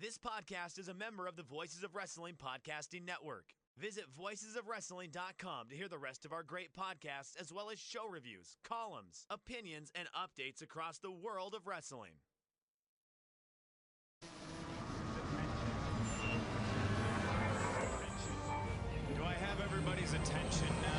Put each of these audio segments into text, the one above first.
This podcast is a member of the Voices of Wrestling Podcasting Network. Visit voicesofwrestling.com to hear the rest of our great podcasts, as well as show reviews, columns, opinions, and updates across the world of wrestling. Do I have everybody's attention now?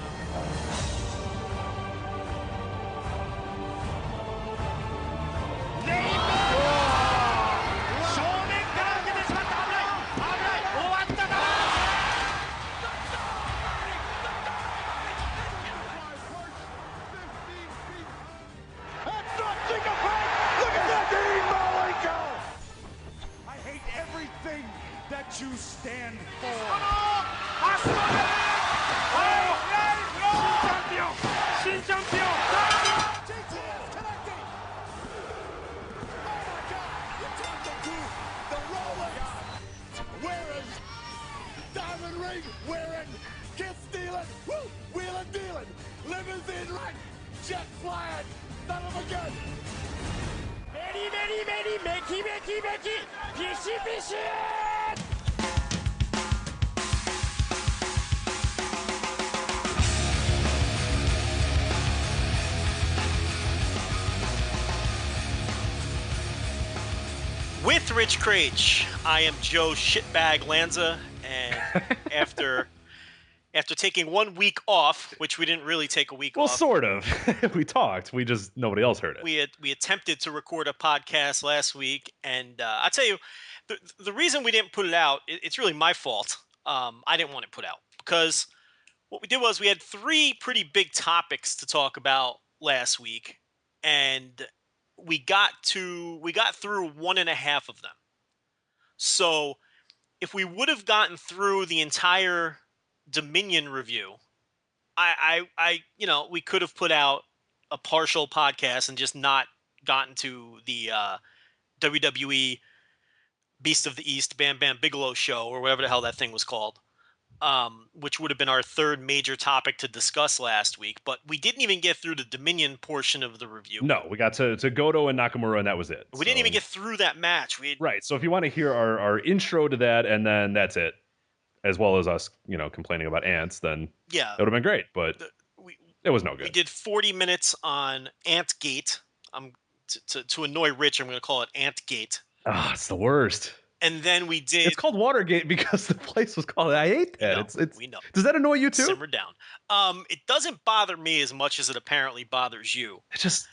You stand for. Wearing diamond ring, wearing kiss stealing, wheeling dealing, limousine right, jet flying, son of a gun. Makey, fishy. With Rich Craich, I am Joe Shitbag Lanza, and after taking 1 week off, which we didn't really take a week off. Well, sort of. We talked. We just nobody else heard it. We attempted to record a podcast last week, and I tell you, the reason we didn't put it out, it's really my fault. I didn't want it put out because what we did was we had 3 pretty big topics to talk about last week, and we got through 1.5 of them. So if we would have gotten through the entire Dominion review, we could have put out a partial podcast and just not gotten to the WWE Beast of the East Bam Bam Bigelow show or whatever the hell that thing was called. Which would have been our 3rd major topic to discuss last week. But we didn't even get through the Dominion portion of the review. No, we got to Goto and Nakamura, and that was it. We didn't even get through that match. Right, so if you want to hear our intro to that, and then that's it, as well as us, complaining about ants, then yeah, it would have been great, but it was no good. We did 40 minutes on Ant Gate. To annoy Rich, I'm going to call it Ant Gate. It's the worst. And then we did. It's called Watergate because the place was called. I hate that. We know. Does that annoy you too? Simmer down. It doesn't bother me as much as it apparently bothers you. It's just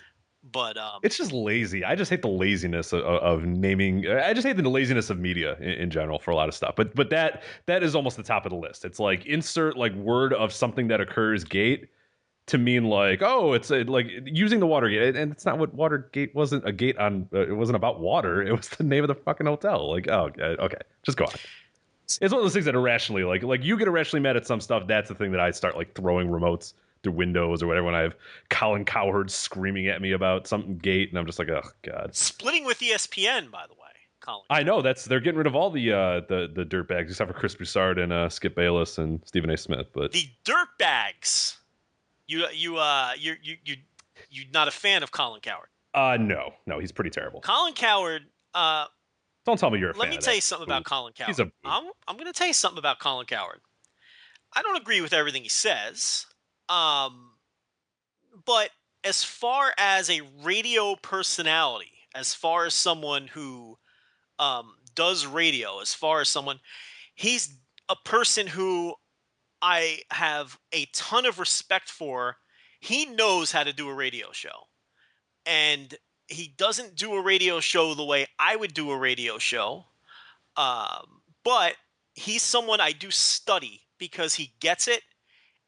lazy. I just hate the laziness of naming. I just hate the laziness of media in general for a lot of stuff. But that is almost the top of the list. It's like insert like word of something that occurs gate to mean like, oh, it's like using the Watergate, and it's not what Watergate wasn't a gate on. It wasn't about water. It was the name of the fucking hotel. Like, oh, okay, just go on. It's one of those things that irrationally, like you get irrationally mad at some stuff. That's the thing that I start like throwing remotes through windows or whatever when I have Colin Cowherd screaming at me about something gate, and I'm just like, oh god. Splitting with ESPN, by the way, Colin. I know they're getting rid of all the dirtbags except for Chris Broussard and Skip Bayless and Stephen A. Smith, but the dirtbags. You're not a fan of Colin Cowherd? No, he's pretty terrible. Colin Cowherd. Don't tell me you're a fan. Let me tell you something about Colin Cowherd. I'm going to tell you something about Colin Cowherd. I don't agree with everything he says, but as far as a radio personality, as far as someone who does radio, as far as someone, he's a person who I have a ton of respect for. He knows how to do a radio show. And he doesn't do a radio show the way I would do a radio show. But he's someone I do study because he gets it.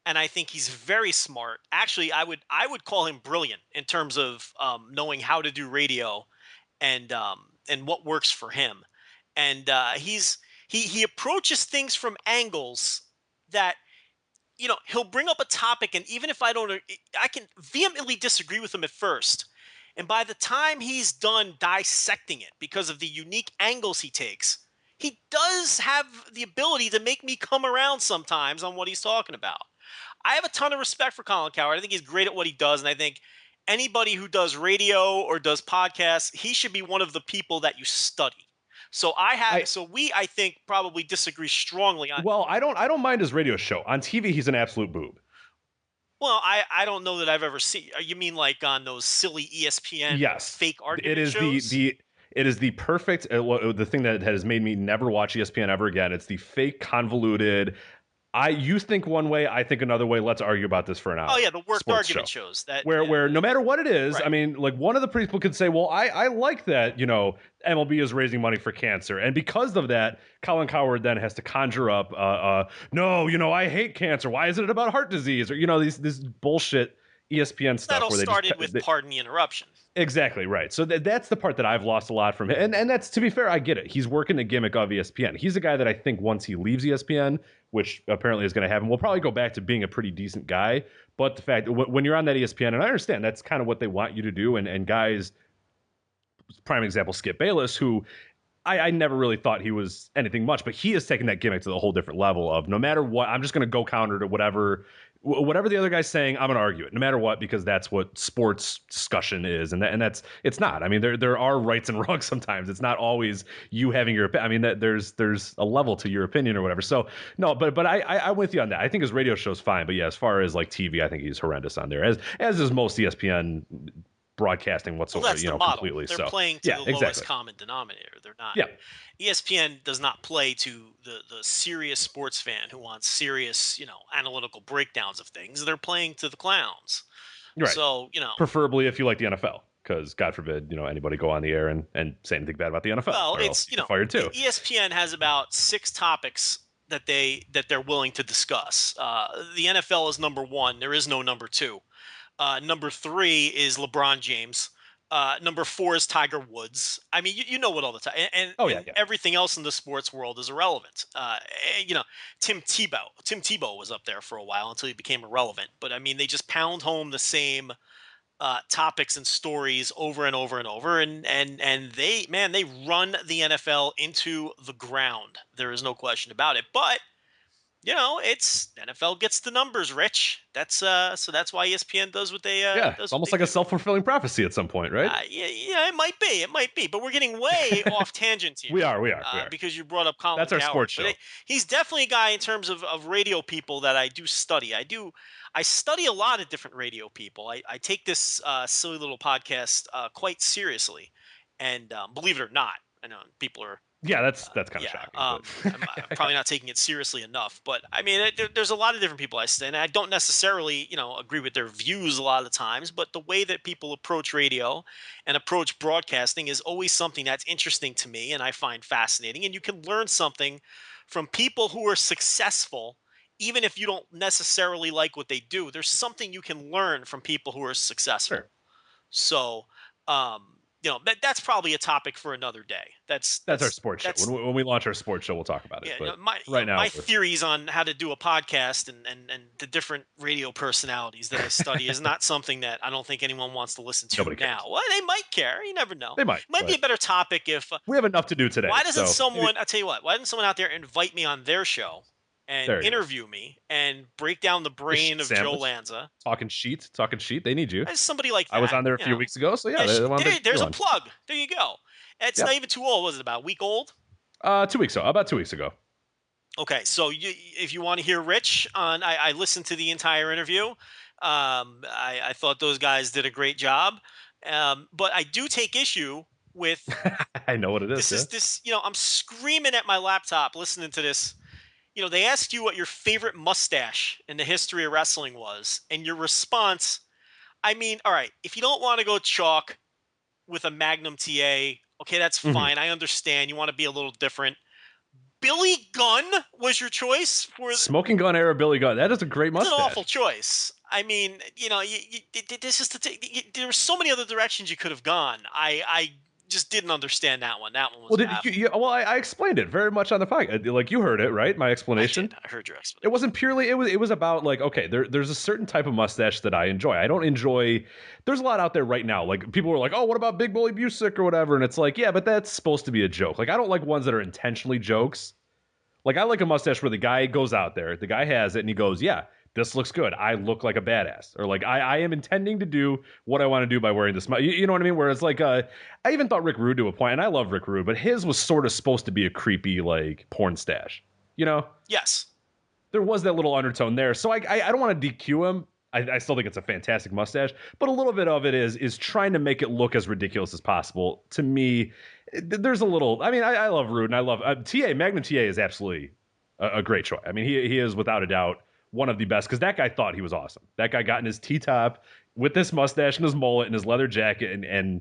And I think he's very smart. Actually, I would call him brilliant in terms of knowing how to do radio and what works for him. And he approaches things from angles that, he'll bring up a topic, and even if I can vehemently disagree with him at first. And by the time he's done dissecting it, because of the unique angles he takes, he does have the ability to make me come around sometimes on what he's talking about. I have a ton of respect for Colin Cowherd. I think he's great at what he does, and I think anybody who does radio or does podcasts, he should be one of the people that you study. So I think probably disagree strongly on. Well, I don't mind his radio show. On TV, he's an absolute boob. Well, I don't know that I've ever seen. You mean like on those silly ESPN fake argument shows? It is the perfect the thing that has made me never watch ESPN ever again. It's the fake convoluted. You think one way, I think another way. Let's argue about this for an hour. Oh yeah, the worked argument shows that where no matter what it is, right. I mean, like one of the people could say, well, I like that, MLB is raising money for cancer, and because of that, Colin Cowherd then has to conjure up, no, I hate cancer. Why isn't it about heart disease or this bullshit ESPN stuff? That all started with pardon the interruption. Exactly right. So that's the part that I've lost a lot from him. And that's, to be fair, I get it. He's working the gimmick of ESPN. He's a guy that I think once he leaves ESPN, which apparently is going to happen, will probably go back to being a pretty decent guy. But the fact when you're on that ESPN, and I understand that's kind of what they want you to do. And guys, prime example, Skip Bayless, who I never really thought he was anything much, but he has taken that gimmick to the whole different level of no matter what, I'm just going to go counter to whatever the other guy's saying, I'm going to argue it no matter what, because that's what sports discussion is. And it's not. I mean, there are rights and wrongs sometimes. It's not always you having your opinion. I mean, there's a level to your opinion or whatever. So no, but I'm with you on that. I think his radio show's fine, but yeah, as far as like TV, I think he's horrendous on there, as is most ESPN broadcasting whatsoever. Well, that's the model. Completely. They're playing to the lowest common denominator. They're not. Yeah. ESPN does not play to the serious sports fan who wants serious, analytical breakdowns of things. They're playing to the clowns. Right. So, preferably if you like the NFL, because God forbid, anybody go on the air and say anything bad about the NFL. Well, it's fired too. ESPN has about 6 topics that they're willing to discuss. The NFL is number 1. There is no number 2. Number 3 is LeBron James. Number 4 is Tiger Woods. I mean, you know what all the time, and everything else in the sports world is irrelevant. Tim Tebow was up there for a while until he became irrelevant. But I mean, they just pound home the same topics and stories over and over and over, and they run the NFL into the ground. There is no question about it. But it's NFL gets the numbers, Rich. That's so that's why ESPN does what they it's almost like a self-fulfilling prophecy at some point, right? It might be, but we're getting way off tangent here. We are because you brought up Colin. That's our Cowherd. sports show. He's definitely a guy in terms of radio people that I do study. I study a lot of different radio people. I take this silly little podcast quite seriously, and believe it or not, I know people are. Yeah, that's kind of shocking. I'm probably not taking it seriously enough, but I mean, there's a lot of different people I study, and I don't necessarily, agree with their views a lot of the times, but the way that people approach radio and approach broadcasting is always something that's interesting to me and I find fascinating, and you can learn something from people who are successful, even if you don't necessarily like what they do. There's something you can learn from people who are successful. Sure. So, that's probably a topic for another day. That's our sports show. When we launch our sports show, we'll talk about it. Yeah, but my theories on how to do a podcast and the different radio personalities that I study is not something that I don't think anyone wants to listen to Nobody now. cares. Well, they might care. You never know. They might. Might be a better topic if we have enough to do today. Why doesn't someone? I tell you what. Why doesn't someone out there invite me on their show and interview me and break down the brain of Joe Lanza? Talking sheet. They need you. As somebody like that. I was on there a few weeks ago, so yeah. There's a plug. There you go. It's not even too old. Was it about a week old? 2 weeks ago. About 2 weeks ago. Okay, so if you want to hear Rich on, I listened to the entire interview. I thought those guys did a great job, but I do take issue with. I know what it is. This. I'm screaming at my laptop listening to this. They asked you what your favorite mustache in the history of wrestling was, and your response, I mean, all right, if you don't want to go chalk with a Magnum TA, okay, that's fine. I understand. You want to be a little different. Billy Gunn was your choice for Smoking Gun era Billy Gunn. That is a great mustache. It's an awful choice. I mean, there were so many other directions you could have gone. I just didn't understand that one. That one was I explained it very much on the podcast. Like, you heard it, right? My explanation. I heard your explanation. It wasn't purely. It was about like, okay, there's a certain type of mustache that I enjoy. I don't enjoy. There's a lot out there right now. Like, people are like, oh, what about Big Bully Busick or whatever? And it's like, yeah, but that's supposed to be a joke. Like, I don't like ones that are intentionally jokes. Like, I like a mustache where the guy goes out there, the guy has it, and he goes, yeah, this looks good. I look like a badass, or like I am intending to do what I want to do by wearing this. You know what I mean? Whereas like I even thought Rick Rude to a point, and I love Rick Rude, but his was sort of supposed to be a creepy like porn stash. You know? Yes. There was that little undertone there. So I don't want to DQ him. I still think it's a fantastic mustache, but a little bit of it is trying to make it look as ridiculous as possible. To me, there's a little. I mean, I love Rude, and I love TA. Magnum TA is absolutely a great choice. I mean, he is without a doubt one of the best, because that guy thought he was awesome. That guy got in his T-top with this mustache and his mullet and his leather jacket and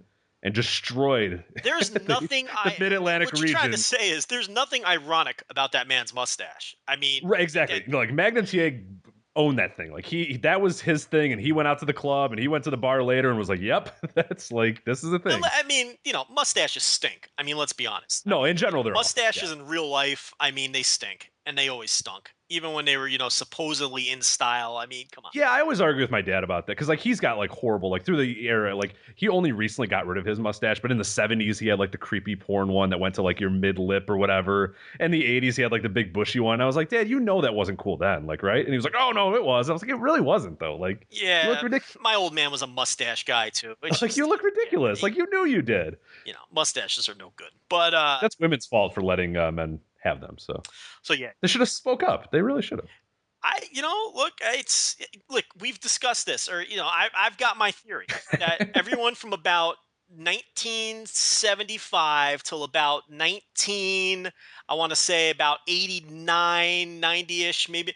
destroyed. There's nothing the Mid-Atlantic region. What you're trying to say is there's nothing ironic about that man's mustache. I mean, right, exactly. Like Magnum TA owned that thing. Like that was his thing, and he went out to the club and he went to the bar later and was like, "Yep, that's like this is a thing." I mean, mustaches stink. I mean, let's be honest. No, in general, they're mustaches awful. In real life. I mean, they stink, and they always stunk, even when they were supposedly in style. I mean, come on. Yeah, I always argue with my dad about that because like he's got like horrible like through the era. Like he only recently got rid of his mustache, but in the 70s he had like the creepy porn one that went to like your mid lip or whatever. And the 80s he had like the big bushy one. I was like, Dad, that wasn't cool then, like, right? And he was like, Oh no, it was. I was like, it really wasn't though. Like, yeah, you look ridiculous. My old man was a mustache guy too. Like you look ridiculous. Like you knew you did. Mustaches are no good. But that's women's fault for letting men have them. So yeah, they should have spoke up. They really should have. Look, we've discussed this, or I've got my theory that everyone from about 1975 till about I want to say about 89, 90-ish, maybe.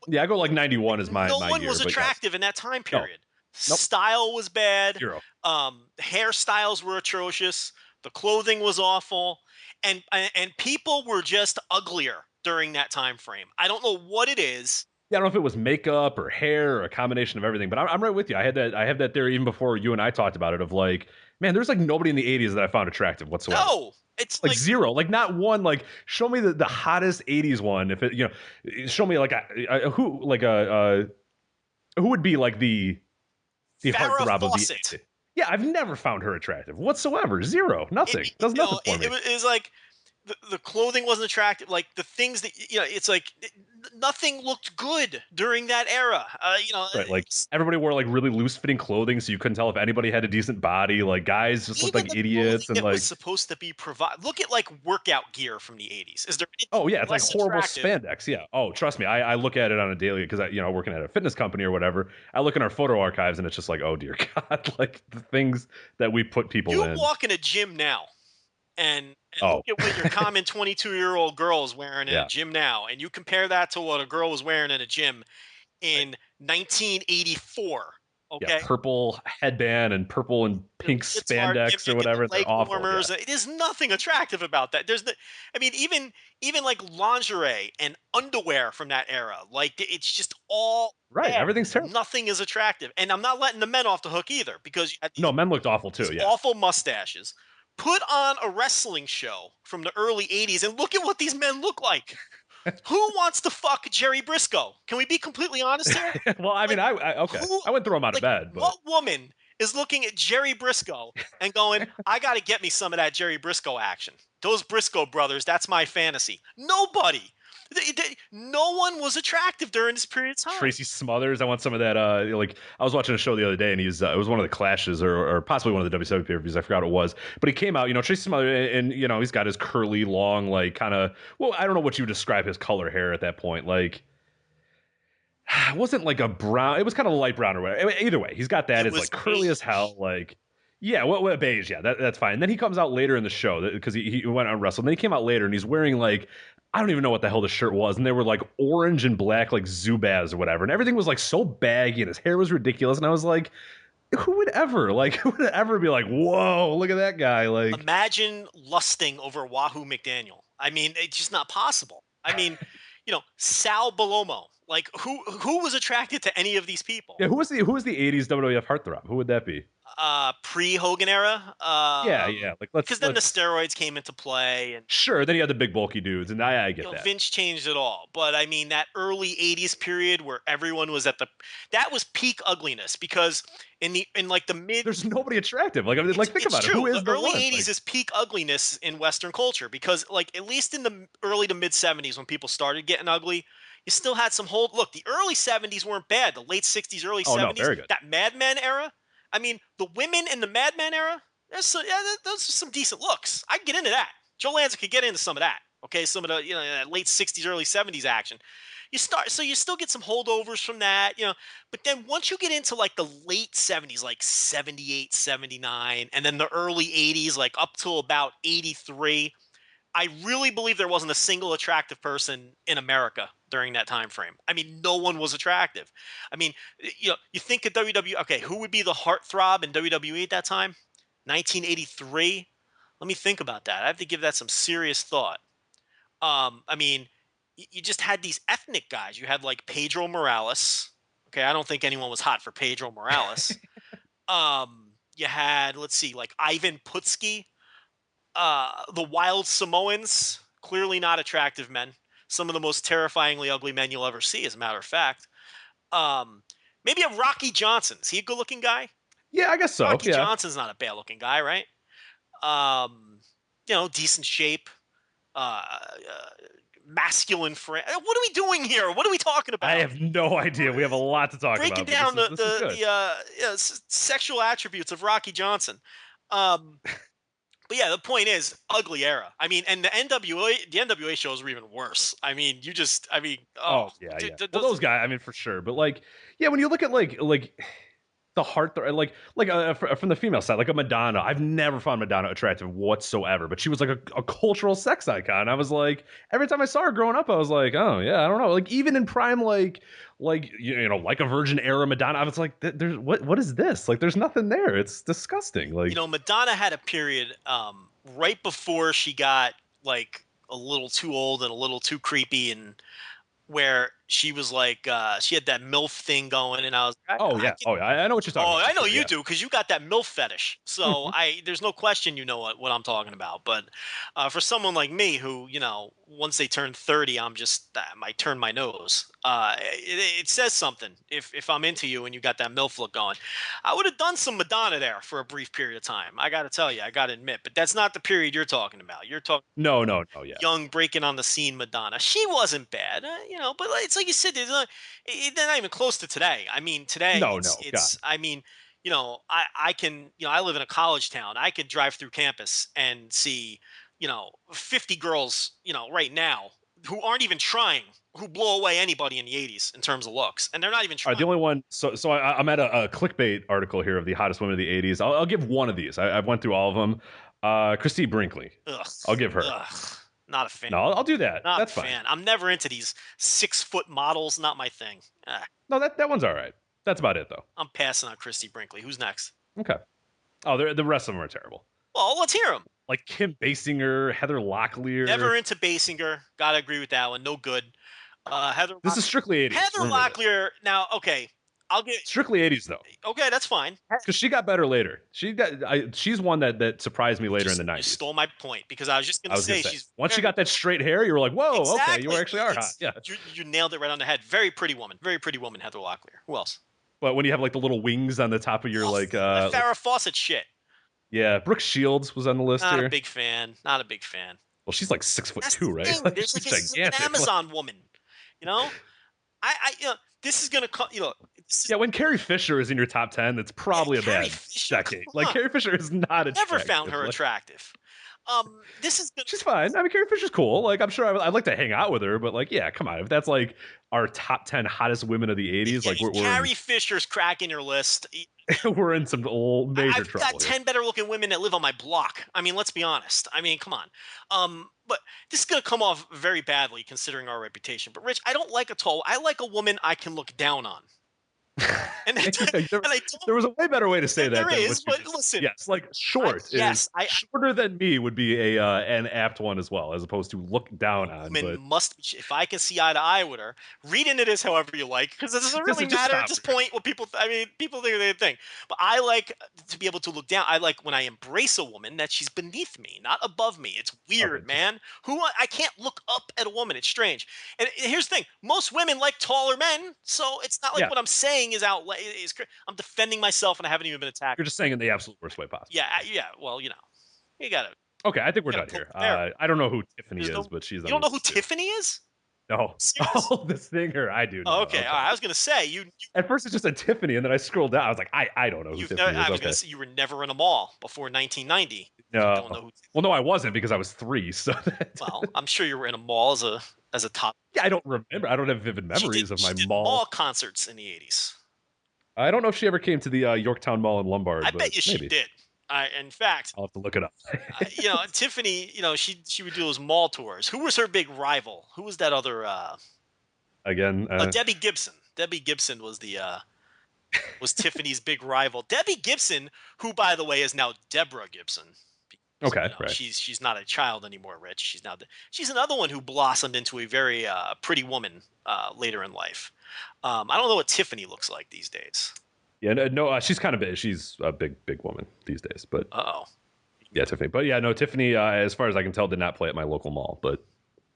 Yeah, I go like 91 is my No my one year, was attractive in that time period. No. Nope. Style was bad. Zero. Hairstyles were atrocious. The clothing was awful, and people were just uglier during that time frame. I don't know what it is. Yeah, I don't know if it was makeup or hair or a combination of everything, but I'm right with you. I have that theory even before you and I talked about it of like, man, there's like nobody in the 80s that I found attractive whatsoever. No, it's like zero, like not one. Like show me the hottest 80s one. If it, show me like who would be like the heartthrob of the. Yeah, I've never found her attractive whatsoever. Zero, nothing. Does nothing for me. It was like the clothing wasn't attractive. Like the things that it's like nothing looked good during that era. Right, like everybody wore like really loose fitting clothing, so you couldn't tell if anybody had a decent body. Like guys just looked like idiots, and like was supposed to be Look at like workout gear from the 80s. Is there? Oh yeah, it's like horrible spandex. Yeah. Oh, trust me, I look at it on a daily because working at a fitness company or whatever. I look in our photo archives and it's just like, oh dear God, like the things that we put people in. You walk in a gym now. And look at what your common 22-year-old girl is wearing in a gym now, and you compare that to what a girl was wearing in a gym in 1984. Okay, yeah, purple headband and purple and pink spandex or whatever. They're awful. Yeah. There's nothing attractive about that. Even like lingerie and underwear from that era, like it's just all right. bad. Everything's terrible. Nothing is attractive, and I'm not letting the men off the hook either because men looked awful too. Yeah, awful mustaches. Put on a wrestling show from the early 80s and look at what these men look like. Who wants to fuck Jerry Briscoe? Can we be completely honest here? Well, I mean, I wouldn't throw him out of bed. But what woman is looking at Jerry Briscoe and going, I got to get me some of that Jerry Briscoe action. Those Briscoe brothers, that's my fantasy. Nobody. No one was attractive during this period of time. Tracy Smothers, I want some of that. Like I was watching a show the other day, and it was one of the clashes, or possibly one of the WWE pay-per-views. I forgot what it was, but he came out. Tracy Smothers, and he's got his curly, long, like kind of. Well, I don't know what you would describe his color hair at that point. Like, it wasn't like a brown. It was kind of light brown or whatever. Either way, he's got that. It's like curly as hell. Like. Yeah, what beige? Yeah, that's fine. And then he comes out later in the show because he went on wrestle. And then he came out later and he's wearing like I don't even know what the hell the shirt was, and they were like orange and black like Zubaz or whatever, and everything was like so baggy and his hair was ridiculous. And I was like, who would ever be like, whoa, look at that guy? Like, imagine lusting over Wahoo McDaniel. I mean, it's just not possible. I mean, Sal Balomo. Like, who was attracted to any of these people? Yeah, who was the 80s WWF heartthrob? Who would that be? Pre-Hogan era. Yeah. Like because then the steroids came into play, and sure, then you had the big bulky dudes, and I get that. Vince changed it all, but I mean that early '80s period where everyone was that was peak ugliness because in like the mid, there's nobody attractive. Like think about it. True. Who is the early one? '80s is peak ugliness in Western culture because like at least in the early to mid '70s when people started getting ugly. You still had some hold. Look, the early 70s weren't bad. The late 60s, early 70s. No, very good. That Mad Men era. I mean, the women in the Mad Men era, those are some decent looks. I can get into that. Joe Lanza could get into some of that. Okay, some of the late 60s, early 70s action. You still get some holdovers from that, but then once you get into like the late 70s, like 78, 79, and then the early 80s, like up till about 83, I really believe there wasn't a single attractive person in America during that time frame. I mean, no one was attractive. I mean, you think of WWE. Okay, who would be the heartthrob in WWE at that time? 1983. Let me think about that. I have to give that some serious thought. I mean, you just had these ethnic guys. You had like Pedro Morales. Okay, I don't think anyone was hot for Pedro Morales. You had, let's see, like Ivan Putski. The Wild Samoans, clearly not attractive men. Some of the most terrifyingly ugly men you'll ever see, as a matter of fact. Maybe a Rocky Johnson. Is he a good-looking guy? Yeah, I guess so. Rocky Johnson's not a bad-looking guy, right? Decent shape. Masculine frame. What are we doing here? What are we talking about? I have no idea. We have a lot to talk Breaking about. Breaking down the sexual attributes of Rocky Johnson. But yeah, the point is, ugly era. I mean, and the NWA shows were even worse. I mean, well, those guys, I mean, for sure. But like, yeah, when you look at like the heart, from the female side, like a Madonna, I've never found Madonna attractive whatsoever. But she was like a cultural sex icon. I was like, every time I saw her growing up, I was like, oh yeah, I don't know. Like even in prime, like a Virgin era Madonna, I was like, there's what is this? Like, there's nothing there. It's disgusting. Like, Madonna had a period right before she got like a little too old and a little too creepy, and where she was like, she had that MILF thing going, and I was, I know what you're talking about. Oh, I know you do, because you got that MILF fetish. So there's no question you know what I'm talking about. But for someone like me who, once they turn 30, I'm just, I turn my nose. It says something if I'm into you and you got that MILF look going. I would have done some Madonna there for a brief period of time. I got to tell you, I got to admit. But that's not the period you're talking about. You're talking no, yeah. Young, breaking on the scene Madonna. She wasn't bad, but it's like you said, they're not even close to today. I mean, today, I mean, I can, I live in a college town. I could drive through campus and see, 50 girls, right now who aren't even trying, who blow away anybody in the 80s in terms of looks, and they're not even trying. The only one, so I'm at a clickbait article here of the hottest women of the 80s. I'll give one of these. I've went through all of them. Christy Brinkley. Ugh. I'll give her. Ugh. Not a fan. No, I'll do that. Not That's a fine. fan. I'm never into these 6-foot models. Not my thing. No, that one's all right. That's about it, though. I'm passing on Christy Brinkley. Who's next? Okay. Oh, the rest of them are terrible. Well, let's hear them. Like Kim Basinger, Heather Locklear. Never into Basinger. Gotta agree with that one. No good. Heather. This is strictly 80s. Heather Locklear. Now, okay. I'll get strictly 80s though. Okay, that's fine. Because she got better later. She's one that surprised me later in the 90s. You stole my point, because I was just going to say she's once she got that straight hair, you were like, whoa, exactly. Okay, you actually are hot. Yeah, you nailed it right on the head. Very pretty woman, Heather Locklear. Who else? But when you have like the little wings on the top of your Farrah Fawcett shit. Yeah, Brooke Shields was on the list here. Not a big fan. Well, she's like 6'2", right? She's like an Amazon woman. This is gonna come. Yeah, when Carrie Fisher is in your top 10, that's probably a bad decade. Like Carrie Fisher is not attractive. Never found her attractive. She's fine. I mean, Carrie Fisher's cool. Like, I'm sure I'd like to hang out with her, but like, yeah, come on. If that's like our top 10 hottest women of the 80s, like we're Carrie Fisher's cracking your list. We're in some old major trouble. I've got 10 better looking women that live on my block. I mean, let's be honest. I mean, come on. But this is going to come off very badly considering our reputation. But Rich, I don't like I like a woman I can look down on. And there was a way better way to say that. There is, but listen. Yes, like short. Shorter than me would be an apt one as well, as opposed to look down on. Women must, if I can see eye to eye with her, read into this however you like, because it doesn't really matter at this point what people. People think they think, but I like to be able to look down. I like when I embrace a woman that she's beneath me, not above me. It's weird, man. I can't look up at a woman. It's strange. And here's the thing: most women like taller men, so it's not like what I'm saying is I'm defending myself, and I haven't even been attacked. You're just saying in the absolute worst way possible. Yeah. Well, you gotta. Okay, I think we're done here. I don't know who Tiffany is, but she's. You don't know who Tiffany is? No. Serious? Oh, the singer. I do know. Oh, okay. All right. I was gonna say you. At first, it's just a Tiffany, and then I scrolled down. I was like, I don't know who Tiffany is. I was Okay. gonna say you were never in a mall before 1990. No. You don't know who. Well, no, I wasn't because I was 3. So. Well, I'm sure you were in a mall as a top. Yeah, I don't remember. I don't have vivid memories of my she did mall concerts in the 80s. I don't know if she ever came to the Yorktown Mall in Lombard. I bet you she did. In fact, I'll have to look it up. Tiffany, she would do those mall tours. Who was her big rival? Who was that other? Again, Debbie Gibson. Debbie Gibson was was Tiffany's big rival. Debbie Gibson, who by the way is now Deborah Gibson. Okay, right. She's not a child anymore, Rich. She's another one who blossomed into a very pretty woman later in life. I don't know what Tiffany looks like these days. Yeah, no, she's kind of big. She's a big woman these days. But yeah, Tiffany. But yeah, no, Tiffany. As far as I can tell, did not play at my local mall. But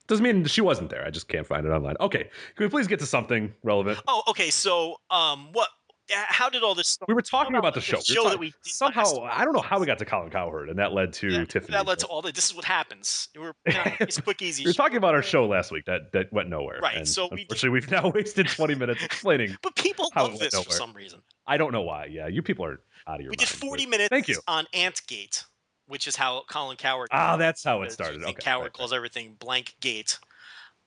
doesn't mean she wasn't there. I just can't find it online. Okay, can we please get to something relevant? Oh, okay. So, what? How did all this start? We were talking about the show. That we somehow I don't know how we got to Colin Cowherd, and that led to Tiffany. That led to all that. This is what happens. It's quick, easy. We were talking about our show last week that went nowhere. Right. And so unfortunately, we've now wasted 20 minutes explaining. But people love this for some reason. I don't know why. Yeah, you people are out of your mind. We did 40 minutes. Thank you. On Ant Gate, which is how Colin Cowherd. That's how it started. Okay. Cowherd calls everything blank gate.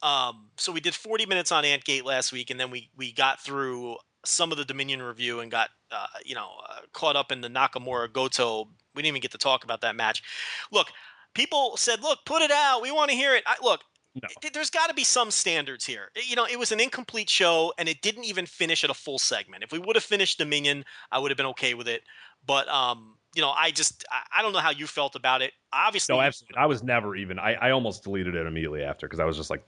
So we did 40 minutes on Ant Gate last week, and then we got through some of the Dominion review and got caught up in the Nakamura Goto. We didn't even get to talk about that match. Look, people said, "Look, put it out. We want to hear it." There's got to be some standards here. It was an incomplete show, and it didn't even finish at a full segment. If we would have finished Dominion, I would have been okay with it. But I don't know how you felt about it. Obviously, no, absolutely. I was never even. I almost deleted it immediately after because I was just like,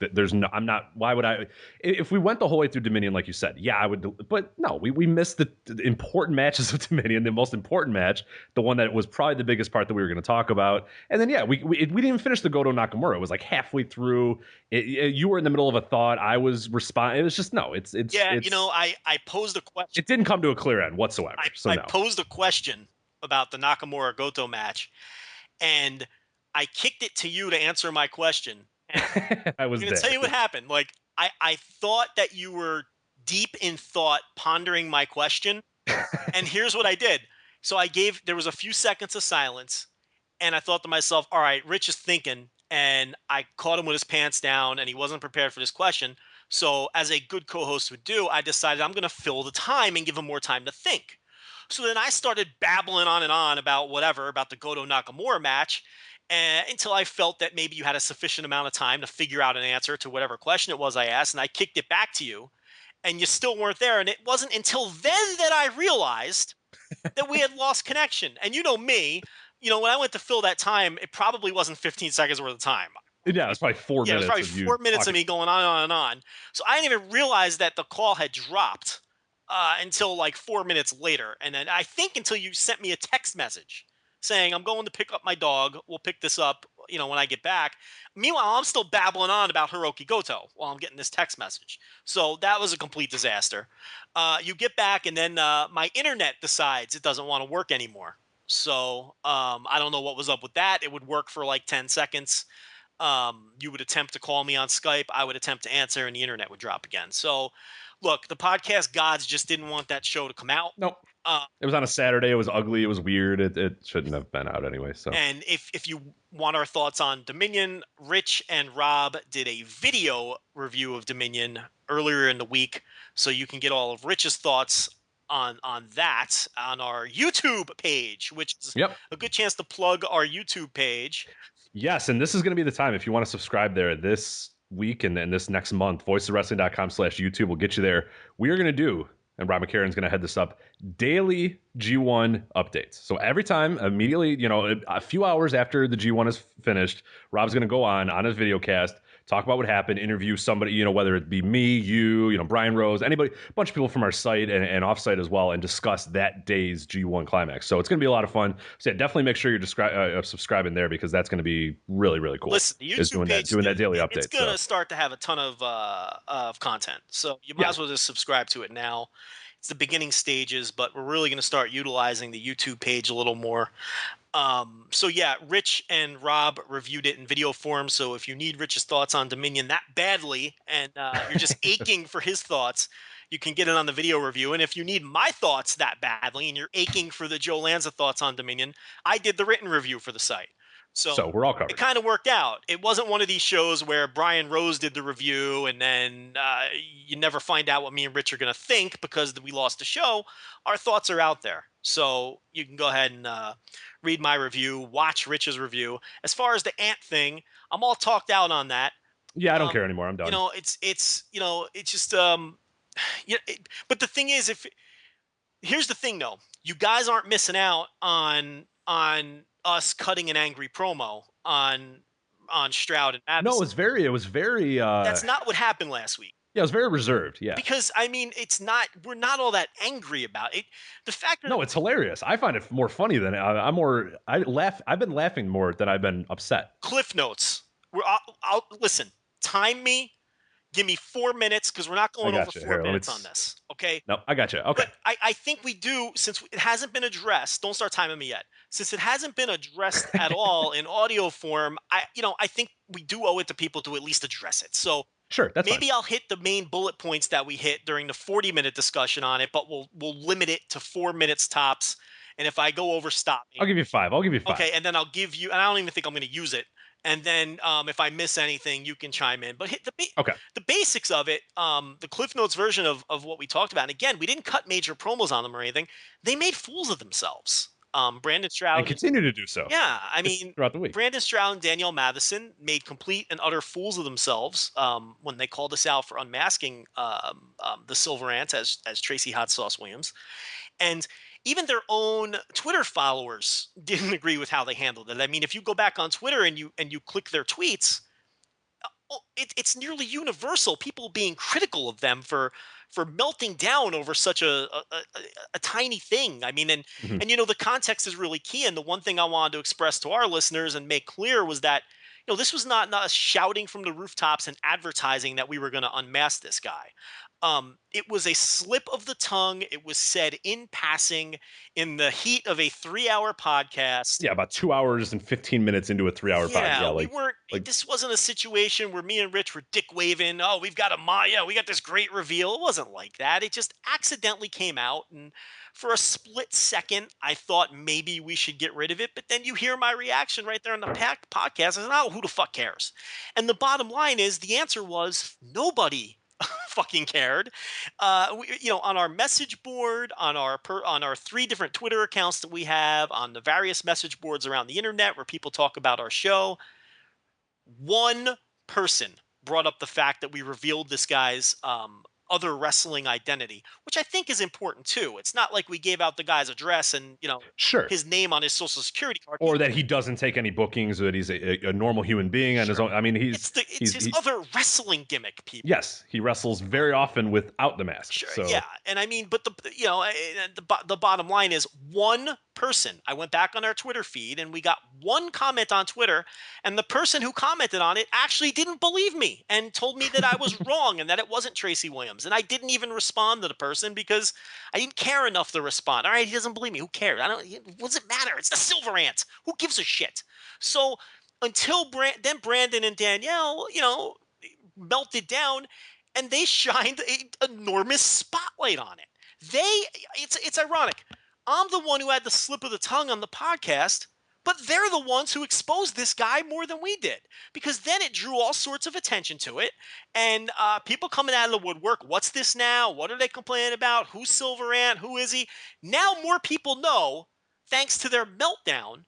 I'm not. Why would I? If we went the whole way through Dominion, like you said, yeah, I would. But no, we missed the important matches of Dominion. The most important match, the one that was probably the biggest part that we were going to talk about. And then we didn't even finish the Goto Nakamura. It was like halfway through. You were in the middle of a thought. I was responding. It was just no. It's I posed a question. It didn't come to a clear end whatsoever. I posed a question about the Nakamura Goto match, and I kicked it to you to answer my question. And I was going to tell you what happened. Like I thought that you were deep in thought, pondering my question, and here's what I did. So there was a few seconds of silence, and I thought to myself, all right, Rich is thinking, and I caught him with his pants down, and he wasn't prepared for this question. So as a good co-host would do, I decided I'm going to fill the time and give him more time to think. So then I started babbling on and on about the Goto Nakamura match, until I felt that maybe you had a sufficient amount of time to figure out an answer to whatever question it was I asked, and I kicked it back to you, and you still weren't there. And it wasn't until then that I realized that we had lost connection. And you know me, when I went to fill that time, it probably wasn't 15 seconds worth of time. Yeah, it was probably 4 minutes. Yeah, it was probably 4 minutes of me going on and on and on. So I didn't even realize that the call had dropped until like 4 minutes later. And then I think until you sent me a text message saying, I'm going to pick up my dog. We'll pick this up, when I get back. Meanwhile, I'm still babbling on about Hiroki Goto while I'm getting this text message. So that was a complete disaster. You get back, and then my internet decides it doesn't want to work anymore. So I don't know what was up with that. It would work for like 10 seconds. You would attempt to call me on Skype. I would attempt to answer, and the internet would drop again. So look, the podcast gods just didn't want that show to come out. Nope. It was on a Saturday. It was ugly. It was weird. It shouldn't have been out anyway. So. And if you want our thoughts on Dominion, Rich and Rob did a video review of Dominion earlier in the week, so you can get all of Rich's thoughts on that on our YouTube page, which is a good chance to plug our YouTube page. Yes, and this is going to be the time if you want to subscribe there this week and then this next month. voicesofwrestling.com/YouTube will get you there. We are going to do, and Rob McCarron's going to head this up, daily G1 updates. So every time, immediately, a few hours after the G1 is finished, Rob's going to go on his video cast, talk about what happened, interview somebody, whether it be me, you, Brian Rose, anybody, a bunch of people from our site and offsite as well, and discuss that day's G1 Climax. So it's going to be a lot of fun. So yeah, definitely make sure you're subscribing there, because that's going to be really, really cool. Listen, the YouTube page doing that daily update. It's going to start to have a ton of content. So you might as well just subscribe to it now. It's the beginning stages, but we're really going to start utilizing the YouTube page a little more. So yeah, Rich and Rob reviewed it in video form. So if you need Rich's thoughts on Dominion that badly, and you're just aching for his thoughts, you can get it on the video review. And if you need my thoughts that badly, and you're aching for the Joe Lanza thoughts on Dominion, I did the written review for the site. So we're all covered. It kind of worked out. It wasn't one of these shows where Brian Rose did the review and then you never find out what me and Rich are going to think because we lost the show. Our thoughts are out there. So you can go ahead and read my review, watch Rich's review. As far as the Ant thing, I'm all talked out on that. Yeah, I don't care anymore. I'm done. It's just but the thing is, here's the thing though, you guys aren't missing out on us cutting an angry promo on Stroud and Madison. No, it was very that's not what happened last week. Yeah, it was very reserved. Yeah. Because I mean, we're not all that angry about it. The fact that it's hilarious. I find it more funny than I've been laughing more than I've been upset. Cliff notes. I'll listen, time me. Give me 4 minutes because we're not going over 4 minutes on this. Okay. No, I got you. Okay. But I think we do, since it hasn't been addressed. Don't start timing me yet. Since it hasn't been addressed at all in audio form, I think we do owe it to people to at least address it. So sure, that's maybe fine. I'll hit the main bullet points that we hit during the 40-minute discussion on it, but we'll limit it to 4 minutes tops. And if I go over, stop me. I'll give you 5. Okay, and then I'll give you, and I don't even think I'm going to use it. And then if I miss anything, you can chime in. But hit the basics of it, the Cliff Notes version of what we talked about. And again, we didn't cut major promos on them or anything. They made fools of themselves. Brandon Stroud. And continue to do so. Yeah, I mean, throughout the week. Brandon Stroud and Danielle Matheson made complete and utter fools of themselves when they called us out for unmasking the Silver Ant as Tracy Hot Sauce Williams. And even their own Twitter followers didn't agree with how they handled it. I mean, if you go back on Twitter and you click their tweets, it's nearly universal. People being critical of them for melting down over such a tiny thing. I mean, and the context is really key. And the one thing I wanted to express to our listeners and make clear was that this was not us shouting from the rooftops and advertising that we were going to unmask this guy. It was a slip of the tongue. It was said in passing in the heat of a 3-hour podcast. Yeah, about 2 hours and 15 minutes into a 3-hour podcast. Yeah, we weren't. This wasn't a situation where me and Rich were dick waving. Oh, we got this great reveal. It wasn't like that. It just accidentally came out, and for a split second, I thought maybe we should get rid of it. But then you hear my reaction right there on the podcast. I said, "Oh, who the fuck cares?" And the bottom line is, the answer was nobody fucking cared. On our message board, on our 3 different Twitter accounts that we have, on the various message boards around the internet where people talk about our show, one person brought up the fact that we revealed this guy's other wrestling identity, which I think is important too. It's not like we gave out the guy's address and sure, his name on his social security card, or that he doesn't take any bookings, or that he's a normal human being on his own. I mean, it's his other wrestling gimmick. People. Yes, he wrestles very often without the mask. Sure, so. yeah, and I mean, but the bottom line is one person. I went back on our Twitter feed and we got one comment on Twitter, and the person who commented on it actually didn't believe me and told me that I was wrong and that it wasn't Tracy Williams. And I didn't even respond to the person because I didn't care enough to respond. All right, he doesn't believe me. Who cares? What does it matter? It's the Silver Ant. Who gives a shit? So until then, Brandon and Danielle, melted down, and they shined an enormous spotlight on it. It's ironic. I'm the one who had the slip of the tongue on the podcast, but they're the ones who exposed this guy more than we did, because then it drew all sorts of attention to it, and people coming out of the woodwork. What's this now? What are they complaining about? Who's Silver Ant? Who is he? Now more people know, thanks to their meltdown,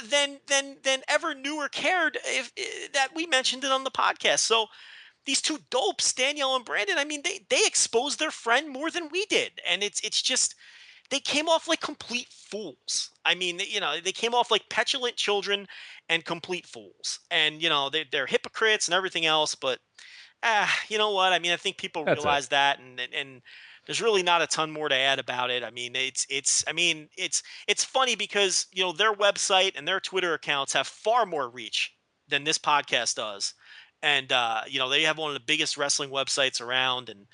than ever knew or cared that we mentioned it on the podcast. So these 2 dopes, Danielle and Brandon, I mean, they exposed their friend more than we did, and it's just. They came off like complete fools. I mean, they came off like petulant children and complete fools. And, they're hypocrites and everything else. But, you know what? I mean, I think people realize that. And there's really not a ton more to add about it. I mean, it's funny because, their website and their Twitter accounts have far more reach than this podcast does. And, they have one of the biggest wrestling websites around. And,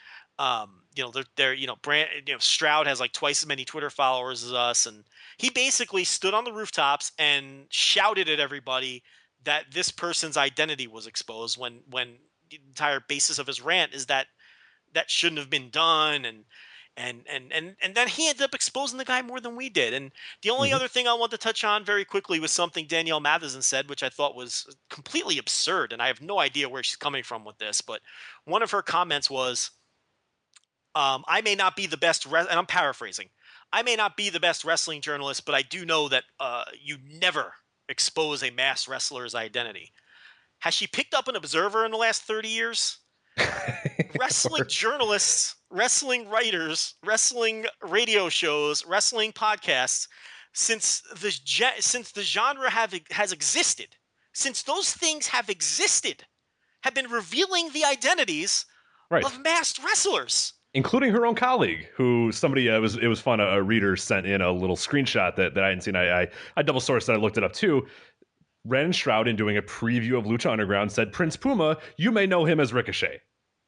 Stroud has like twice as many Twitter followers as us, and he basically stood on the rooftops and shouted at everybody that this person's identity was exposed when the entire basis of his rant is that shouldn't have been done, and then he ended up exposing the guy more than we did. And the only other thing I want to touch on very quickly was something Danielle Matheson said, which I thought was completely absurd, and I have no idea where she's coming from with this, but one of her comments was, I may not be the best, and I'm paraphrasing, I may not be the best wrestling journalist, but I do know that you never expose a masked wrestler's identity. Has she picked up an observer in the last 30 years? Wrestling journalists, wrestling writers, wrestling radio shows, wrestling podcasts, since the genre has existed, since those things have existed, have been revealing the identities of masked wrestlers. Including her own colleague, who somebody it was fun. A reader sent in a little screenshot that I hadn't seen. I double sourced and I looked it up too. Brandon Stroud, in doing a preview of Lucha Underground, said, "Prince Puma, you may know him as Ricochet."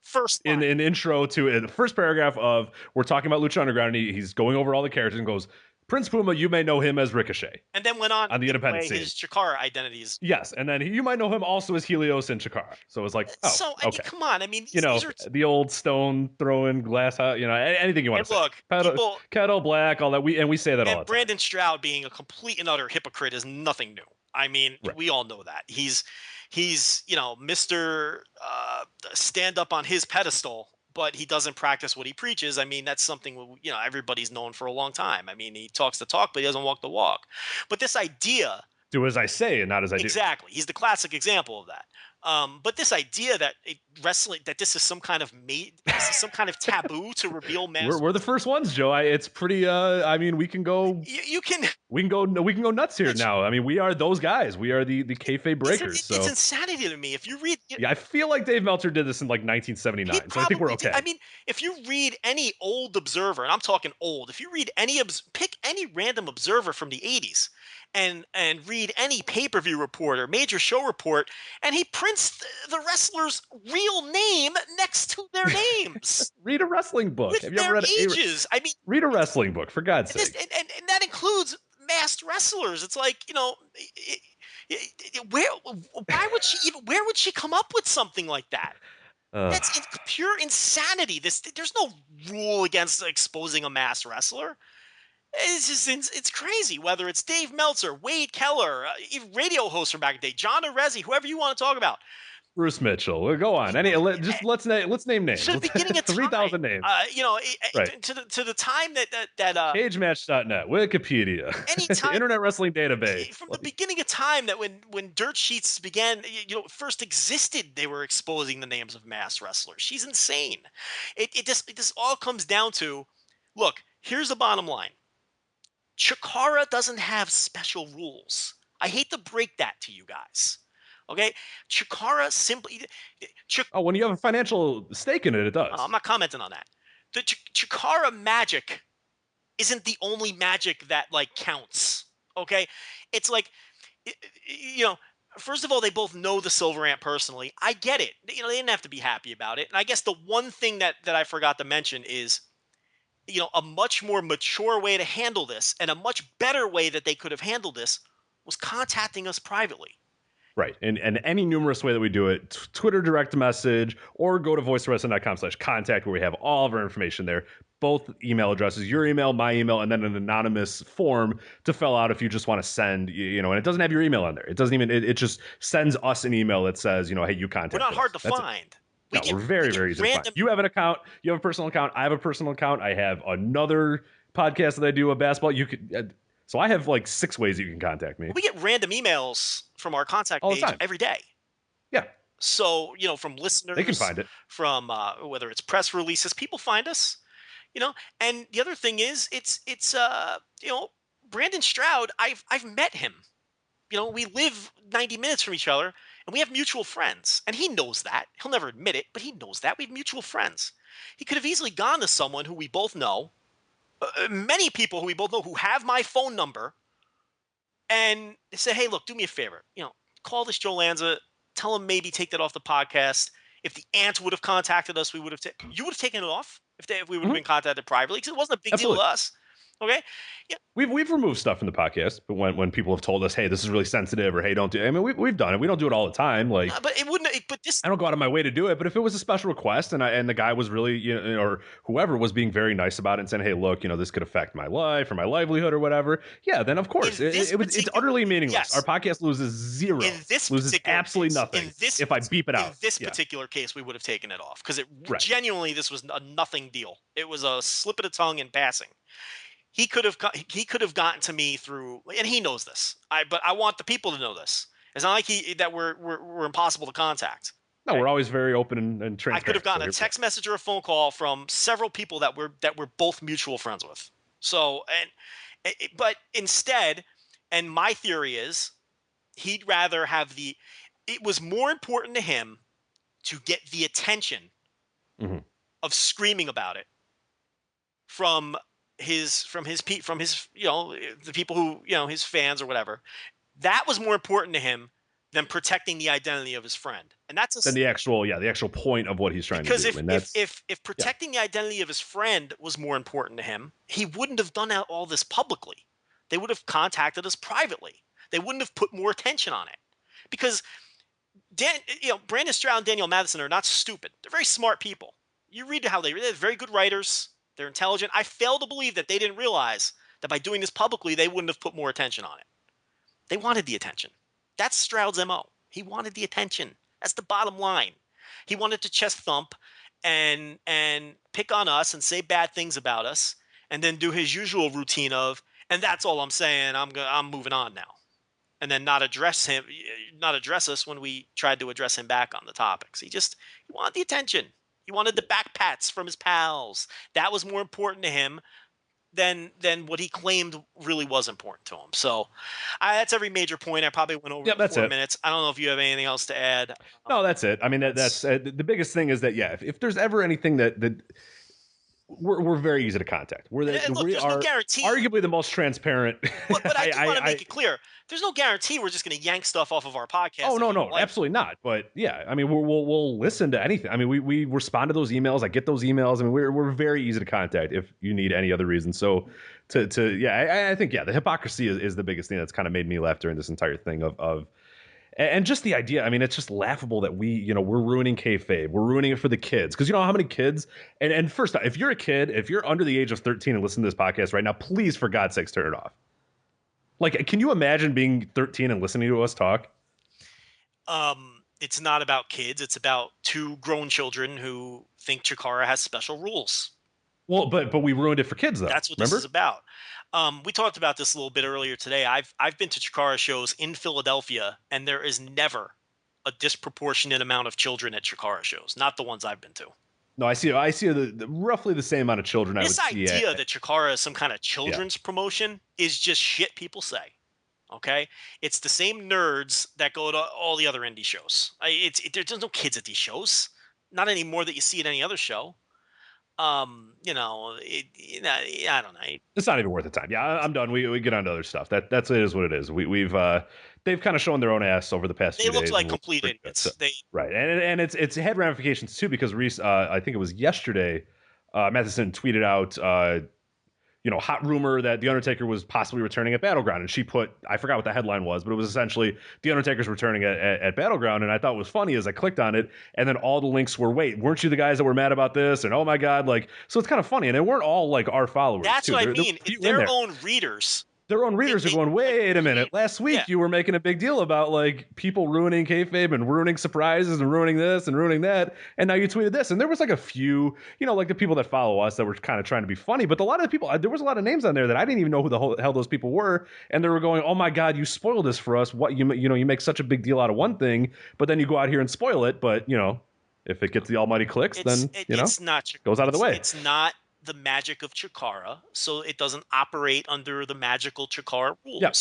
First line. in intro to the first paragraph of, we're talking about Lucha Underground, and he's going over all the characters and goes, "Prince Puma, you may know him as Ricochet." And then went on the independent scene. His Chikara identities. Yes, and then you might know him also as Helios and Chikara. So it was like, oh, so I mean, come on. I mean, the old stone throwing glass, anything you want to say. Look, Kettle Black, all that. We say that all the time. Brandon Stroud being a complete and utter hypocrite is nothing new. I mean, we all know that. He's Mr. Stand up on his pedestal, but he doesn't practice what he preaches. I mean, that's something, everybody's known for a long time. I mean, he talks the talk, but he doesn't walk the walk. But this idea, do as I say and not as I do. Exactly. He's the classic example of that. But this idea that wrestling, that this is some kind of taboo to reveal men. We're the first ones, Joe. It's pretty. I mean, we can go. We can go nuts here now. I mean, we are those guys. We are the kayfabe breakers. It's insanity to me. If you read, I feel like Dave Meltzer did this in like 1979, so I think we're okay. I mean, if you read any old Observer, and I'm talking old, if you read pick any random Observer from the 80s. And read any pay-per-view report or major show report, and he prints the wrestler's real name next to their names. Read a wrestling book. With Have you their ever read ages. I mean, read a wrestling book, for God's sake. And that includes masked wrestlers. It's like, where would she come up with something like that? That's pure insanity. There's no rule against exposing a masked wrestler. It's crazy. Whether it's Dave Meltzer, Wade Keller, radio hosts from back in the day, John Arezzi, whoever you want to talk about. Bruce Mitchell. Go on. Let's name names. To the beginning of 3,000 names. To the time that CageMatch.net, Wikipedia, anytime, Internet Wrestling Database. From the beginning of time, that when dirt sheets began, first existed, they were exposing the names of masked wrestlers. She's insane. It just all comes down to, look. Here's the bottom line. Chikara doesn't have special rules. I hate to break that to you guys. Okay? Chikara simply... when you have a financial stake in it, it does. I'm not commenting on that. The Chikara magic isn't the only magic that, counts. Okay? It's like, first of all, they both know the Silver Ant personally. I get it. They didn't have to be happy about it. And I guess the one thing that I forgot to mention is, a much more mature way to handle this, and a much better way that they could have handled this, was contacting us privately. Right. And any numerous way that we do it, Twitter direct message, or go to voiceofwrestling.com/contact, where we have all of our information there. Both email addresses, your email, my email, and then an anonymous form to fill out if you just want to send, and it doesn't have your email on there. It doesn't even, it just sends us an email that says, hey, you contact us. We're not hard to find. We're very, very easy to find. You have an account. You have a personal account. I have a personal account. I have another podcast that I do of basketball. You could, so I have 6 ways you can contact me. We get random emails from our contact page every day. Yeah. So, from listeners, they can find it. From whether it's press releases, people find us. And the other thing is, it's Brandon Stroud. I've met him. We live 90 minutes from each other. And we have mutual friends, and he knows that. He'll never admit it, but he knows that. We have mutual friends. He could have easily gone to someone who we both know, many people who we both know who have my phone number, and say, hey, look, do me a favor. Call this Joe Lanza, tell him maybe take that off the podcast. If the Ant would have contacted us, you would have taken it off? if we would have been contacted privately, because it wasn't a big deal to us. Okay. Yeah. We've removed stuff from the podcast, but when people have told us, hey, this is really sensitive, or hey, don't do it. I mean, we've done it. We don't do it all the time. Like, but it wouldn't. But this, I don't go out of my way to do it. But if it was a special request and the guy was really, or whoever was being very nice about it and saying, hey, look, this could affect my life or my livelihood or whatever. Yeah, then of course it's utterly meaningless. Yes. Our podcast loses zero. Loses absolutely nothing. If I beep it out. In this particular case, we would have taken it off because genuinely this was a nothing deal. It was a slip of the tongue in passing. He could have gotten to me through, and he knows this. But I want the people to know this. It's not like that we're impossible to contact. No, we're always very open and transparent. I could have gotten a text message or a phone call from several people that we're both mutual friends with. So but instead, and my theory is, he'd rather have it was more important to him to get the attention of screaming about it from his the people who his fans or whatever. That was more important to him than protecting the identity of his friend, and that's the actual point of what he's trying to do. Because if protecting the identity of his friend was more important to him, he wouldn't have done all this publicly. They would have contacted us privately. They wouldn't have put more attention on it, because Brandon Stroud and Daniel Matheson are not stupid. They're very smart people. You read how they're very good writers. They're intelligent. I fail to believe that they didn't realize that by doing this publicly, they wouldn't have put more attention on it. They wanted the attention. That's Stroud's MO. He wanted the attention. That's the bottom line. He wanted to chest thump and pick on us and say bad things about us, and then do his usual routine of, and that's all I'm saying. I'm moving on now, and then not address us when we tried to address him back on the topics. He wanted the attention. He wanted the back pats from his pals. That was more important to him than what he claimed really was important to him. So that's every major point. I probably went over 4 minutes. I don't know if you have anything else to add. No, that's it. I mean, that's the biggest thing is that, if there's ever anything that we're very easy to contact. We are no guarantee. Arguably the most transparent. But I do want to make it clear. There's no guarantee we're just going to yank stuff off of our podcast. Oh, no, absolutely not. But yeah, I mean, we'll listen to anything. I mean, we respond to those emails. I get those emails. I mean, we're very easy to contact if you need any other reason. So I think the hypocrisy is the biggest thing that's kind of made me laugh during this entire thing of. And just the idea, I mean, it's just laughable that we're ruining kayfabe. We're ruining it for the kids. Because you know how many kids, and first, if you're a kid, if you're under the age of 13 and listen to this podcast right now, please, for God's sakes, turn it off. Like, can you imagine being 13 and listening to us talk? It's not about kids. It's about two grown children who think Chikara has special rules. Well, but we ruined it for kids, though. That's what this is about. We talked about this a little bit earlier today. I've been to Chikara shows in Philadelphia, and there is never a disproportionate amount of children at Chikara shows. Not the ones I've been to. No, I see the roughly the same amount of children. This idea that Chikara is some kind of children's promotion is just shit people say. Okay, it's the same nerds that go to all the other indie shows. There's no kids at these shows, not anymore that you see at any other show. I don't know. It's not even worth the time. Yeah, I'm done. We get on to other stuff. That's it is what it is. We've they've kind of shown their own ass over the past few days. They look like complete idiots. Right, and it's had ramifications too, because Reese, I think it was yesterday, Matheson tweeted out, hot rumor that The Undertaker was possibly returning at Battleground, and she put, I forgot what the headline was, but it was essentially The Undertaker's returning at Battleground, and I thought it was funny as I clicked on it, and then all the links were, wait, weren't you the guys that were mad about this? And oh my God, so it's kind of funny, and they weren't all like our followers. That's what I mean. Their own readers. Their own readers are going, wait a minute. Last week you were making a big deal about people ruining kayfabe and ruining surprises and ruining this and ruining that, and now you tweeted this. And there was a few, the people that follow us that were kind of trying to be funny, but a lot of the people, there was a lot of names on there that I didn't even know who the hell those people were, and they were going, oh my God, you spoiled this for us. What you make such a big deal out of one thing, but then you go out here and spoil it. But if it gets the almighty clicks, then it's not goes out of the way. It's not the magic of Chikara, so it doesn't operate under the magical Chikara rules. Yep.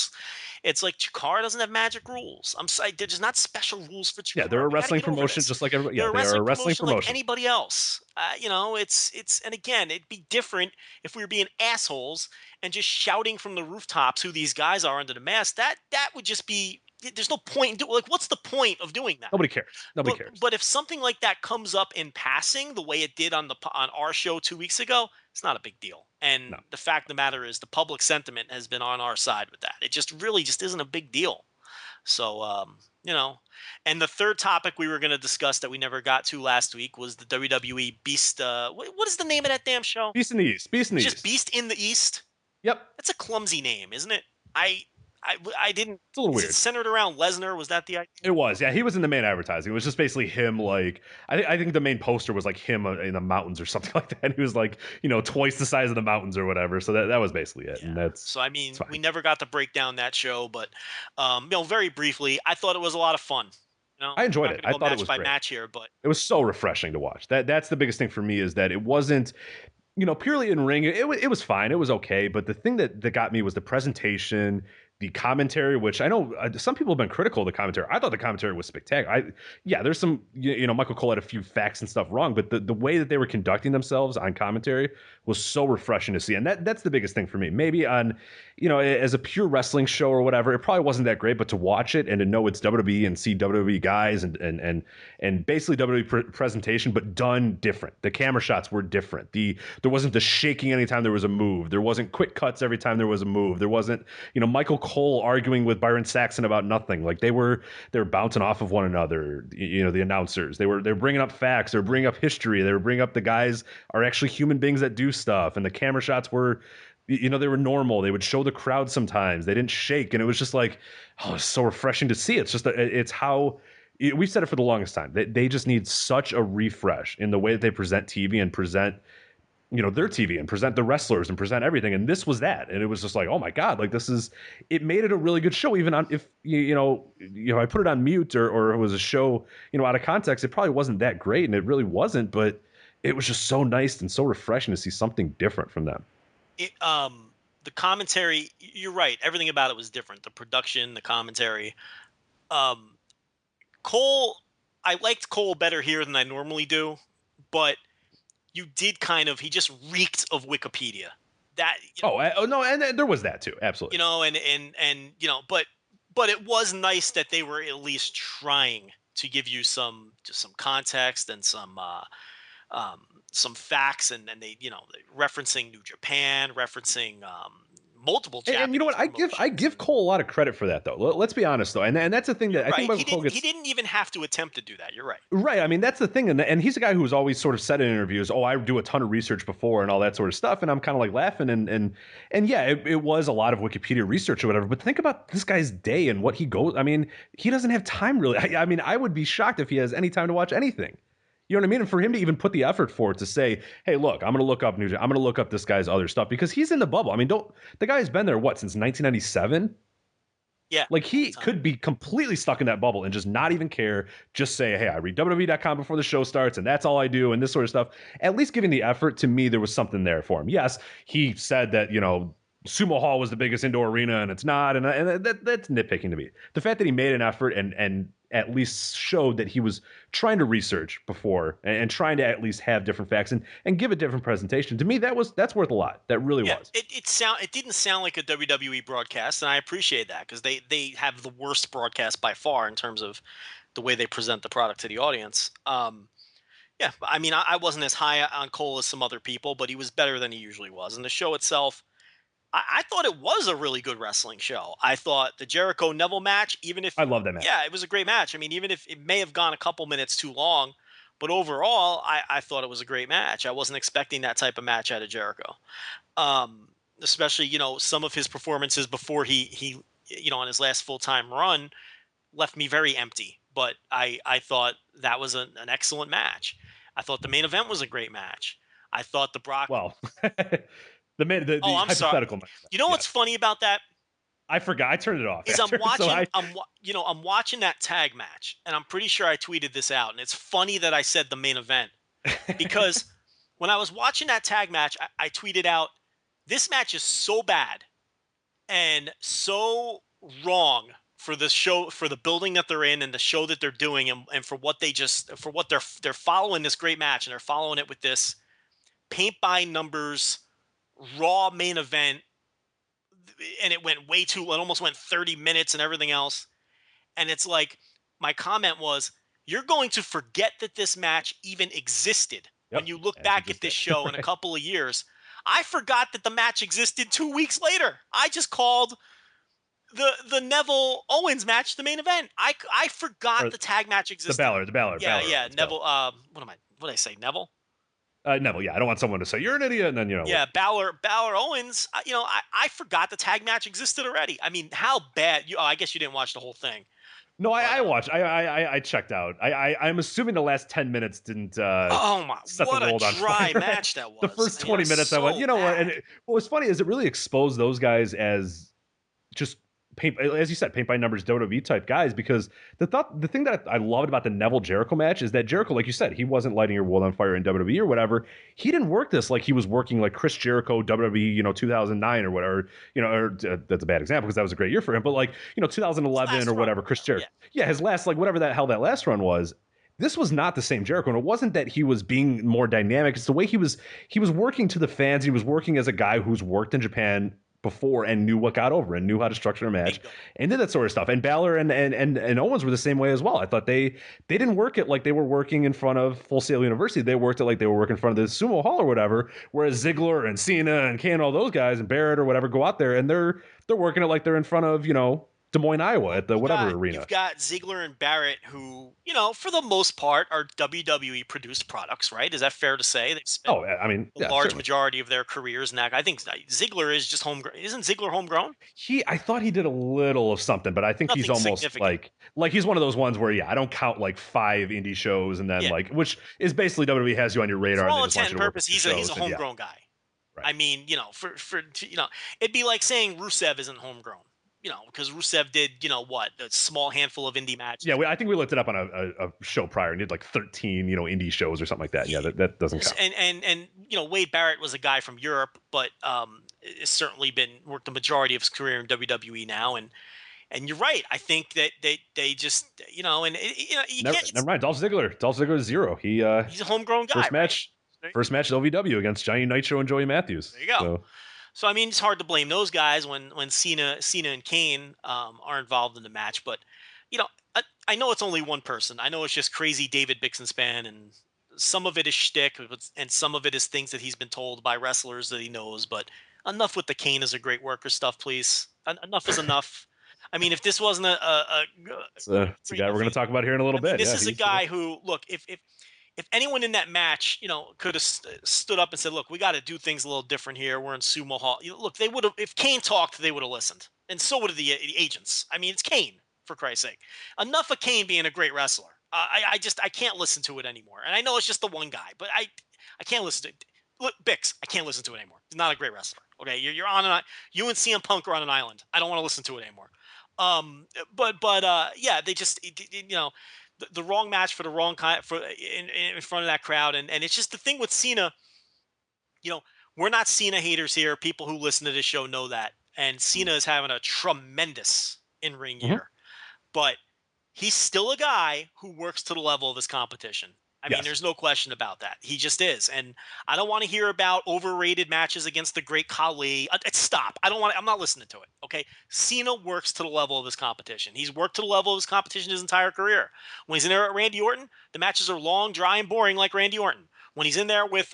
It's like Chikara doesn't have magic rules. I'm sorry, there's not special rules for Chikara. Yeah, they're a wrestling promotion just like everybody. Yeah, they are a wrestling promotion like anybody else. It's and again, it'd be different if we were being assholes and just shouting from the rooftops who these guys are under the mask. That would just be there's no point in like, what's the point of doing that? Nobody cares. Nobody cares. But if something like that comes up in passing, the way it did on our show 2 weeks ago, it's not a big deal. And the fact of the matter is, the public sentiment has been on our side with that. It just really just isn't a big deal. So, and the third topic we were going to discuss that we never got to last week was the WWE Beast. What is the name of that damn show? Beast in the East. Beast in the East. Just Beast in the East. Yep. That's a clumsy name, isn't it? I didn't. It's a little weird. It centered around Lesnar? Was that the idea? It was, yeah. He was in the main advertising. It was just basically him, like, I think the main poster was like him in the mountains or something like that. He was like, twice the size of the mountains or whatever. So that was basically it. Yeah. And that's so. I mean, we never got to break down that show, but very briefly, I thought it was a lot of fun. I enjoyed it. I thought it was by great. match here, but it was so refreshing to watch. That's the biggest thing for me, is that it wasn't, purely in ring. It was fine. It was okay. But the thing that got me was the presentation, the commentary, which I know some people have been critical of the commentary. I thought the commentary was spectacular. There's some, Michael Cole had a few facts and stuff wrong, but the way that they were conducting themselves on commentary was so refreshing to see. And that's the biggest thing for me. Maybe on, as a pure wrestling show or whatever, it probably wasn't that great, but to watch it and to know it's WWE and see WWE guys and basically WWE presentation, but done different. The camera shots were different. There wasn't the shaking anytime there was a move. There wasn't quick cuts every time there was a move. There wasn't, Michael Cole arguing with Byron Saxton about nothing. Like they were bouncing off of one another. The announcers, they were bringing up facts. They were bringing up history. They were bringing up the guys are actually human beings that do stuff. And the camera shots were, they were normal. They would show the crowd sometimes. They didn't shake, and it was just like, it's so refreshing to see. It's just it's how we've said it for the longest time. They just need such a refresh in the way that they present TV and present, their TV and present the wrestlers and present everything. And this was that. And it was just like, oh my God, like it made it a really good show. Even on, if, I put it on mute or it was a show, out of context, it probably wasn't that great. And it really wasn't, but it was just so nice and so refreshing to see something different from them. The commentary, you're right. Everything about it was different. The production, the commentary, Cole, I liked Cole better here than I normally do, but you did he just reeked of Wikipedia. That no, and there was that too, absolutely. But it was nice that they were at least trying to give you some context and some facts, and they referencing New Japan, referencing multiple Japanese and you know what, I give Cole a lot of credit for that, though. Let's be honest, though, and that's the thing that I think Michael Cole gets. He didn't even have to attempt to do that. You're right. Right. I mean, that's the thing, and he's a guy who's always sort of said in interviews, "Oh, I do a ton of research before and all that sort of stuff," and I'm kind of like laughing, and yeah, it was a lot of Wikipedia research or whatever. But think about this guy's day and what he goes. I mean, he doesn't have time really. I mean, I would be shocked if he has any time to watch anything. You know what I mean? And for him to even put the effort forward to say, hey, look, I'm going to look up I'm going to look up this guy's other stuff, because he's in the bubble. I mean, the guy's been there, since 1997? Yeah. Like, he could be completely stuck in that bubble and just not even care. Just say, hey, I read WWE.com before the show starts, and that's all I do, and this sort of stuff. At least giving the effort, to me, there was something there for him. Yes, he said that, Sumo Hall was the biggest indoor arena, and it's not, and that's nitpicking to me. The fact that he made an effort and at least showed that he was trying to research before and trying to at least have different facts and give a different presentation, to me, that's worth a lot. That really was. It didn't sound like a WWE broadcast, and I appreciate that, because they have the worst broadcast by far in terms of the way they present the product to the audience. Yeah, I mean, I wasn't as high on Cole as some other people, but he was better than he usually was. And the show itself, I thought it was a really good wrestling show. I thought the Jericho-Neville match, even if... I love that match. Yeah, it was a great match. I mean, even if it may have gone a couple minutes too long, but overall, I thought it was a great match. I wasn't expecting that type of match out of Jericho. Especially, some of his performances before he on his last full-time run left me very empty. But I thought that was an excellent match. I thought the main event was a great match. I thought the Brock... Well... The hypothetical match. You know what's funny about that? I forgot. I turned it off. I'm watching. I'm watching that tag match, and I'm pretty sure I tweeted this out. And it's funny that I said the main event, because when I was watching that tag match, I tweeted out, "This match is so bad and so wrong for the show, for the building that they're in, and the show that they're doing, and for what they're following this great match, and they're following it with this paint by numbers." Raw main event, and it almost went 30 minutes and everything else. And it's like, my comment was, you're going to forget that this match even existed when you look back at this show in a couple of years. I forgot that the match existed 2 weeks later. I just called the Neville Owens match the main event. I forgot the tag match existed. The Balor. Yeah. Neville. What did I say? Neville. Neville. Yeah, I don't want someone to say you're an idiot, and then Yeah, Balor Owens. I forgot the tag match existed already. I mean, how bad? I guess you didn't watch the whole thing. No, I watched. I checked out. I'm assuming the last 10 minutes didn't. Oh my! What a dry match that was. The first 20 minutes, I went. You know what? And what was funny is it really exposed those guys as just paint, as you said, paint by numbers WWE type guys. Because the thing that I loved about the Neville Jericho match is that Jericho, like you said, he wasn't lighting your world on fire in WWE or whatever. He didn't work this like he was working like Chris Jericho WWE, 2009 or whatever. That's a bad example because that was a great year for him. But like 2011 or whatever, Chris Jericho. Yeah, his last whatever that hell that last run was. This was not the same Jericho, and it wasn't that he was being more dynamic. It's the way he was working to the fans. He was working as a guy who's worked in Japan before and knew what got over and knew how to structure a match and did that sort of stuff. And Balor and Owens were the same way as well. I thought they didn't work it like they were working in front of Full Sail University. They worked it like they were working in front of the Sumo Hall or whatever. Whereas Ziggler and Cena and Kane, all those guys and Barrett or whatever go out there and they're working it like they're in front of Des Moines, Iowa at the arena. You've got Ziggler and Barrett who, for the most part are WWE produced products, right? Is that fair to say? They've spent large majority of their careers in that. I think Ziggler is just homegrown. Isn't Ziggler homegrown? I thought he did a little of something, but I think he's almost like he's one of those ones where, I don't count like 5 indie shows and then which is basically WWE has you on your radar. For all intent and purpose, he's a homegrown guy. Right. I mean, for it'd be like saying Rusev isn't homegrown. Because Rusev did, a small handful of indie matches. Yeah, I think we looked it up on a show prior and did like 13, indie shows or something like that. Yeah, that doesn't count. And Wade Barrett was a guy from Europe, but has certainly worked the majority of his career in WWE now. And you're right. I think that they just, you can't. Never mind. Dolph Ziggler is 0. He's a homegrown guy. First match at LVW against Johnny Nitro and Joey Matthews. There you go. So I mean, it's hard to blame those guys when Cena and Kane are involved in the match. But I know it's only one person. I know it's just crazy David Bixenspan, and some of it is shtick, and some of it is things that he's been told by wrestlers that he knows. But enough with the Kane is a great worker stuff, please. Enough is enough. I mean, if this wasn't it's a guy we're going to talk about here in a little bit. This is a guy who, look, if anyone in that match, could have stood up and said, look, we got to do things a little different here. We're in Sumo Hall. Look, they would have, if Kane talked, they would have listened. And so would the agents. I mean, it's Kane, for Christ's sake. Enough of Kane being a great wrestler. I can't listen to it anymore. And I know it's just the one guy, but I can't listen to it. Look, Bix, I can't listen to it anymore. He's not a great wrestler. Okay, you're on you and CM Punk are on an island. I don't want to listen to it anymore. Yeah, they just, the wrong match for the wrong kind in front of that crowd, and it's just the thing with Cena. We're not Cena haters here. People who listen to this show know that, and Cena is having a tremendous in-ring year, but he's still a guy who works to the level of his competition. I mean, there's no question about that. He just is. And I don't want to hear about overrated matches against the great Khali. Stop. I'm not listening to it. Okay. Cena works to the level of his competition. He's worked to the level of his competition his entire career. When he's in there at Randy Orton, the matches are long, dry, and boring like Randy Orton. When he's in there with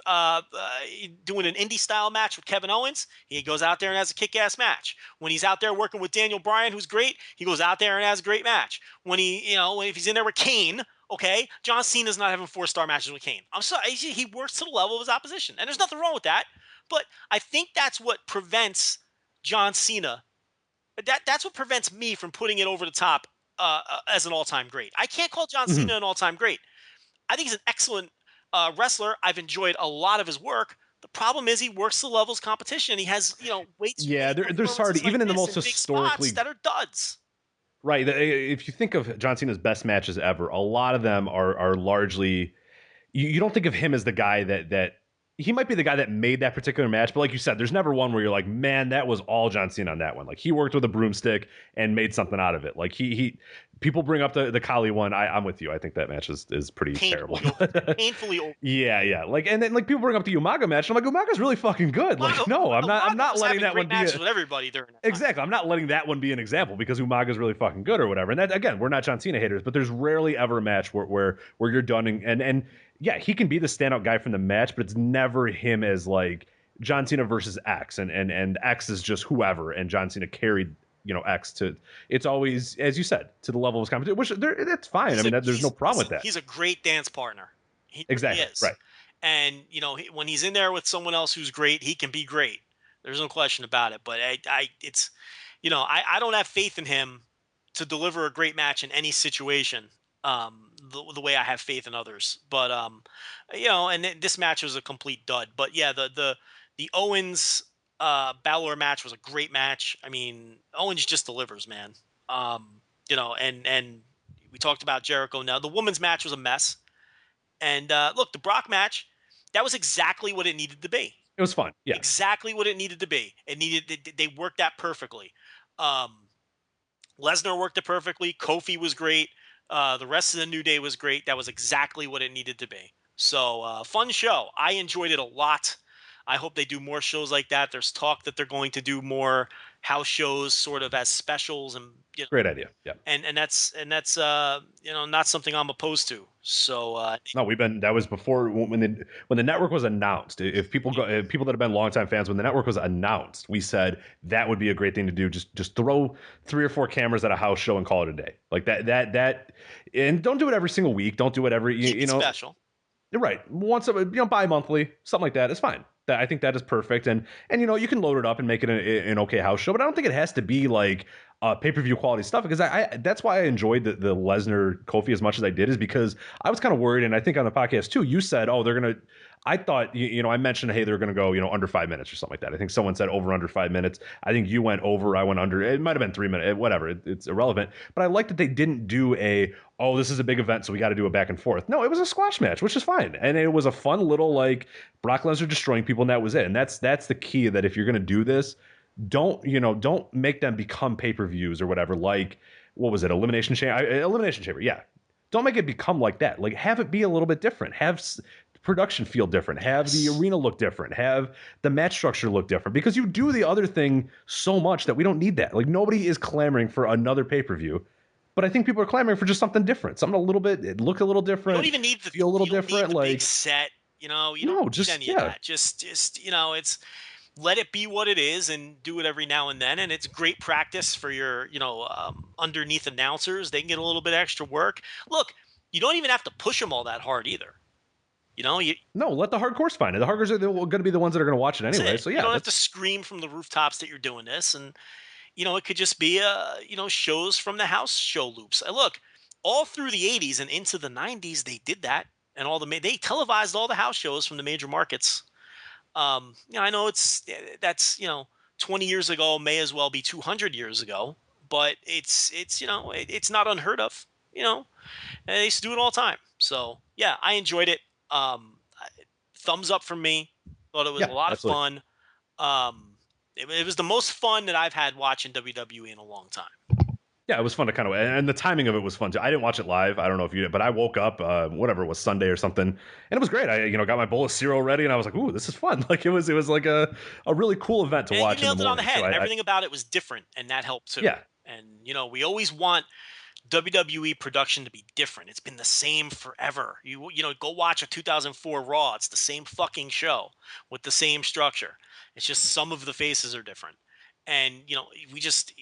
doing an indie style match with Kevin Owens, he goes out there and has a kick-ass match. When he's out there working with Daniel Bryan, who's great, he goes out there and has a great match. When if he's in there with Kane, okay, John Cena's not having 4-star matches with Kane. I'm sorry, he works to the level of his opposition, and there's nothing wrong with that. But I think that's what prevents John Cena. That's what prevents me from putting it over the top as an all-time great. I can't call John Cena an all-time great. I think he's an excellent wrestler. I've enjoyed a lot of his work. The problem is he works to the level of his competition. He has, weights. Yeah, there's hard, even in the most historically that are duds. Right. If you think of John Cena's best matches ever, a lot of them are largely. You don't think of him as the guy that he might be the guy that made that particular match, but like you said, there's never one where you're like, man, that was all John Cena on that one. Like he worked with a broomstick and made something out of it. Like he people bring up the Kali one. I'm with you. I think that match is pretty terrible. Painfully old. Yeah. Like, and then like people bring up the Umaga match. And I'm like, Umaga's really fucking good. Like, no, I'm not letting that one be with everybody during that exactly. time. I'm not letting that one be an example because Umaga's really fucking good or whatever. And that, again, we're not John Cena haters, but there's rarely ever a match where you're done and yeah, he can be the standout guy from the match, but it's never him as like John Cena versus X and X is just whoever, and John Cena carried X to, it's always, as you said, to the level of his competition, which that's fine. There's no problem with that. He's a great dance partner. Exactly. He is. Right. And when he's in there with someone else who's great, he can be great. There's no question about it. But I don't have faith in him to deliver a great match in any situation. The way I have faith in others, but and this match was a complete dud. But yeah, the Owens Balor match was a great match. I mean, Owens just delivers, man. And we talked about Jericho. Now the women's match was a mess, and look, the Brock match, that was exactly what it needed to be. It was fun, yeah, exactly what it needed to be. They worked that perfectly. Lesnar worked it perfectly. Kofi was great. The rest of the New Day was great. That was exactly what it needed to be. So, fun show. I enjoyed it a lot. I hope they do more shows like that. There's talk that they're going to do more house shows sort of as specials and great idea. Yeah. And that's not something I'm opposed to. So no, that was before when the network was announced. If people that have been longtime fans, when the network was announced, we said that would be a great thing to do. Just throw 3 or 4 cameras at a house show and call it a day. Like that and don't do it every single week. Don't do it every special. You're right. Once bi-monthly, something like that is fine. I think that is perfect, and you can load it up and make it an okay house show, but I don't think it has to be like pay-per-view quality stuff, because that's why I enjoyed the Lesnar Kofi as much as I did, is because I was kind of worried, and I think on the podcast too, you said, oh, they're gonna. I thought, I mentioned, hey, they're going to go, under 5 minutes or something like that. I think someone said over under 5 minutes. I think you went over, I went under. It might have been 3 minutes, whatever. It's irrelevant. But I like that they didn't do this is a big event, so we got to do a back and forth. No, it was a squash match, which is fine. And it was a fun little, like, Brock Lesnar destroying people, and that was it. And that's the key, that if you're going to do this, don't make them become pay-per-views or whatever. Like, what was it? Elimination Chamber. Yeah. Don't make it become like that. Like, have it be a little bit different. Have production feel different, have the arena look different, have the match structure look different, because you do the other thing so much that we don't need that. Like, nobody is clamoring for another pay-per-view, but I think people are clamoring for just something different, something a little bit, look a little different. You don't even need feel a little different, need the like big set, you don't need any of that. Just it's let it be what it is and do it every now and then. And it's great practice for your, underneath announcers. They can get a little bit extra work. Look, you don't even have to push them all that hard either. No, let the hardcores find it. The hardcores are going to be the ones that are going to watch it anyway. So yeah, you don't have to scream from the rooftops that you're doing this, and it could just be shows from the house show loops. Look, all through the '80s and into the '90s, they did that, and they televised all the house shows from the major markets. I know that's 20 years ago, may as well be 200 years ago, but it's not unheard of. And they used to do it all the time. So yeah, I enjoyed it. Thumbs up from me. Thought it was a lot of fun. It was the most fun that I've had watching WWE in a long time. Yeah, it was fun to kind of, and the timing of it was fun too. I didn't watch it live. I don't know if you did, but I woke up, whatever it was, Sunday or something, and it was great. I, got my bowl of cereal ready, and I was like, "Ooh, this is fun!" Like it was like a really cool event to watch. You nailed it on the head. So everything about it was different, and that helped too. Yeah, and we always want WWE production to be different. It's been the same forever. You go watch a 2004 Raw. It's the same fucking show with the same structure. It's just some of the faces are different. And, we just,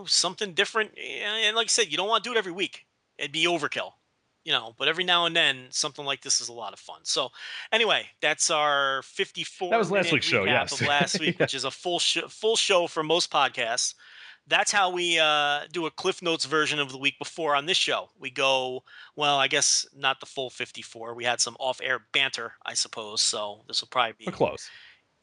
something different. And like I said, you don't want to do it every week. It'd be overkill, but every now and then something like this is a lot of fun. So anyway, that's our 54. That was last week's show. Yes. Of last week, which is a full show for most podcasts. That's how we do a Cliff Notes version of the week before on this show. We go, well, I guess not the full 54. We had some off-air banter, I suppose. So this will probably be close,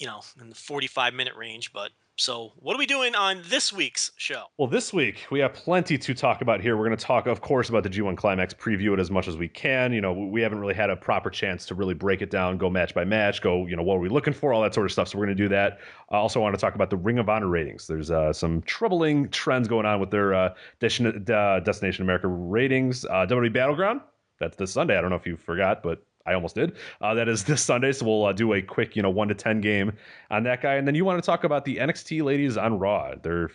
in the 45-minute range, but So what are we doing on this week's show? Well, this week we have plenty to talk about here. We're going to talk, of course, about the G1 Climax, preview it as much as we can. We haven't really had a proper chance to really break it down, go match by match, go, what are we looking for, all that sort of stuff. So we're going to do that. I also want to talk about the Ring of Honor ratings. There's some troubling trends going on with their Destination America ratings. WWE Battleground, that's this Sunday. I don't know if you forgot, but I almost did. That is this Sunday, so we'll do a quick, 1 to 10 game on that guy. And then you want to talk about the NXT ladies on Raw, their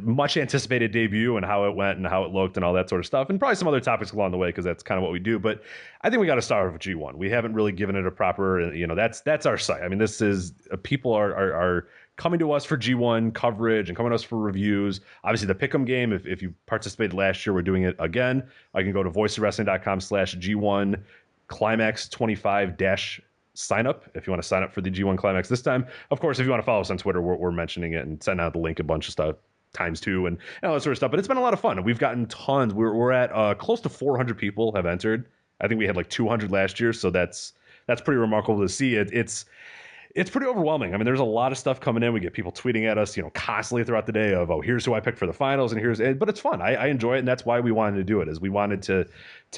much anticipated debut and how it went and how it looked and all that sort of stuff, and probably some other topics along the way because that's kind of what we do. But I think we got to start with G1. We haven't really given it a proper, that's our site. I mean, this is people are coming to us for G1 coverage and coming to us for reviews. Obviously, the Pick'em game, if you participated last year, we're doing it again. I can go to voiceofwrestling.com/G1 Climax 25- sign up if you want to sign up for the G1 Climax this time. Of course, if you want to follow us on Twitter, we're mentioning it and sending out the link a bunch of stuff times 2 and all that sort of stuff. But it's been a lot of fun. We've gotten tons. We're at close to 400 people have entered. I think we had like 200 last year, so that's pretty remarkable to see. It's pretty overwhelming. I mean, there's a lot of stuff coming in. We get people tweeting at us, constantly throughout the day of, here's who I picked for the finals, and but it's fun. I enjoy it, and that's why we wanted to do it. Is we wanted to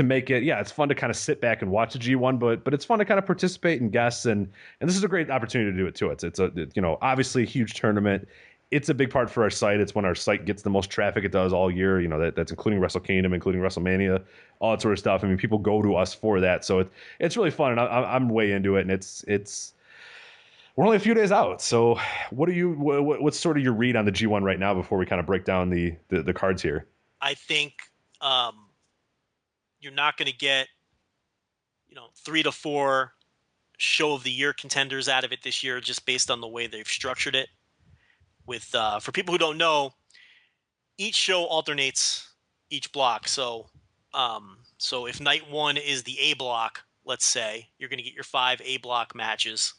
make it. Yeah, it's fun to kind of sit back and watch the G1, but it's fun to kind of participate and guess, and this is a great opportunity to do it too. It's obviously a huge tournament. It's a big part for our site. It's when our site gets the most traffic it does all year. That's including Wrestle Kingdom, including WrestleMania, all that sort of stuff. I mean, people go to us for that, so it's really fun, and I'm way into it, and it's. We're only a few days out, so what's sort of your read on the G1 right now before we kind of break down the cards here? I think you're not going to get 3 to 4 show of the year contenders out of it this year, just based on the way they've structured it. With for people who don't know, each show alternates each block. So if night 1 is the A block, let's say, you're going to get your 5 A block matches.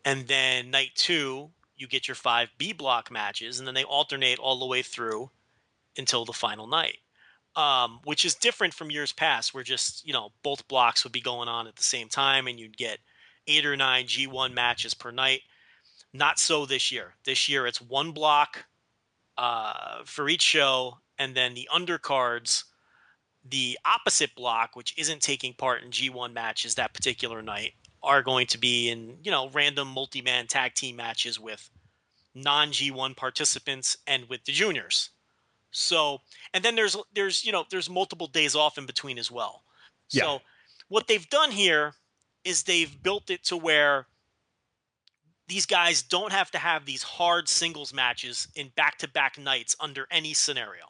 And then night 2, you get your 5 B block matches, and then they alternate all the way through until the final night, which is different from years past where just, both blocks would be going on at the same time and you'd get 8 or 9 G1 matches per night. Not so this year. This year it's 1 block for each show, and then the undercards, the opposite block, which isn't taking part in G1 matches that particular night, are going to be in, random multi-man tag team matches with non-G1 participants and with the juniors. So, and then there's multiple days off in between as well. Yeah. So what they've done here is they've built it to where these guys don't have to have these hard singles matches in back-to-back nights under any scenario.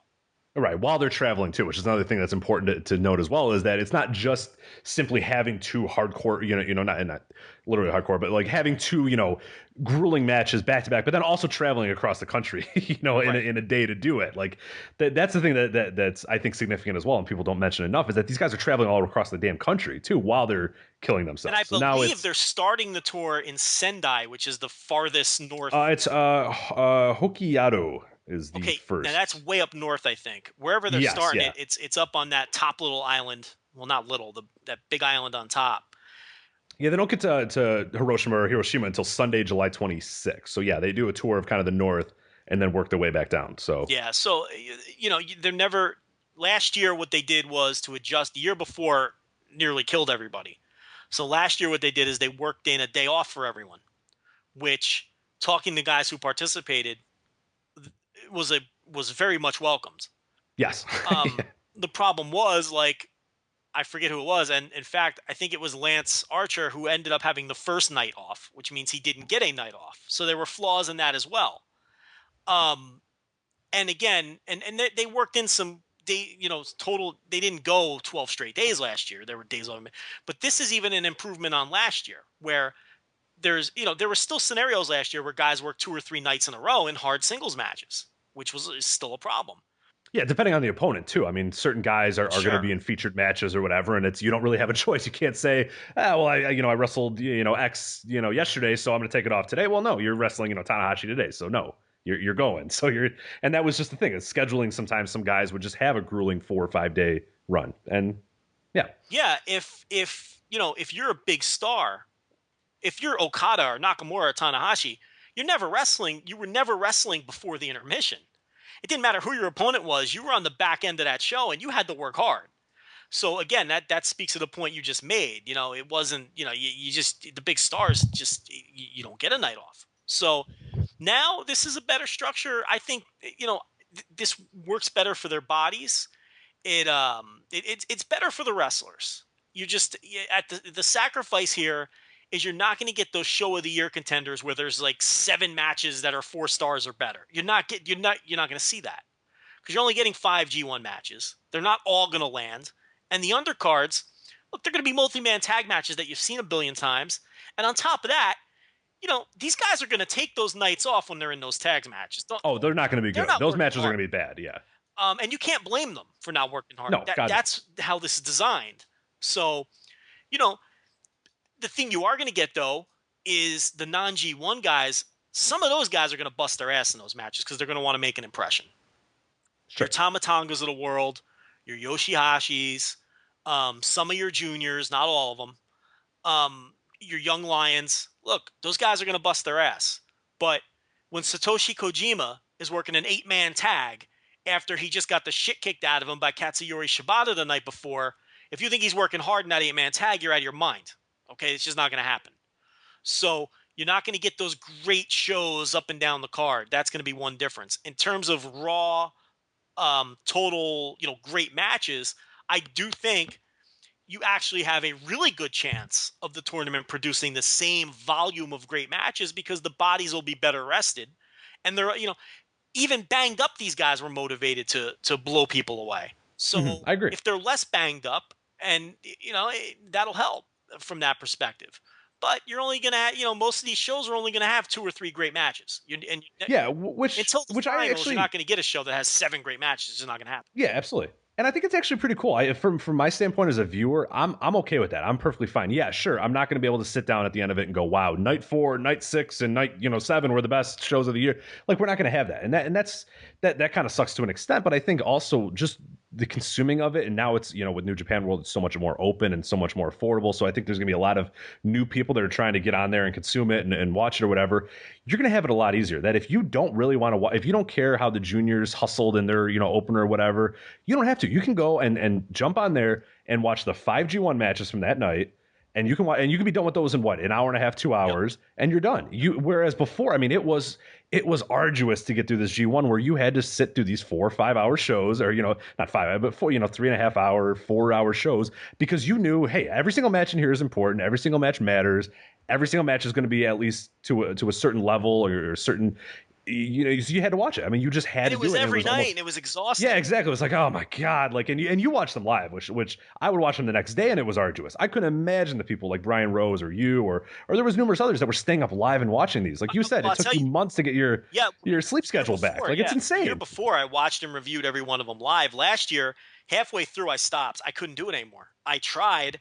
Right, while they're traveling too, which is another thing that's important to note as well, is that it's not just simply having 2 hardcore, not literally hardcore, but like having 2, grueling matches back to back, but then also traveling across the country, Right. in a day to do it. Like that's the thing that's I think significant as well, and people don't mention enough, is that these guys are traveling all across the damn country too while they're killing themselves. And I So now believe they're starting the tour in Sendai, which is the farthest north. It's Hokkaido is the first. Now that's way up north, I think. Wherever they're starting it's up on that top little island. Well, not little, that big island on top. Yeah, they don't get to Hiroshima or Hiroshima until Sunday, July 26th. So yeah, they do a tour of kind of the north and then work their way back down. So yeah, so they're never. Last year, what they did was to adjust. The year before, nearly killed everybody. So last year, what they did is they worked in a day off for everyone, which, talking to guys who participated, was very much welcomed. Yes. The problem was, I forget who it was, and in fact, I think it was Lance Archer who ended up having the first night off, which means he didn't get a night off. So there were flaws in that as well. And again, and they worked in some day, total. They didn't go 12 straight days last year. There were days off, but this is even an improvement on last year, where there were still scenarios last year where guys worked 2 or 3 nights in a row in hard singles matches, which was still a problem. Yeah, depending on the opponent too. I mean, certain guys are Sure. going to be in featured matches or whatever, and you don't really have a choice. You can't say, I wrestled X yesterday, so I'm going to take it off today. Well, no, you're wrestling Tanahashi today, so no, you're going. So and that was just the thing. Is scheduling. Sometimes some guys would just have a grueling 4 or 5 day run, and yeah. If you're a big star, if you're Okada or Nakamura or Tanahashi, you're never wrestling. You were never wrestling before the intermission. It didn't matter who your opponent was. You were on the back end of that show, and you had to work hard. So again, that speaks to the point you just made. It wasn't, you just, the big stars just, you don't get a night off. So now this is a better structure. I think, this works better for their bodies. It's better for the wrestlers. At the sacrifice here is you're not going to get those show of the year contenders where there's like 7 matches that are 4 stars or better. You're not going to see that because you're only getting 5 G1 matches. They're not all going to land. And the undercards, look, they're going to be multi-man tag matches that you've seen a billion times. And on top of that, these guys are going to take those nights off when they're in those tags matches. They're not going to be good. Those matches are going to be bad, yeah. And you can't blame them for not working hard. No, that's how this is designed. So, the thing you are going to get, though, is the non-G1 guys. Some of those guys are going to bust their ass in those matches because they're going to want to make an impression. Sure. Your Tamatongas of the world, your Yoshihashis, some of your juniors, not all of them, your young lions. Look, those guys are going to bust their ass. But when Satoshi Kojima is working an 8-man tag after he just got the shit kicked out of him by Katsuyori Shibata the night before, if you think he's working hard in that 8-man tag, you're out of your mind. Okay, it's just not going to happen. So you're not going to get those great shows up and down the card. That's going to be one difference. In terms of raw, total, great matches, I do think you actually have a really good chance of the tournament producing the same volume of great matches because the bodies will be better rested. And they're, even banged up, these guys were motivated to blow people away. So I agree. If they're less banged up, and, that'll help from that perspective. But you're only going to, most of these shows are only going to have 2 or 3 great matches. Which I actually, you're not going to get a show that has 7 great matches. It's just not going to happen. Yeah, absolutely. And I think it's actually pretty cool. From my standpoint as a viewer, I'm okay with that. I'm perfectly fine. Yeah, sure. I'm not going to be able to sit down at the end of it and go, wow, night 4, night 6, and night 7 were the best shows of the year. Like, we're not going to have that. And that kind of sucks to an extent. But I think also just the consuming of it, and now it's, with New Japan World, it's so much more open and so much more affordable. So I think there's going to be a lot of new people that are trying to get on there and consume it and watch it or whatever. You're going to have it a lot easier. That if you don't really want to, if you don't care how the juniors hustled in their, opener or whatever, you don't have to. You can go and jump on there and watch the 5 G1 matches from that night. And you can watch, and you can be done with those in an hour and a half, 2 hours, and you're done. Whereas before, I mean, it was arduous to get through this G1 where you had to sit through these 4 or 5 hour shows, or not 5, but 4, 3.5 hour, 4 hour shows, because you knew, hey, every single match in here is important, every single match matters, every single match is going to be at least to a certain level or a certain. You had to watch it. I mean, you just had to do it. It was every night, and it was exhausting. Yeah, exactly. It was like, oh my god, like, and you watched them live, which I would watch them the next day, and it was arduous. I couldn't imagine the people like Brian Rose or you or there was numerous others that were staying up live and watching these. Like you said, it took you months to get your sleep schedule back. Like it's insane. The year before, I watched and reviewed every one of them live. Last year, halfway through, I stopped. I couldn't do it anymore. I tried,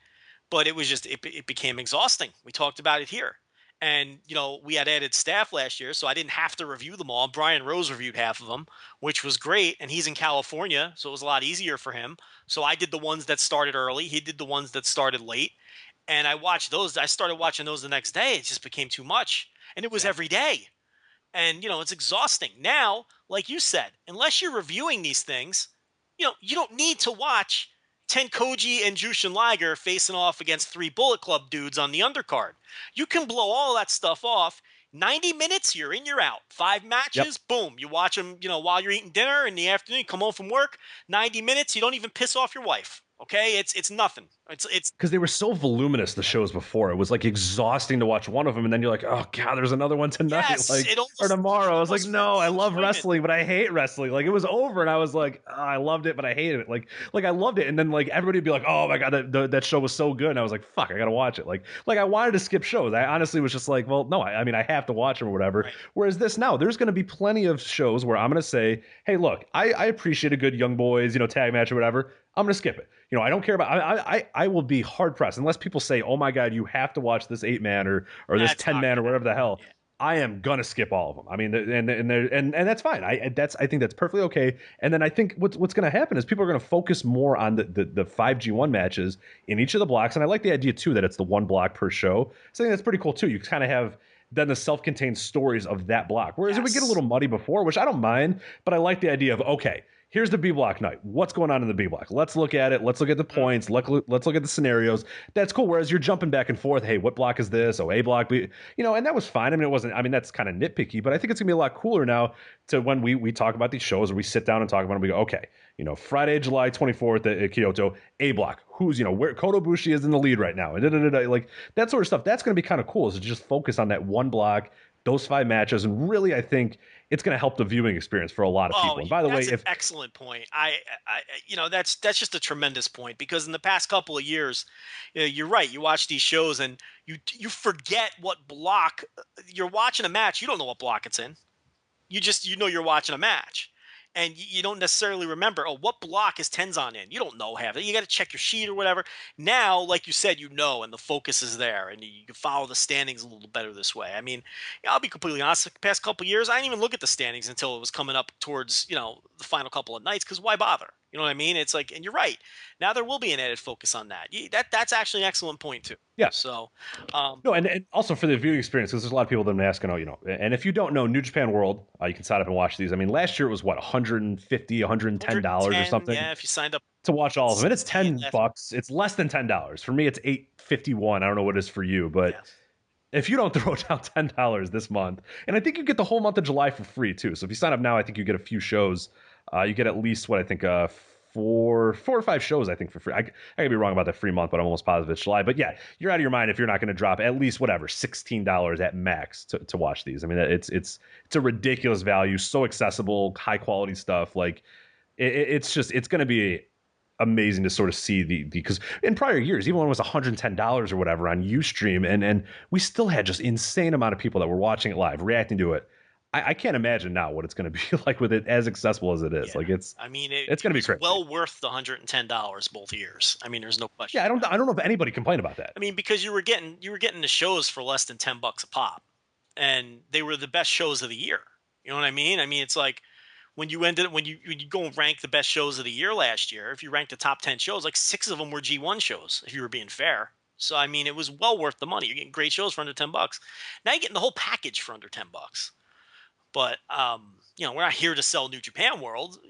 but it was just it became exhausting. We talked about it here. And, we had added staff last year, so I didn't have to review them all. Brian Rose reviewed half of them, which was great. And he's in California, so it was a lot easier for him. So I did the ones that started early. He did the ones that started late. And I watched those. I started watching those the next day. It just became too much. And it was every day. And, it's exhausting. Now, like you said, unless you're reviewing these things, you don't need to watch Tenkoji and Jushin Liger facing off against 3 Bullet Club dudes on the undercard. You can blow all that stuff off. 90 minutes, you're in, you're out. 5 matches, boom. You watch them, while you're eating dinner in the afternoon, you come home from work, 90 minutes, you don't even piss off your wife. Okay, it's nothing. It's because they were so voluminous, the shows before. It was like exhausting to watch one of them, and then you're like, oh god, there's another one tonight, or tomorrow. I was like, no, I love wrestling, but I hate wrestling. Like it was over, and I was like, oh, I loved it, but I hated it. Like I loved it, and then like everybody would be like, oh my god, that show was so good, and I was like, fuck, I gotta watch it. Like I wanted to skip shows. I honestly was just like, well, no, I mean, I have to watch them or whatever. Right. Whereas this now, there's gonna be plenty of shows where I'm gonna say, hey, look, I appreciate a good Young Boys, tag match or whatever. I'm gonna skip it. I don't care about. I will be hard pressed unless people say, "Oh my God, you have to watch this 8-man or this 10-man or whatever the hell." Yeah. I am gonna skip all of them. I mean, and that's fine. I think that's perfectly okay. And then I think what's gonna happen is people are gonna focus more on the 5 G1 matches in each of the blocks. And I like the idea too that it's the 1 block per show. So I think that's pretty cool too. You kind of have than the self-contained stories of that block. Whereas it would get a Yes. little muddy before, which I don't mind, but I like the idea of, okay, here's the B block night. What's going on in the B block? Let's look at it. Let's look at the points. Let's look at the scenarios. That's cool. Whereas you're jumping back and forth. Hey, what block is this? Oh, A block, B. And that was fine. I mean, it wasn't. I mean, that's kind of nitpicky, but I think it's gonna be a lot cooler now to when we talk about these shows or we sit down and talk about them. We go, okay, Friday, July 24th at Kyoto, A block. Who's where Kota Ibushi is in the lead right now, and like that sort of stuff. That's gonna be kind of cool. Is to just focus on that one block, those 5 matches, and really, I think it's going to help the viewing experience for a lot of people. And by the way, that's an excellent point. That's just a tremendous point, because in the past couple of years, you're right. You watch these shows and you forget what block you're watching a match. You don't know what block it's in. You just you're watching a match, and you don't necessarily remember. Oh, what block is Tenzan in? You don't know half of it. You got to check your sheet or whatever. Now, like you said, and the focus is there, and you can follow the standings a little better this way. I mean, I'll be completely honest. The past couple of years, I didn't even look at the standings until it was coming up towards the final couple of nights, because why bother? You know what I mean? It's like, and you're right. Now there will be an added focus on that. That's actually an excellent point too. Yeah. So, no, and also for the viewing experience, because there's a lot of people that have been asking, and if you don't know, New Japan World, you can sign up and watch these. I mean, last year it was what, $150, $110 or something. Yeah, if you signed up to watch all of them. And it's $10. It's less than $10 for me. It's $8.51. I don't know what it is for you, but. Yes. If you don't throw down $10 this month, and I think you get the whole month of July for free too. So if you sign up now, I think you get a few shows. You get at least what I think 4 or 5 shows I think for free. I could be wrong about that free month, but I'm almost positive it's July. But yeah, you're out of your mind if you're not going to drop at least $16 at max to watch these. I mean, it's a ridiculous value, so accessible, high quality stuff. Like it's going to be amazing to sort of see because in prior years, even when it was $110 or whatever on Ustream, and we still had just insane amount of people that were watching it live, reacting to it. I can't imagine now what it's going to be like with it as accessible as it is. Yeah. Like it's going to be crazy. Well worth the $110 both years. I mean, there's no question. Yeah, I don't know if anybody complained about that. I mean, because you were getting the shows for less than $10 a pop, and they were the best shows of the year. You know what I mean? I mean, it's like when you go and rank the best shows of the year last year, if you ranked the top 10 shows, like 6 of them were G1 shows, if you were being fair. So, I mean, it was well worth the money. You're getting great shows for under $10. Now you're getting the whole package for under $10. But, we're not here to sell New Japan World,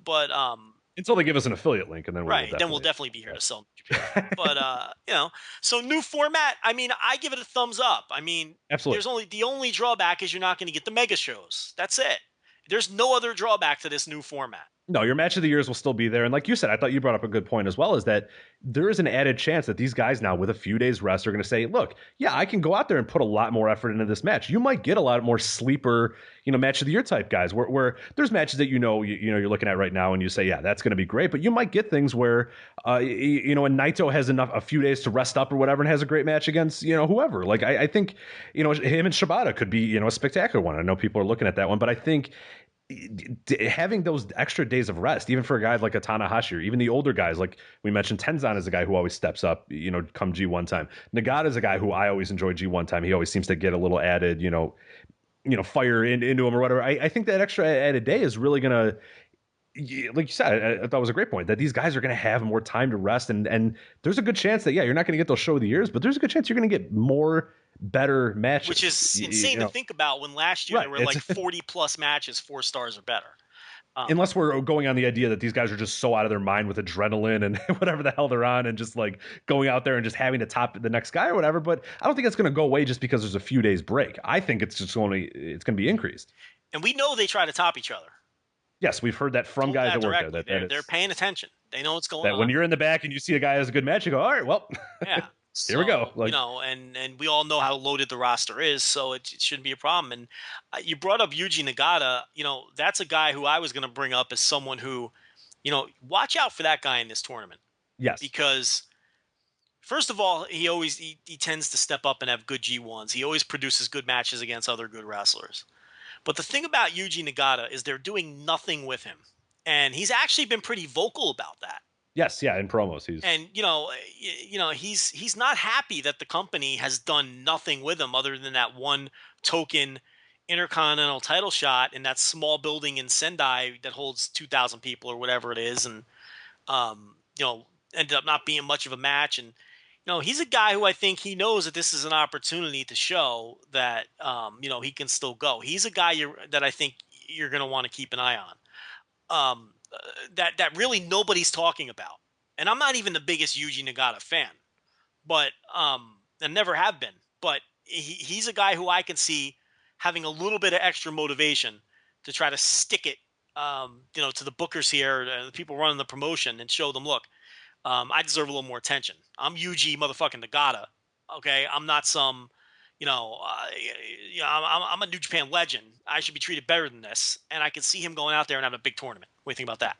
but until they give us an affiliate link, and then we'll definitely be here to sell New Japan. But, so new format, I mean, I give it a thumbs up. I mean, absolutely. The only drawback is you're not going to get the mega shows. That's it. There's no other drawback to this new format. No, your match of the years will still be there. And like you said, I thought you brought up a good point as well, is that there is an added chance that these guys now with a few days rest are going to say, look, yeah, I can go out there and put a lot more effort into this match. You might get a lot more sleeper, match of the year type guys where there's matches that you're looking at right now and you say, yeah, that's going to be great. But you might get things where, and Naito has a few days to rest up or whatever and has a great match against, whoever. Like I think, him and Shibata could be, a spectacular one. I know people are looking at that one, but I think having those extra days of rest, even for a guy like a Tanahashi, or even the older guys, like we mentioned, Tenzan is a guy who always steps up, come G1 time. Nagata is a guy who I always enjoy G1 time. He always seems to get a little added, fire into him or whatever. I think that extra added day is really going to, like you said, I thought it was a great point that these guys are going to have more time to rest. And there's a good chance that, you're not going to get those show of the years, but there's a good chance you're going to get more better matches. Which is insane to think about when last year there were like 40 plus matches, 4 stars or better. Unless we're going on the idea that these guys are just so out of their mind with adrenaline and whatever the hell they're on and just like going out there and just having to top the next guy or whatever. But I don't think it's going to go away just because there's a few days break. I think it's going to be increased. And we know they try to top each other. Yes, we've heard that from guys that work there. They're paying attention. They know what's going on. That when you're in the back and you see a guy has a good match, you go, all right, well, yeah. Here we go. And we all know how loaded the roster is, so it shouldn't be a problem. And you brought up Yuji Nagata. That's a guy who I was going to bring up as someone who, watch out for that guy in this tournament. Yes. Because, first of all, he tends to step up and have good G1s. He always produces good matches against other good wrestlers. But the thing about Yuji Nagata is they're doing nothing with him. And he's actually been pretty vocal about that. Yes, yeah, in promos he's not happy that the company has done nothing with him other than that one token intercontinental title shot in that small building in Sendai that holds 2,000 people or whatever it is, and ended up not being much of a match. And No, he's a guy who I think he knows that this is an opportunity to show that he can still go. He's a guy that I think you're going to want to keep an eye on. That really nobody's talking about. And I'm not even the biggest Yuji Nagata fan, but and never have been. But he's a guy who I can see having a little bit of extra motivation to try to stick it, to the bookers here, the people running the promotion, and show them, look, I deserve a little more attention. I'm Yuji motherfucking Nagata. Okay, I'm not some, I'm a New Japan legend. I should be treated better than this. And I can see him going out there and having a big tournament. What do you think about that?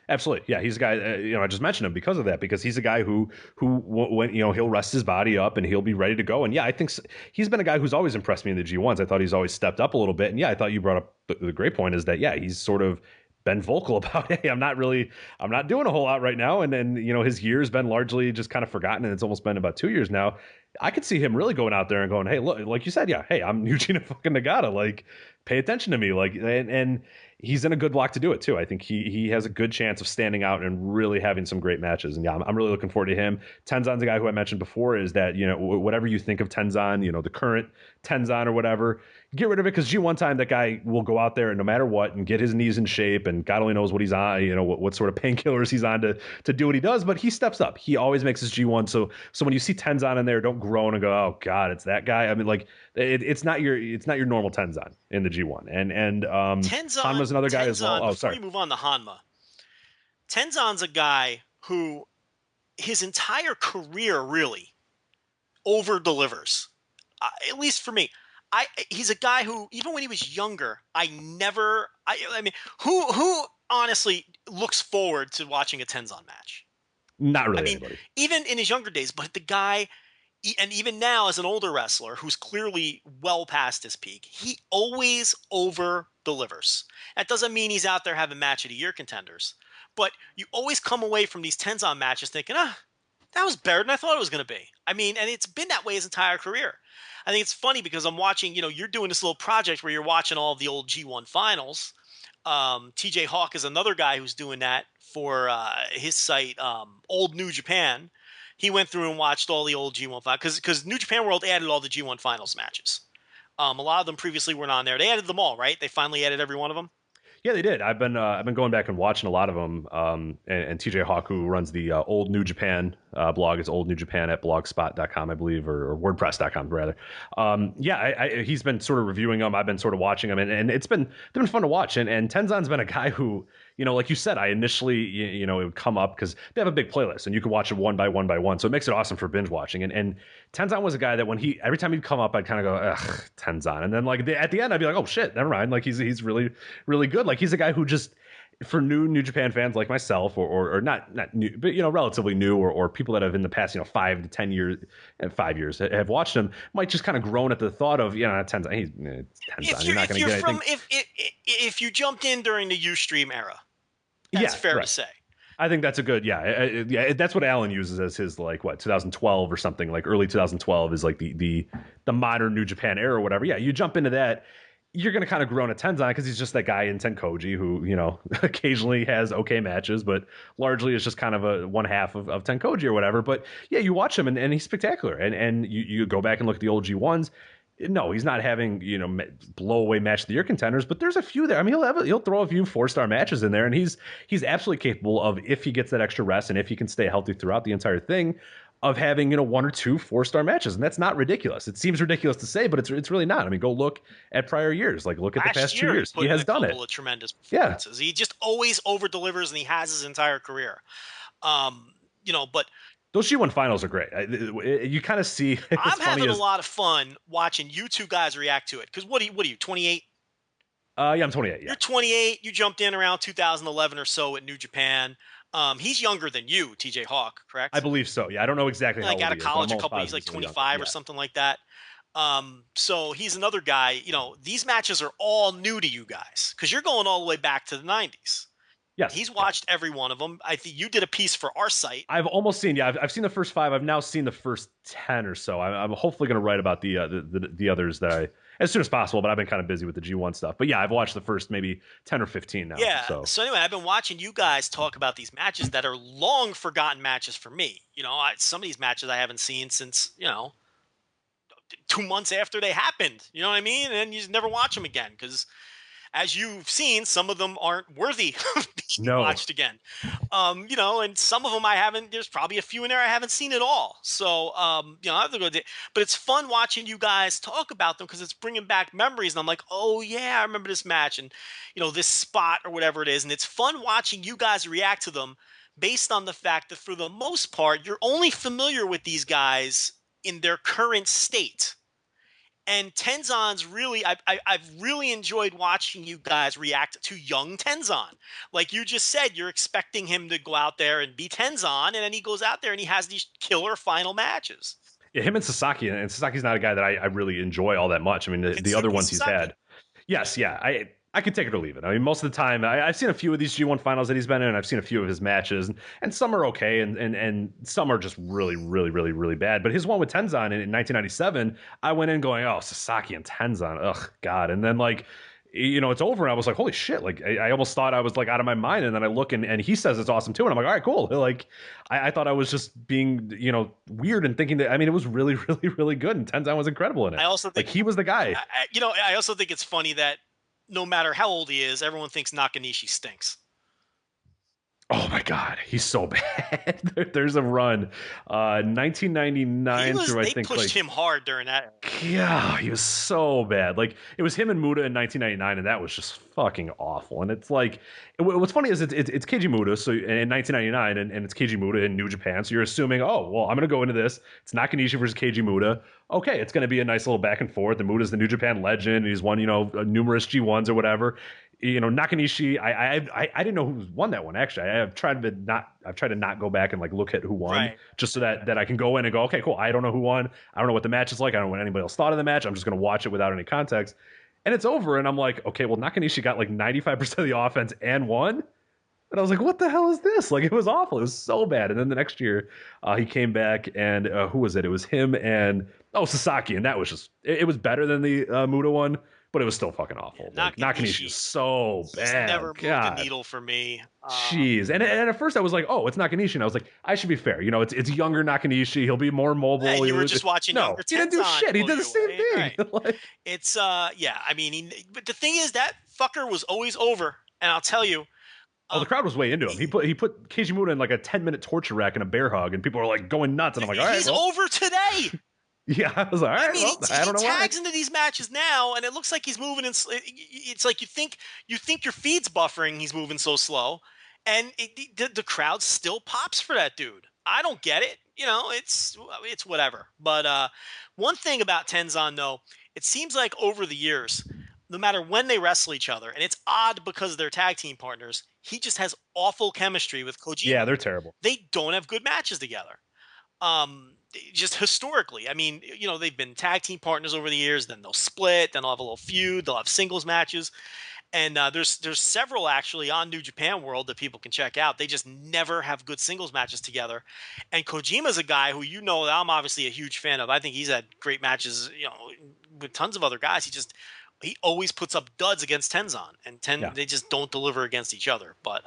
Absolutely. Yeah, he's a guy, I just mentioned him because of that, because he's a guy who when, he'll rest his body up and he'll be ready to go. And yeah, I think he's been a guy who's always impressed me in the G1s. I thought he's always stepped up a little bit. And yeah, I thought you brought up the great point is that, yeah, he's sort of been vocal about, hey, I'm not doing a whole lot right now. And then, his year's been largely just kind of forgotten. And it's almost been about 2 years now. I could see him really going out there and going, hey, look, like you said, yeah, hey, I'm Eugene fucking Nagata. Like, pay attention to me. Like, and he's in a good block to do it too. I think he has a good chance of standing out and really having some great matches. And yeah, I'm really looking forward to him. Tenzan's a guy who I mentioned before is that, whatever you think of Tenzan, the current Tenzan or whatever, get rid of it, because G1 time, that guy will go out there and no matter what and get his knees in shape, and God only knows what he's on, what sort of painkillers he's on to do what he does, but he steps up. He always makes his G1. So when you see Tenzan in there, don't groan and go, oh God, it's that guy. I mean, like, it's not your normal Tenzan in the G1. And Hanma's another guy as well. Oh, sorry. Before we move on to Hanma, Tenzan's a guy who his entire career really over-delivers, at least for me. He's a guy who, even when he was younger, I mean, who honestly looks forward to watching a Tenzan match? Not really anybody. Even in his younger days, but the guy, and even now as an older wrestler who's clearly well past his peak, he always over-delivers. That doesn't mean he's out there having match of the year contenders, but you always come away from these Tenzan matches thinking, that was better than I thought it was going to be. I mean, and it's been that way his entire career. I think it's funny because I'm watching, you're doing this little project where you're watching all of the old G1 finals. TJ Hawk is another guy who's doing that for his site, Old New Japan. He went through and watched all the old G1 finals because New Japan World added all the G1 finals matches. A lot of them previously weren't on there. They added them all, right? They finally added every one of them. Yeah, they did. I've been going back and watching a lot of them. And TJ Hawk, who runs the Old New Japan blog, is Old New Japan at blogspot.com, I believe, or WordPress.com rather. He's been sort of reviewing them. I've been sort of watching them, and they've been fun to watch. And Tenzan's been a guy who, like you said, I initially, it would come up because they have a big playlist and you can watch it one by one. So it makes it awesome for binge watching. And Tenzan was a guy that every time he'd come up, I'd kind of go, ugh, Tenzan. And then like at the end, I'd be like, oh shit, never mind. Like he's really, really good. Like he's a guy who just, for New Japan fans like myself, or not new, but relatively new, or people that have in the past 5 to 10 years, 5 years have watched him, might just kind of groan at the thought of Tenzan. Tenzan, you're not going to get anything. If you jumped in during the Ustream era, that's fair to say. I think that's a good, that's what Alan uses as his 2012 or something, like early 2012 is like the modern New Japan era or whatever. Yeah, you jump into that, you're going to kind of groan at Tenzan because he's just that guy in Tenkoji who, occasionally has okay matches, but largely is just kind of a one half of Tenkoji or whatever. But yeah, you watch him and he's spectacular. And you go back and look at the old G1s. No, he's not having, blow away match of the year contenders, but there's a few there. I mean, he'll throw a few 4-star matches in there, and he's absolutely capable of, if he gets that extra rest and if he can stay healthy throughout the entire thing, of having 1 or 2 4-star matches. And that's not ridiculous. It seems ridiculous to say, but it's really not. I mean, go look at prior years. Like, look at the past 2 years. He has done it. Of tremendous performances. Yeah. He just always over delivers, and he has his entire career. But those G1 finals are great. You kind of see. I'm having a lot of fun watching you two guys react to it. Because what are you, 28? Yeah, I'm 28. Yeah. You're 28. You jumped in around 2011 or so at New Japan. He's younger than you, TJ Hawk, correct? I believe so. Yeah, I don't know exactly how old he is. Out of college a couple. He's like 25 or something like that. So he's another guy. These matches are all new to you guys because you're going all the way back to the 90s. Yes. He's watched every one of them. I think you did a piece for our site. I've almost seen. Yeah, I've seen the first 5. I've now seen the first 10 or so. I'm hopefully going to write about the others that as soon as possible. But I've been kind of busy with the G1 stuff. But yeah, I've watched the first maybe 10 or 15 now. Yeah. So anyway, I've been watching you guys talk about these matches that are long forgotten matches for me. Some of these matches I haven't seen since 2 months after they happened. You know what I mean? And you just never watch them again because, as you've seen, some of them aren't worthy of being watched again. And some of them I haven't. There's probably a few in there I haven't seen at all. So I have to go. But it's fun watching you guys talk about them because it's bringing back memories. And I'm like, oh yeah, I remember this match and this spot or whatever it is. And it's fun watching you guys react to them based on the fact that for the most part you're only familiar with these guys in their current state. And Tenzon's really, I've really enjoyed watching you guys react to young Tenzon. Like you just said, you're expecting him to go out there and be Tenzon, and then he goes out there and he has these killer final matches. Yeah, him and Sasaki, and Sasaki's not a guy that I really enjoy all that much. I mean, the other ones he's had. Yes, yeah, I could take it or leave it. I mean, most of the time, I've seen a few of these G1 finals that he's been in, and I've seen a few of his matches, and some are okay, and some are just really, really, really, really bad. But his one with Tenzon in 1997, I went in going, oh, Sasaki and Tenzon, ugh, God. And then, it's over, and I was like, holy shit. I almost thought I was, out of my mind, and then I look, and he says it's awesome, too, and I'm like, all right, cool. I thought I was just being, weird and thinking that, I mean, it was really, really, really good, and Tenzon was incredible in it. I also think, he was the guy. I also think it's funny that no matter how old he is, everyone thinks Nakanishi stinks. Oh my God, he's so bad. There's a run, 1999 through I think they pushed him hard during that. Yeah, he was so bad. It was him and Muta in 1999, and that was just fucking awful. And it's what's funny is it's Keiji Muta, so in 1999, and it's Keiji Muta in New Japan. So you're assuming, oh well, I'm gonna go into this. It's Nakanishi versus Keiji Muta. Okay, it's gonna be a nice little back and forth. The Muta's the New Japan legend. He's won numerous G1s or whatever. Nakanishi, I didn't know who won that one. Actually, I've tried to not go back and look at who won, just so that I can go in and go, okay, cool. I don't know who won. I don't know what the match is like. I don't know what anybody else thought of the match. I'm just going to watch it without any context. And it's over, and I'm like, okay, well, Nakanishi got 95% of the offense and won. And I was like, what the hell is this? It was awful. It was so bad. And then the next year, he came back, and who was it? It was him and Sasaki, and that was just it was better than the Muta one. But it was still fucking awful. Nakanishi is so bad. Never moved the needle for me. Jeez. And at first I was like, oh, it's Nakanishi. And I was like, I should be fair. It's younger Nakanishi. He'll be more mobile. Hey, you were just watching younger Tenzon. He didn't do shit. He did the same thing. Right. It's, yeah. I mean, but the thing is, that fucker was always over. And I'll tell you. The crowd was way into him. He put Keiji Muta in a 10-minute torture rack and a bear hug. And people were going nuts. And I'm like, all right. He's over today. Yeah, I was like, all right, I don't know why. He tags into these matches now, and it looks like he's moving. It's like you think your feed's buffering. He's moving so slow, and the crowd still pops for that dude. I don't get it. It's whatever. But one thing about Tenzon, though, it seems like over the years, no matter when they wrestle each other, and it's odd because they're tag team partners, he just has awful chemistry with Kojima. Yeah, they're terrible. They don't have good matches together. Just historically, I mean, they've been tag team partners over the years. Then they'll split. Then they'll have a little feud. They'll have singles matches, and there's several actually on New Japan World that people can check out. They just never have good singles matches together. And Kojima's a guy who that I'm obviously a huge fan of. I think he's had great matches, with tons of other guys. He always puts up duds against Tenzon, and they just don't deliver against each other. But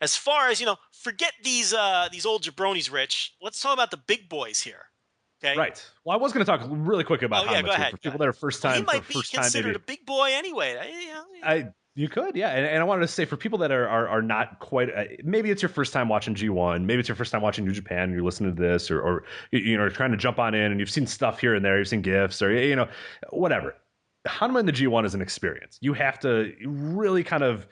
as far as forget these old jabronis, Rich. Let's talk about the big boys here. Okay. Right. Well, I was going to talk really quick about Hanma, go ahead, for people that are first time. He might be considered a big boy anyway. You could, yeah. And I wanted to say for people that are not quite, maybe it's your first time watching G1, maybe it's your first time watching New Japan, and you're listening to this, or trying to jump on in, and you've seen stuff here and there, you've seen GIFs, or whatever. Hanma in the G1 is an experience. You have to really kind of.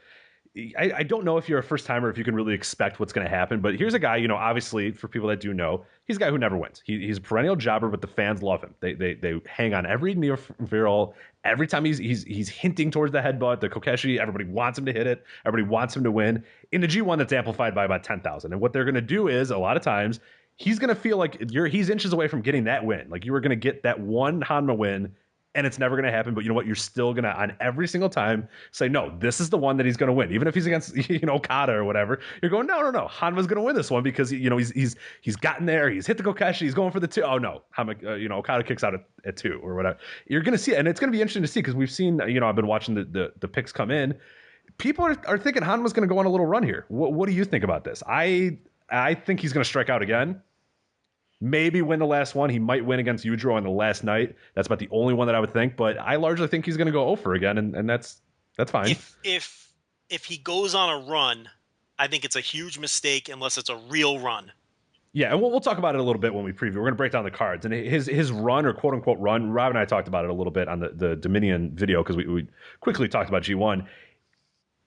I don't know if you're a first timer, if you can really expect what's going to happen, but here's a guy, obviously for people that do know, he's a guy who never wins. He's a perennial jobber, but the fans love him. They hang on every near viral. Every time he's hinting towards the headbutt, the Kokeshi, everybody wants him to hit it. Everybody wants him to win. In the G1, that's amplified by about 10,000. And what they're going to do is, a lot of times, he's going to feel like he's inches away from getting that win. Like you were going to get that one Hanma win and it's never going to happen. But you know what? You're still going to, on every single time, say, no, this is the one that he's going to win. Even if he's against, Okada or whatever, you're going, no. Hanma's going to win this one because, he's gotten there. He's hit the Gokeshi. He's going for the 2. Oh, no. Okada kicks out at 2 or whatever. You're going to see it. And it's going to be interesting to see because we've seen, I've been watching the picks come in. People are thinking Hanma's going to go on a little run here. What do you think about this? I think he's going to strike out again. Maybe win the last one. He might win against Yujiro on the last night. That's about the only one that I would think. But I largely think he's going to go over again, and that's fine. If he goes on a run, I think it's a huge mistake unless it's a real run. Yeah, and we'll talk about it a little bit when we preview. We're going to break down the cards. And his run, or quote-unquote run, Rob and I talked about it a little bit on the Dominion video because we quickly talked about G1.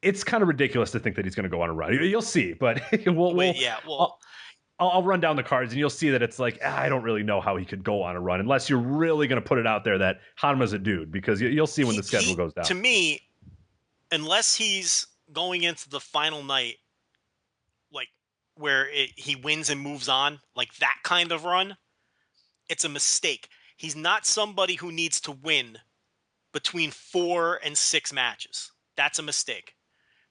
It's kind of ridiculous to think that he's going to go on a run. You'll see, but I'll run down the cards, and you'll see that it's like, I don't really know how he could go on a run unless you're really going to put it out there that Hanma's a dude, because you'll see when the schedule goes down. To me, unless he's going into the final night, like where he wins and moves on, like that kind of run, it's a mistake. He's not somebody who needs to win between 4 and 6 matches. That's a mistake.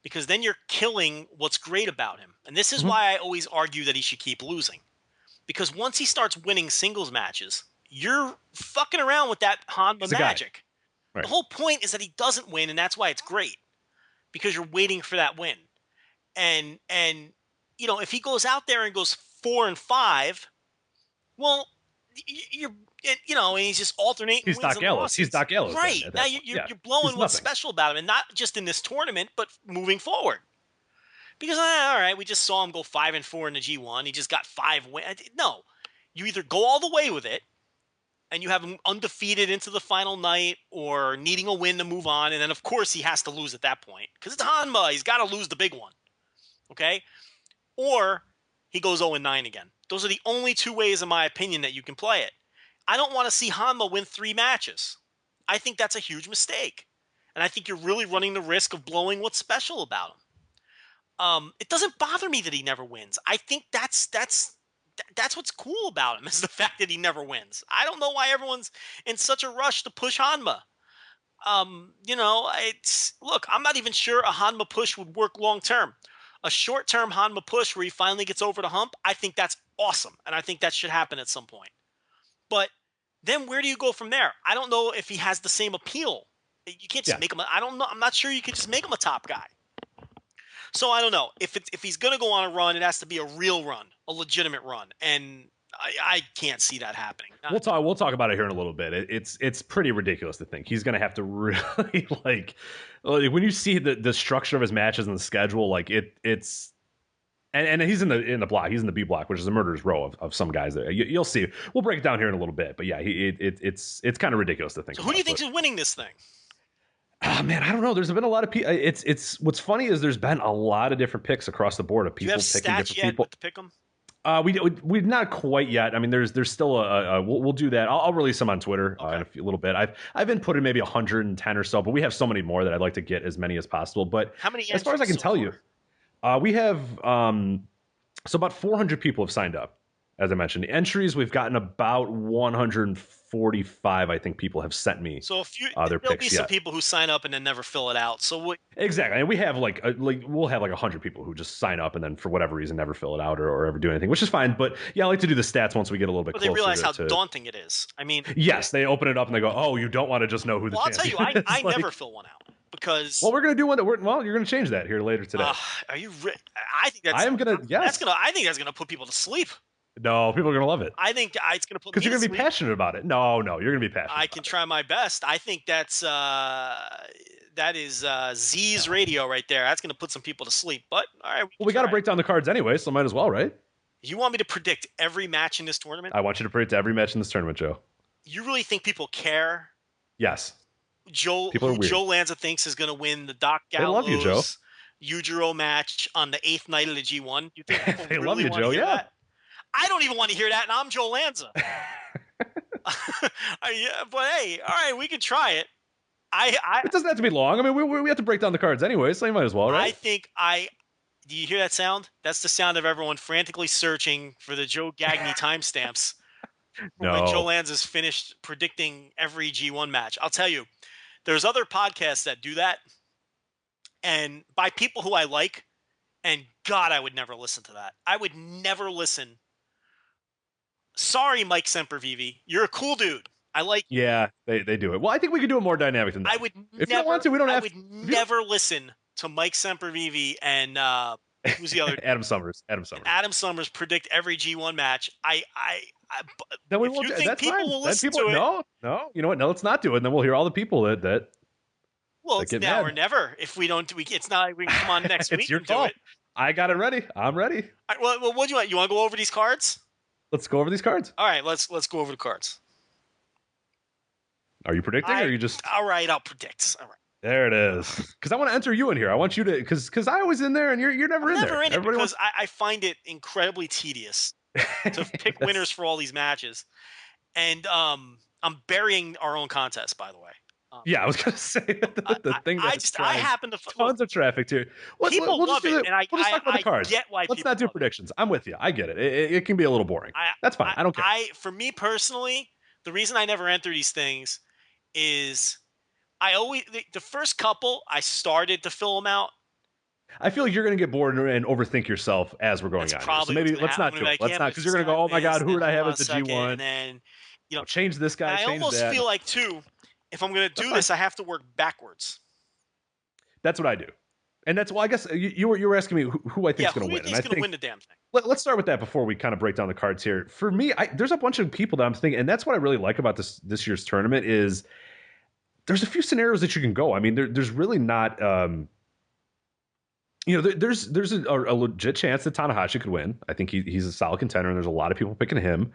Because then you're killing what's great about him. And this is why I always argue that he should keep losing. Because once he starts winning singles matches, you're fucking around with that Hanma magic. Right. The whole point is that he doesn't win, and that's why it's great. Because you're waiting for that win. And if he goes out there and goes 4 and 5, well, and he's just alternating. He's Doc Ellis. He's Doc Ellis. Right. Now you're blowing what's special about him, and not just in this tournament, but moving forward. Because, all right, we just saw him go 5 and 4 in the G1. He just got 5 wins. No. You either go all the way with it, and you have him undefeated into the final night, or needing a win to move on, and then, of course, he has to lose at that point. Because it's Hanma. He's got to lose the big one. Okay? Or he goes 0-9 again. Those are the only 2 ways, in my opinion, that you can play it. I don't want to see Hanma win 3 matches. I think that's a huge mistake. And I think you're really running the risk of blowing what's special about him. It doesn't bother me that he never wins. I think that's what's cool about him, is the fact that he never wins. I don't know why everyone's in such a rush to push Hanma. Look, I'm not even sure a Hanma push would work long term. A short-term Hanma push where he finally gets over the hump, I think that's awesome. And I think that should happen at some point. But then where do you go from there? I don't know if he has the same appeal. You can't just make him. I don't know. I'm not sure you could just make him a top guy. So I don't know. If he's going to go on a run, it has to be a real run, a legitimate run, and I can't see that happening. We'll talk about it here in a little bit. It's pretty ridiculous to think he's going to have to really like when you see the structure of his matches and the schedule, like it's. And he's in the block. He's in the B block, which is a murderer's row of some guys there. You'll see. We'll break it down here in a little bit. But yeah, it's kind of ridiculous to think. So who do you think is winning this thing? Oh man, I don't know. There's been a lot of people. It's what's funny is there's been a lot of different picks across the board of people picking different people. To pick them? We've not quite yet. I mean, there's still we'll do that. I'll release them on Twitter in a little bit. I've been putting maybe 110 or so, but we have so many more that I'd like to get as many as possible. But how many? As far as I can tell you. We have so about 400 people have signed up, as I mentioned. The entries, we've gotten about 145, I think, people have sent me. So their there'll picks, be some people who sign up and then never fill it out. So exactly, and we have we'll have 100 people who just sign up and then for whatever reason never fill it out or ever do anything, which is fine. But yeah, I like to do the stats once we get a little bit closer. They realize how daunting it is. I mean, yes, they open it up and they go, "Oh, you don't want to just know who the champion is." I'll tell you, I never fill one out. Because we're gonna do one that you're gonna change that here later today. Are you? I think that's. I am gonna. Yes. I think that's gonna put people to sleep. No, people are gonna love it. I think it's gonna put because you're gonna be passionate about it. No, you're gonna be passionate. I can try my best. I think that is Z's radio right there. That's gonna put some people to sleep. But all right, we got to break down the cards anyway, so might as well, right? You want me to predict every match in this tournament? I want you to predict every match in this tournament, Joe. You really think people care? Yes. Joe Lanza thinks is going to win the Doc Gallows Yujiro match on the 8th night of the G1. You think people they really love you, Joe? Yeah. That? I don't even want to hear that, and I'm Joe Lanza. But hey, all right, we can try it. It doesn't have to be long. I mean, we have to break down the cards anyway, so you might as well, right? Do you hear that sound? That's the sound of everyone frantically searching for the Joe Gagne timestamps. when Joe Lanza's finished predicting every G1 match. I'll tell you, there's other podcasts that do that, and by people who I like, and God, I would never listen to that. I would never listen. Sorry, Mike Sempervive. You're a cool dude. I like you. Yeah, they do it. Well, I think we could do it more dynamic than that. I would if you don't want to, we don't have to. I would never listen to Mike Sempervive and who's the other? Adam Summers. Adam Summers predict every G1 match. Then we if won't. you think That's people fine. will listen to it, no. You know what? No, let's not do it. And then we'll hear all the people that. Well, it's now or never. If we don't, it's not like we can come on next week. It's your and call. do it. I got it ready. I'm ready. All right, well, what do you want? You want to go over these cards? Let's go over these cards. All right, let's go over the cards. Are you predicting, or are you just? All right, I'll predict. All right. There it is. Because I want to enter you in here. I want you to, because I was in there and you're never in there. Never in it Everybody because I find it incredibly tedious to pick winners for all these matches, and I'm burying our own contest, by the way. Yeah, I was gonna say the thing that I happen to tons of traffic too. People love it, and I talk about the cards. Get why. Let's not do predictions. I'm with you. I get it. It can be a little boring. That's fine. I don't care. For me personally, the reason I never enter these things is I always the first couple I started to fill them out. I feel like you're going to get bored and overthink yourself as we're going on. So maybe let's not do it. Let's not, because you're going to go, oh my God, who did I have as the G1? And then, change this guy, change that. I almost feel like, too, if I'm going to do this, I have to work backwards. That's what I do. And that's why I guess you were asking me who I think is going to win. Who is going to win the damn thing? Let's start with that before we kind of break down the cards here. For me, there's a bunch of people that I'm thinking, and that's what I really like about this year's tournament is there's a few scenarios that you can go. I mean, there's really not... there's a legit chance that Tanahashi could win. I think he's a solid contender, and there's a lot of people picking him.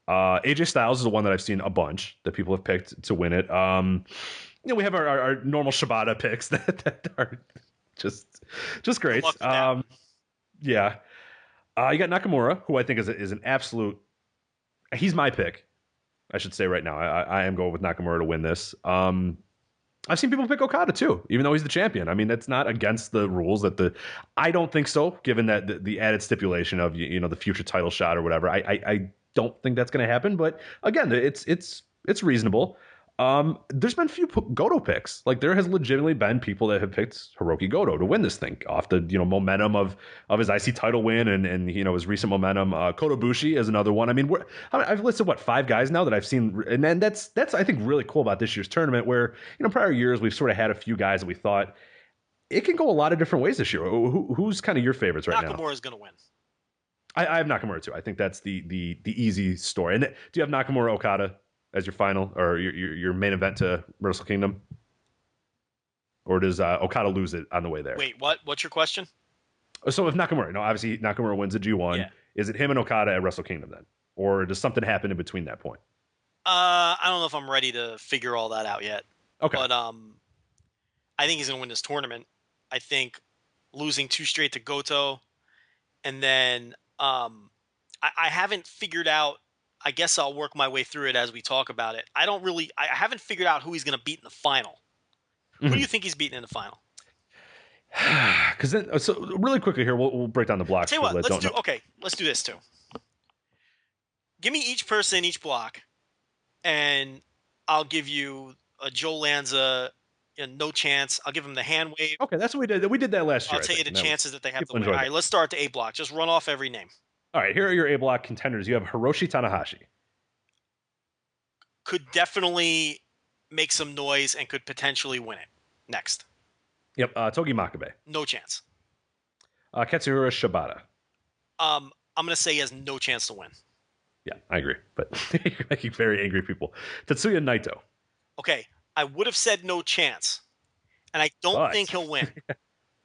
AJ Styles is the one that I've seen a bunch that people have picked to win it. We have our normal Shibata picks that are just great. Yeah. You got Nakamura, who I think is an absolute. He's my pick, I should say right now. I am going with Nakamura to win this. I've seen people pick Okada too, even though he's the champion. I mean, that's not against the rules. I don't think so, given that the added stipulation of the future title shot or whatever. I don't think that's going to happen. But again, it's reasonable. There's been a few Goto picks. Like there has legitimately been people that have picked Hiroki Goto to win this thing off the momentum of his IC title win and his recent momentum. Kota Ibushi is another one. I mean, I've listed 5 guys now that I've seen, and then that's I think really cool about this year's tournament. Where prior years we've sort of had a few guys that we thought it can go a lot of different ways this year. Who's kind of your favorites right now? Nakamura is going to win. I have Nakamura too. I think that's the easy story. And do you have Nakamura Okada as your final or your main event to Wrestle Kingdom? Or does Okada lose it on the way there? Wait, what? What's your question? So if Nakamura, obviously Nakamura wins the G1, yeah. Is it him and Okada at Wrestle Kingdom then? Or does something happen in between that point? I don't know if I'm ready to figure all that out yet. Okay. But I think he's going to win this tournament. I think losing 2 straight to Goto, and then I haven't figured out. I guess I'll work my way through it as we talk about it. I haven't figured out who he's going to beat in the final. Mm-hmm. Who do you think he's beating in the final? Because so really quickly here, we'll break down the blocks. Tell you what, let's do this too. Give me each person, each block, and I'll give you a Joe Lanza, no chance. I'll give him the hand wave. Okay, that's what we did. We did that last year. I'll tell you the chances that they have to win. All right, let's start the A block. Just run off every name. All right, here are your A block contenders. You have Hiroshi Tanahashi. Could definitely make some noise and could potentially win it. Next. Yep, Togi Makabe. No chance. Katsuyori Shibata. I'm going to say he has no chance to win. Yeah, I agree, but you're making very angry people. Tetsuya Naito. Okay, I would have said no chance, and I don't think he'll win.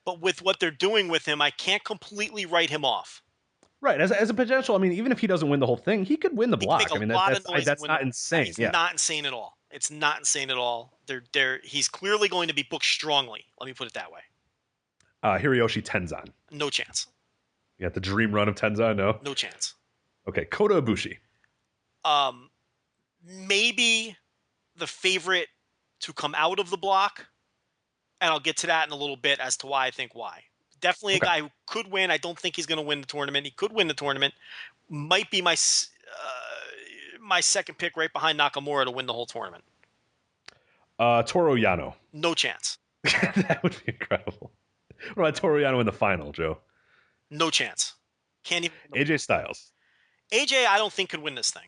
But with what they're doing with him, I can't completely write him off. Right, as a potential, I mean, even if he doesn't win the whole thing, he could win the block. I mean, that's not insane. It's not insane at all. It's not insane at all. He's clearly going to be booked strongly. Let me put it that way. Hiroyoshi Tenzan. No chance. You got the dream run of Tenzan, no? No chance. Okay, Kota Ibushi. Maybe the favorite to come out of the block, and I'll get to that in a little bit as to why I think why. Definitely a guy who could win. I don't think he's going to win the tournament. He could win the tournament. Might be my my second pick right behind Nakamura to win the whole tournament. Toru Yano. No chance. That would be incredible. What about Toru Yano in the final, Joe? No chance. Can't even. AJ Styles. AJ, I don't think could win this thing.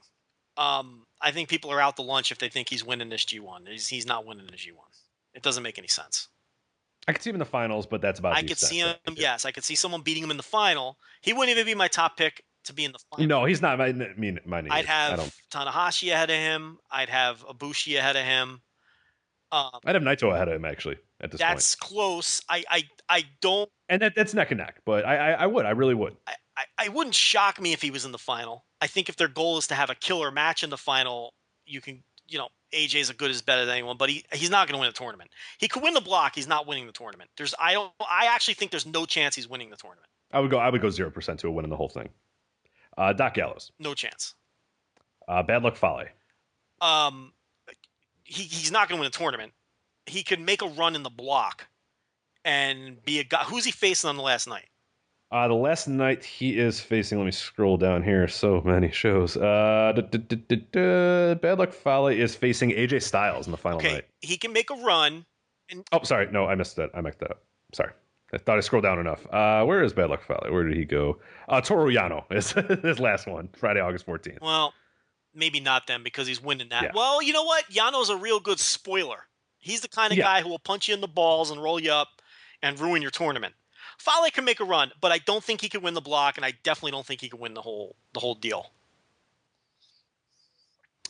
I think people are out to lunch if they think he's winning this G1. He's not winning the G1. It doesn't make any sense. I could see him in the finals, but that's about. I could see him. Yes, I could see someone beating him in the final. He wouldn't even be my top pick to be in the final. No, he's not. Mine I'd have Tanahashi ahead of him. I'd have Ibushi ahead of him. I'd have Naito ahead of him actually at this point. That's close. I don't. And that's neck and neck, but I would. I really would. I wouldn't shock me if he was in the final. I think if their goal is to have a killer match in the final, you can, AJ's as good as better than anyone, but he's not going to win the tournament. He could win the block. He's not winning the tournament. I actually think there's no chance he's winning the tournament. I would go 0% to a win in the whole thing. Doc Gallows. No chance. Bad Luck Fale. He's not going to win the tournament. He could make a run in the block and be a guy. Who's he facing on the last night? The last night he is facing, let me scroll down here, so many shows. Bad Luck Fale is facing AJ Styles in the final night. He can make a run. Oh, sorry. No, I missed that. I messed that up. Sorry. I thought I scrolled down enough. Where is Bad Luck Fale? Where did he go? Toru Yano is his last one, Friday, August 14th. Well, maybe not then because he's winning that. Yeah. Well, you know what? Yano's a real good spoiler. He's the kind of guy who will punch you in the balls and roll you up and ruin your tournament. Fale can make a run, but I don't think he can win the block, and I definitely don't think he can win the whole deal.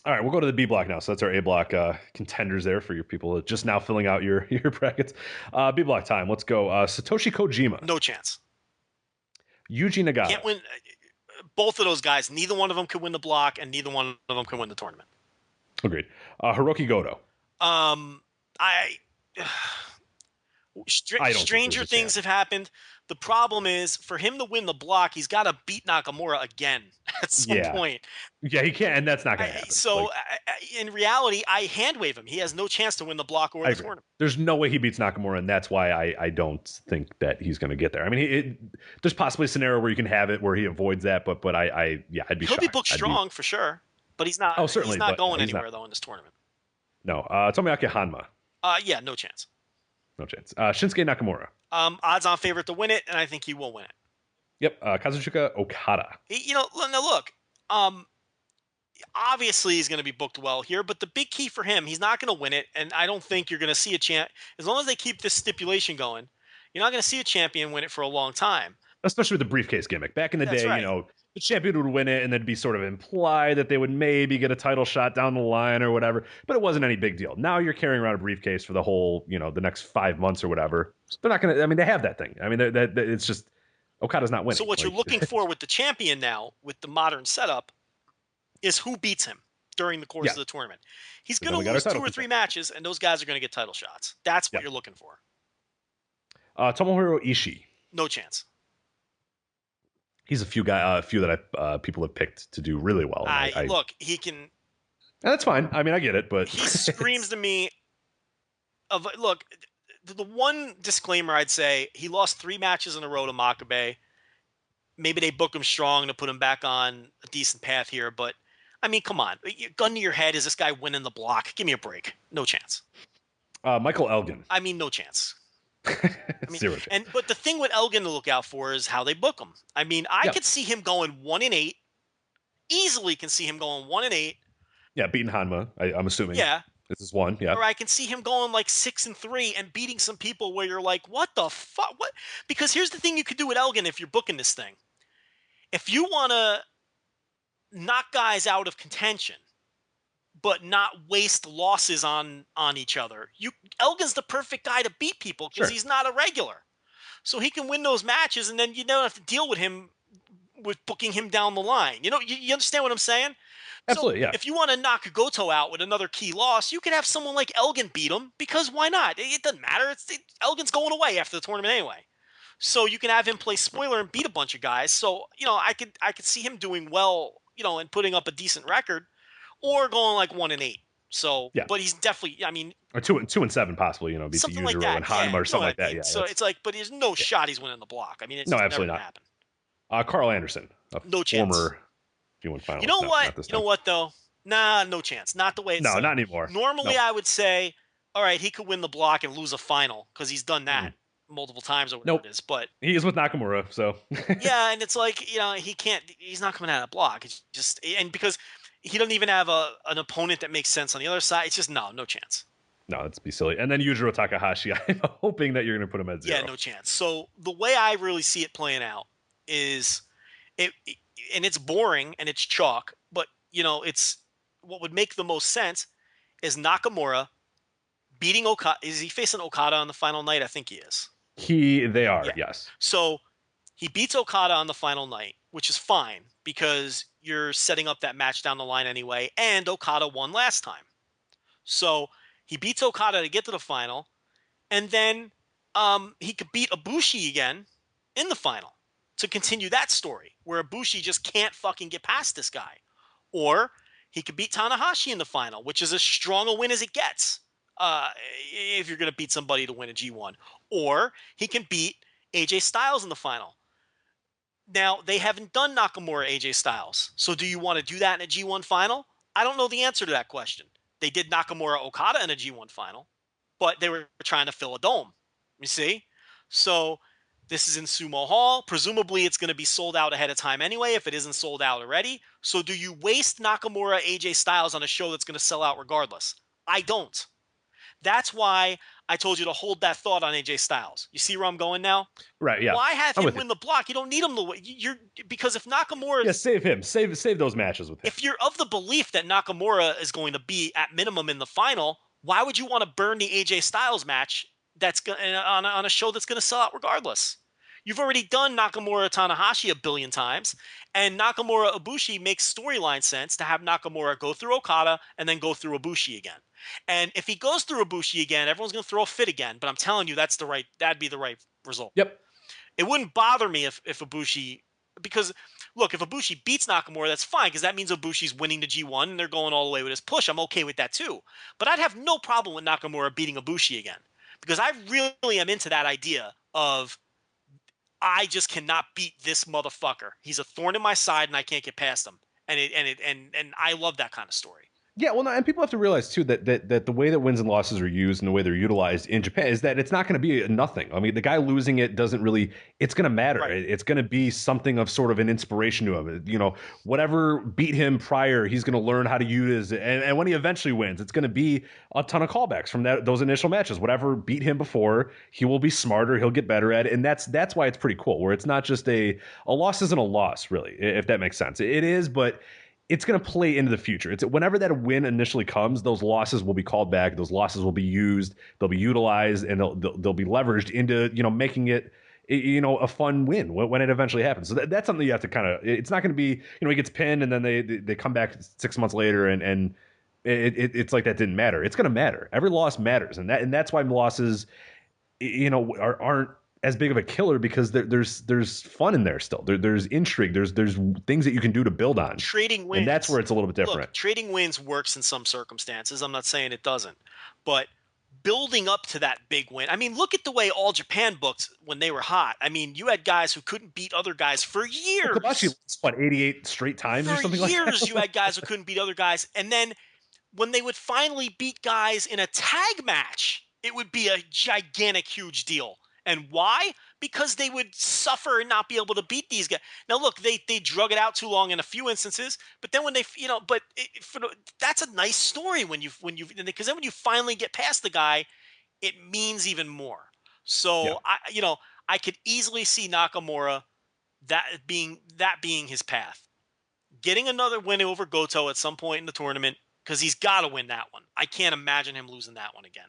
All right, we'll go to the B block now. So that's our A block contenders there for your people just now filling out your brackets. B block time. Let's go. Satoshi Kojima. No chance. Yuji Nagata. Can't win. Both of those guys, neither one of them can win the block, and neither one of them can win the tournament. Agreed. Hiroki Goto. Stranger things have happened. The problem is, for him to win the block, he's got to beat Nakamura again at some point. Yeah, he can't, and that's not going to happen. So, in reality, I hand wave him. He has no chance to win the block or the tournament. There's no way he beats Nakamura, and that's why I don't think that he's going to get there. I mean, there's possibly a scenario where you can have it where he avoids that, but I'd be shocked. He'll be booked strong for sure, but he's not. Certainly, he's not going anywhere though in this tournament. No, Tomoaki Hanma. Yeah, no chance. No chance. Shinsuke Nakamura. Odds-on favorite to win it, and I think he will win it. Yep. Kazuchika Okada. Now look. Obviously he's going to be booked well here, but the big key for him, he's not going to win it, and I don't think you're going to see a champ. As long as they keep this stipulation going, you're not going to see a champion win it for a long time. Especially with the briefcase gimmick. Back in the day, right. The champion would win it, and it'd be sort of implied that they would maybe get a title shot down the line or whatever, but it wasn't any big deal. Now you're carrying around a briefcase for the whole, the next 5 months or whatever. They're not going to, they have that thing. I mean, it's just, Okada's not winning. So what you're looking for with the champion now, with the modern setup, is who beats him during the course of the tournament. He's going to lose 2 or 3 matches, and those guys are going to get title shots. That's what you're looking for. Tomohiro Ishii. No chance. He's a few that people have picked to do really well. Look, he can. And that's fine. I mean, I get it, but he screams to me. Look, the one disclaimer I'd say: he lost 3 matches in a row to Makabe. Maybe they book him strong to put him back on a decent path here, but I mean, come on, gun to your head: is this guy winning the block? Give me a break. No chance. Michael Elgin. I mean, no chance. Zero chance. But the thing with Elgin to look out for is how they book him. I mean, I could see him going 1-8. Easily can see him going 1-8. Yeah, beating Hanma. I'm assuming. Yeah, this is one. Yeah. Or I can see him going like 6-3 and beating some people where you're like, what the fuck? What? Because here's the thing you could do with Elgin if you're booking this thing. If you want to knock guys out of contention, but not waste losses on each other. Elgin's the perfect guy to beat people because he's not a regular. So he can win those matches, and then you don't have to deal with him with booking him down the line. You understand what I'm saying? Absolutely, yeah. If you want to knock Goto out with another key loss, you could have someone like Elgin beat him, because why not? It doesn't matter. Elgin's going away after the tournament anyway. So you can have him play spoiler and beat a bunch of guys. So, I could see him doing well, and putting up a decent record. Or going like 1-8. So, but he's definitely, or 2-7 possibly, beat something the like Yujiro that. and Hanma or something like that. Yeah. So it's like, but there's no shot he's winning the block. I mean, it's absolutely never not. Happen. Carl Anderson, no chance. Former G1 finalist. You know what? Though, Nah, no chance. Not the way it's No, set not up. anymore. Normally, Nope. I would say, all right, he could win the block and lose a final because he's done that multiple times or whatever it is. But he is with Nakamura, so yeah, and it's like, he can't. He's not coming out of the block. It's just, and because he doesn't even have an opponent that makes sense on the other side. It's just no chance. No, that'd be silly. And then Yujiro Takahashi, I'm hoping that you're going to put him at 0. Yeah, no chance. So the way I really see it playing out is and it's boring and it's chalk, but it's what would make the most sense is Nakamura beating Okada. Is he facing Okada on the final night? I think he is. They are, yes. So he beats Okada on the final night, which is fine because you're setting up that match down the line anyway, and Okada won last time. So he beats Okada to get to the final, and then he could beat Ibushi again in the final to continue that story where Ibushi just can't fucking get past this guy. Or he could beat Tanahashi in the final, which is as strong a win as it gets if you're going to beat somebody to win a G1. Or he can beat AJ Styles in the final. Now, they haven't done Nakamura AJ Styles. So do you want to do that in a G1 final? I don't know the answer to that question. They did Nakamura Okada in a G1 final, but they were trying to fill a dome. You see? So this is in Sumo Hall. Presumably, it's going to be sold out ahead of time anyway, if it isn't sold out already. So do you waste Nakamura AJ Styles on a show that's going to sell out regardless? I don't. That's why I told you to hold that thought on AJ Styles. You see where I'm going now? Right, yeah. Why have him win the block? You don't need him to win. Because if Nakamura... Yeah, save him. Save those matches with him. If you're of the belief that Nakamura is going to be at minimum in the final, why would you want to burn the AJ Styles match that's on a show that's going to sell out regardless? You've already done Nakamura Tanahashi a billion times, and Nakamura Ibushi makes storyline sense to have Nakamura go through Okada and then go through Ibushi again. And if he goes through Ibushi again, everyone's going to throw a fit again. But I'm telling you, that'd be the right result. Yep. It wouldn't bother me if Ibushi, because look, if Ibushi beats Nakamura, that's fine because that means Ibushi's winning the G1 and they're going all the way with his push. I'm okay with that too. But I'd have no problem with Nakamura beating Ibushi again because I really am into that idea of I just cannot beat this motherfucker. He's a thorn in my side and I can't get past him. And I love that kind of story. Yeah, well, no, and people have to realize too that the way that wins and losses are used and the way they're utilized in Japan is that it's not going to be nothing. I mean, the guy losing it doesn't really. It's going to matter. Right. It's going to be something of sort of an inspiration to him. Whatever beat him prior, he's going to learn how to use it. And when he eventually wins, it's going to be a ton of callbacks from those initial matches. Whatever beat him before, he will be smarter. He'll get better at it, and that's why it's pretty cool. Where it's not just a loss isn't a loss, really, if that makes sense. It is, but it's going to play into the future. It's whenever that win initially comes, those losses will be called back. Those losses will be used. They'll be utilized, and they'll be leveraged into making it a fun win when it eventually happens. So that's something you have to kind of. It's not going to be he gets pinned and then they come back 6 months later and it's like that didn't matter. It's going to matter. Every loss matters, and that's why losses aren't as big of a killer because there's fun in there still. There's intrigue. There's things that you can do to build on. Trading wins, and that's where it's a little bit different. Look, trading wins works in some circumstances. I'm not saying it doesn't, but building up to that big win. I mean, look at the way All Japan booked when they were hot. I mean, you had guys who couldn't beat other guys for years. Well, Kobashi lost, 88 straight times or something like that? For years, you had guys who couldn't beat other guys, and then when they would finally beat guys in a tag match, it would be a gigantic, huge deal. And why? Because they would suffer and not be able to beat these guys. Now, look, they drug it out too long in a few instances, but then when they, that's a nice story because then when you finally get past the guy, it means even more. So, yeah. I could easily see Nakamura that being his path. Getting another win over Goto at some point in the tournament because he's got to win that one. I can't imagine him losing that one again.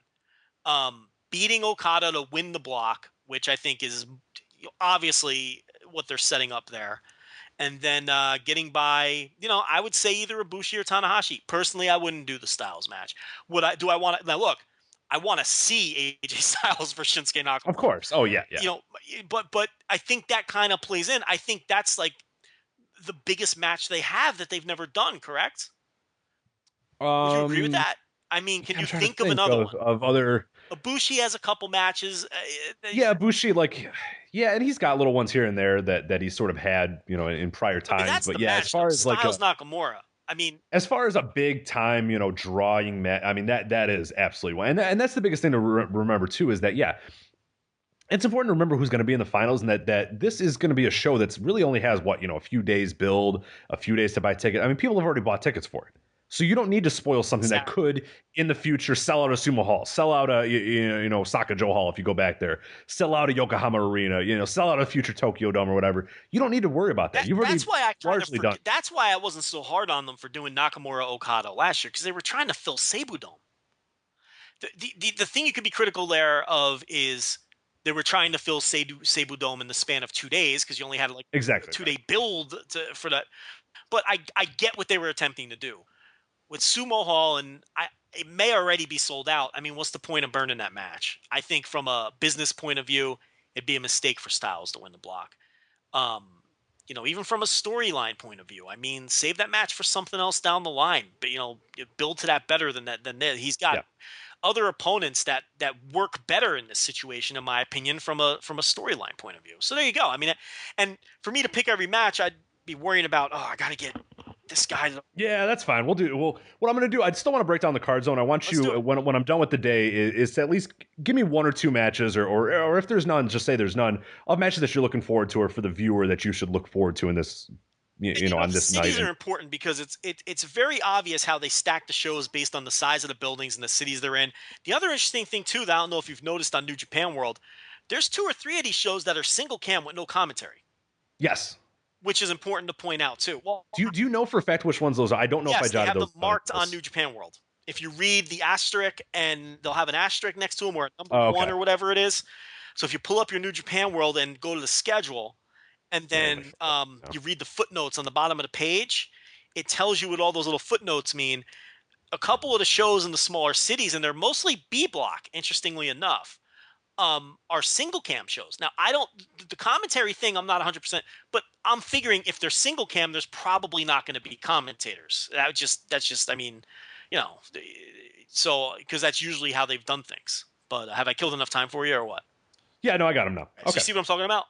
Beating Okada to win the block, which I think is obviously what they're setting up there. And then getting by, I would say either Ibushi or Tanahashi. Personally, I wouldn't do the Styles match. I want to? Now, look, I want to see AJ Styles for Shinsuke Nakamura. Of course. Oh, yeah. But I think that kind of plays in. I think that's like the biggest match they have that they've never done, correct? Would you agree with that? I mean, can you think of another one? Of other... Ibushi has a couple matches. Yeah, Ibushi, and he's got little ones here and there that he's sort of had, in prior times. But yeah, match, as far as Styles Nakamura. I mean, as far as a big time, drawing match, I mean, that is absolutely one. And that's the biggest thing to remember too, is that, yeah, it's important to remember who's going to be in the finals, and that this is going to be a show that's really only has a few days build, a few days to buy ticket. I mean, people have already bought tickets for it. So you don't need to spoil something that could, in the future, sell out a Sumo Hall, sell out a Sakajo Hall if you go back there, sell out a Yokohama Arena, sell out a future Tokyo Dome or whatever. You don't need to worry about that. You've already largely done. That's why I wasn't so hard on them for doing Nakamura Okada last year, because they were trying to fill Seibu Dome. The thing you could be critical there of is they were trying to fill Seibu Dome in the span of 2 days, because you only had like exactly a 2-day build for that. But I get what they were attempting to do. With Sumo Hall, and it may already be sold out. I mean, what's the point of burning that match? I think from a business point of view, it'd be a mistake for Styles to win the block. Even from a storyline point of view, I mean, save that match for something else down the line. But build to that better than that. He's got other opponents that work better in this situation, in my opinion, from a storyline point of view. So there you go. I mean, and for me to pick every match, I'd be worrying about, I got to get this guy. Yeah, that's fine. What I'm going to do, I still want to break down the card zone. I want you, when I'm done with the day, is to at least give me 1 or 2 matches, or if there's none, just say there's none, of matches that you're looking forward to, or for the viewer that you should look forward to in this, on this night. Cities are important because it's very obvious how they stack the shows based on the size of the buildings and the cities they're in. The other interesting thing, too, that I don't know if you've noticed on New Japan World, there's 2 or 3 of these shows that are single cam with no commentary. Yes. Which is important to point out too. Well, do you know for a fact which ones those are? I don't know if I jotted those. They have them marked on New Japan World. If you read the asterisk, and they'll have an asterisk next to them, or number 1 or whatever it is. So if you pull up your New Japan World and go to the schedule, and then you read the footnotes on the bottom of the page, it tells you what all those little footnotes mean. A couple of the shows in the smaller cities, and they're mostly B block, interestingly enough, are single cam shows. Now, the commentary thing, I'm not 100%, but I'm figuring if they're single cam, there's probably not going to be commentators. That's just, I mean, so, because that's usually how they've done things. But have I killed enough time for you or what? Yeah, no, I got him now. Okay. So you see what I'm talking about?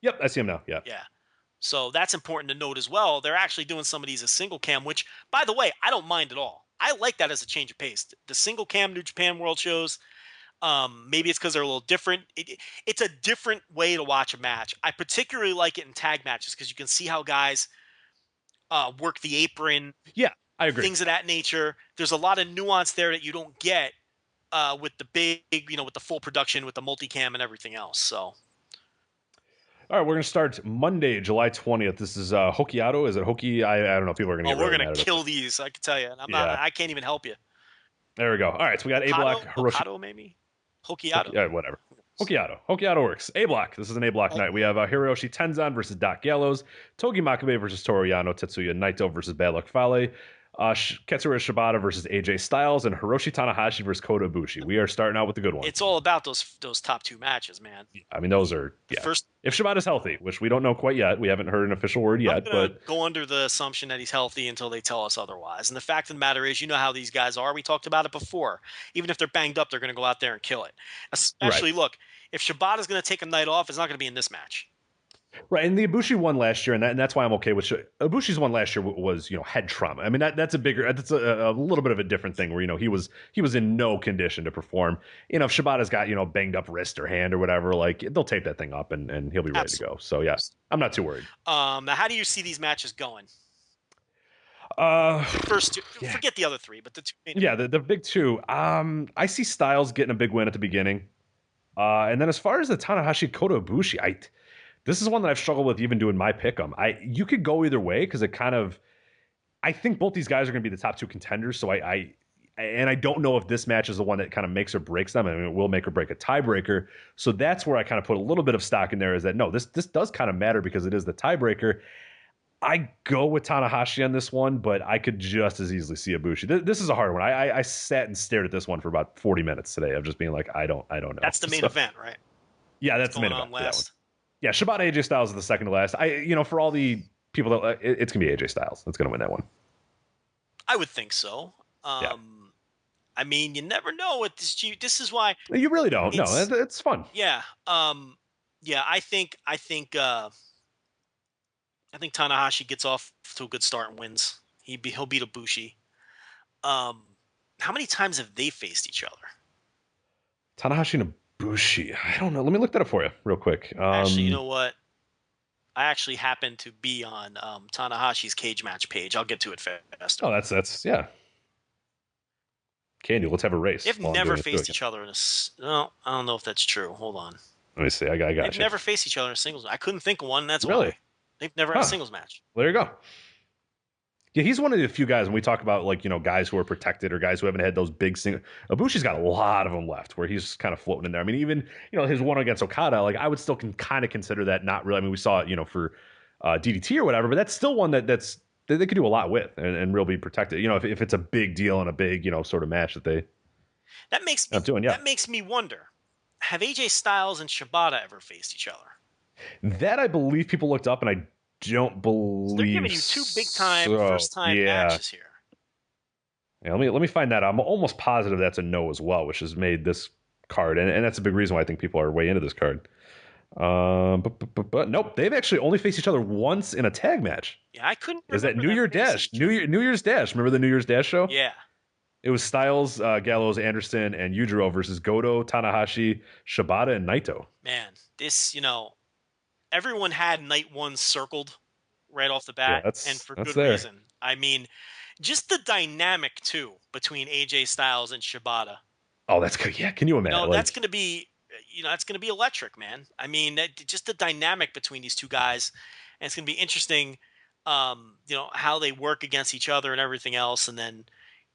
Yep, I see him now. Yeah. Yeah. So that's important to note as well. They're actually doing some of these as single cam, which, by the way, I don't mind at all. I like that as a change of pace. The single cam New Japan World shows, maybe it's because they're a little different. It's a different way to watch a match. I particularly like it in tag matches because you can see how guys work the apron. Yeah, I agree. Things of that nature. There's a lot of nuance there that you don't get with the big, with the full production, with the multicam and everything else. So. All right, we're going to start Monday, July 20th. This is Hokkaido. Is it Hoki? I don't know if people are going to get we're going to kill these, I can tell you. And I can't even help you. There we go. All right, so we got A Block. Hokkaido, maybe? Hokkaido. Yeah, whatever. Hokkaido works. A Block. This is an A Block night. We have Hiroshi Tenzan versus Doc Gallows, Togi Makabe versus Toru Yano, Tetsuya Naito versus Bad Luck Fale, Katsura Shibata versus AJ Styles, and Hiroshi Tanahashi versus Kota Ibushi. We are starting out with the good one. It's all about those top 2 matches, man. I mean, those are first. If Shibata's healthy, which we don't know quite yet, we haven't heard an official word yet. But go under the assumption that he's healthy until they tell us otherwise. And the fact of the matter is, you know how these guys are. We talked about it before. Even if they're banged up, they're going to go out there and kill it. Especially, look, if Shibata's going to take a night off, it's not going to be in this match. Right, and the Ibushi one last year, and that's why I'm okay with Ibushi's one last year was head trauma. I mean that's a little bit of a different thing where he was in no condition to perform. If Shibata's got banged up wrist or hand or whatever, like they'll tape that thing up and he'll be ready to go. So yeah, I'm not too worried. Now how do you see these matches going? First 2, forget the other 3, but the 2 main events. The big 2. I see Styles getting a big win at the beginning, and then as far as the Tanahashi Kota Ibushi, this is one that I've struggled with even doing my pick'em. You could go either way because I think both these guys are going to be the top 2 contenders. So I don't know if this match is the one that kind of makes or breaks them. I mean, it will make or break a tiebreaker. So that's where I kind of put a little bit of stock in there, is that no, this does kind of matter because it is the tiebreaker. I go with Tanahashi on this one, but I could just as easily see Ibushi. This is a hard one. I sat and stared at this one for about 40 minutes today of just being like, I don't know. That's the main event, right? Yeah, that's the main event. Last. Yeah, Shibata AJ Styles is the second to last. For all the people that it's gonna be AJ Styles that's gonna win that one. I would think so. I mean, you never know with this. This is why you really don't. No, it's fun. Yeah. I think Tanahashi gets off to a good start and wins. He'll beat Ibushi. How many times have they faced each other? Tanahashi and Ibushi. I don't know. Let me look that up for you real quick. Actually, you know what? I actually happen to be on Tanahashi's cage match page. I'll get to it fast. Oh, that's yeah. Candy, let's have a race. They've never faced each other in a. No, I don't know if that's true. Hold on. Let me see. I got They've you. never faced each other in a singles. I couldn't think of one. That's really? Why. They've never had a singles match. Well, there you go. Yeah, he's one of the few guys when we talk about guys who are protected or guys who haven't had those big single. Ibushi's got a lot of them left where he's kind of floating in there. I mean, even his one against Okada, I would still kind of consider that not really. I mean, we saw it for DDT or whatever, but that's still one that's they could do a lot with and really be protected. If it's a big deal and a big sort of match that makes me wonder: have AJ Styles and Shibata ever faced each other? That I believe people looked up, and I don't believe they're giving you two big time first time matches here. Yeah, let me find that. I'm almost positive that's a no as well, which has made this card, and that's a big reason why I think people are way into this card. But nope, they've actually only faced each other once in a tag match. Yeah, I couldn't. Is that New Year's Dash? New Year's Dash. Remember the New Year's Dash show? Yeah. It was Styles, Gallows, Anderson, and Yujiro versus Goto, Tanahashi, Shibata, and Naito. Man, this everyone had night one circled right off the bat, and for good reason. I mean, just the dynamic too between AJ Styles and Shibata. Oh, that's good. Yeah, can you imagine? No, that's going to be, that's going to be electric, man. I mean, just the dynamic between these two guys, and it's going to be interesting. How they work against each other and everything else, and then,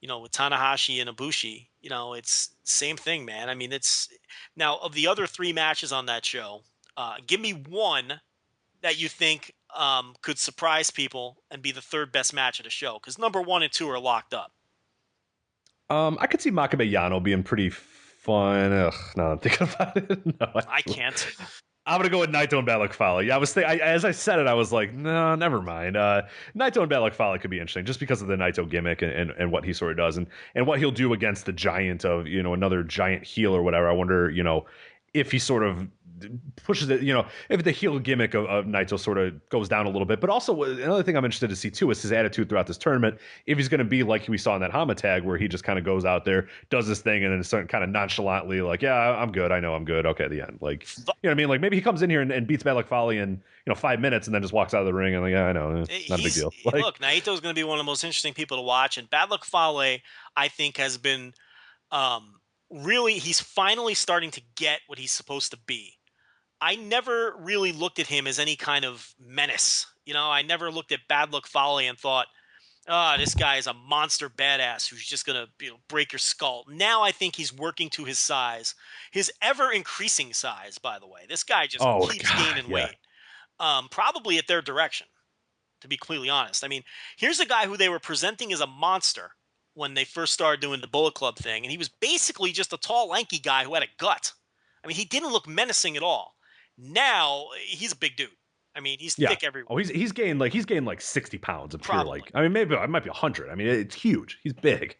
with Tanahashi and Ibushi, it's same thing, man. I mean, it's now of the other three matches on that show. Give me one that you think could surprise people and be the third best match of the show, because number 1 and 2 are locked up. I could see Makabe Yano being pretty fun. Ugh, no, I'm thinking about it. No, I can't. I'm gonna go with Naito and Bad Luck Fale. Yeah, as I said it, I was like, no, never mind. Naito and Bad Luck Fale could be interesting just because of the Naito gimmick and what he sort of does and what he'll do against the giant of another giant heel or whatever. I wonder if he sort of pushes it, if the heel gimmick of Naito sort of goes down a little bit. But also another thing I'm interested to see too is his attitude throughout this tournament. If he's going to be like we saw in that Hama tag where he just kind of goes out there, does this thing, and then kind of nonchalantly like, yeah, I'm good. I know I'm good. Okay, at the end. Like, you know what I mean? Like maybe he comes in here and beats Bad Luck Fale in 5 minutes and then just walks out of the ring and like, yeah, I know. Not a big deal. Like, look, Naito's going to be one of the most interesting people to watch, and Bad Luck Fale, I think, has been really, he's finally starting to get what he's supposed to be. I never really looked at him as any kind of menace. I never looked at Bad Luck Fale and thought, this guy is a monster badass who's just going to break your skull. Now I think he's working to his size, his ever-increasing size, by the way. This guy just keeps gaining weight. Probably at their direction, to be completely honest. I mean, here's a guy who they were presenting as a monster when they first started doing the Bullet Club thing, and he was basically just a tall, lanky guy who had a gut. I mean, he didn't look menacing at all. Now he's a big dude. I mean, he's thick everywhere. Oh, he's gained like 60 pounds. I'm sure. Like, I mean, maybe it might be 100. I mean, it's huge. He's big.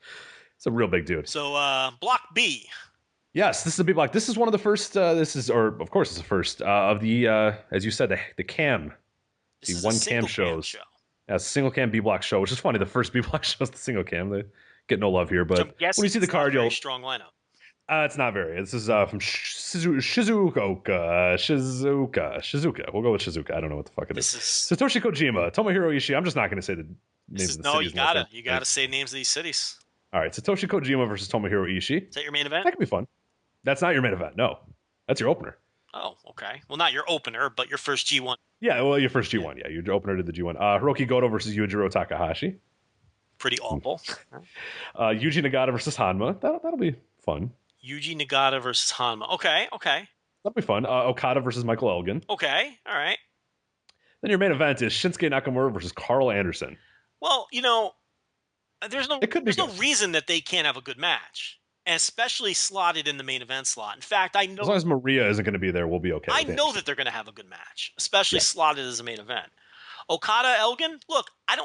It's a real big dude. So block B. Yes, this is a B block. This is one of the first. Of course, it's the first of the as you said, the cam, the one cam shows. Yeah, single cam B block show, which is funny. The first B block show is the single cam. They get no love here, but when you see the card, you'll strong lineup. It's not very. This is from Shizuoka. We'll go with Shizuoka. I don't know what the fuck it is. Satoshi Kojima, Tomohiro Ishii. I'm just not going to say the names of the cities. No, you gotta say names of these cities. All right, Satoshi Kojima versus Tomohiro Ishii. Is that your main event? That could be fun. That's not your main event. No, that's your opener. Oh, okay. Well, not your opener, but your first G1. Yeah, well, your first G1. Yeah, your opener to the G1. Hiroki Goto versus Yujiro Takahashi. Pretty awful. Yuji Nagata versus Hanma. That'll be fun. Yuji Nagata versus Hanma. Okay. That'll be fun. Okada versus Michael Elgin. Okay, all right. Then your main event is Shinsuke Nakamura versus Carl Anderson. Well, there's no reason that they can't have a good match, and especially slotted in the main event slot. In fact, I know as long as Maria isn't going to be there, we'll be okay. I know that they're going to have a good match, especially slotted as a main event. Okada Elgin. Look, I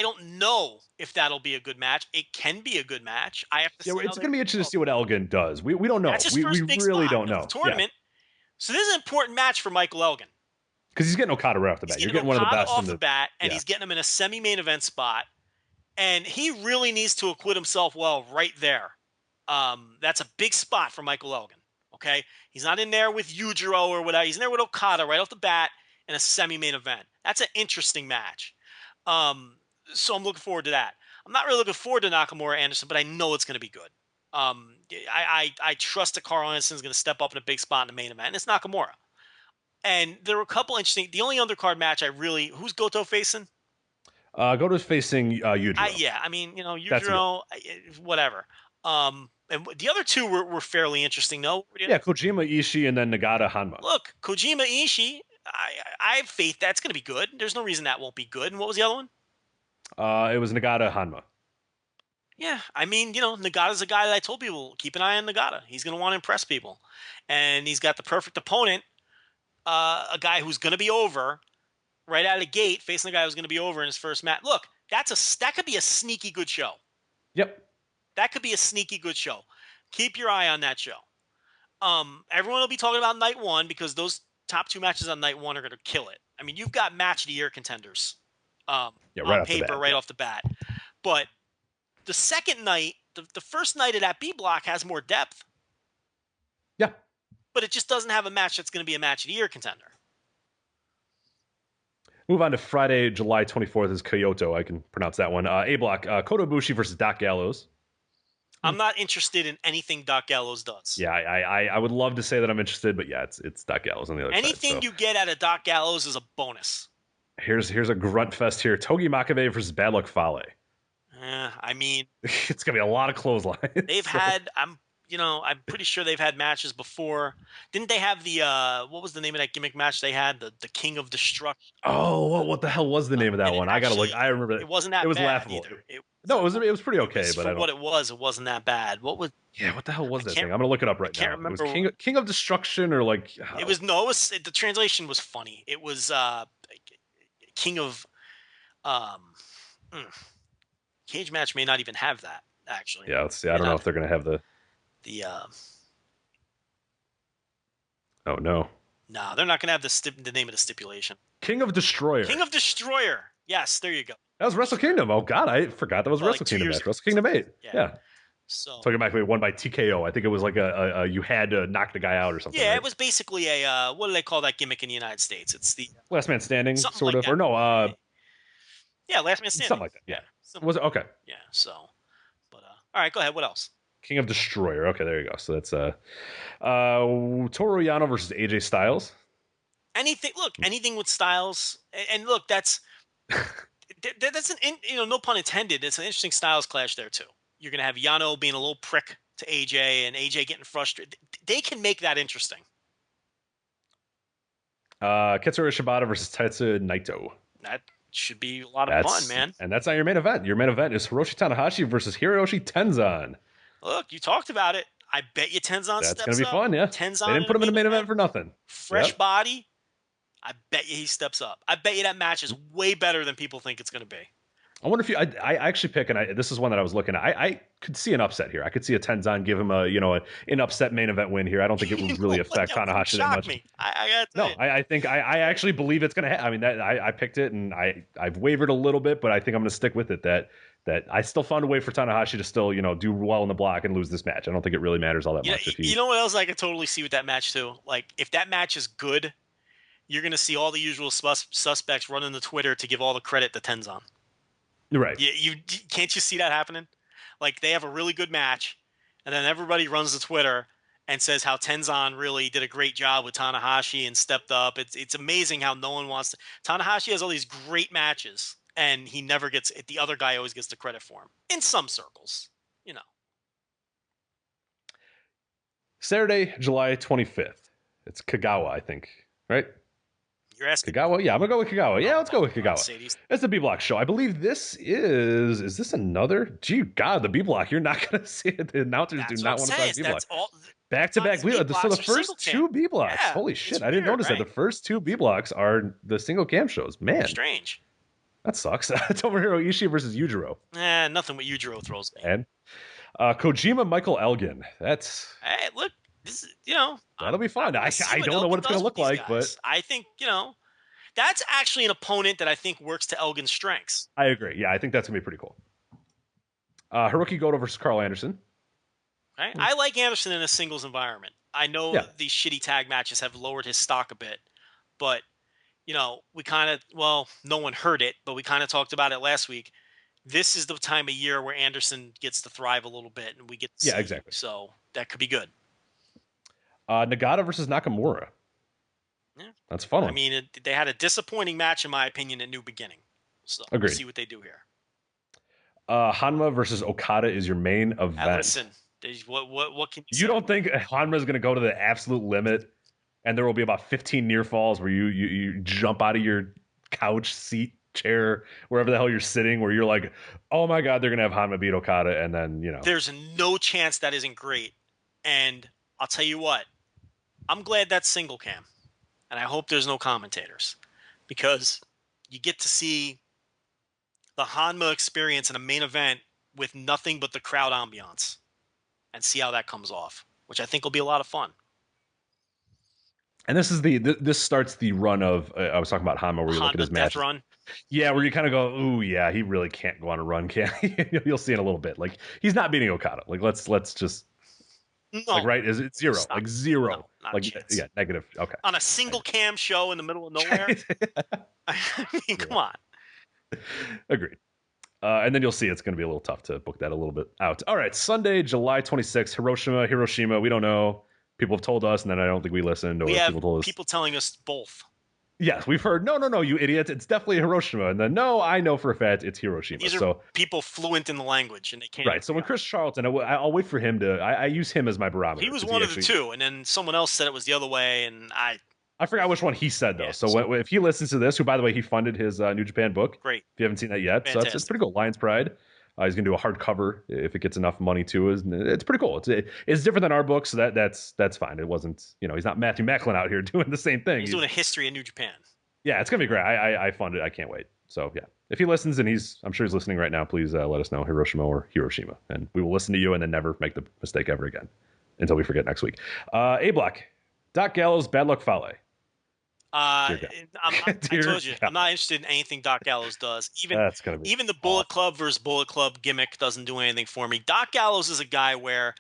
don't know if that'll be a good match. It can be a good match. I have to. Yeah, it's going to be interesting to see what Elgin does. We don't know. That's his first big really spot don't know. of the tournament. Yeah. So this is an important match for Michael Elgin. Because he's getting Okada right off the bat. You're getting one of the best off the bat, and he's getting him in a semi-main event spot. And he really needs to acquit himself well right there. That's a big spot for Michael Elgin. Okay, he's not in there with Yujiro or whatever. He's in there with Okada right off the bat in a semi-main event. That's an interesting match. So I'm looking forward to that. I'm not really looking forward to Nakamura Anderson, but I know it's going to be good. I trust that Carl Anderson is going to step up in a big spot in the main event. And it's Nakamura. And there were a couple interesting. The only undercard match who's Goto facing? Goto's facing Yujiro. Yeah, I mean, Yujiro, whatever. And the other two were fairly interesting, though. Yeah, Kojima Ishii and then Nagata Hanma. Look, Kojima Ishii, I have faith that's going to be good. There's no reason that won't be good. And what was the other one? It was Nagata Hanma. Yeah, I mean, Nagata's a guy that I told people, keep an eye on Nagata. He's going to want to impress people. And he's got the perfect opponent, a guy who's going to be over right out of the gate, facing a guy who's going to be over in his first match. Look, that could be a sneaky good show. Yep. That could be a sneaky good show. Keep your eye on that show. Everyone will be talking about night one because those top two matches on night one are going to kill it. I mean, you've got match of the year contenders on paper right off the bat. But the second night, the first night of that B block has more depth. Yeah. But it just doesn't have a match that's going to be a match of the year contender. Move on to Friday, July 24th is Kyoto. I can pronounce that one. A block, Kota Ibushi versus Doc Gallows. I'm not interested in anything Doc Gallows does. Yeah, I would love to say that I'm interested, but yeah, it's Doc Gallows on the other side. Anything you get out of Doc Gallows is a bonus. Here's a grunt fest here. Togi Makabe versus Bad Luck Fale. I mean, it's gonna be a lot of clotheslines. They've had I'm pretty sure they've had matches before. Didn't they have the what was the name of that gimmick match they had? The King of Destruction. Oh, what the hell was the name of that one? I gotta look. I remember it wasn't that. It was bad laughable. Either. It was pretty okay, but I don't. What it wasn't that bad. What the hell was that thing? I'm gonna look it up right now. Remember. It was King of Destruction or like. Oh. It was the translation was funny. It was King of Cage match may not even have that actually. Yeah, let's see. I don't know if they're gonna have the. Oh no. No, they're not gonna have the name of the stipulation. King of Destroyer. King of Destroyer. Yes, there you go. That was Wrestle Kingdom. Oh God, I forgot that was Wrestle Kingdom match. Wrestle Kingdom 8. Yeah. So talking back, won by TKO. I think it was like a you had to knock the guy out or something. Yeah, right? It was basically a what do they call that gimmick in the United States? It's the last man standing, sort like of, that. or no? Yeah, last man standing. Something like that. Yeah. Was it okay? Yeah. So, but all right, go ahead. What else? King of Destroyer. Okay, there you go. So that's Toru Yano versus AJ Styles. Anything with Styles, and look, that's no pun intended. It's an interesting Styles clash there too. You're gonna have Yano being a little prick to AJ, and AJ getting frustrated. They can make that interesting. Katsura Shibata versus Tetsuya Naito. That should be a lot of fun, man. And that's not your main event. Your main event is Hiroshi Tanahashi versus Hiroshi Tenzan. Look, you talked about it. I bet you Tenzan steps up. That's going to be fun, yeah. Tenzan they didn't put him in the main event for nothing. Fresh body. I bet you he steps up. I bet you that match is way better than people think it's going to be. I wonder if I actually pick, and this is one that I was looking at. I could see an upset here. I could see a Tenzan give him an upset main event win here. I don't think it would really affect Tanahashi that much. Me. I got to I think I actually believe it's going to happen. I mean, I picked it, and I've wavered a little bit, but I think I'm going to stick with it. That I still found a way for Tanahashi to still do well in the block and lose this match. I don't think it really matters all that much. You know what else I could totally see with that match too? Like if that match is good, you're going to see all the usual suspects running to Twitter to give all the credit to Tenzan. Right. You can't you see that happening? Like they have a really good match, and then everybody runs to Twitter and says how Tenzan really did a great job with Tanahashi and stepped up. It's amazing how no one wants to. Tanahashi has all these great matches, and he never gets. The other guy always gets the credit for him in some circles, Saturday, July 25th. It's Kagawa, I think. Right. You're asking Kagawa? Yeah, I'm gonna go with Kagawa. Yeah, let's go with Kagawa. Mercedes. It's the B Block show. I believe this is this another? Gee, God, the B Block. You're not gonna see it. The announcers do not want to talk B Block. Back to back. So the first two B Blocks. Yeah, holy shit! I didn't notice that. The first two B Blocks are the single cam shows. Man, strange. That sucks. Tomohiro Ishii versus Yujiro. Nothing what Yujiro throws. And Kojima Michael Elgin. That's. Hey, look. This is, that'll be fun. I don't know what it's going to look like, but I think, That's actually an opponent that I think works to Elgin's strengths. I agree. Yeah, I think that's going to be pretty cool. Hiroki Goto versus Carl Anderson. Right? I like Anderson in a singles environment. I know these shitty tag matches have lowered his stock a bit, but, we kind of, no one heard it, but we kind of talked about it last week. This is the time of year where Anderson gets to thrive a little bit, and we get to see exactly. him. So that could be good. Nagata versus Nakamura. Yeah. That's fun. I mean, they had a disappointing match, in my opinion, at New Beginning. So we'll see what they do here. Hanma versus Okada is your main event. Listen, what can you say? You don't think Hanma is going to go to the absolute limit, and there will be about 15 near falls where you jump out of your couch, seat, chair, wherever the hell you're sitting, where you're like, oh my God, they're going to have Hanma beat Okada, and then, There's no chance that isn't great. And I'll tell you what, I'm glad that's single cam. And I hope there's no commentators, because you get to see the Hanma experience in a main event with nothing but the crowd ambiance and see how that comes off, which I think will be a lot of fun. And this starts the run of, I was talking about Hanma, where you look at his match run. Yeah, where you kind of go, ooh, yeah, he really can't go on a run, can he? You'll see in a little bit. Like, he's not beating Okada. Like, let's just, right? Is it zero? Like zero. No, not like, a chance. Yeah, negative. Okay. On a single cam show in the middle of nowhere. I mean, come on. Agreed. And then you'll see it's going to be a little tough to book that a little bit out. All right, Sunday, July 26th, Hiroshima. We don't know. People have told us, and then I don't think we listened. Or we have people told us. People telling us both. Yes, we've heard, no, you idiot. It's definitely Hiroshima. And then, no, I know for a fact it's Hiroshima. These are people fluent in the language, and they can't. Right, so when Chris Charlton, I'll wait for him to, I use him as my barometer. He was one of the two, and then someone else said it was the other way, and I forgot which one he said, though. Yeah, so if he listens to this, who, by the way, he funded his New Japan book. Great. If you haven't seen that yet. Fantastic. So it's pretty cool. Lion's Pride. He's going to do a hardcover if it gets enough money to us. It's pretty cool. It's different than our book, so that's fine. It wasn't, he's not Matthew Macklin out here doing the same thing. He's doing a history of New Japan. Yeah, it's going to be great. I funded it. I can't wait. So, yeah. If he listens, and I'm sure he's listening right now, please let us know, Hiroshima or Hiroshima. And we will listen to you and then never make the mistake ever again until we forget next week. A Block. Doc Gallows, Bad Luck Fale. I told you, I'm not interested in anything Doc Gallows does. Even the Bullet Club versus Bullet Club gimmick doesn't do anything for me. Doc Gallows is a guy where,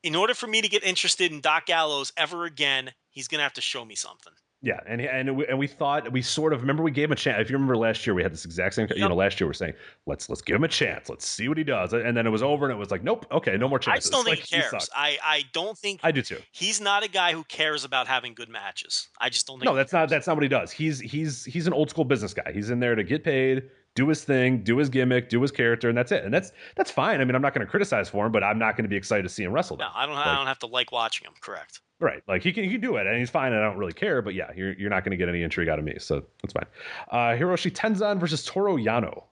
in order for me to get interested in Doc Gallows ever again, he's going to have to show me something. Yeah, and we thought, we sort of, remember we gave him a chance. If you remember last year, we had this exact same, last year we were saying, let's give him a chance. Let's see what he does. And then it was over, and it was like, nope, okay, no more chances. I just don't think he cares. I don't think. I do too. He's not a guy who cares about having good matches. I just don't think. No, that's not what he does. He's an old school business guy. He's in there to get paid, do his thing, do his gimmick, do his character, and that's it. And that's fine. I mean, I'm not going to criticize for him, but I'm not going to be excited to see him wrestle. No, I don't have to like watching him. Correct. Right, like he can do it, and he's fine, and I don't really care. But yeah, you're not going to get any intrigue out of me, so that's fine. Hiroshi Tenzan versus Toru Yano.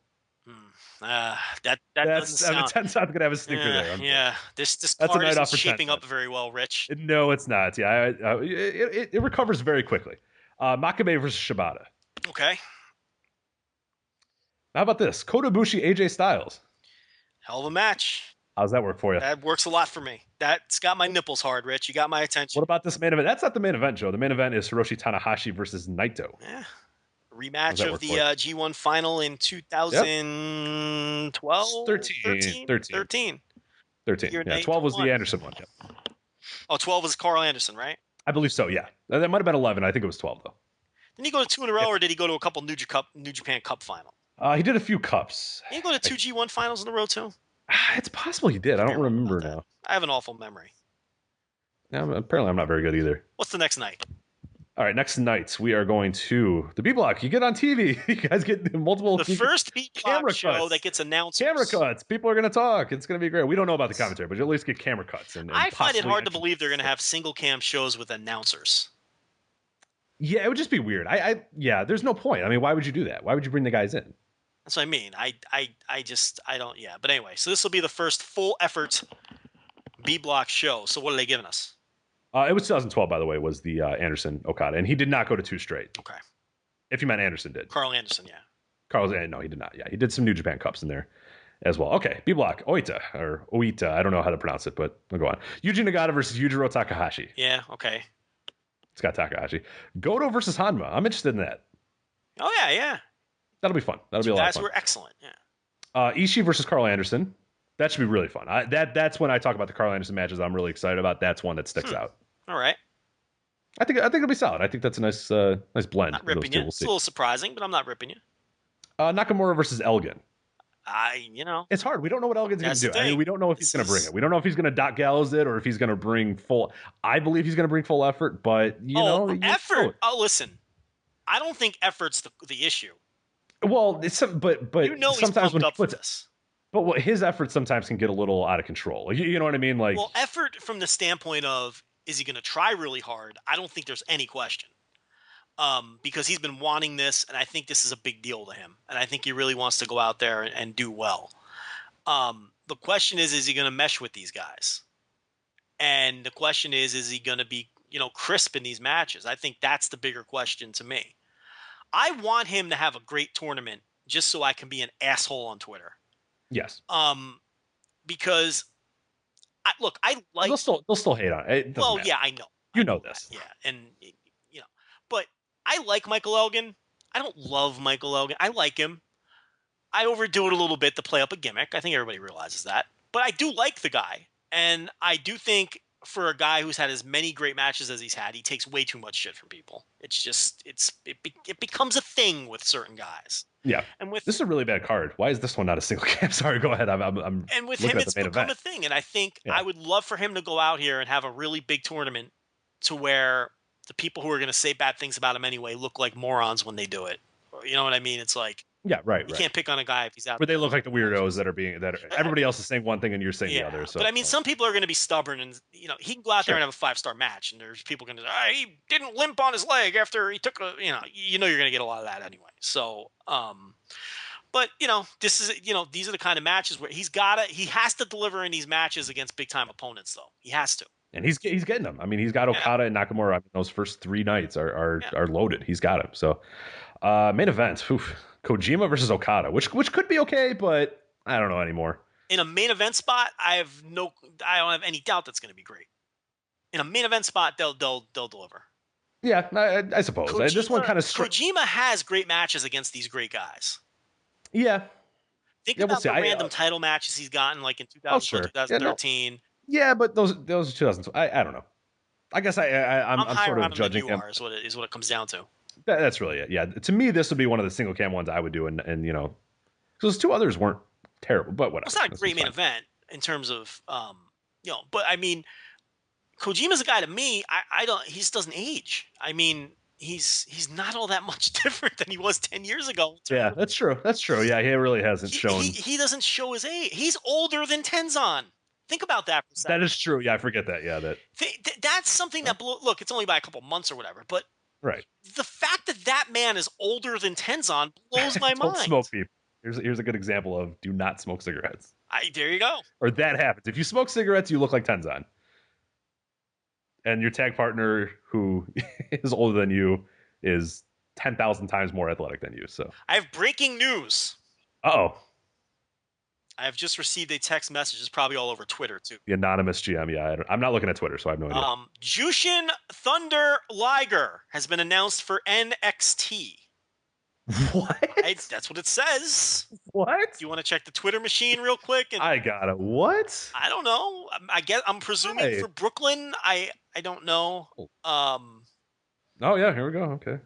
That doesn't sound. Tenzan's going to have a stinker there. Yeah, this card isn't shaping up very well, Rich. No, it's not. Yeah, it recovers very quickly. Makabe versus Shibata. Okay. How about this? Kota Ibushi, AJ Styles. Hell of a match. How's that work for you? That works a lot for me. That's got my nipples hard, Rich. You got my attention. What about this main event? That's not the main event, Joe. The main event is Hiroshi Tanahashi versus Naito. Yeah. Rematch of the G1 final in 2012? 13. Yeah, 12 was the Anderson one. Yeah. Oh, 12 was Carl Anderson, right? I believe so, yeah. That might have been 11. I think it was 12, though. Didn't he go to 2 in a row, or did he go to a couple New Japan Cup final? He did a few cups. Did he go to 2 G1 finals in a row, too? It's possible he did. I don't remember now. I have an awful memory. Yeah, apparently I'm not very good either. What's the next night? All right, next night we are going to the B Block. You get on TV. You guys get multiple. The first B Block show that gets announced. Camera cuts. People are going to talk. It's going to be great. We don't know about the commentary, but you'll at least get camera cuts. And I find it hard to believe they're going to have single cam shows with announcers. Yeah, it would just be weird. Yeah, there's no point. I mean, why would you do that? Why would you bring the guys in? That's what I mean. I don't. Yeah, but anyway, so this will be the first full effort B Block show. So what are they giving us? It was 2012, by the way, was the Anderson Okada, and he did not go to 2 straight. Okay. If you meant Anderson did. Carl Anderson, yeah. No, he did not. Yeah, he did some New Japan Cups in there as well. Okay, B Block, Oita, or Oita, I don't know how to pronounce it, but we'll go on. Yuji Nagata versus Yujiro Takahashi. Yeah, okay. It's got Takahashi. Goto versus Hanma. I'm interested in that. Oh yeah. That'll be fun. That'll be a lot of guys fun. were excellent. Yeah. Ishii versus Carl Anderson. That should be really fun. That's when I talk about the Carl Anderson matches I'm really excited about. That's one that sticks out. All right. I think it'll be solid. I think that's a nice blend. Not ripping you. It's a little surprising, but I'm not ripping you. Nakamura versus Elgin. It's hard. We don't know what Elgin's going to do. I mean, we don't know if he's going to bring it. We don't know if he's going to Doc Gallows it or if he's going to bring full. I believe he's going to bring full effort, but effort. Oh, listen. I don't think effort's the issue. Well, it's but sometimes he's pumped when up for this. But his effort sometimes can get a little out of control. You know what I mean? Like, well, effort from the standpoint of is he going to try really hard? I don't think there's any question. Because he's been wanting this, and I think this is a big deal to him, and I think he really wants to go out there and do well. The question is he going to mesh with these guys? And the question is he going to be, crisp in these matches? I think that's the bigger question to me. I want him to have a great tournament just so I can be an asshole on Twitter. Yes. Because I like they'll still hate on it. Well, yeah, I know. You know this. Yeah, and but I like Michael Elgin. I don't love Michael Elgin. I like him. I overdo it a little bit to play up a gimmick. I think everybody realizes that. But I do like the guy. And I do think for a guy who's had as many great matches as he's had, he takes way too much shit from people. It's just it becomes a thing with certain guys. Yeah. And with this is a really bad card. Why is this one not a single cam? Sorry, go ahead. I'm and with him, it's become a thing. And I think I would love for him to go out here and have a really big tournament to where the people who are going to say bad things about him anyway look like morons when they do it. You know what I mean? It's like, right. You can't pick on a guy if he's out. But they look like the weirdos everybody else is saying one thing and you're saying the other. So, but I mean, some people are going to be stubborn, and he can go out there and have a 5-star match, and there's people going to say, he didn't limp on his leg after he took you're going to get a lot of that anyway. So, but this is these are the kind of matches where he has to deliver in these matches against big time opponents, though. He has to. And he's getting them. I mean, he's got Okada and Nakamura. I mean, those first 3 nights are loaded. He's got him. So, main event, Kojima versus Okada, which could be okay, but I don't know anymore. In a main event spot, I don't have any doubt that's going to be great. In a main event spot, they'll deliver. Yeah, I suppose. This one kind of Kojima has great matches against these great guys. Yeah. Think about the random title matches he's gotten, like in 2013. Yeah, but those 2000s, I don't know. I guess I'm sort of judging him. Is what it comes down to. That's really it. Yeah, to me, this would be one of the single cam ones I would do, and because those 2 others weren't terrible, but whatever. It's not a great main event in terms of but I mean, Kojima's a guy to me. He just doesn't age. I mean, he's not all that much different than he was 10 years ago. Yeah, that's true. Yeah, he really hasn't shown. He doesn't show his age. He's older than Tenzan. Think about that for a second. That is true. Yeah, I forget that. Yeah, that's something that look, it's only by a couple months or whatever, but right. The fact that man is older than Tenzan blows my mind. Don't smoke, people. Here's a good example of do not smoke cigarettes. There you go. Or that happens. If you smoke cigarettes, you look like Tenzan. And your tag partner who is older than you is 10,000 times more athletic than you. So I have breaking news. Uh-oh. I have just received a text message. It's probably all over Twitter, too. The anonymous GM, yeah. I'm not looking at Twitter, so I have no idea. Jushin Thunder Liger has been announced for NXT. What? That's what it says. What? You want to check the Twitter machine real quick? I gotta. What? I don't know. I'm presuming for Brooklyn. I don't know. Oh, yeah. Here we go. Okay.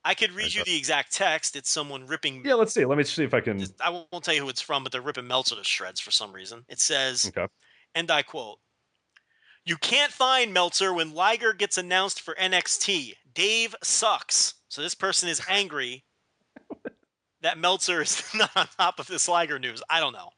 I could read you the exact text. It's someone ripping. Yeah, let's see. Let me see if I can. I won't tell you who it's from, but they're ripping Meltzer to shreds for some reason. It says, and I quote, "You can't find Meltzer when Liger gets announced for NXT. Dave sucks." So this person is angry that Meltzer is not on top of this Liger news. I don't know.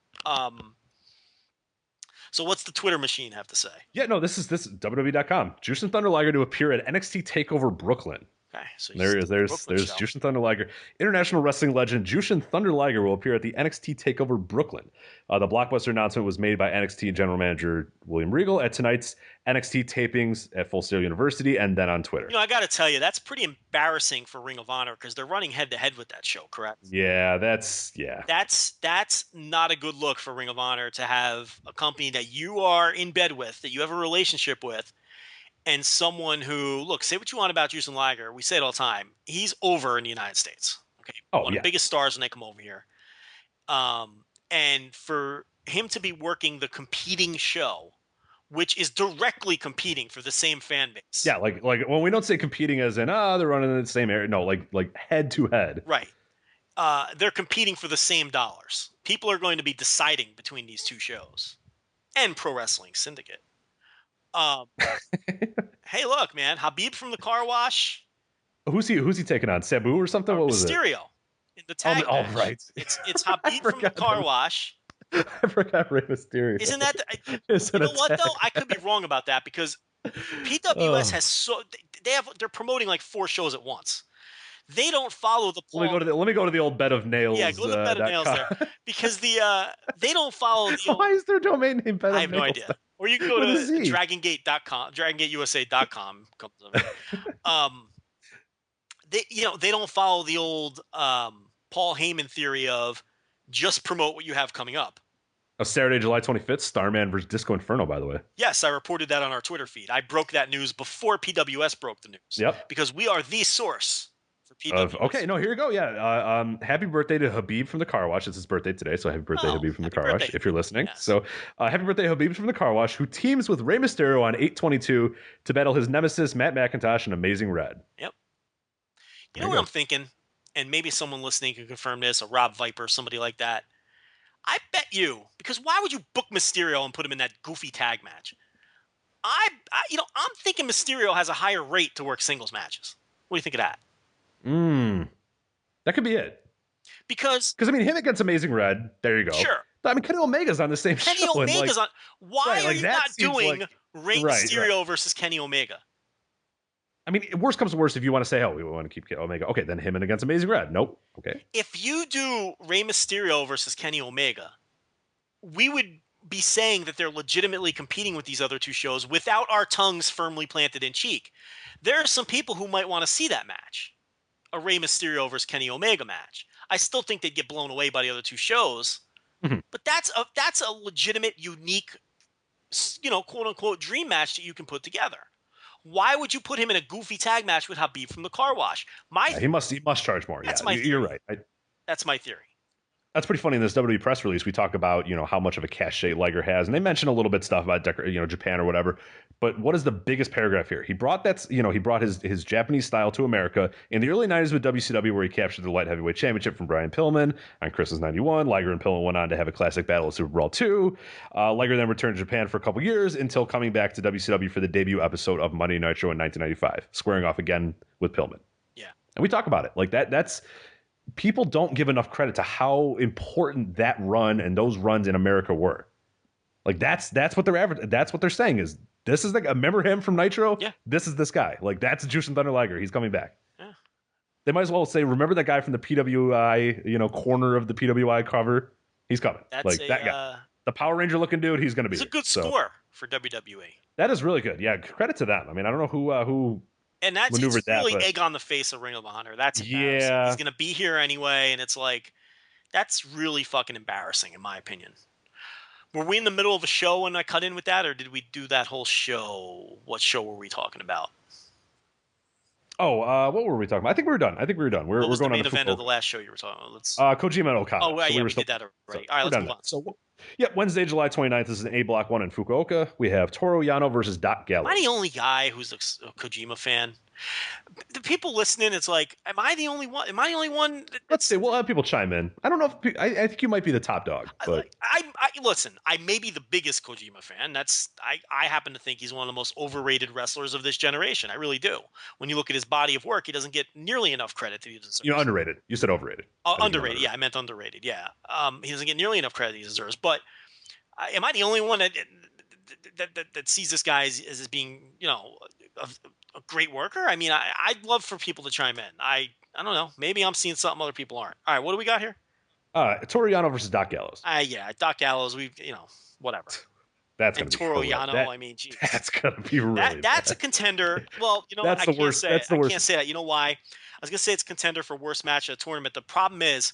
So what's the Twitter machine have to say? Yeah, no, this is WWE.com. Jushin Thunder Liger to appear at NXT TakeOver Brooklyn. Okay, so there he is. There's Jushin Thunder Liger. International wrestling legend Jushin Thunder Liger will appear at the NXT TakeOver Brooklyn. The blockbuster announcement was made by NXT General Manager William Regal at tonight's NXT tapings at Full Sail University and then on Twitter. I got to tell you, that's pretty embarrassing for Ring of Honor because they're running head-to-head with that show, correct? Yeah, that's not a good look for Ring of Honor to have a company that you are in bed with, that you have a relationship with, and someone who, look, say what you want about Jushin Liger. We say it all the time. He's over in the United States. Okay. One of the biggest stars when they come over here. And for him to be working the competing show, which is directly competing for the same fan base. Yeah, like when we don't say competing as in they're running in the same area. No, like head to head. Right. They're competing for the same dollars. People are going to be deciding between these two shows and Pro Wrestling Syndicate. Hey, look, man, Habib from the car wash. Who's he taking on? Sabu or something? What was Mysterio in the tag match. Right. It's Habib from the car wash. I forgot Rey Mysterio. Isn't that you know what though? I could be wrong about that because PWS has they're promoting like 4 shows at once. They don't follow the Paul. Let me go to the old Bed of Nails. Yeah, go to the Bed of Nails there because they don't follow the Why is their domain name Bed of Nails? I have no idea. Or you can go to dragongate.com, dragongateusa.com. They don't follow the old Paul Heyman theory of just promote what you have coming up. Saturday, July 25th, Starman versus Disco Inferno, by the way. Yes, I reported that on our Twitter feed. I broke that news before PWS broke the news. Yep. Because we are the source for PWS. Okay, no, here you go. Yeah. Happy birthday to Habib from the Car Wash. It's his birthday today, so happy birthday, Habib from the Car Wash, if you're listening. Yes. So happy birthday, Habib from the Car Wash, who teams with Rey Mysterio on 8/22 to battle his nemesis, Matt McIntosh, and Amazing Red. Yep. You know what I'm thinking? And maybe someone listening can confirm this, a Rob Viper, somebody like that. I bet you, because why would you book Mysterio and put him in that goofy tag match? I'm thinking Mysterio has a higher rate to work singles matches. What do you think of that? That could be it. Because I mean, him against Amazing Red, there you go. Sure. I mean, Kenny Omega's on the same show. Kenny Omega's on. Why are you not doing Rey Mysterio versus Kenny Omega? I mean, worst comes to worst, if you want to say, we want to keep Omega. Okay, then him and against Amazing Red. Nope. Okay. If you do Rey Mysterio versus Kenny Omega, we would be saying that they're legitimately competing with these other two shows without our tongues firmly planted in cheek. There are some people who might want to see that match, a Rey Mysterio versus Kenny Omega match. I still think they'd get blown away by the other two shows, but that's a legitimate, unique, quote unquote dream match that you can put together. Why would you put him in a goofy tag match with Habib from the Car Wash? He must charge more. You're right. That's my theory. That's pretty funny. In this WWE press release, we talk about how much of a cachet Liger has, and they mention a little bit stuff about Japan or whatever. But what is the biggest paragraph here? He brought he brought his Japanese style to America in the early '90s with WCW, where he captured the light heavyweight championship from Brian Pillman on Chris's '91. Liger and Pillman went on to have a classic battle at Super Brawl 2. Liger then returned to Japan for a couple years until coming back to WCW for the debut episode of Monday Night Show in 1995, squaring off again with Pillman. Yeah, and we talk about it like that. That's people don't give enough credit to how important that run and those runs in America were. Like that's what they're saying is this is remember him from Nitro? Yeah. This is this guy. Like that's Jushin Thunder Liger. He's coming back. Yeah. They might as well say, remember that guy from the PWI, corner of the PWI cover? He's coming. That's that guy. The Power Ranger looking dude, he's gonna be. It's a good score for WWE. That is really good. Yeah, credit to them. I mean, I don't know who and that's really egg on the face of Ring of Honor. That's embarrassing. Yeah. He's going to be here anyway, and it's like, that's really fucking embarrassing, in my opinion. Were we in the middle of a show when I cut in with that, or did we do that whole show? What show were we talking about? Oh, what were we talking about? I think we were done. We're what was going the main on event of the last show you were talking about? Kojima and Okada. Oh, right, we did that already. All right, let's move on. So, Wednesday, July 29th. This is an A Block 1 in Fukuoka. We have Toru Yano versus Doc Gallows. Am I the only guy who's a Kojima fan? The people listening, it's like, am I the only one? Am I the only one? Let's see. We'll have people chime in. I don't know if I think you might be the top dog. But I listen. I may be the biggest Kojima fan. I happen to think he's one of the most overrated wrestlers of this generation. I really do. When you look at his body of work, he doesn't get nearly enough credit that he deserves. Underrated. You said overrated. Underrated. Yeah, I meant underrated. Yeah. He doesn't get nearly enough credit he deserves. But am I the only one that sees this guy as being, a great worker? I mean, I'd love for people to chime in. I don't know. Maybe I'm seeing something other people aren't. All right, what do we got here? Toru Yano versus Doc Gallows. Yeah, Doc Gallows. Whatever. That's and Toru Yano. I mean, geez. That's gonna be really. That's a contender. Well, that's the worst. That's the worst. I can't say that. You know why? I was gonna say it's contender for worst match at a tournament. The problem is,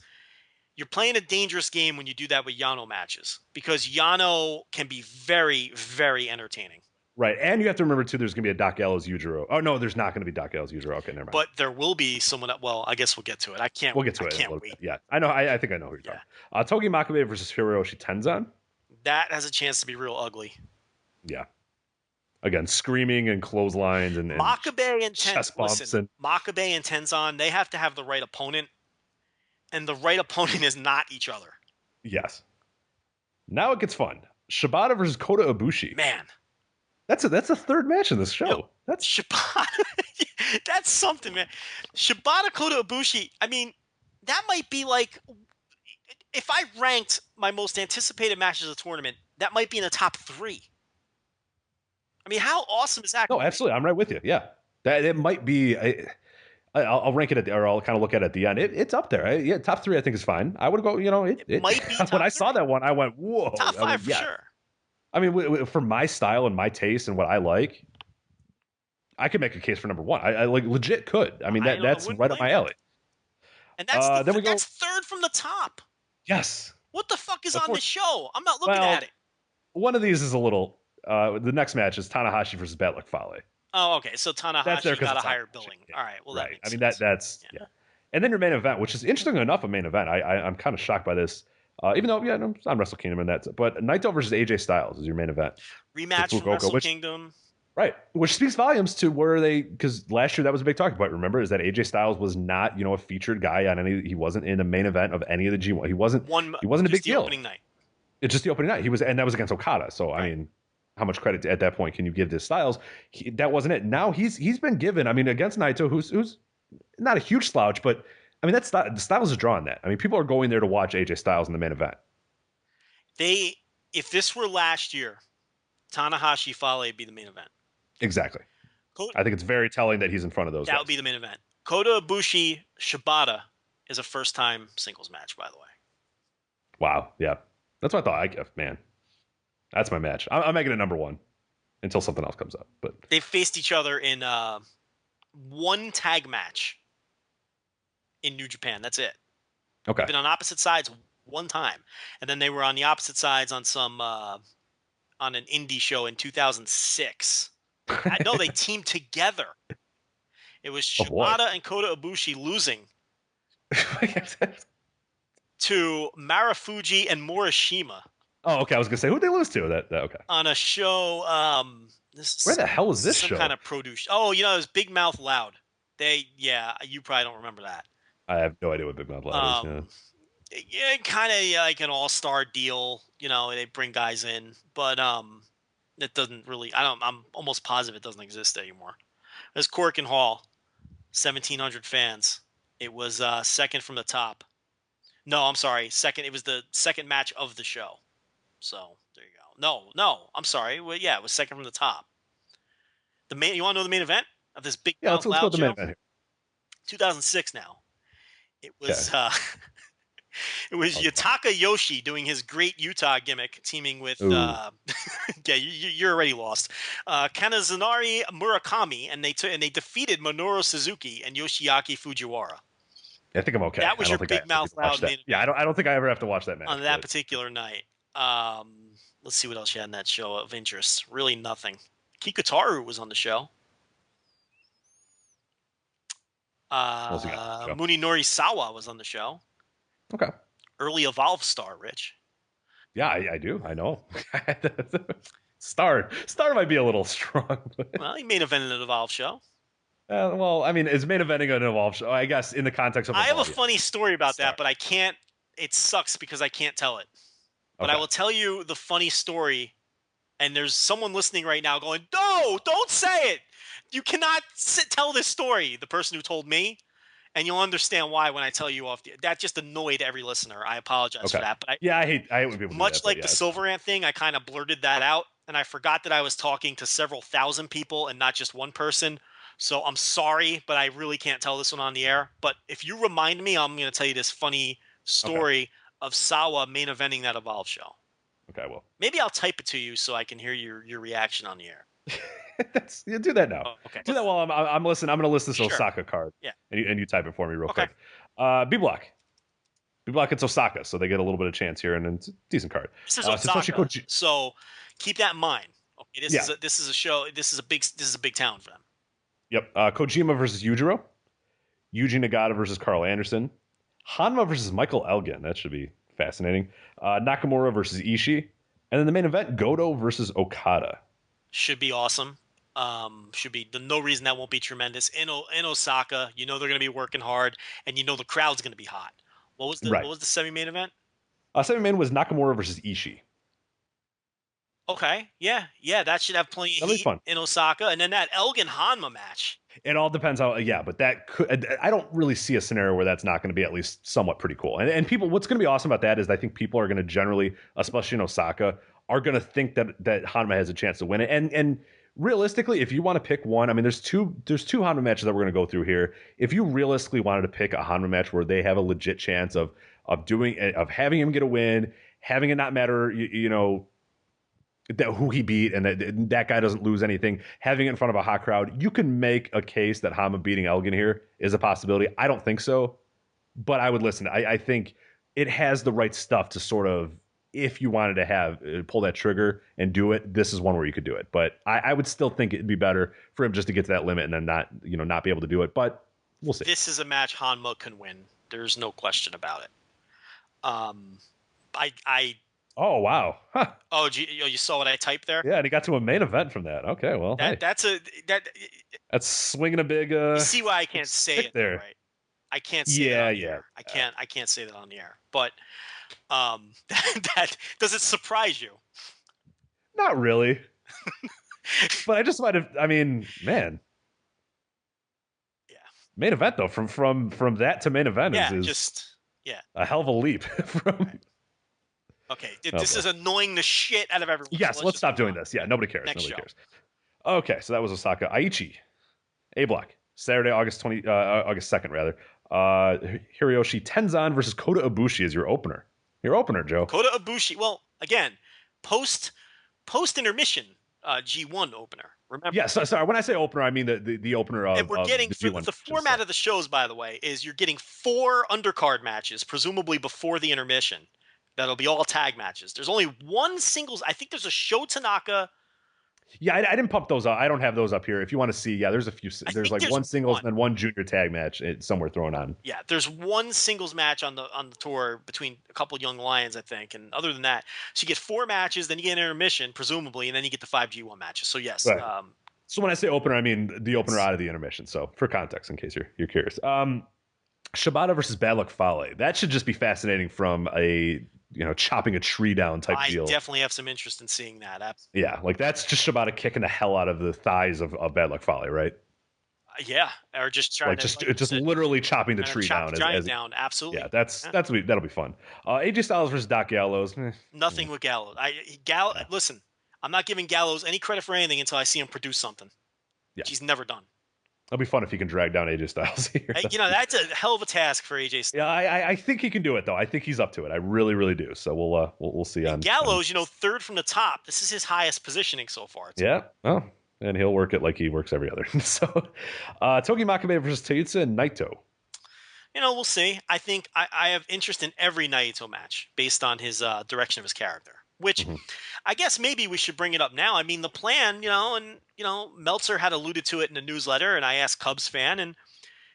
you're playing a dangerous game when you do that with Yano matches because Yano can be very, very entertaining. Right, and you have to remember too. There's going to be a Doc Gallows Yujiro. Oh no, there's not going to be Doc Gallows Yujiro. Okay, never mind. But there will be someone. Well, I guess we'll get to it. We'll get to it. I can't wait. Yeah, I know. I think I know who you're talking. Togi Makabe versus Hiroshi Tenzan. That has a chance to be real ugly. Yeah. Again, screaming and clotheslines and Makabe and chest bumps. Listen, Makabe and Tenzan, they have to have the right opponent, and the right opponent is not each other. Yes. Now it gets fun. Shibata versus Kota Ibushi. Man. That's a third match in this show. Yo, that's Shibata. That's something, man. Shibata Kota Ibushi. I mean, that might be like, if I ranked my most anticipated matches of the tournament, that might be in the top 3. I mean, how awesome is that? No, absolutely. I'm right with you. Yeah, that it might be. I'll rank it or I'll kind of look at it at the end. It's up there. Yeah, top 3 I think is fine. I would go. It might be. When I saw that one, I went, whoa. Top 5 for sure. I mean, for my style and my taste and what I like, I could make a case for number 1. I like legit could. I mean, that's right up my alley. And that's that's third from the top. Yes. What the fuck is on this show? I'm not looking at it. One of these is a little. The next match is Tanahashi versus Bad Luck Fale. Oh, okay. So Tanahashi got a higher billing. Yeah. All right. Well, right. That makes sense. That's yeah. And then your main event, which is interesting enough, a main event. I'm kind of shocked by this. Even though, it's on Wrestle Kingdom and that's but Naito versus AJ Styles is your main event. Rematch from Wrestle Kingdom. Right. Which speaks volumes to where because last year that was a big talking point, remember, is that AJ Styles was not, a featured guy on he wasn't in the main event of any of the G1. He wasn't a big deal. Opening night. It's just the opening night. And that was against Okada. So, right. I mean, how much credit at that point can you give to Styles? That wasn't it. Now he's been given, against Naito, who's not a huge slouch, but Styles is drawing that. I mean, people are going there to watch AJ Styles in the main event. If this were last year, Tanahashi Fale would be the main event. Exactly. I think it's very telling that he's in front of those. That would be the main event. Kota Ibushi Shibata is a first-time singles match, by the way. Wow. Yeah. That's what I thought. Man, that's my match. I'm making it number 1 until something else comes up. But they faced each other in one tag match in New Japan. That's it. Okay. They've been on opposite sides one time, and then they were on the opposite sides on some on an indie show in 2006. I know they teamed together. It was Shibata and Kota Ibushi losing to Marufuji and Morishima. Oh, okay. I was gonna say, who'd they lose to? That okay. On a show. Where the hell is this some show? Kind of produce. Oh, it was Big Mouth Loud. You probably don't remember that. I have no idea what Big Mouth Loud is. Yeah, kind of like an all-star deal. They bring guys in, but it doesn't really. I'm almost positive it doesn't exist anymore. There's Corkin Hall, 1,700 fans. It was second from the top. No, I'm sorry. Second. It was the second match of the show. So there you go. No, I'm sorry. Well, yeah, it was second from the top. You want to know the main event of this Big Mouth Loud let's go show? the main event here. 2006 now. It was it was Yutaka Yoshi doing his great Utah gimmick, teaming with you're already lost. Kanazunari Murakami, and they defeated Minoru Suzuki and Yoshiaki Fujiwara. I think I'm okay. That was your Big Mouth Loud main event. Yeah, I don't think I ever have to watch that match on that particular night. Let's see what else you had in that show of interest. Really nothing. Kikutaru was on the show. Munenori Sawa was on the show. Okay. Early Evolve star, Rich. Yeah, I do. I know. Star might be a little strong. Well, he main evented an Evolve show. Is main eventing an Evolve show? I guess in the context of Evolve, I have a funny story about that, but I can't. It sucks because I can't tell it. But I will tell you the funny story. And there's someone listening right now going, "No, don't say it. You cannot tell this story." The person who told me, and you'll understand why when I tell you off. That just annoyed every listener. I apologize for that. But I hate when people much do that, like the Silver Ant thing. I kind of blurted that out, and I forgot that I was talking to several thousand people and not just one person. So I'm sorry, but I really can't tell this one on the air. But if you remind me, I'm going to tell you this funny story of Sawa main eventing that Evolve show. Okay, well. Maybe I'll type it to you so I can hear your reaction on the air. Do that now. Oh, okay. Do that while I'm listening. I'm going to list this Osaka card. Yeah. And you type it for me real quick. B Block. B Block, it's Osaka, so they get a little bit of chance here, and it's a decent card. This is Osaka, so keep that in mind. This is a show. This is a big town for them. Yep. Kojima versus Yujiro. Yuji Nagata versus Carl Anderson. Hanma versus Michael Elgin. That should be fascinating. Nakamura versus Ishii. And then the main event, Goto versus Okada. Should be awesome. Should be no reason that won't be tremendous. In Osaka, they're going to be working hard, and the crowd's going to be hot. What was the semi-main event? Semi-main was Nakamura versus Ishii. Okay, yeah, that should have plenty of heat in Osaka, and then that Elgin Hanma match. It all depends how, but that could. I don't really see a scenario where that's not going to be at least somewhat pretty cool. And people, what's going to be awesome about that is I think people are going to generally, especially in Osaka, are going to think that Hanma has a chance to win it. And realistically, if you want to pick one, I mean, there's two Hanma matches that we're going to go through here. If you realistically wanted to pick a Hanma match where they have a legit chance of having him get a win, having it not matter, that who he beat and that guy doesn't lose anything, having it in front of a hot crowd, you can make a case that Hanma beating Elgin here is a possibility. I don't think so, but I would listen. I think it has the right stuff to sort of, if you wanted to pull that trigger and do it, this is one where you could do it. But I would still think it'd be better for him just to get to that limit and then not be able to do it. But we'll see. This is a match Hanma can win. There's no question about it. Oh, wow. Huh. Oh, you saw what I typed there? Yeah, and he got to a main event from that. Okay, well, that's swinging a you see why I can't say it there, right? I can't say that on the air. I can't say that on the air. But that does it surprise you? Not really. But I just might have. I mean, man. Yeah. Main event though, from that to main event is a hell of a leap from. Right. Okay, this is annoying the shit out of everyone. Yes, let's stop doing this. Yeah, nobody cares. Nobody cares. Okay, so that was Osaka. Aichi, A Block, Saturday, August 2nd, rather. Hiroyoshi Tenzan versus Kota Ibushi is your opener. Your opener, Joe. Kota Ibushi. Well, again, post intermission G1 opener. Remember? Yeah. Sorry, when I say opener, I mean the opener of. And we're getting the format of the shows. By the way, is you're getting 4 undercard matches, presumably before the intermission. That'll be all tag matches. There's only one singles. I think there's a Sho Tanaka. Yeah, I didn't pump those up. I don't have those up here. If you want to see, there's a few. There's like one singles and then one junior tag match somewhere thrown on. Yeah, there's one singles match on the tour between a couple young lions, I think. And other than that, so you get 4 matches, then you get an intermission, presumably, and then you get the 5 G1 matches. So yes. Right. So when I say opener, I mean the opener out of the intermission. So for context, in case you're curious, Shibata versus Bad Luck Fale. That should just be fascinating from a chopping a tree down type deal. I definitely have some interest in seeing that. Absolutely. Yeah, like that's just Shibata kicking the hell out of the thighs of Bad Luck Fale, right? Yeah, or just trying just literally chopping the tree down. Down, absolutely. Yeah, that'll be fun. AJ Styles versus Doc Gallows. Nothing with Gallows. Listen, I'm not giving Gallows any credit for anything until I see him produce something. Yeah. Which he's never done. It'll be fun if he can drag down AJ Styles here. That's a hell of a task for AJ Styles. Yeah, I think he can do it though. I think he's up to it. I really, really do. So we'll see. On Gallows, third from the top. This is his highest positioning so far. Oh, and he'll work it like he works every other. So, Togi Makabe versus Taitsu and Naito. We'll see. I think I have interest in every Naito match based on his direction of his character. Which I guess maybe we should bring it up now. I mean, the plan, Meltzer had alluded to it in the newsletter, and I asked Cubs fan, and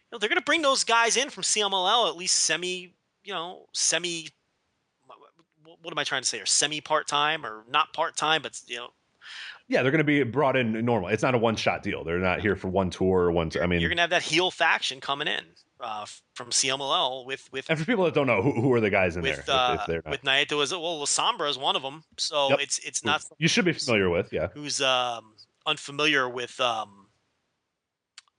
they're going to bring those guys in from CMLL at least semi. What am I trying to say? Or semi part-time or not part-time, but Yeah, they're going to be brought in normal. It's not a one-shot deal. They're not here for one tour or one. You're going to have that heel faction coming in. From CMLL with and for people that don't know who are the guys in there if they're not. With Naito as well, Sombra is one of them, so yep. it's not you should be familiar with who's unfamiliar with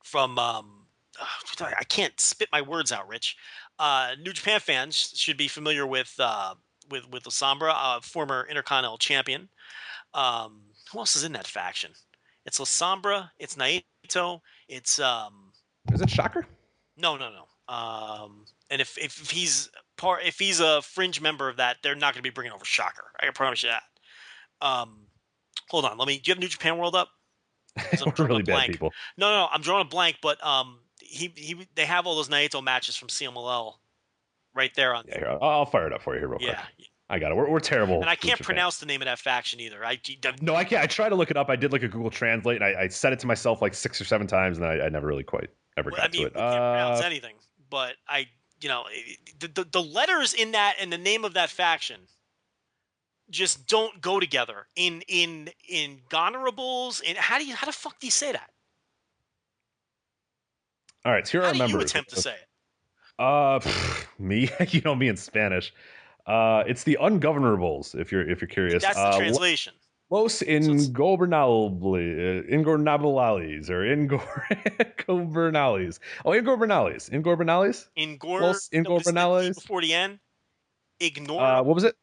from I can't spit my words out, Rich. New Japan fans should be familiar with Sombra, former Intercontinental Champion. Who else is in that faction? It's Sombra, it's Naito, it's is it Shocker? No. And if he's a fringe member of that, they're not going to be bringing over Shocker. I can promise you that. Hold on. Do you have New Japan World up? We're really bad people. No. I'm drawing a blank, but they have all those Naito matches from CMLL right there on. Yeah, here, I'll fire it up for you here real quick. I got it. We're terrible. And I can't Lucha pronounce fans. the name of that faction either. No, I can't. I tried to look it up. I did like a Google Translate, and I said it to myself like 6 or 7 times, and I never really quite ever got to it. We can't pronounce anything, but the letters in that and the name of that faction just don't go together. In Gonorables, and how the fuck do you say that? All right, so here are members. How do you attempt to say it? Me, me in Spanish. It's the Ungovernables. If you're curious, that's the translation. Los Ingobernales, or Ingobernales. Oh, Ingobernales. Los Ingobernales. Before the N. Ignore. What was it?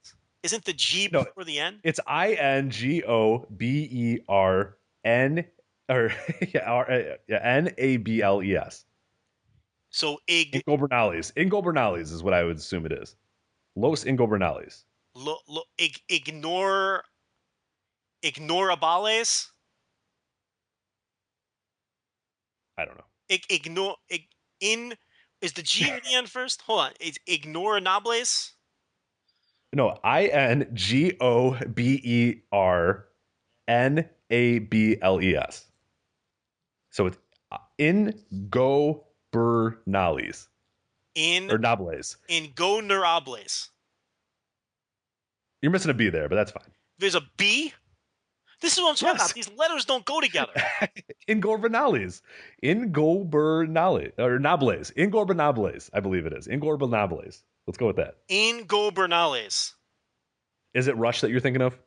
Isn't the G before the N? It's INGOBERN or NABLES. So Ingobernales. Ingobernales is what I would assume it is. Los Ingobernales. Ignorabales? I don't know. Is the G in the end first? Hold on. It's ignorables? No, INGOBERNABLES. So it's Ingobernales. Or Nables. Ingobernales. You're missing a B there, but that's fine. There's a B? This is what I'm talking about. These letters don't go together. Ingobernales. Ingobernales. Or Nables. Ingobernales, I believe it is. Ingobernales. Let's go with that. Ingobernales. Is it Rush that you're thinking of?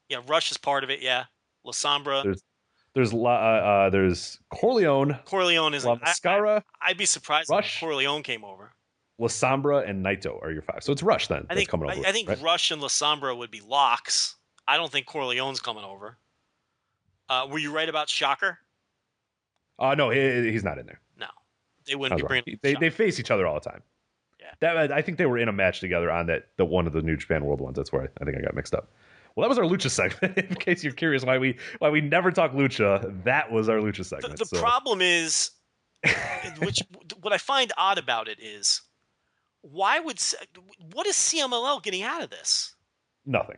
Yeah, Rush is part of it, yeah. La Sombra. There's Corleone. Corleone is La Mascara. I'd be surprised if Corleone came over. La Sombra and Naito are your 5. So it's Rush then. I think right? Rush and La Sombra would be locks. I don't think Corleone's coming over. Were you right about Shocker? No, he's not in there. No, they wouldn't be bringing. They face each other all the time. Yeah, I think they were in a match together on the one of the New Japan World ones. That's where I think I got mixed up. Well, that was our Lucha segment. In case you're curious why we never talk Lucha, that was our Lucha segment. The problem is, what I find odd about it is, what is CMLL getting out of this? Nothing.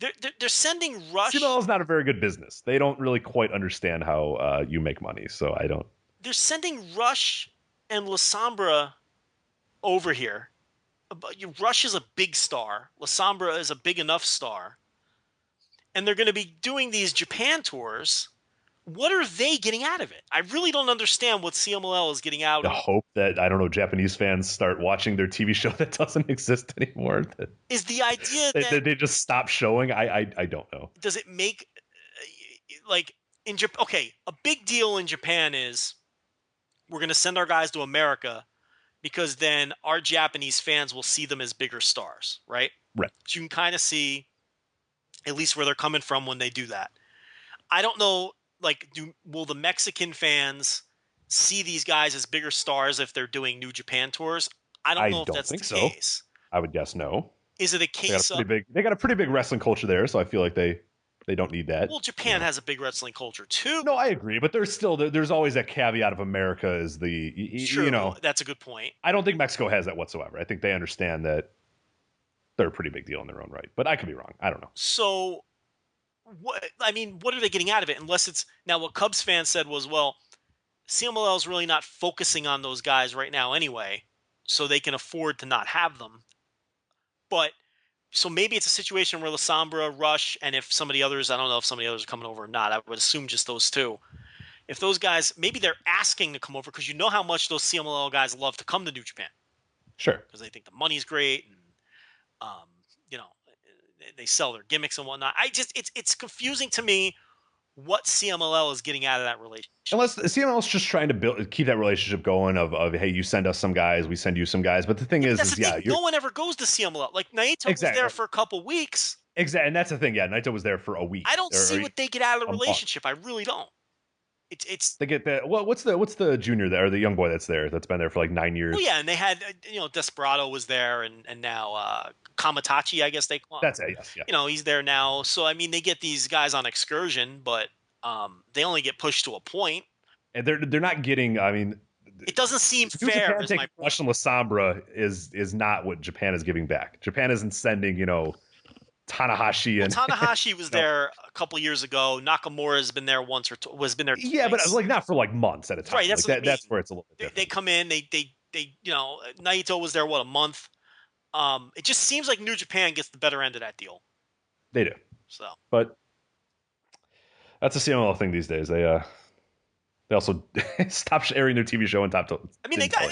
They're sending Rush. CMLL is not a very good business. They don't really quite understand how you make money. So I don't. They're sending Rush and La Sombra over here. Rush is a big star. La Sombra is a big enough star. And they're going to be doing these Japan tours. What are they getting out of it? I really don't understand what CMLL is getting out of it. I hope that, Japanese fans start watching their TV show that doesn't exist anymore. Is the idea that they just stop showing? I don't know. Does it make, in Japan? Okay, a big deal in Japan is we're going to send our guys to America because then our Japanese fans will see them as bigger stars, right? Right. So you can kind of see at least where they're coming from when they do that. I don't know, will the Mexican fans see these guys as bigger stars if they're doing New Japan tours? I don't know if that's the case. I would guess no. Is it a case they got a pretty big wrestling culture there, so I feel like they don't need that. Well, Japan has a big wrestling culture too. No, I agree, but there's always that caveat of America is True, that's a good point. I don't think Mexico has that whatsoever. I think they understand that they're a pretty big deal in their own right, but I could be wrong. I don't know. So, what are they getting out of it? Unless it's now what Cubs fans said was, well, CMLL is really not focusing on those guys right now anyway, so they can afford to not have them. But so maybe it's a situation where La Sombra, Rush, and if some of the others, I don't know if some of the others are coming over or not. I would assume just those two. If those guys, maybe they're asking to come over because you know how much those CMLL guys love to come to New Japan. Sure. Because they think the money's great and they sell their gimmicks and whatnot. It's confusing to me what CMLL is getting out of that relationship. Unless CMLL is just trying to keep that relationship going of hey, you send us some guys, we send you some guys. But the thing is no one ever goes to CMLL. Like Naito was there for a couple weeks. Exactly, and that's the thing. Yeah, Naito was there for a week. I don't see what they get out of the relationship. I really don't. It's they get that. What's the junior there, or the young boy that's been there for like 9 years? Well, yeah, and they had Desperado was there, and now Kamatachi, I guess they call him. That's it. Yes, yeah. He's there now. So they get these guys on excursion, but they only get pushed to a point. And they're not getting. It doesn't seem fair. Russian La Sombra is not what Japan is giving back. Japan isn't sending Tanahashi and Tanahashi was there a couple years ago. Nakamura has been there once or been there. Yeah, twice. but like not for like months at a time. Right, that's like what I mean. That's where it's a little bit different. They come in, they Naito was there a month. It just seems like New Japan gets the better end of that deal. They do. So, but that's a CMLL thing these days. They also stopped airing their TV show on top. I mean, they got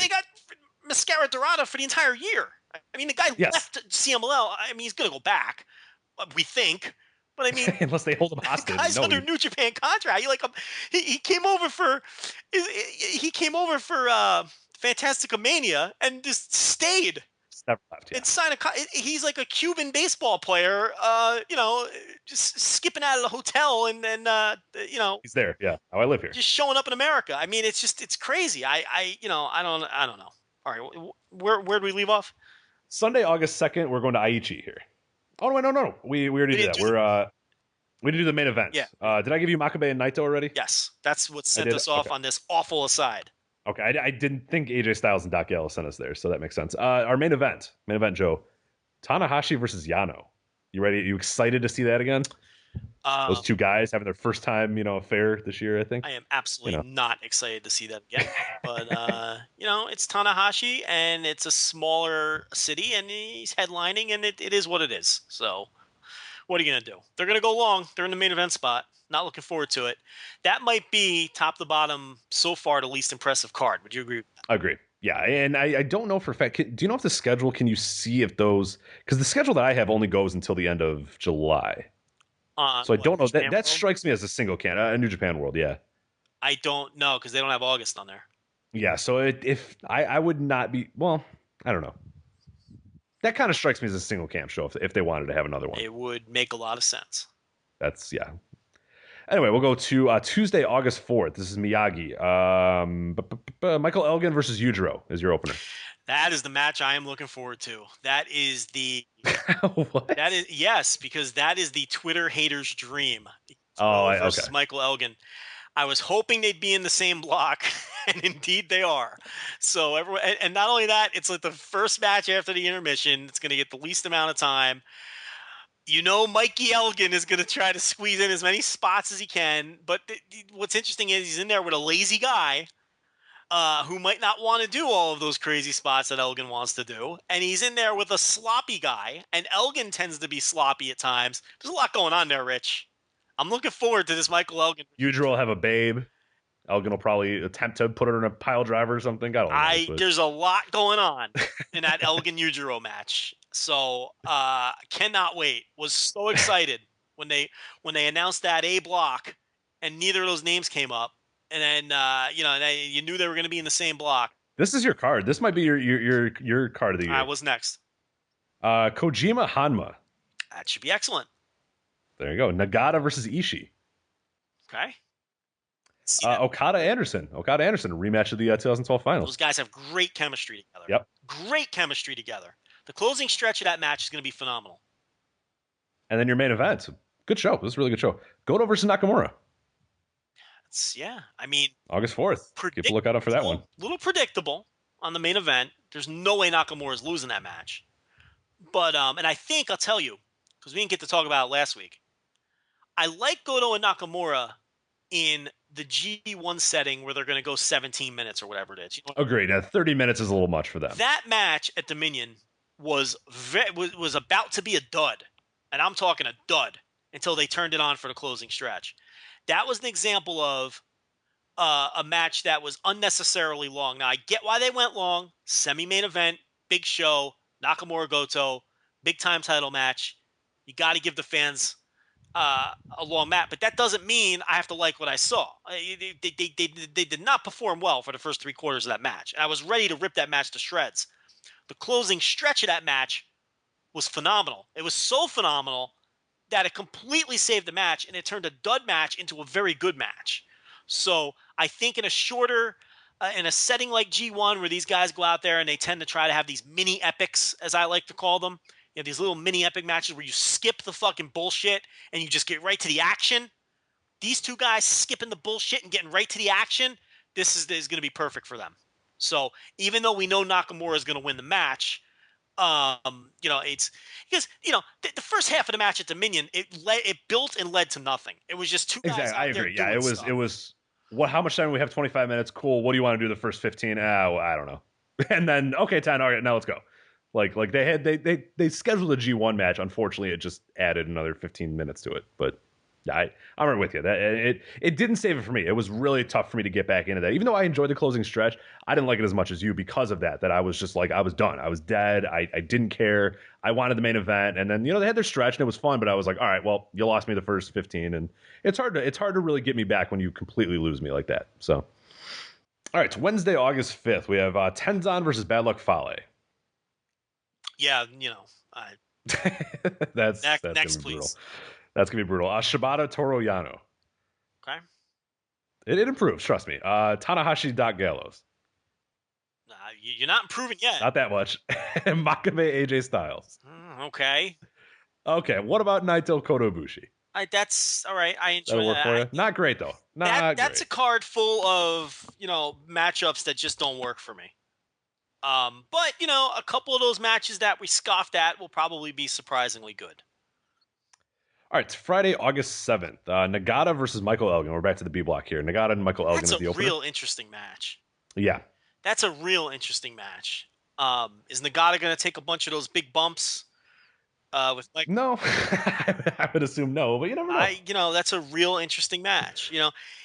Mascara Dorada for the entire year. I mean, the guy left CMLL. I mean, he's gonna go back. We think. But I mean, unless they hold him hostage, the guy's under New Japan contract. He came over for Fantastica Mania and just stayed. Never left. Yeah. And signed he's like a Cuban baseball player. Just skipping out of the hotel and he's there. Yeah, how I live here. Just showing up in America. I mean, it's crazy. I don't know. All right, where do we leave off? Sunday, August 2nd, we're going to Aichi here. Oh no. We already did that. We did the main event. Yeah. Did I give you Makabe and Naito already? Yes. That's what sent us off on this awful aside. Okay. I didn't think AJ Styles and Doc Gallows sent us there, so that makes sense. Our main event, Joe. Tanahashi versus Yano. You ready? You excited to see that again? Those two guys having their first time, affair this year, I think. I am absolutely not excited to see that again. But, it's Tanahashi, and it's a smaller city, and he's headlining, and it is what it is. So, what are you going to do? They're going to go long. They're in the main event spot. Not looking forward to it. That might be, top to bottom, so far, the least impressive card. Would you agree with that? Agree. Yeah, and I don't know for a fact. Do you know if the schedule, can you see if those... Because the schedule that I have only goes until the end of July. So I don't know. That strikes me as a single a New Japan World, yeah. I don't know, because they don't have August on there. Yeah, so if I would not be... Well, I don't know. That kind of strikes me as a single camp show if they wanted to have another one. It would make a lot of sense. That's, yeah. Anyway, we'll go to Tuesday, August 4th. This is Miyagi. Michael Elgin versus Yujiro is your opener. That is the match I am looking forward to. That is the... What? That is, yes, because that is the Twitter hater's dream. Okay. Michael Elgin. I was hoping they'd be in the same block, and indeed they are. So everyone, and not only that, it's like the first match after the intermission. It's going to get the least amount of time. Mikey Elgin is going to try to squeeze in as many spots as he can. But what's interesting is he's in there with a lazy guy who might not want to do all of those crazy spots that Elgin wants to do. And he's in there with a sloppy guy. And Elgin tends to be sloppy at times. There's a lot going on there, Rich. I'm looking forward to this Michael Elgin. Yujiro will have a babe. Elgin will probably attempt to put her in a pile driver or something. There's a lot going on in that Elgin Yujiro match. So cannot wait. Was so excited when they announced that A block and neither of those names came up. And then you knew they were going to be in the same block. This is your card. This might be your card of the year. All right, what's next? Kojima Hanma. That should be excellent. There you go. Nagata versus Ishii. Okay. Okada Anderson, a rematch of the 2012 finals. Those guys have great chemistry together. Yep. Great chemistry together. The closing stretch of that match is going to be phenomenal. And then your main event. Good show. This is a really good show. Goto versus Nakamura. I mean, August 4th. Keep a lookout for that one. A little predictable on the main event. There's no way Nakamura is losing that match. But, and I think, I'll tell you, because we didn't get to talk about it last week, I like Goto and Nakamura in the G1 setting where they're going to go 17 minutes or whatever it is. Agreed. 30 minutes is a little much for them. That match at Dominion was about to be a dud. And I'm talking a dud until they turned it on for the closing stretch. That was an example of a match that was unnecessarily long. Now, I get why they went long. Semi-main event, big show, Nakamura Goto, big-time title match. You got to give the fans a long match, but that doesn't mean I have to like what I saw. They did not perform well for the first 3 quarters of that match. And I was ready to rip that match to shreds. The closing stretch of that match was phenomenal. It was so phenomenal that it completely saved the match, and it turned a dud match into a very good match. So I think in a shorter, in a setting like G1 where these guys go out there and they tend to try to have these mini epics, as I like to call them, these little mini epic matches where you skip the fucking bullshit and you just get right to the action. These two guys skipping the bullshit and getting right to the action, this is going to be perfect for them. So even though we know Nakamura is going to win the match, It's because the first half of the match at Dominion, it built and led to nothing. It was just two guys Exactly, out I there agree. doing Yeah, it was. stuff. It was. What? How much time do we have? 25 minutes. Cool. What do you want to do the first 15? Well, I don't know. And then okay, 10. All right, now let's go. Like they scheduled a G1 match. Unfortunately, it just added another 15 minutes to it. But yeah, I'm right with you. That it didn't save it for me. It was really tough for me to get back into that. Even though I enjoyed the closing stretch, I didn't like it as much as you because of that. That I was just like I was done. I was dead. I didn't care. I wanted the main event, and then they had their stretch and it was fun. But I was like, all right, well, you lost me the first 15, and it's hard to really get me back when you completely lose me like that. So, all right, it's Wednesday, August 5th. We have Tenzan versus Bad Luck Fale. Yeah, that's next, gonna be please. brutal. That's gonna be brutal. Shibata Toru Yano. Okay. It improves, trust me. Tanahashi Doc Gallows. You're not improving yet. Not that much. Makabe AJ Styles. Okay. Okay. What about Naito Kota Ibushi? That's all right. I enjoy That'll work that. for you. Not great though. That's a card full of matchups that just don't work for me. But a couple of those matches that we scoffed at will probably be surprisingly good. All right, it's Friday, August 7th. Nagata versus Michael Elgin. We're back to the B block here. Nagata and Michael Elgin That's is the opener. That's a real interesting match. Yeah. That's a real interesting match. Is Nagata going to take a bunch of those big bumps? No, I would assume no, but you never know. That's a real interesting match.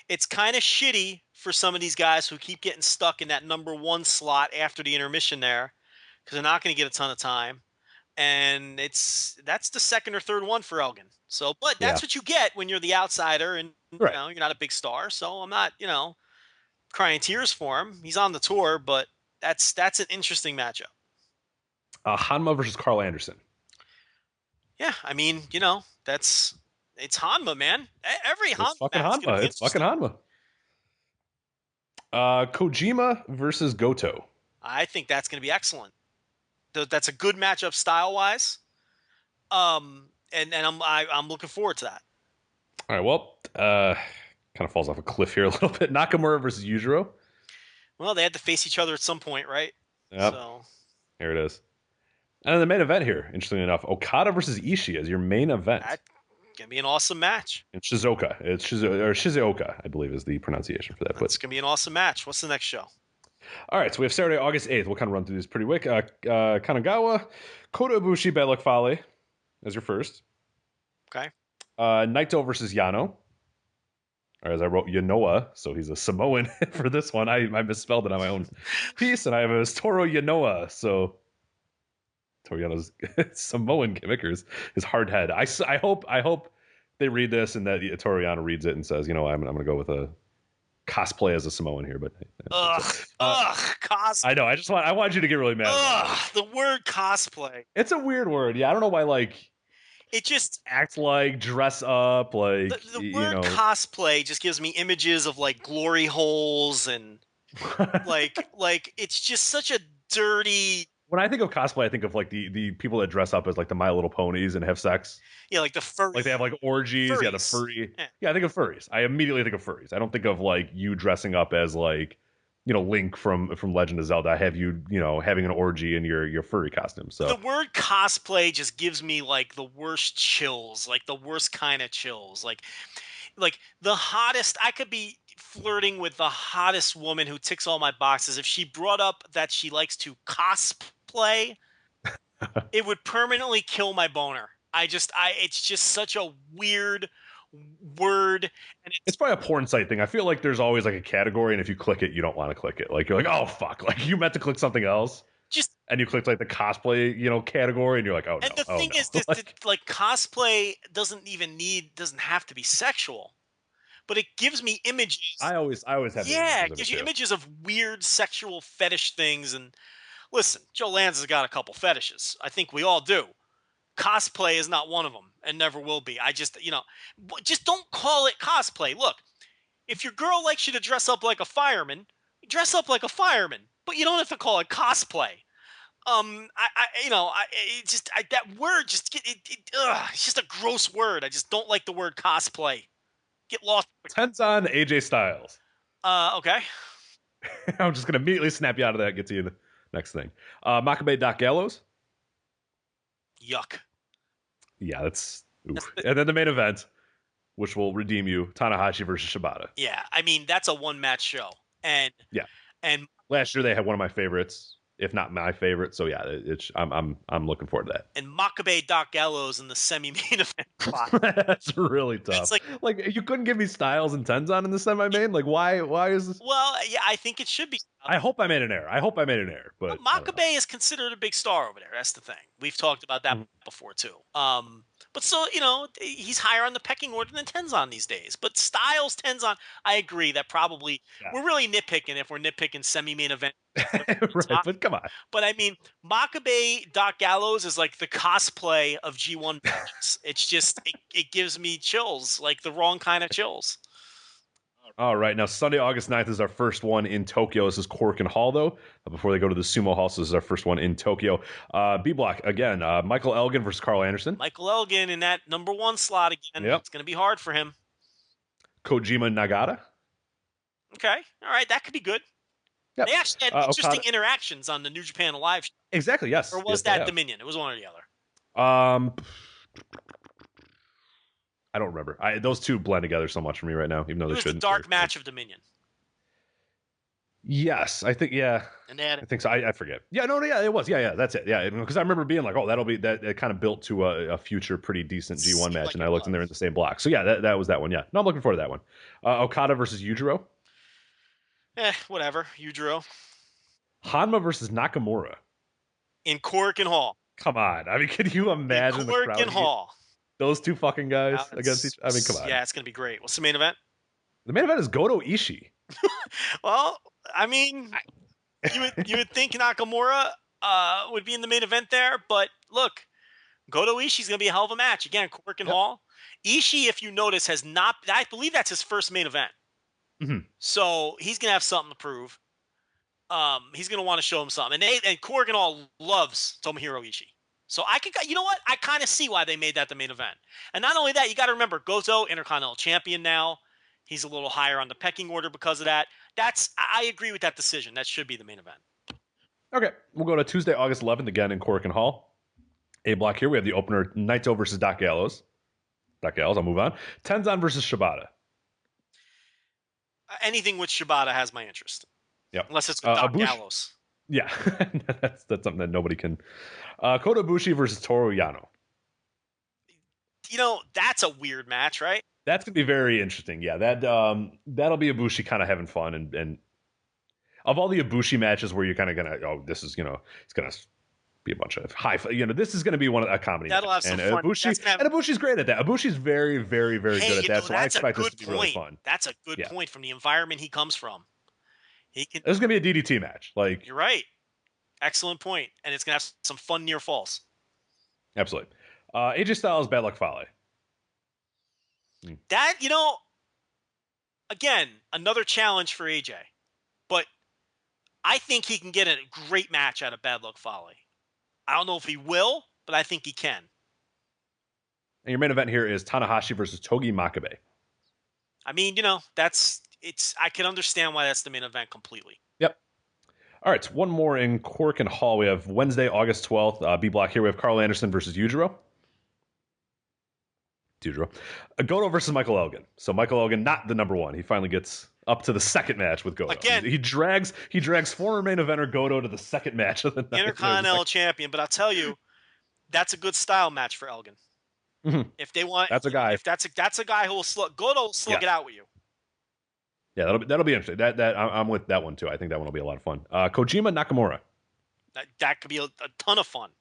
It's kind of shitty for some of these guys who keep getting stuck in that number 1 slot after the intermission there, because they're not going to get a ton of time, and that's the second or third one for Elgin. So, but that's what you get when you're the outsider, and right. You're not a big star. So I'm not crying tears for him. He's on the tour, but that's an interesting matchup. Hanma versus Carl Anderson. Yeah, I mean, it's Hanma, man. Every Hanma match. It's fucking Hanma. Kojima versus Goto. I think that's going to be excellent. That's a good matchup style wise. And I'm looking forward to that. All right, well, kind of falls off a cliff here a little bit. Nakamura versus Yujiro. Well, they had to face each other at some point, right? Yep. So here it is. And then the main event here, interestingly enough, Okada versus Ishii as your main event. That's gonna be an awesome match. It's Shizuoka. It's Shizuoka, I believe, is the pronunciation for that. It's gonna be an awesome match. What's the next show? All right, so we have Saturday, August 8th. We'll kind of run through these pretty quick. Kanagawa, Kota Ibushi, Bad Luck Fale as your first. Okay. Naito versus Yano. Or as I wrote, Yanoa, so he's a Samoan for this one. I misspelled it on my own piece, and I have it as Toru Yanoa, so Toru Yano's Samoan gimmickers, his hard head. I hope they read this and that Toru Yano reads it and says, I'm going to go with a cosplay as a Samoan here, but cosplay. I know. I want you to get really mad. The word cosplay. It's a weird word. Yeah, I don't know why. It just act like, dress up, like the word cosplay just gives me images of glory holes and like it's just such a dirty. When I think of cosplay, I think of the people that dress up as the My Little Ponies and have sex. Yeah, like the furry. Like they have orgies. Furries. Yeah, the furry. Yeah, I think of furries. I immediately think of furries. I don't think of you dressing up as Link from Legend of Zelda. I have you having an orgy in your furry costume. So the word cosplay just gives me the worst chills, the worst kind of chills. Like the hottest. I could be flirting with the hottest woman who ticks all my boxes. If she brought up that she likes to cosplay, it would permanently kill my boner. It's just such a weird word, and it's probably a porn site thing. I feel like there's always a category, and if you click it, you don't want to click it. You're oh fuck, you meant to click something else, and you clicked the cosplay category, and you're like, oh no. And the thing is, cosplay doesn't have to be sexual, but it gives me images. I always have. Yeah, it gives you images of weird sexual fetish things. And listen, Joe Lanza's got a couple fetishes. I think we all do. Cosplay is not one of them and never will be. I just don't call it cosplay. Look, if your girl likes you to dress up like a fireman, dress up like a fireman, but you don't have to call it cosplay. That word it's just a gross word. I just don't like the word cosplay. Get lost. Tenzan AJ Styles. Okay. I'm just going to immediately snap you out of that. Get to you the next thing. Makabe Doc Gallows. Yuck. Yeah, that's oof. And then the main event, which will redeem you, Tanahashi versus Shibata. Yeah, I mean that's a one-match show, and last year they had one of my favorites, if not my favorite. So yeah, I'm looking forward to that. And Makabe Doc Gallows in the semi-main event spot. That's really tough. It's like you couldn't give me Styles and Tenzan in the semi-main. Like why is this? Well, yeah, I think it should be. I hope I made an error. But Makabe is considered a big star over there. That's the thing. We've talked about that before too. But so he's higher on the pecking order than Tenzan these days. But Styles, Tenzan, I agree that probably we're really nitpicking if we're nitpicking semi-main event. Right, but come on. But I mean, Makabe Doc Gallows is like the cosplay of G1 matches. It's just it gives me chills, like the wrong kind of chills. All right, now Sunday, August 9th is our first one in Tokyo. This is Cork and Hall, though, before they go to the Sumo Hall. So this is our first one in Tokyo. B Block, again, Michael Elgin versus Carl Anderson. Michael Elgin in that number 1 slot again. Yep. It's going to be hard for him. Kojima Nagata. Okay, all right, that could be good. Yep. They actually had interesting Okada. interactions on the New Japan Live show. Exactly, yes. Or was that Dominion? It was one or the other. I don't remember. Those two blend together so much for me right now, even though they shouldn't. It was the dark match of Dominion. Yes, I think, yeah. And I think so. I forget. Yeah, no, yeah, it was. Yeah, that's it. Yeah, because I remember being like, oh, that'll be that. It kind of built to a future pretty decent G1 match, and I looked and they're in the same block. So yeah, that was that one. Yeah, no, I'm looking forward to that one. Okada versus Yujiro. Whatever. Yujiro. Hanma versus Nakamura. In Cork and Hall. Come on. I mean, can you imagine the crowd? And Hall. Those two fucking guys against each other? I mean, come on. Yeah, it's going to be great. What's the main event? The main event is Goto Ishii. Well, I mean, you would think Nakamura would be in the main event there, but look, Goto Ishii's going to be a hell of a match. Again, Cork and Hall. Ishii, if you notice, has not, I believe that's his first main event. Mm-hmm. So he's going to have something to prove. He's going to want to show him something. And Cork and Hall loves Tomohiro Ishii. So you know what? I kind of see why they made that the main event. And not only that, you got to remember, Goto, Intercontinental Champion now. He's a little higher on the pecking order because of that. I agree with that decision. That should be the main event. Okay, we'll go to Tuesday, August 11th, again in Cork and Hall. A block here, we have the opener, Naito versus Doc Gallows. Doc Gallows, I'll move on. Tenzan versus Shibata. Anything with Shibata has my interest. Yep. Unless it's with Doc Gallows. Yeah, that's something that nobody can. Kota Ibushi versus Toru Yano. That's a weird match, right? That's gonna be very interesting. Yeah, that'll be Ibushi kind of having fun, and of all the Ibushi matches where you're kind of gonna, this is it's gonna be a bunch of high, this is gonna be a comedy. That'll have some fun. Ibushi's great at that. Ibushi's very, very, very good at that. So I expect this to be really fun. That's a good point from the environment he comes from. There's gonna be a DDT match. Like you're right. Excellent point, and it's gonna have some fun near falls. Absolutely. AJ Styles, Bad Luck Fale. That again, another challenge for AJ, but I think he can get a great match out of Bad Luck Fale. I don't know if he will, but I think he can. And your main event here is Tanahashi versus Togi Makabe. I mean, I can understand why that's the main event completely. Yep. All right, so one more in Cork and Hall. We have Wednesday, August 12th. B block here. We have Carl Anderson versus Yujiro. Goto versus Michael Elgin. So Michael Elgin, not the number one. He finally gets up to the second match with Goto. Again, he drags former main eventer Goto to the second match of the night. Intercontinental Champion. But I'll tell you, that's a good style match for Elgin. Mm-hmm. If they want, that's a guy. If that's a guy who will Goto will slug it out with you. Yeah, that'll be interesting. I'm with that one too. I think that one will be a lot of fun. Kojima Nakamura. That could be a ton of fun.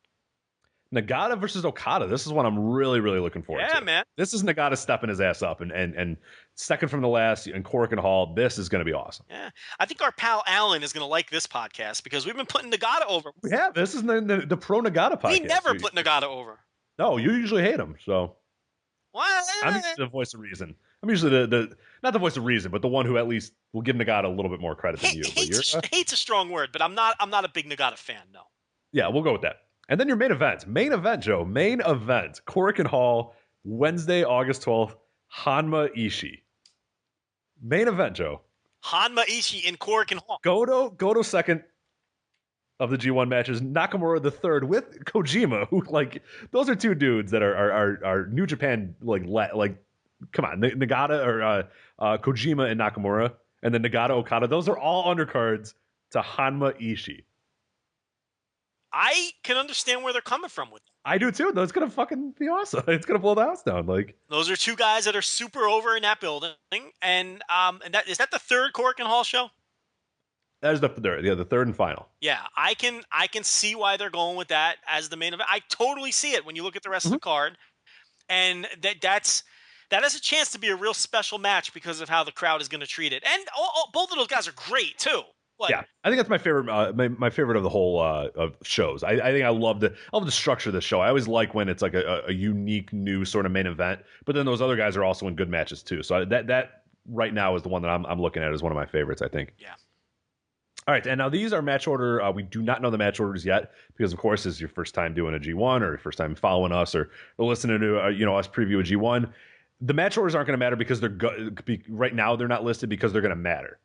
Nagata versus Okada. This is one I'm really, really looking forward to. Yeah, man. This is Nagata stepping his ass up and second from the last in Cork and Hall. This is going to be awesome. Yeah, I think our pal Alan is going to like this podcast because we've been putting Nagata over. Yeah, this is the pro Nagata podcast. We never put Nagata over. No, you usually hate him. So what? I'm usually the voice of reason. I'm usually the not the voice of reason, but the one who at least will give Nagata a little bit more credit than you. Hate's a strong word, but I'm not a big Nagata fan. No. Yeah, we'll go with that. And then your main event, Joe. Main event, Cork and Hall, Wednesday, August 12th, Hanma Ishii. Main event, Joe. Hanma Ishii in Cork and Hall. Goto second, of the G1 matches, Nakamura the third with Kojima, who like those are two dudes that are New Japan like come on, Nagata or Kojima and Nakamura, and then Nagata Okada. Those are all undercards to Hanma Ishii. I can understand where they're coming from with them. I do too. That's gonna fucking be awesome. It's gonna blow the house down. Like those are two guys that are super over in that building, and that is that the third Cork and Hall show. That is the third and final. Yeah, I can see why they're going with that as the main event. I totally see it when you look at the rest of the card, and that has a chance to be a real special match because of how the crowd is going to treat it. And both of those guys are great too. Like, yeah, I think that's my favorite. My favorite of the whole of shows. I think I love the structure of the show. I always like when it's like a unique new sort of main event. But then those other guys are also in good matches too. So that right now is the one that I'm looking at as one of my favorites. I think. Yeah. All right, and now these are match order. We do not know the match orders yet because, of course, this is your first time doing a G1 or your first time following us or listening to us preview a G1. The match orders aren't going to matter because right now they're not listed because they're going to matter.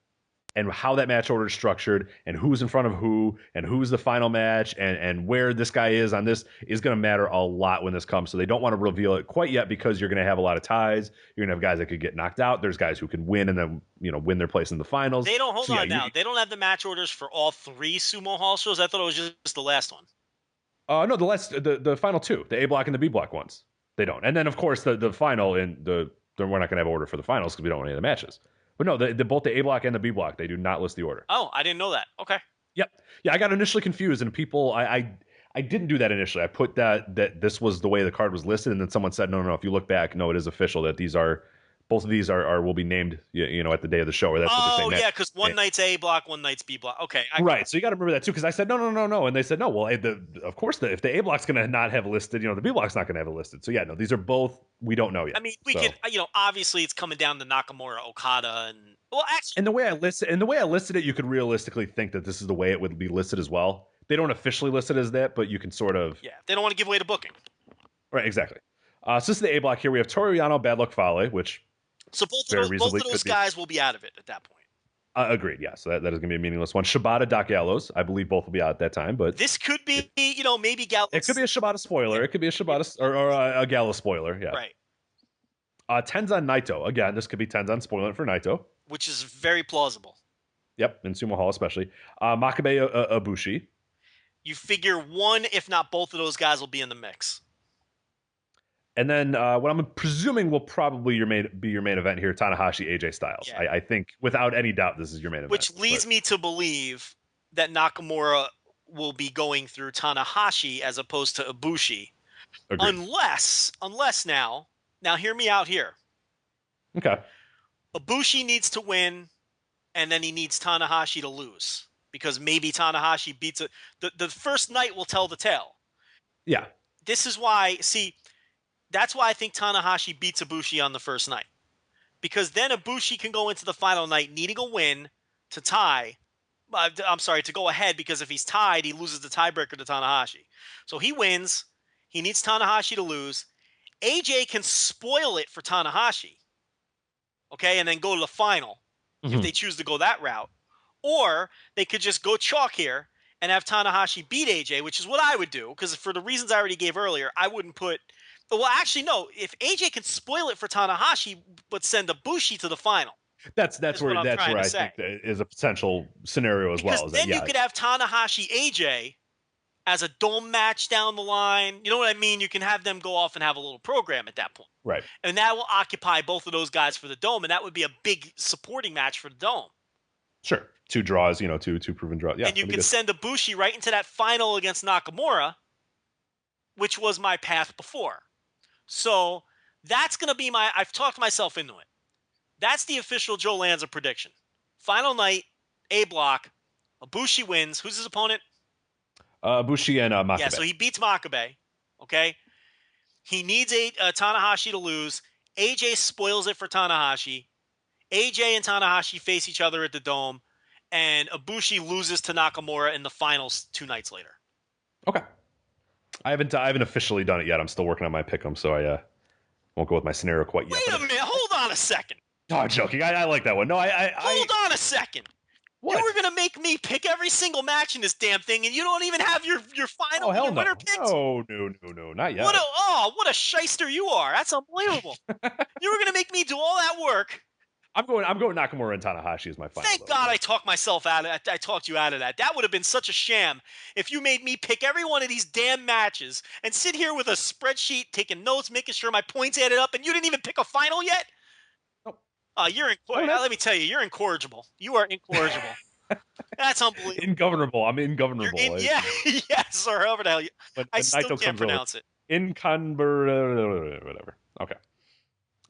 And how that match order is structured and who's in front of who and who's the final match and where this guy is on this is going to matter a lot when this comes. So they don't want to reveal it quite yet because you're going to have a lot of ties. You're going to have guys that could get knocked out. There's guys who can win and then, win their place in the finals. They don't, they don't have the match orders for all three Sumo Hall shows? I thought it was just the last one. No, the final two, the A block and the B block ones. They don't. And then, of course, the final we're not going to have order for the finals because we don't want any of the matches. But no, both the A block and the B block, they do not list the order. Oh, I didn't know that. Okay. Yep. Yeah, I got initially confused, and people, I didn't do that initially. I put that this was the way the card was listed, and then someone said, no. If you look back, no, it is official that both of these will be named, at the day of the show, or that's what they're saying. Oh, yeah, because one night's A block, one night's B block. Okay. Right, so you got to remember that, too, because I said, no, and they said, no, well, of course, if the A block's going to not have it listed, the B block's not going to have it listed. So, yeah, no, these are both, we don't know yet. I mean, we can, obviously it's coming down to Nakamura, Okada, and, well, actually. And the way I listed it, you could realistically think that this is the way it would be listed as well. They don't officially list it as that, but you can sort of. Yeah, they don't want to give away the booking. Right, exactly. So this is the A block here. We have Toru Yano, Bad Luck Fale, which. So both of those guys will be out of it at that point. Agreed, yeah. So that is going to be a meaningless one. Shibata, Doc Gallows. I believe both will be out at that time. But this could be, maybe Gallows. It could be a Shibata spoiler. It could be a Shibata or a Gallows spoiler, yeah. Right. Tenzan Naito. Again, this could be Tenzan spoiling for Naito. Which is very plausible. Yep, in Sumo Hall especially. Makabe Ibushi. You figure one, if not both of those guys will be in the mix. And then what I'm presuming will probably be your main event here, Tanahashi, AJ Styles. Yeah. I think without any doubt this is your main event. Which leads me to believe that Nakamura will be going through Tanahashi as opposed to Ibushi. Agreed. Unless now hear me out here. Okay. Ibushi needs to win, and then he needs Tanahashi to lose. Because maybe Tanahashi beats it. The first night will tell the tale. Yeah. This is why, that's why I think Tanahashi beats Ibushi on the first night. Because then Ibushi can go into the final night needing a win to to go ahead, because if he's tied, he loses the tiebreaker to Tanahashi. So he wins. He needs Tanahashi to lose. AJ can spoil it for Tanahashi. Okay, and then go to the final if they choose to go that route. Or they could just go chalk here and have Tanahashi beat AJ, which is what I would do. Because for the reasons I already gave earlier, I wouldn't put... Well, actually, no. If AJ can spoil it for Tanahashi, but send Ibushi to the final. That's where I think is a potential scenario as well. Because then you could have Tanahashi AJ as a dome match down the line. You know what I mean? You can have them go off and have a little program at that point. Right. And that will occupy both of those guys for the dome, and that would be a big supporting match for the dome. Sure. 2 draws, two proven draws. Yeah. And you can send Ibushi right into that final against Nakamura, which was my path before. So that's going to be I've talked myself into it. That's the official Joe Lanza prediction. Final night, A block, Ibushi wins. Who's his opponent? Ibushi and Makabe. Yeah, so he beats Makabe. Okay? He needs Tanahashi to lose. AJ spoils it for Tanahashi. AJ and Tanahashi face each other at the Dome, and Ibushi loses to Nakamura in the finals 2 nights later. Okay. I haven't officially done it yet. I'm still working on my pick'em, so I won't go with my scenario quite yet. Wait a minute. Hold on a second. Oh, I'm joking. I like that one. No, Hold on a second. What? You were going to make me pick every single match in this damn thing, and you don't even have your final your winner picked? No, not yet. What a shyster you are. That's unbelievable. You were going to make me do all that work. I'm going Nakamura and Tanahashi as my final. Thank God I talked myself out of I talked you out of that. That would have been such a sham if you made me pick every one of these damn matches and sit here with a spreadsheet, taking notes, making sure my points added up, and you didn't even pick a final yet? Let me tell you, you're incorrigible. You are incorrigible. That's unbelievable. Ingovernable. I'm ingovernable. Yes, or however the hell I still can't pronounce it. Whatever. Okay.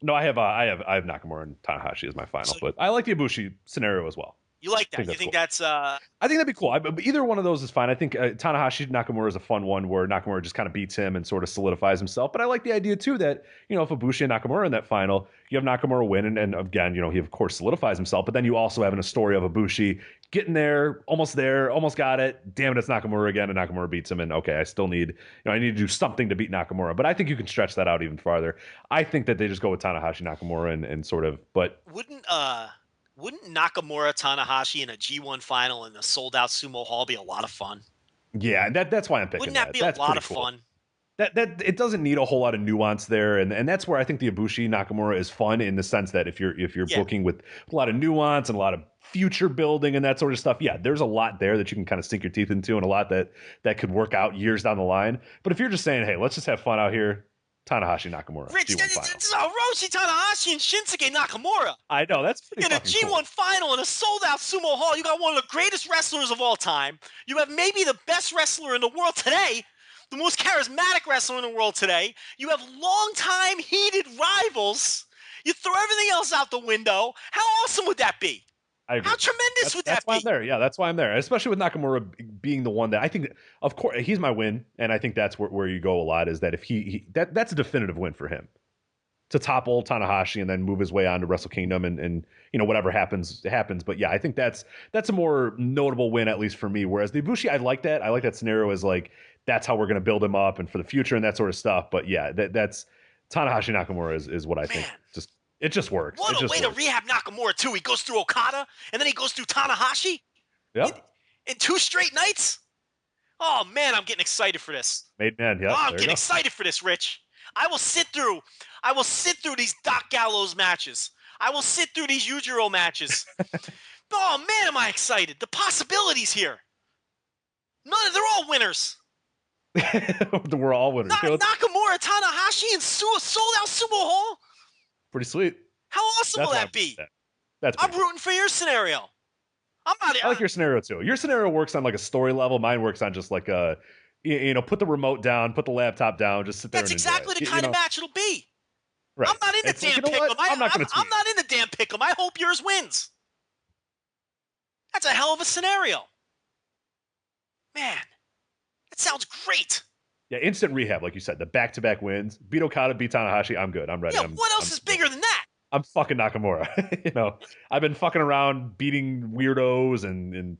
No, I have Nakamura and Tanahashi as my final, but I like the Ibushi scenario as well. You like that? You think that's? I think that'd be cool. Either one of those is fine. I think Tanahashi Nakamura is a fun one where Nakamura just kind of beats him and sort of solidifies himself. But I like the idea too that if Ibushi and Nakamura in that final, you have Nakamura win, and again, he of course solidifies himself. But then you also have a story of Ibushi getting there, almost got it. Damn it, it's Nakamura again, and Nakamura beats him. And okay, I still need I need to do something to beat Nakamura. But I think you can stretch that out even farther. I think that they just go with Tanahashi Nakamura and sort of. But Wouldn't Nakamura Tanahashi in a G1 final in a sold out sumo hall be a lot of fun? Yeah, that's why I'm picking. Wouldn't that be a lot of fun? That it doesn't need a whole lot of nuance there, and that's where I think the Ibushi Nakamura is fun in the sense that if you're booking with a lot of nuance and a lot of future building and that sort of stuff, there's a lot there that you can kind of sink your teeth into, and a lot that could work out years down the line. But if you're just saying, hey, let's just have fun out here, Tanahashi Nakamura. Rich, it's Hiroshi Tanahashi and Shinsuke Nakamura. I know, that's pretty in a G1 cool. final in a sold-out sumo hall. You got one of the greatest wrestlers of all time. You have maybe the best wrestler in the world today, the most charismatic wrestler in the world today. You have long-time heated rivals. You throw everything else out the window. How awesome would that be? I agree. How tremendous would that be? That's why I'm there. Yeah, that's why I'm there. Especially with Nakamura being the one that I think, of course, he's my win, and I think that's where you go a lot. Is that if that's a definitive win for him to topple Tanahashi and then move his way on to Wrestle Kingdom and whatever happens. But yeah, I think that's a more notable win, at least for me. Whereas the Ibushi, I like that. I like that scenario as like that's how we're going to build him up and for the future and that sort of stuff. But yeah, that's Tanahashi Nakamura is what I think. It just works. What a way to rehab Nakamura, too. He goes through Okada, and then he goes through Tanahashi. Yep. In 2 straight nights? Oh, man, I'm getting excited for this. Made man, yeah. Oh, I'm getting excited for this, Rich. I will sit through these Doc Gallows matches. I will sit through these Yujiro matches. Oh, man, am I excited. The possibilities here. They're all winners. We're all winners. Nakamura, Tanahashi, and sold-out sumo hall? Pretty sweet. How awesome will that be? I'm rooting for your scenario. I like your scenario too. Your scenario works on like a story level. Mine works on just like put the remote down, put the laptop down, just sit there. That's exactly the kind of match it'll be. Right. I'm not in the damn pick'em. I'm not in the damn pick'em. I hope yours wins. That's a hell of a scenario. Man, that sounds great. Yeah, instant rehab, like you said. The back-to-back wins. Beat Okada, beat Tanahashi. I'm good. I'm ready. Yeah, what else is bigger than that? I'm fucking Nakamura. I've been fucking around beating weirdos and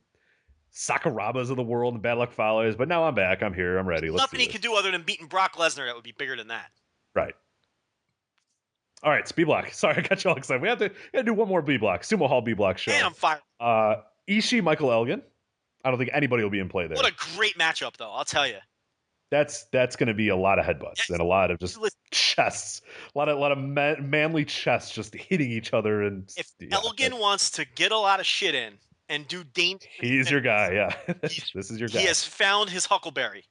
Sakurabas of the world and Bad Luck Fowlers, but now I'm back. I'm here. I'm ready. Nothing he can do other than beating Brock Lesnar that would be bigger than that. Right. All right, it's B-Block. Sorry, I got you all excited. We have to do one more B-Block. Sumo Hall B-Block show. Man, I'm fired. Ishii, Michael Elgin. I don't think anybody will be in play there. What a great matchup, though. I'll tell you. That's going to be a lot of headbutts and a lot of just chests, a lot of manly chests just hitting each other. And if Elgin wants to get a lot of shit in and do dangerous, he's your guy. Yeah, this is your guy. He has found his Huckleberry.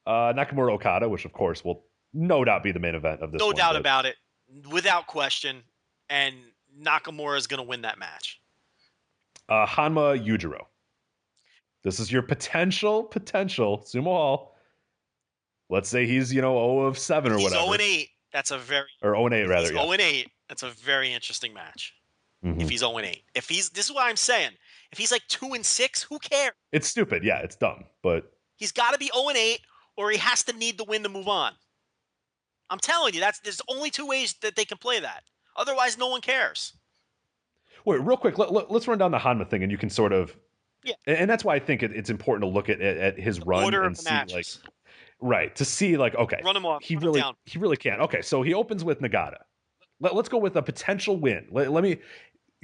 Nakamura Okada, which of course will no doubt be the main event of this. No doubt about it, without question. And Nakamura is going to win that match. Hanma Yujiro. This is your potential Sumo Hall. Let's say he's 0 of 7 or whatever. He's 0 and 8. That's a very 0 and 8 rather. He's 0 and 8. That's a very interesting match. Mm-hmm. If he's 0 and 8, this is what I'm saying. If he's like 2 and 6, who cares? It's stupid. Yeah, it's dumb. But he's got to be 0 and 8, or he has to need the win to move on. I'm telling you, there's only 2 ways that they can play that. Otherwise, no one cares. Wait, real quick. Let's run down the Hanma thing, and you can sort of. Yeah. And that's why I think it's important to look at his run and see matches. To see okay, run him off. He really can. Okay, so he opens with Nagata. Let's go with a potential win. Let me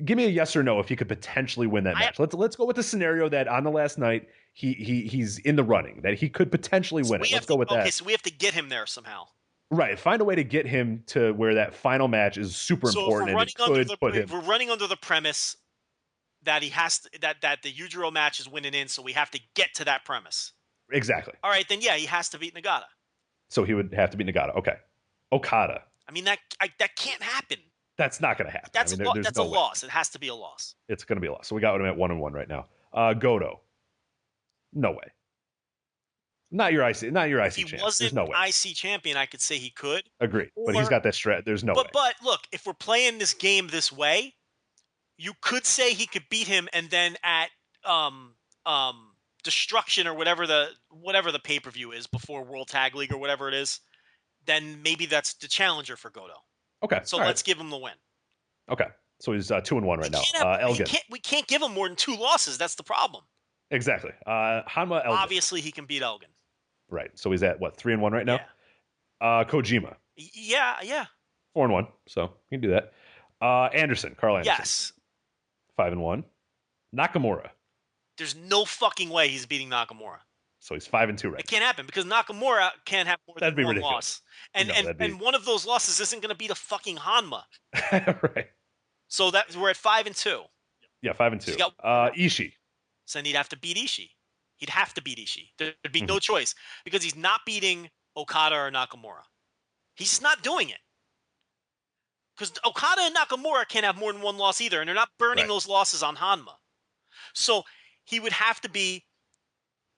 give me a yes or no if he could potentially win that match. Let's go with the scenario that on the last night he's in the running, that he could potentially win it. Let's go with that. Okay, so we have to get him there somehow. Right. Find a way to get him to where that final match is super important. If we're running under the premise that he has to, that the Yujiro match is winning in, so we have to get to that premise. Exactly. All right, then yeah, he has to beat Nagata. So he would have to beat Nagata. Okay. Okada. I mean that can't happen. That's not going to happen. That's that's a loss. It has to be a loss. It's going to be a loss. So we got him at 1-1 right now. Goto. No way. Not your IC champ. If he wasn't no way. IC champion, I could say he could. Agreed. But he's got that strat. There's no way. But look, if we're playing this game this way, you could say he could beat him, and then at Destruction or whatever the pay-per-view is before World Tag League or whatever it is, then maybe that's the challenger for Goto. Okay. So let's give him the win. Okay. So he's 2-1 right now. Elgin. We can't give him more than 2 losses. That's the problem. Exactly. Hanma Elgin. Obviously, he can beat Elgin. Right. So he's at, 3-1 right now? Yeah. Kojima. Yeah. 4-1. So he can do that. Anderson. Carl Anderson. Yes. 5-1. Nakamura. There's no fucking way he's beating Nakamura. So he's 5-2 right It can't happen because Nakamura can't have more than one loss. And one of those losses isn't going to be the fucking Hanma. Right. So we're at 5-2. Yeah, 5-2. Ishii. So then he'd have to beat Ishii. He'd have to beat Ishii. There'd be no choice because he's not beating Okada or Nakamura. He's just not doing it. Because Okada and Nakamura can't have more than one loss either, and they're not burning those losses on Hanma. So he would have to be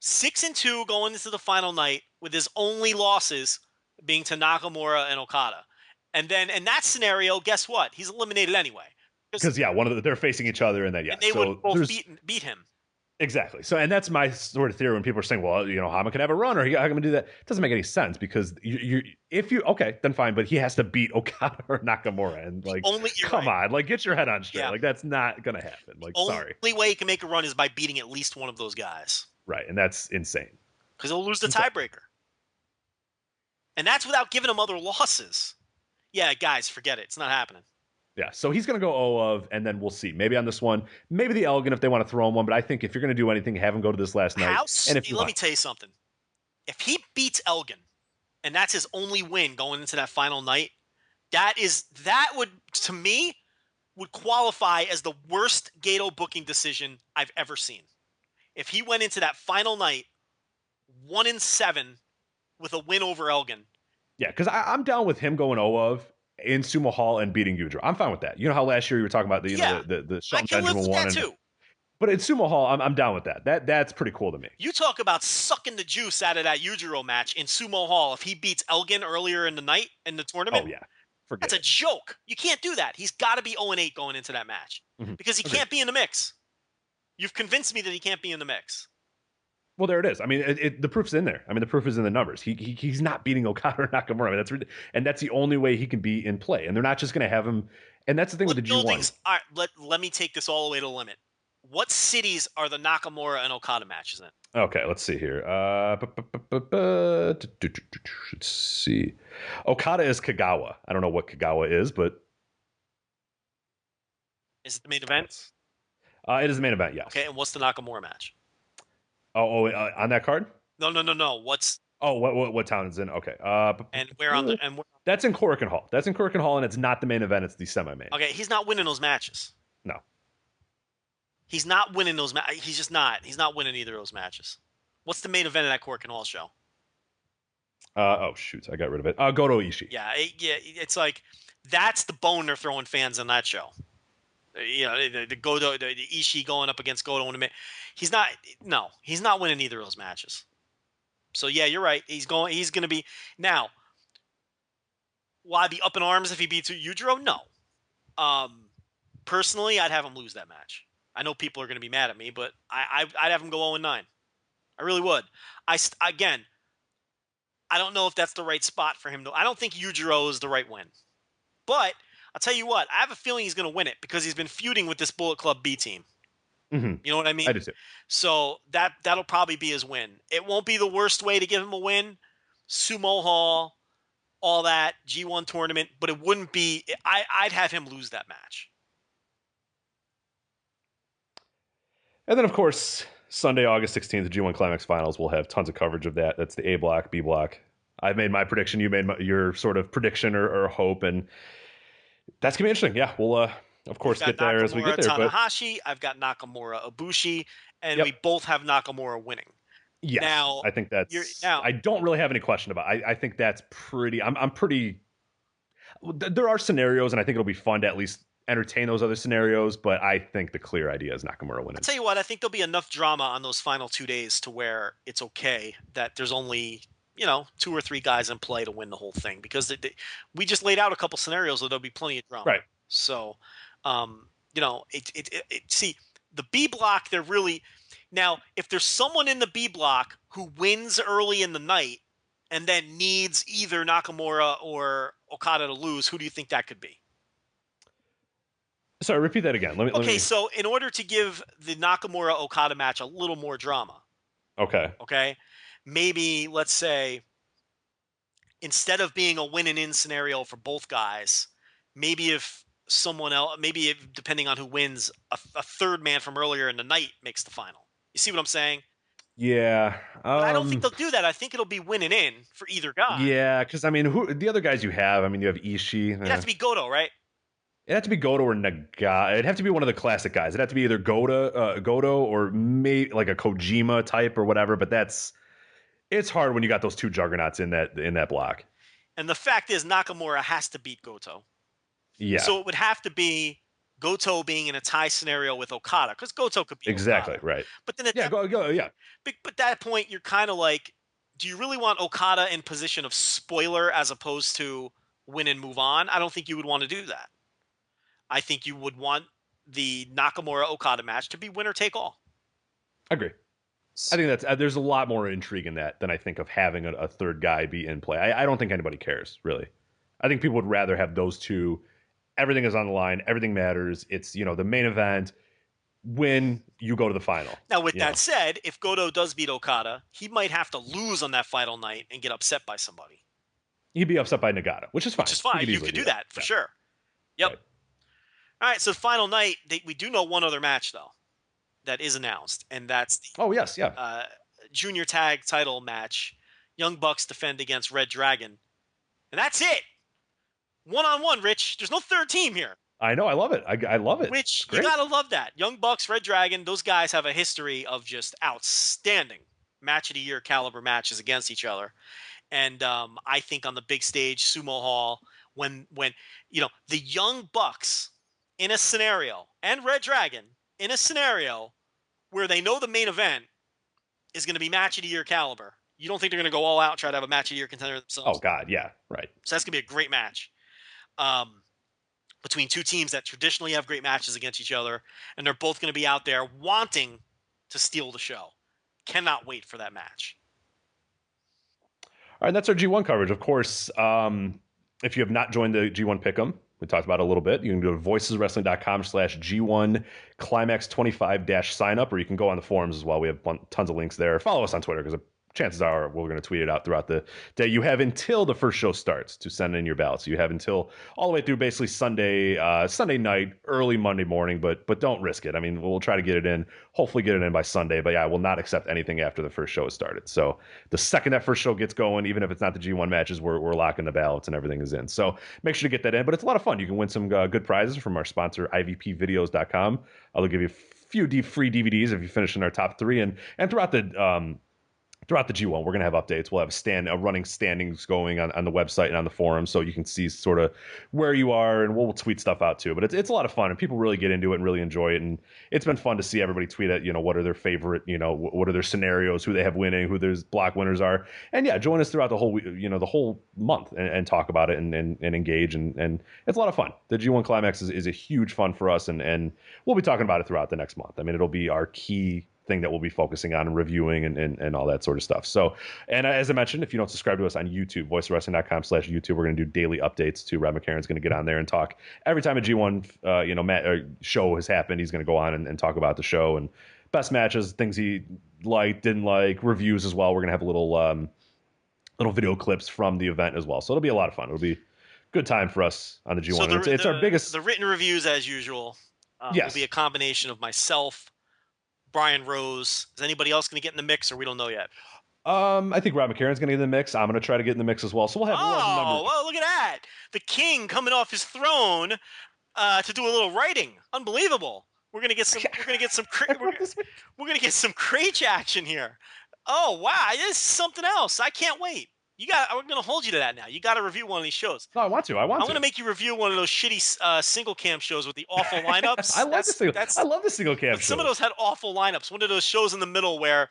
6-2 going into the final night with his only losses being to Nakamura and Okada. And then in that scenario, guess what? He's eliminated anyway. Because they're facing each other, and then and they would both beat him. Exactly. So, and that's my sort of theory when people are saying, well, Hanma can have a run, or how can we do that? It doesn't make any sense because okay, then fine, but he has to beat Okada or Nakamura, and come on, get your head on straight. Yeah. That's not gonna happen. Sorry. The only way he can make a run is by beating at least one of those guys. Right, and that's insane. Because he'll lose the tiebreaker. And that's without giving him other losses. Yeah, guys, forget it. It's not happening. Yeah, so he's going to go 0 and then we'll see. Maybe on this one, maybe the Elgin if they want to throw him one, but I think if you're going to do anything, have him go to this last night. Let me tell you something. If he beats Elgin, and that's his only win going into that final night, that would, to me, would qualify as the worst Gato booking decision I've ever seen. If he went into that final night 1-7 with a win over Elgin. Yeah, because I'm down with him going 0 in Sumo Hall and beating Yujiro. I'm fine with that. You know how last year you were talking about the Shelton Benjamin one. Too. But in Sumo Hall, I'm down with that. That's pretty cool to me. You talk about sucking the juice out of that Yujiro match in Sumo Hall if he beats Elgin earlier in the night in the tournament. Oh, yeah. That's a joke. You can't do that. He's got to be 0-8 going into that match because he can't be in the mix. You've convinced me that he can't be in the mix. Well, there it is. I mean, the proof's in there. I mean, the proof is in the numbers. He's not beating Okada or Nakamura. I mean, that's the only way he can be in play. And they're not just going to have him. And that's the thing with the G1. All right, let me take this all the way to the limit. What cities are the Nakamura and Okada matches in? Okay, let's see here. Let's see. Okada is Kagawa. I don't know what Kagawa is, but is it the main event? It is the main event. Yes. Okay, and what's the Nakamura match? On that card? No. What's? What town is in? Okay. And where on the and where? That's in Korakuen Hall. That's in Korakuen Hall, and it's not the main event. It's the semi-main. Okay, he's not winning those matches. No. He's not winning those matches. He's just not. He's not winning either of those matches. What's the main event of that Korakuen Hall show? Shoot, I got rid of it. Goto Ishii. Yeah. It's like that's the bone they're throwing fans on that show. The Goto, the Ishii going up against Goto in a minute. He's not winning either of those matches. So yeah, you're right. He's going to be now. Will I be up in arms if he beats Yujiro? No. Personally, I'd have him lose that match. I know people are going to be mad at me, but I'd have him go 0-9. I really would. I don't know if that's the right spot for him. I don't think Yujiro is the right win. But I'll tell you what, I have a feeling he's going to win it because he's been feuding with this Bullet Club B team. Mm-hmm. You know what I mean? I do too. So that'll probably be his win. It won't be the worst way to give him a win. Sumo Hall, all that, G1 tournament, but it wouldn't be – I'd have him lose that match. And then, of course, Sunday, August 16th, the G1 Climax Finals. We'll have tons of coverage of that. That's the A block, B block. I've made my prediction. You made your sort of prediction or hope, and that's going to be interesting. Yeah, we'll, of course, get there as we get there. Tanahashi, I've got Nakamura Ibushi, and we both have Nakamura winning. Yes, now, I think that's. I don't really have any question about it. I think that's pretty. I'm pretty. There are scenarios, and I think it'll be fun to at least entertain those other scenarios, but I think the clear idea is Nakamura winning. I'll tell you what, I think there'll be enough drama on those final 2 days to where it's okay that there's only, 2 or 3 guys in play to win the whole thing, because we just laid out a couple scenarios where there'll be plenty of drama. Right. So, see, the B block, they're really, now, if there's someone in the B block who wins early in the night and then needs either Nakamura or Okada to lose, who do you think that could be? Sorry, repeat that again. Let me... So in order to give the Nakamura-Okada match a little more drama. Okay. Maybe, let's say, instead of being a win and in scenario for both guys, maybe if someone else, depending on who wins, a third man from earlier in the night makes the final. You see what I'm saying? Yeah. But I don't think they'll do that. I think it'll be win and in for either guy. Yeah, because, who the other guys you have? You have Ishii. It has to be Goto, right? It'd have to be Goto or Nagata. It'd have to be one of the classic guys. It'd have to be either Goto or maybe like a Kojima type or whatever. But it's hard when you got those two juggernauts in that block. And the fact is, Nakamura has to beat Goto. Yeah. So it would have to be Goto being in a tie scenario with Okada, because Goto could be exactly Okada. Right. But then yeah. But at that point, you're kind of like, do you really want Okada in position of spoiler as opposed to win and move on? I don't think you would want to do that. I think you would want the Nakamura-Okada match to be winner take all. I agree. I think there's a lot more intrigue in that than I think of having a third guy be in play. I don't think anybody cares, really. I think people would rather have those two. Everything is on the line. Everything matters. It's, the main event. When you go to the final. Now, with that said, if Goto does beat Okada, he might have to lose on that final night and get upset by somebody. He'd be upset by Nagata, which is fine. You could do that for sure. Yep. Right. All right, so the final night, we do know one other match, though, that is announced, and that's the junior tag title match. Young Bucks defend against Red Dragon. And that's it. One-on-one, Rich. There's no third team here. I know. I love it. I love it. Which, you got to love that. Young Bucks, Red Dragon, those guys have a history of just outstanding match-of-the-year caliber matches against each other. And I think on the big stage, Sumo Hall, when the Young Bucks in a scenario, and Red Dragon in a scenario where they know the main event is going to be match-of-the-year caliber, you don't think they're going to go all out and try to have a match-of-the-year contender themselves? Oh, God, yeah, right. So that's going to be a great match. Between two teams that traditionally have great matches against each other, and they're both going to be out there wanting to steal the show. Cannot wait for that match. All right, that's our G1 coverage. Of course, if you have not joined the G1 Pick'em, we talked about it a little bit. You can go to voiceswrestling.com/G1 Climax 25-sign up, or you can go on the forums as well. We have tons of links there. Follow us on Twitter, because chances are we're going to tweet it out throughout the day. You have until the first show starts to send in your ballots. You have until all the way through basically Sunday night, early Monday morning, but don't risk it. We'll try to get it in, hopefully get it in by Sunday, but I will not accept anything after the first show has started. So the second that first show gets going, even if it's not the G1 matches, we're locking the ballots and everything is in. So make sure to get that in, but it's a lot of fun. You can win some good prizes from our sponsor, ivpvideos.com. I'll give you a few free DVDs if you finish in our top 3, and throughout the G1, we're going to have updates. We'll have running standings going on the website and on the forum, so you can see sort of where you are, and we'll tweet stuff out too. But it's a lot of fun, and people really get into it and really enjoy it. And it's been fun to see everybody tweet at, what are their favorite, what are their scenarios, who they have winning, who their block winners are. And yeah, join us throughout the whole month and talk about it and engage. And it's a lot of fun. The G1 Climax is a huge fun for us, and we'll be talking about it throughout the next month. It'll be our key thing that we'll be focusing on and reviewing and all that sort of stuff. So, and as I mentioned, if you don't subscribe to us on YouTube, voicewrestling.com/YouTube, we're going to do daily updates too. Rob McCarron's going to get on there and talk every time a G1 show has happened. He's going to go on and talk about the show and best matches, things he liked, didn't like, reviews as well. We're going to have little video clips from the event as well. So it'll be a lot of fun. It'll be a good time for us on the G1. So it's our biggest. The written reviews, as usual, will be a combination of myself, Brian Rose. Is anybody else going to get in the mix, or we don't know yet? I think Rob McCarron's going to get in the mix. I'm going to try to get in the mix as well. So we'll have well, look at that. The king coming off his throne to do a little writing. Unbelievable. We're going to get some Craich action here. Oh, wow. This is something else. I can't wait. I'm going to hold you to that now. You got to review one of these shows. No, I want to. I'm going to make you review one of those shitty single cam shows with the awful lineups. I love the single cam shows. Some of those had awful lineups. One of those shows in the middle where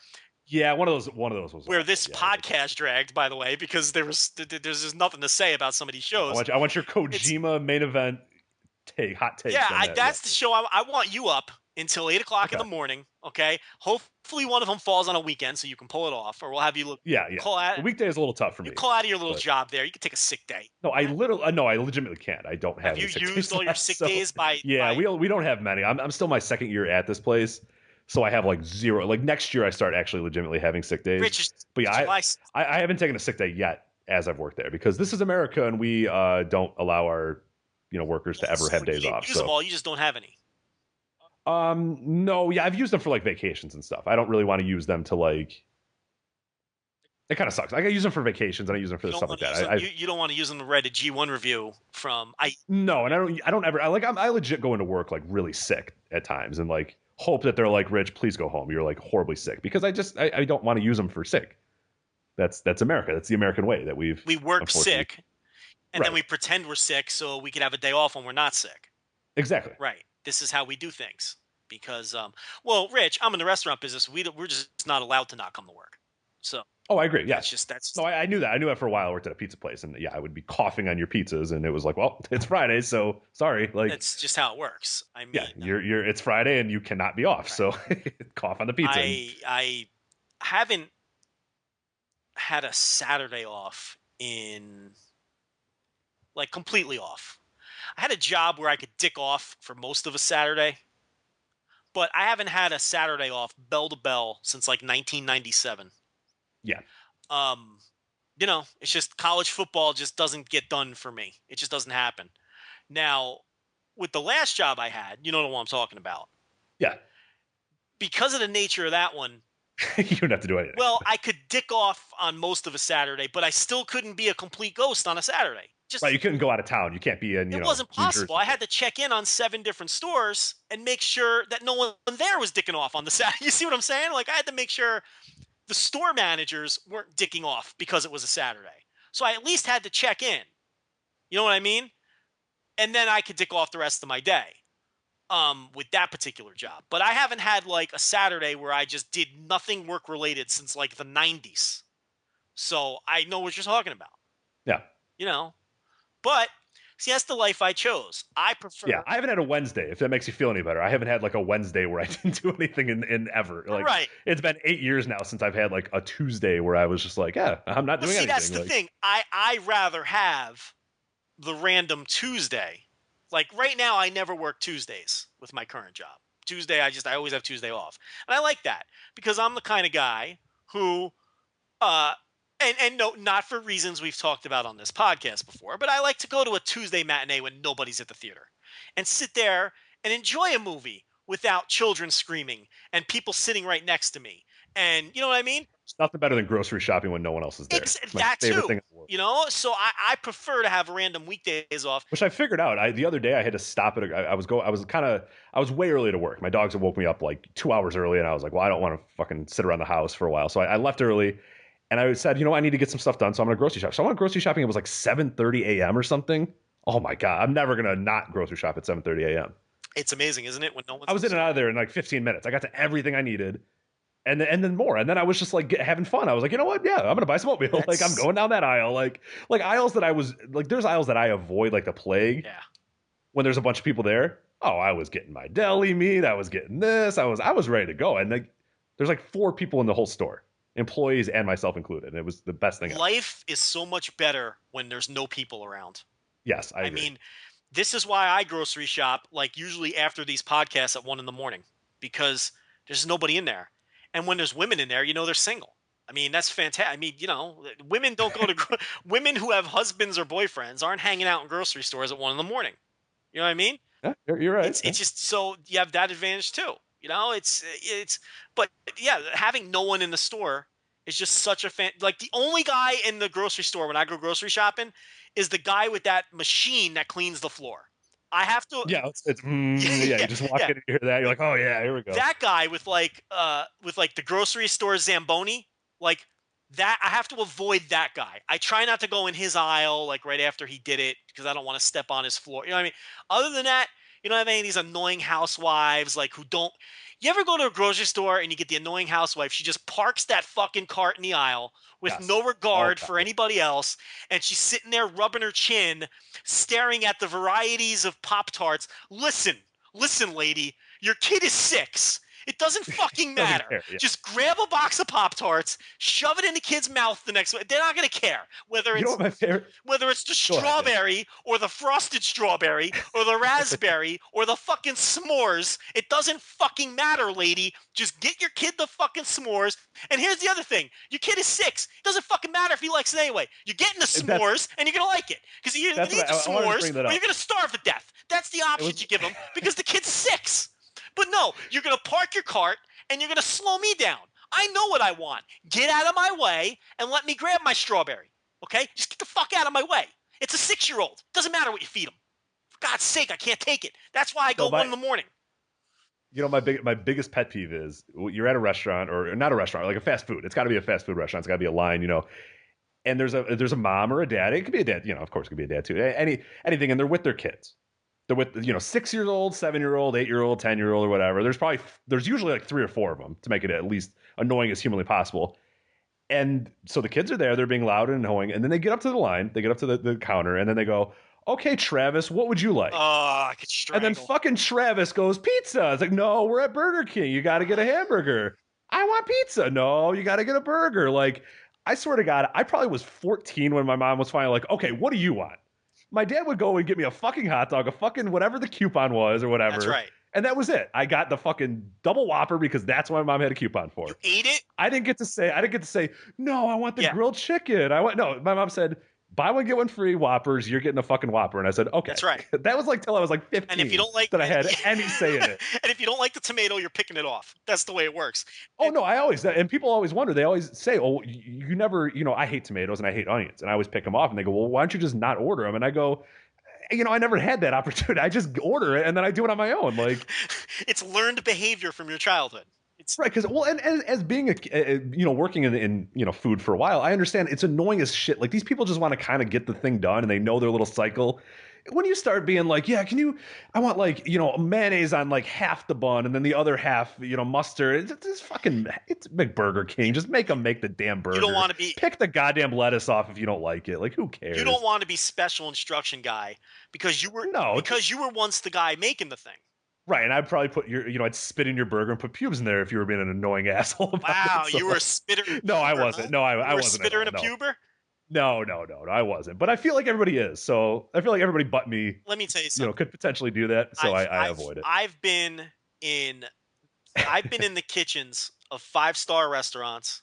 one of those was where this podcast dragged, by the way, because there's just nothing to say about some of these shows. I want your Kojima main event hot take. Yeah, that's the show. I want you up until 8 o'clock in the morning. Okay, hopefully one of them falls on a weekend so you can pull it off, or we'll have you look. Yeah. The weekday is a little tough for me. You call out of your little job there. You can take a sick day. No, I legitimately can't. I don't have. Have you used all your sick days by? Yeah, we don't have many. I'm still my second year at this place. So I have like zero. Like next year, I start actually legitimately having sick days. But yeah, I haven't taken a sick day yet as I've worked there because this is America and we don't allow our workers to ever have days off. Use them all. You just don't have any. No, I've used them for like vacations and stuff. I don't really want to use them to like. It kind of sucks. I use them for vacations and I use them for stuff like that. You don't want to use them to write a G1 review from. No, and I don't ever. I legit go into work like really sick at times and like. Hope that they're like, Rich, please go home. You're like horribly sick because I don't want to use them for sick. That's America. That's the American way that we work sick, and then we pretend we're sick so we can have a day off when we're not sick. Exactly. Right. This is how we do things because, Rich, I'm in the restaurant business. We're just not allowed to not come to work. So. Oh, I agree. Yeah. That's no, I knew that. I knew that for a while. I worked at a pizza place, and I would be coughing on your pizzas, and it was like, well, it's Friday, so sorry. Like that's just how it works. I mean, it's Friday, and you cannot be off, right. So cough on the pizza. I haven't had a Saturday off in like completely off. I had a job where I could dick off for most of a Saturday, but I haven't had a Saturday off bell to bell since like 1997. Yeah. It's just college football just doesn't get done for me. It just doesn't happen. Now, with the last job I had, you know the one I'm talking about. Yeah. Because of the nature of that one. You don't have to do anything. Well, I could dick off on most of a Saturday, but I still couldn't be a complete ghost on a Saturday. Right, you couldn't go out of town. You can't be in, It wasn't possible. I had to check in on 7 different stores and make sure that no one there was dicking off on the Saturday. You see what I'm saying? Like, I had to make sure the store managers weren't dicking off because it was a Saturday. So I at least had to check in. You know what I mean? And then I could dick off the rest of my day with that particular job. But I haven't had like a Saturday where I just did nothing work related since like the 90s. So I know what you're talking about. Yeah. But see, that's the life I chose. I prefer. Yeah, I haven't had a Wednesday, if that makes you feel any better. I haven't had like a Wednesday where I didn't do anything in ever. Like, right. It's been 8 years now since I've had like a Tuesday where I was just like, I'm not doing anything. That's the thing. I rather have the random Tuesday. Like right now, I never work Tuesdays with my current job. Tuesday, I always have Tuesday off. And I like that because I'm the kind of guy who, and no, not for reasons we've talked about on this podcast before, but I like to go to a Tuesday matinee when nobody's at the theater and sit there and enjoy a movie without children screaming and people sitting right next to me. And you know what I mean? It's nothing better than grocery shopping when no one else is there. That too. Thing in the world. So I prefer to have random weekdays off. Which I figured out. The other day I had to stop at. I was way early to work. My dogs had woke me up like 2 hours early, and I was like, well, I don't want to fucking sit around the house for a while. So I left early, and I said, I need to get some stuff done, so I'm gonna grocery shop. So I went grocery shopping. It was like 7:30 a.m. or something. Oh my god, I'm never gonna not grocery shop at 7:30 a.m. It's amazing, isn't it? When no one's I was in and out of there in like 15 minutes. I got to everything I needed. And then more. And then I was just like having fun. I was like, you know what? Yeah, I'm going to buy some oatmeal. Like I'm going down that aisle. Like aisles that I was like, there's aisles that I avoid like the plague. Yeah. When there's a bunch of people there. Oh, I was getting my deli meat. I was getting this. I was ready to go. And there's like 4 people in the whole store, employees and myself included. And it was the best thing. Life is so much better when there's no people around. Yes, I agree. mean, this is why I grocery shop like usually after these podcasts at 1 a.m. because there's nobody in there. And when there's women in there, they're single. I mean, that's fantastic. I mean, women don't go to women who have husbands or boyfriends aren't hanging out in grocery stores at 1 a.m. You know what I mean? Yeah, you're right. It's just so you have that advantage too. You know, but yeah, having no one in the store is just such a like the only guy in the grocery store when I go grocery shopping is the guy with that machine that cleans the floor. I have to. Yeah, you just walk in and hear that. You're like, oh yeah, here we go. That guy with like the grocery store Zamboni, like that. I have to avoid that guy. I try not to go in his aisle like right after he did it because I don't want to step on his floor. You know what I mean? Other than that, you don't have any of these annoying housewives like who don't. You ever go to a grocery store and you get the annoying housewife? She just parks that fucking cart in the aisle with no regard for anybody else, and she's sitting there rubbing her chin, staring at the varieties of Pop-Tarts. Listen, lady, your kid is 6. It doesn't fucking matter. Care, yeah. Just grab a box of Pop-Tarts, shove it in the kid's mouth the next way. They're not going to care whether it's the strawberry or the frosted strawberry or the raspberry or the fucking s'mores. It doesn't fucking matter, lady. Just get your kid the fucking s'mores. And here's the other thing. Your kid is 6. It doesn't fucking matter if he likes it anyway. You're getting the s'mores and you're going to like it. Because you either need the s'mores or you're going to starve to death. That's the option you give him because the kid's 6. But no, you're going to park your cart and you're going to slow me down. I know what I want. Get out of my way and let me grab my strawberry. Okay? Just get the fuck out of my way. It's a 6-year-old. Doesn't matter what you feed him. For God's sake, I can't take it. That's why I go 1 in the morning. You know, my biggest pet peeve is you're at a restaurant or not a restaurant, like a fast food. It's got to be a fast food restaurant. It's got to be a line, you know. And there's a mom or a dad. It could be a dad, you know, of course it could be a dad too. Anything, and they're with their kids. They're with, you know, 6-year-old, 7-year-old, 8-year-old, 10-year-old, or whatever. There's usually like 3 or 4 of them to make it at least annoying as humanly possible. And so the kids are there, they're being loud and annoying, and then they get up to the line, they get up to the counter, and then they go, okay, Travis, what would you like? Oh, I could strangle. And then fucking Travis goes, pizza. It's like, no, we're at Burger King. You got to get a hamburger. I want pizza. No, you got to get a burger. Like, I swear to God, I probably was 14 when my mom was finally like, okay, what do you want? My dad would go and get me a fucking hot dog, a fucking whatever the coupon was or whatever. That's right. And that was it. I got the fucking double Whopper because that's what my mom had a coupon for. You ate it? I didn't get to say, no, I want the grilled chicken. No, my mom said, buy one, get one free Whoppers. You're getting a fucking Whopper. And I said, okay. That's right. That was like till I was like 15. And if you don't like that I had any say in it. And if you don't like the tomato, you're picking it off. That's the way it works. Oh, no, and people always wonder. They always say, oh, you never, you know, I hate tomatoes and I hate onions. And I always pick them off. And they go, well, why don't you just not order them? And I go, you know, I never had that opportunity. I just order it and then I do it on my own. Like, it's learned behavior from your childhood. It's right, because and as being you know, working in you know, food for a while, I understand it's annoying as shit. Like, these people just want to kind of get the thing done and they know their little cycle. When you start being like, yeah, I want like, you know, mayonnaise on like half the bun and then the other half, you know, mustard. It's big BurgerKing. Just make them make the damn burger. You don't want to pick the goddamn lettuce off if you don't like it. Like, who cares? You don't want to be special instruction guy because you were once the guy making the thing. Right, and I'd probably put I'd spit in your burger and put pubes in there if you were being an annoying asshole about wow, it. So, you were a spitter. No, I wasn't. No, I wasn't. A spitter and a puber? No, I wasn't. But I feel like everybody is. So I feel like everybody but me. Let me tell you something. You know, could potentially do that. So I avoid it. I've been in the kitchens of 5-star restaurants.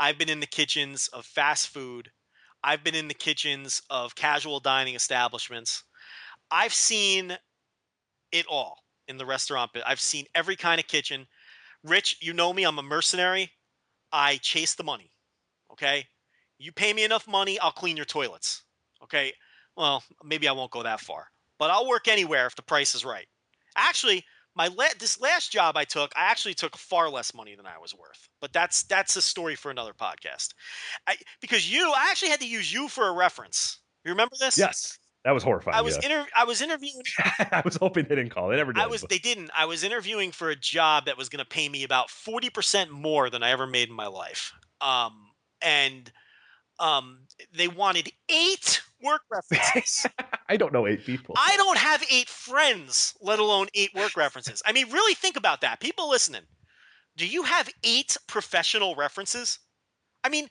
I've been in the kitchens of fast food. I've been in the kitchens of casual dining establishments. I've seen it all in the restaurant. I've seen every kind of kitchen. Rich, you know me. I'm a mercenary. I chase the money. Okay? You pay me enough money, I'll clean your toilets. Okay? Well, maybe I won't go that far. But I'll work anywhere if the price is right. Actually, this last job I actually took far less money than I was worth. But that's a story for another podcast. Because I actually had to use you for a reference. You remember this? Yes. That was horrifying. I was interviewing. I was hoping they didn't call. They never did. They didn't. I was interviewing for a job that was going to pay me about 40% more than I ever made in my life. They wanted 8 work references. I don't know 8 people. I don't have 8 friends, let alone 8 work references. I mean, really think about that. People listening, do you have 8 professional references? I mean,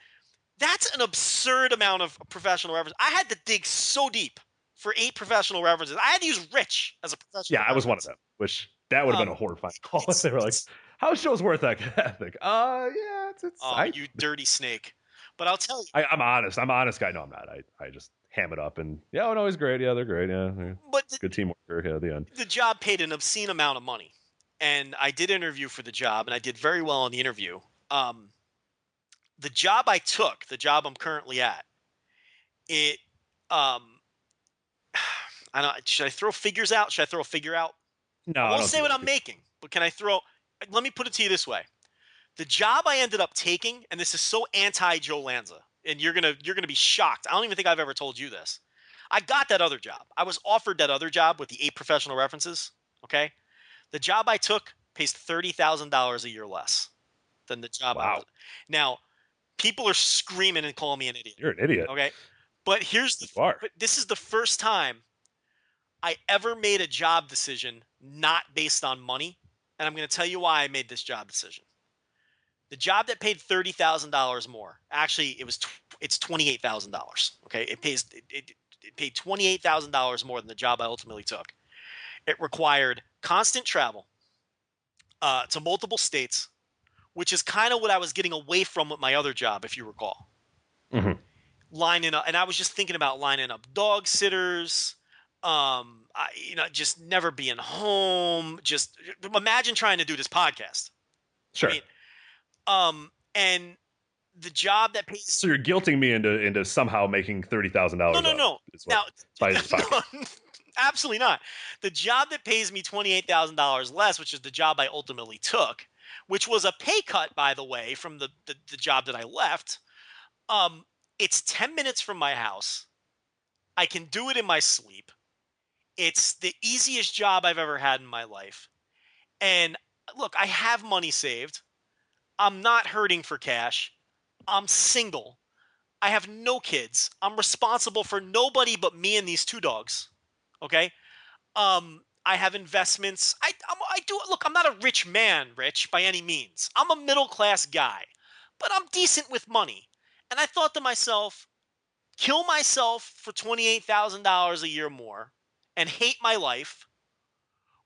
that's an absurd amount of professional references. I had to dig so deep for 8 professional references. I had to use Rich as a professional. Yeah, I was one of them, which that would have been a horrifying call. They were like, how's show's worth that? I think, yeah, it's you dirty snake. But I'll tell you. I'm honest. I'm an honest guy. No, I'm not. I just ham it up and, yeah, oh, no, he's great. Yeah, they're great. Yeah. But good team worker. Yeah, at the end. The job paid an obscene amount of money. and I did interview for the job, and I did very well in the interview. The job I took, the job I'm currently at, it I don't. Should I throw figures out? Should I throw a figure out? No, I won't say what I'm making, but can I throw? Let me put it to you this way: the job I ended up taking, and this is so anti-Joe Lanza, and you're gonna be shocked. I don't even think I've ever told you this. I got that other job. I was offered that other job with the 8 professional references. Okay, the job I took pays $30,000 a year less than the job. Wow. Now, people are screaming and calling me an idiot. You're an idiot. Okay, but but this is the first time I ever made a job decision not based on money, and I'm going to tell you why I made this job decision. The job that paid $30,000 more, actually, it's $28,000. Okay, it paid $28,000 more than the job I ultimately took. It required constant travel to multiple states, which is kind of what I was getting away from with my other job, if you recall. Mm-hmm. Lining up, and I was just thinking about lining up dog sitters. Just never being home. Just imagine trying to do this podcast. Sure. And the job that pays. So you're guilting me into somehow making $30,000. No. Now, no, absolutely not. The job that pays me $28,000 less, which is the job I ultimately took, which was a pay cut, by the way, from the job that I left. It's 10 minutes from my house. I can do it in my sleep. It's the easiest job I've ever had in my life. And look, I have money saved. I'm not hurting for cash. I'm single. I have no kids. I'm responsible for nobody but me and these 2 dogs. Okay? I have investments. I do. Look, I'm not a rich man, Rich, by any means. I'm a middle-class guy. But I'm decent with money. And I thought to myself, kill myself for $28,000 a year more and hate my life,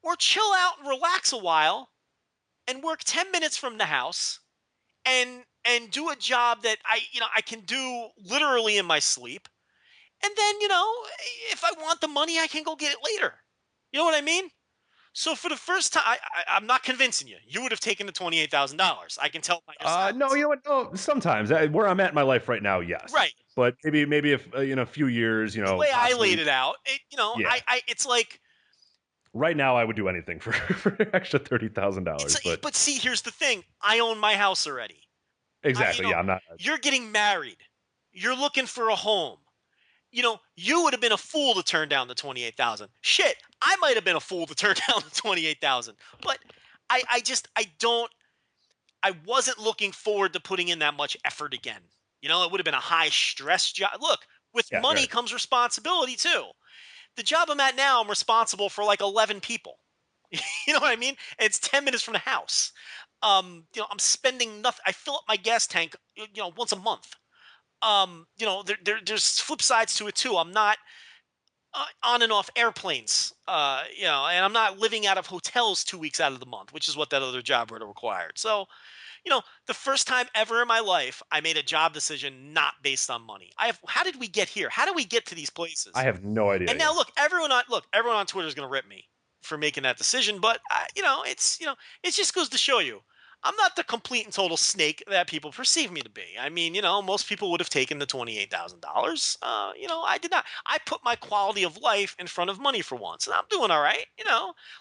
or chill out and relax a while and work 10 minutes from the house and do a job that I can do literally in my sleep. And then, if I want the money, I can go get it later. You know what I mean? So for the first time, I'm not convincing you. You would have taken the $28,000. I can tell by your silence. No, you know what? No, sometimes where I'm at in my life right now, yes. Right. But maybe if a few years, the way possibly, I laid it out, yeah. It's like. Right now, I would do anything for extra $30,000. But see, here's the thing: I own my house already. Exactly. Yeah, I'm not. You're getting married. You're looking for a home. You would have been a fool to turn down the $28,000. Shit, I might have been a fool to turn down the $28,000. But I wasn't looking forward to putting in that much effort again. It would have been a high stress job. Look, with money comes responsibility too. The job I'm at now, I'm responsible for like 11 people. You know what I mean? It's 10 minutes from the house. I'm spending nothing. I fill up my gas tank, once a month. There's flip sides to it too. I'm not on and off airplanes, and I'm not living out of hotels 2 weeks out of the month, which is what that other job would have required. So, the first time ever in my life, I made a job decision not based on money. How did we get here? How do we get to these places? I have no idea. And now look, everyone on Twitter is going to rip me for making that decision, but it just goes to show you, I'm not the complete and total snake that people perceive me to be. I mean, most people would have taken the $28,000. I did not. I put my quality of life in front of money for once, and I'm doing all right.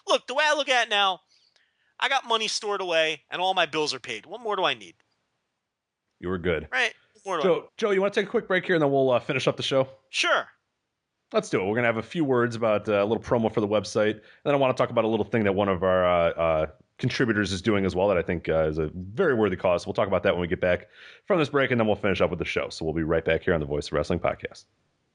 Look, the way I look at it now, I got money stored away, and all my bills are paid. What more do I need? You were good. Right. Joe, you want to take a quick break here, and then we'll finish up the show? Sure. Let's do it. We're going to have a few words about a little promo for the website, and then I want to talk about a little thing that one of our contributors is doing as well that I think is a very worthy cause. We'll talk about that when we get back from this break, and then we'll finish up with the show. So we'll be right back here on the Voice of Wrestling podcast.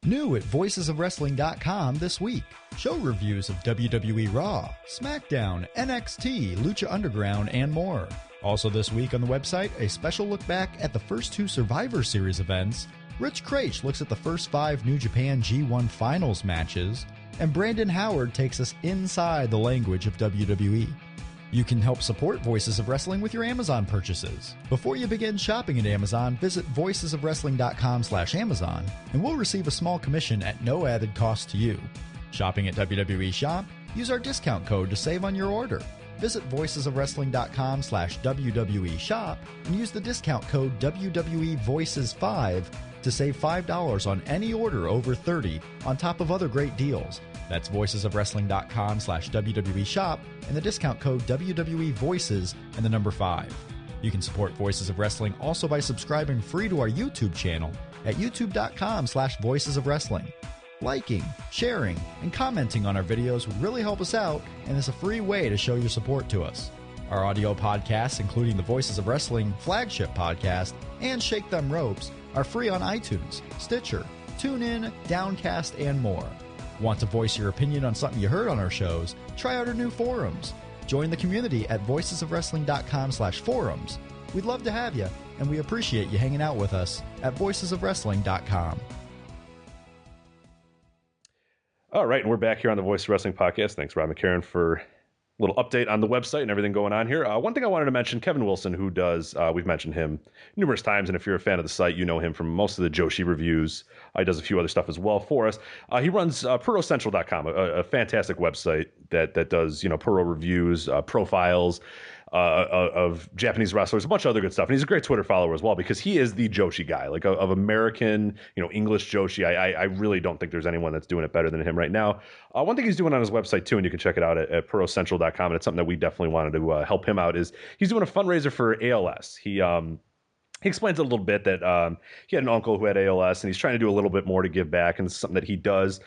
New at voicesofwrestling.com this week. Show reviews of WWE Raw, SmackDown, NXT, Lucha Underground, and more. Also this week on the website, a special look back at the first 2 Survivor Series events. Rich Craich looks at the first 5 New Japan G1 Finals matches. And Brandon Howard takes us inside the language of WWE. You can help support Voices of Wrestling with your Amazon purchases. Before you begin shopping at Amazon, visit voicesofwrestling.com/Amazon, and we'll receive a small commission at no added cost to you. Shopping at WWE Shop, Use our discount code to save on your order. Visit voicesofwrestling.com/WWE shop and use the discount code WWE Voices5 to save $5 on any order over 30 on top of other great deals. That's voicesofwrestling.com/WWE shop and the discount code WWE Voices and the number 5. You can support Voices of Wrestling also by subscribing free to our YouTube channel at youtube.com/voicesofwrestling. Liking, sharing, and commenting on our videos would really help us out, and it's a free way to show your support to us. Our audio podcasts, including the Voices of Wrestling flagship podcast and Shake Them Ropes, are free on iTunes, Stitcher, TuneIn, Downcast, and more. Want to voice your opinion on something you heard on our shows? Try out our new forums. Join the community at voicesofwrestling.com/forums. We'd love to have you, and we appreciate you hanging out with us at voicesofwrestling.com. All right, and we're back here on the Voice of Wrestling podcast. Thanks, Rob McCarron, for a little update on the website and everything going on here. One thing I wanted to mention, Kevin Wilson, who does, we've mentioned him numerous times, and if you're a fan of the site, you know him from most of the Joshi reviews. He does a few other stuff as well for us. He runs PuroCentral.com, a fantastic website that does, Puro reviews, profiles, of Japanese wrestlers, a bunch of other good stuff. And he's a great Twitter follower as well, because he is the Joshi guy, like of American, English Joshi. I really don't think there's anyone that's doing it better than him right now. One thing he's doing on his website too, and you can check it out at PuroCentral.com, and it's something that we definitely wanted to help him out, is he's doing a fundraiser for ALS. He explains a little bit that he had an uncle who had ALS, and he's trying to do a little bit more to give back, and it's something that he does.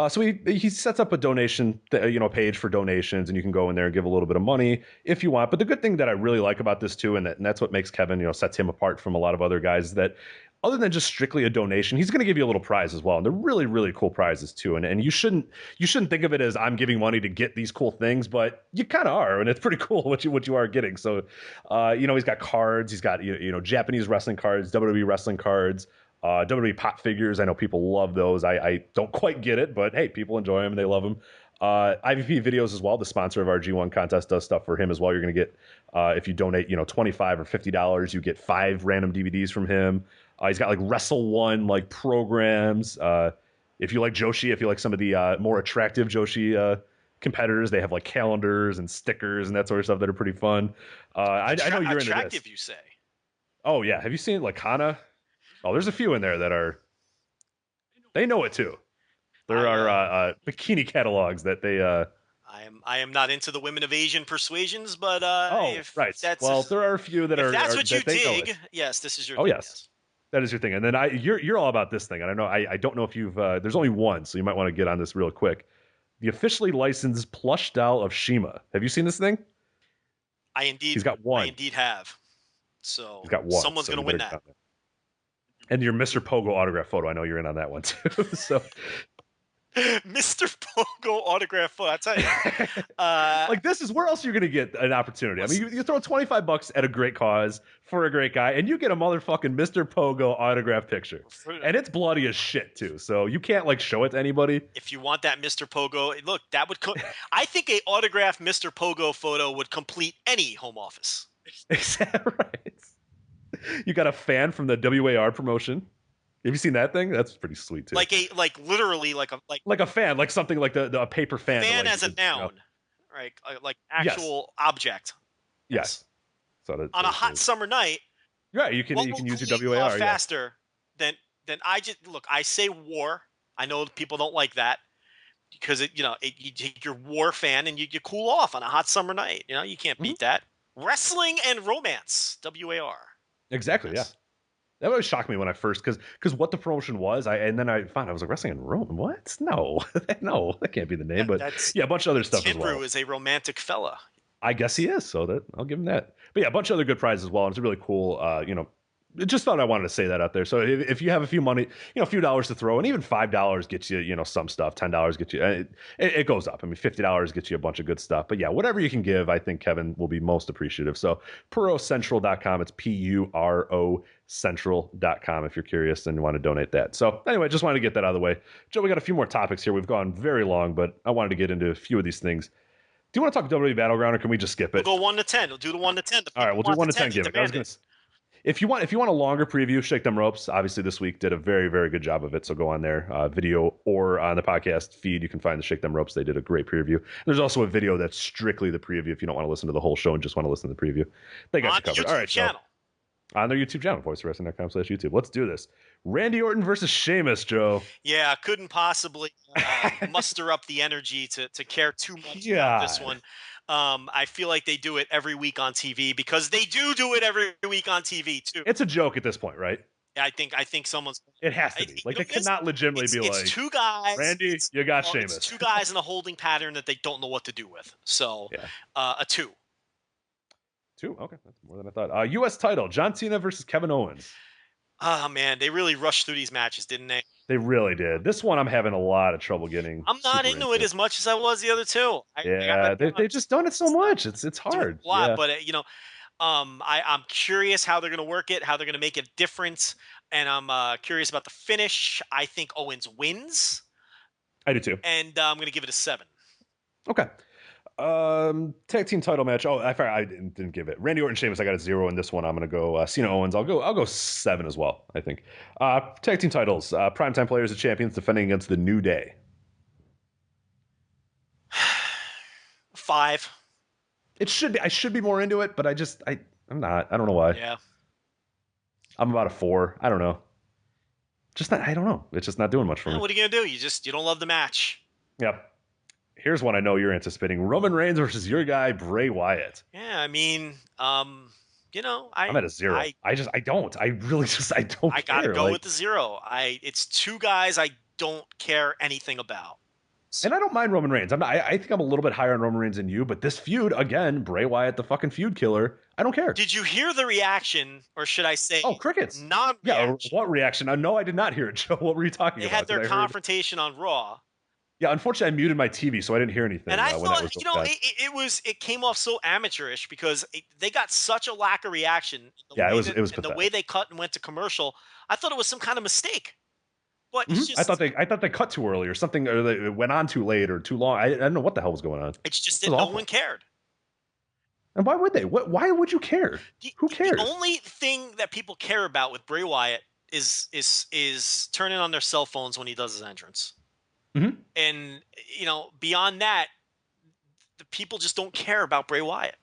So he sets up a donation, page for donations, and you can go in there and give a little bit of money if you want. But the good thing that I really like about this too, and that's what makes Kevin, sets him apart from a lot of other guys, is that other than just strictly a donation, he's going to give you a little prize as well. And they're really, really cool prizes too. And you shouldn't think of it as I'm giving money to get these cool things, but you kind of are, and it's pretty cool what you are getting. So, he's got cards, he's got Japanese wrestling cards, WWE wrestling cards. WWE pop figures. I know people love those. I don't quite get it, but hey, people enjoy them and they love them. IVP videos as well. The sponsor of our G1 contest does stuff for him as well. You're going to get, if you donate, $25 or $50, you get 5 random DVDs from him. He's got like Wrestle One programs. If you like Joshi, if you like some of the more attractive Joshi competitors, they have like calendars and stickers and that sort of stuff that are pretty fun. I know you're into this. Attractive, you say? Oh yeah, have you seen like Hana? Oh, there's a few in there that are. They know it too. There are bikini catalogs that they. I am not into the women of Asian persuasions, but right. Well, there are a few that are. That's what you dig. Yes, this is your. Oh thing, yes, that is your thing. And then you're all about this thing. And I know I don't know if you've. There's only one, so you might want to get on this real quick. The officially licensed plush doll of Shima. Have you seen this thing? He's got one. I indeed have. So he's got one. Someone's going to win that. And your Mr. Pogo autograph photo, I know you're in on that one too. So, Mr. Pogo autograph photo, I tell you, like this is where else you're gonna get an opportunity. I mean, you throw $25 at a great cause for a great guy, and you get a motherfucking Mr. Pogo autograph picture, and it's bloody as shit too. So you can't like show it to anybody. If you want that Mr. Pogo, look, that would. I think a autographed Mr. Pogo photo would complete any home office. Is that right? You got a fan from the WAR promotion. Have you seen that thing? That's pretty sweet too. Literally like a fan, like something like a paper fan. Fan as a noun, right? Like actual object. Yes. So on a hot summer night. Yeah, you can use your WAR faster than I just look. I say war. I know people don't like that because you take your war fan and you cool off on a hot summer night. You can't beat that. Wrestling and romance. WAR. Exactly, yes. Yeah. That always shocked me when I first, because what the promotion was, and then I found I was like, Wrestling in Rome? What? No, that can't be the name. But yeah, a bunch of other stuff as well. Tenru is a romantic fella. I guess he is, so I'll give him that. But yeah, a bunch of other good prizes as well. And it's really cool, just thought I wanted to say that out there. So if you have a few dollars to throw, and even $5 gets you, some stuff. $10 gets you. It goes up. I mean, $50 gets you a bunch of good stuff. But yeah, whatever you can give, I think Kevin will be most appreciative. So PuroCentral.com. It's PURO Central.com if you're curious and you want to donate that. So anyway, just wanted to get that out of the way. Joe, we got a few more topics here. We've gone very long, but I wanted to get into a few of these things. Do you want to talk WWE Battleground, or can we just skip it? We'll go 1 to 10. We'll do the 1 to 10. All right, we'll do 1 to 10. Give it. If you want a longer preview, Shake Them Ropes, obviously this week did a very, very good job of it. So go on there, video or on the podcast feed. You can find the Shake Them Ropes. They did a great preview. There's also a video that's strictly the preview if you don't want to listen to the whole show and just want to listen to the preview. They got you covered. All right, channel. So, on their YouTube channel, voicewrestling.com/YouTube. Let's do this. Randy Orton versus Sheamus, Joe. Yeah, couldn't possibly muster up the energy to care too much about this one. I feel like they do it every week on TV because they do it every week on TV too. It's a joke at this point, right? I think someone's. It has to be. Like, they cannot legitimately be like, it's two guys. Randy, you got Sheamus. It's two guys in a holding pattern that they don't know what to do with. So, a 2. 2? Okay, that's more than I thought. U.S. title, John Cena versus Kevin Owens. Oh, man, they really rushed through these matches, didn't they? They really did. This one I'm having a lot of trouble getting. I'm not into it as much as I was the other two. They've just done it so much. It's hard. A lot, but I'm curious how they're going to work it, how they're going to make it different, and I'm curious about the finish. I think Owens wins. I do too. And I'm going to give it a 7. Okay. Tag team title match. Oh, I didn't give it. Randy Orton, Sheamus. I got a 0 in this one. I'm gonna go Cena Owens. I'll go 7 as well. I think. Tag team titles. Primetime players and champions defending against the New Day. 5. It should be. I should be more into it, but I'm not. I don't know why. Yeah. I'm about a 4. I don't know. I don't know. It's just not doing much for me. What are you gonna do? You don't love the match. Yep. Here's one I know you're anticipating: Roman Reigns versus your guy Bray Wyatt. Yeah, I mean, I'm at a 0. I don't. I really I don't. I gotta go with the 0. It's two guys I don't care anything about. And I don't mind Roman Reigns. I think I'm a little bit higher on Roman Reigns than you, but this feud again, Bray Wyatt, the fucking feud killer. I don't care. Did you hear the reaction, or should I say? Oh, crickets. Non-reaction. Yeah. What reaction? No, I did not hear it, Joe. What were you talking about? They had their confrontation on Raw. Yeah, unfortunately, I muted my TV, so I didn't hear anything. And I thought, it came off so amateurish because they got such a lack of reaction. It was and pathetic. The way they cut and went to commercial, I thought it was some kind of mistake. But it's just, I thought they cut too early or something, or they went on too late or too long. I don't know what the hell was going on. It's just that no one cared. And why would they? Why would you care? Who cares? The only thing that people care about with Bray Wyatt is turning on their cell phones when he does his entrance. Mm-hmm. And beyond that, the people just don't care about Bray Wyatt,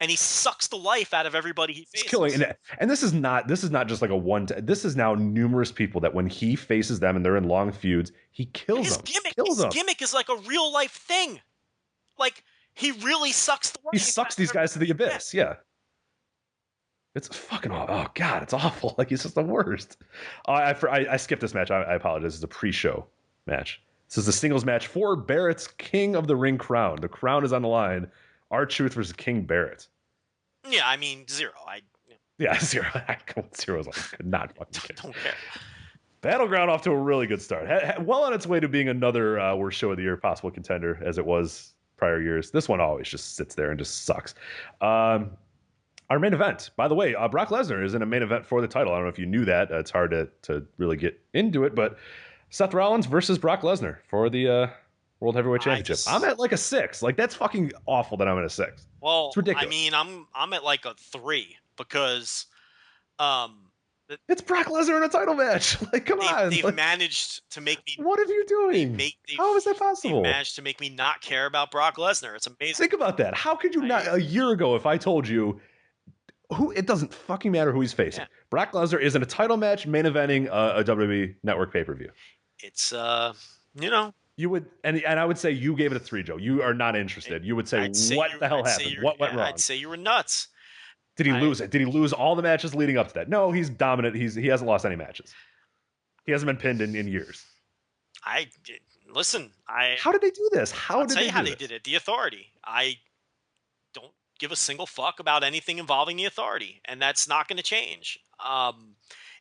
and he sucks the life out of everybody he faces. It's killing, and this is not just like a one. This is now numerous people that when he faces them and they're in long feuds, he kills them. His gimmick is like a real life thing. Like he really sucks the life. He sucks these guys to the abyss. Yeah. It's fucking awful. Oh God, it's awful. Like he's just the worst. I skipped this match. I apologize. It's a pre-show match. This is a singles match for Barrett's King of the Ring crown. The crown is on the line. R-Truth versus King Barrett. Yeah, I mean 0. 0. 0 is like, could not fucking care. Don't care. Battleground off to a really good start. Well on its way to being another worst show of the year possible contender as it was prior years. This one always just sits there and just sucks. Our main event, by the way, Brock Lesnar is in a main event for the title. I don't know if you knew that. It's hard to really get into it, but Seth Rollins versus Brock Lesnar for the World Heavyweight Championship. I'm at like a 6. Like that's fucking awful that I'm at a 6. Well, it's ridiculous. I mean, I'm at like a 3 because it's Brock Lesnar in a title match. Like, come on. They've managed to make me. What are you doing? How is that possible? They managed to make me not care about Brock Lesnar. It's amazing. Think about that. How could you not? A year ago, if I told you it doesn't fucking matter who he's facing. Yeah. Brock Lesnar is in a title match, main eventing a WWE Network pay-per-view. It's You would, and I would say you gave it a 3, Joe. You are not interested. You would say, what the hell happened? What went wrong? I'd say you were nuts. Did he lose it? Did he lose all the matches leading up to that? No, he's dominant. He hasn't lost any matches. He hasn't been pinned in years. How did they do this? I'll tell you how they did it. The Authority. I don't give a single fuck about anything involving the Authority, and that's not going to change.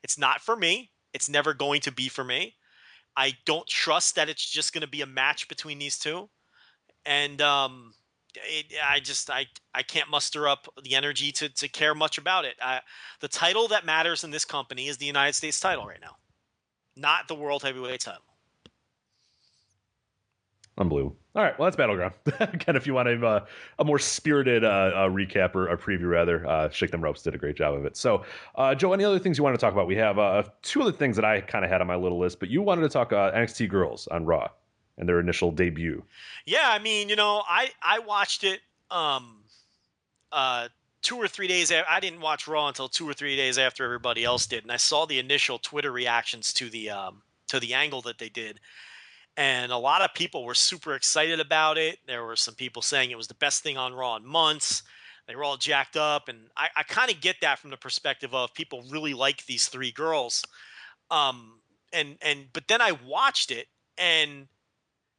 It's not for me. It's never going to be for me. I don't trust that it's just going to be a match between these two. And I can't muster up the energy to care much about it. The title that matters in this company is the United States title right now, not the World Heavyweight title. Unbelievable. All right, well, that's Battleground. Again, if you want a more spirited recap or a preview, rather, Shake Them Ropes did a great job of it. So, Joe, any other things you want to talk about? We have two other things that I kind of had on my little list, but you wanted to talk NXT Girls on Raw and their initial debut. Yeah, I mean, I watched it 2 or 3 days after. I didn't watch Raw until 2 or 3 days after everybody else did, and I saw the initial Twitter reactions to the angle that they did. And a lot of people were super excited about it. There were some people saying it was the best thing on Raw in months. They were all jacked up. And I kind of get that from the perspective of people really like these three girls. But then I watched it, and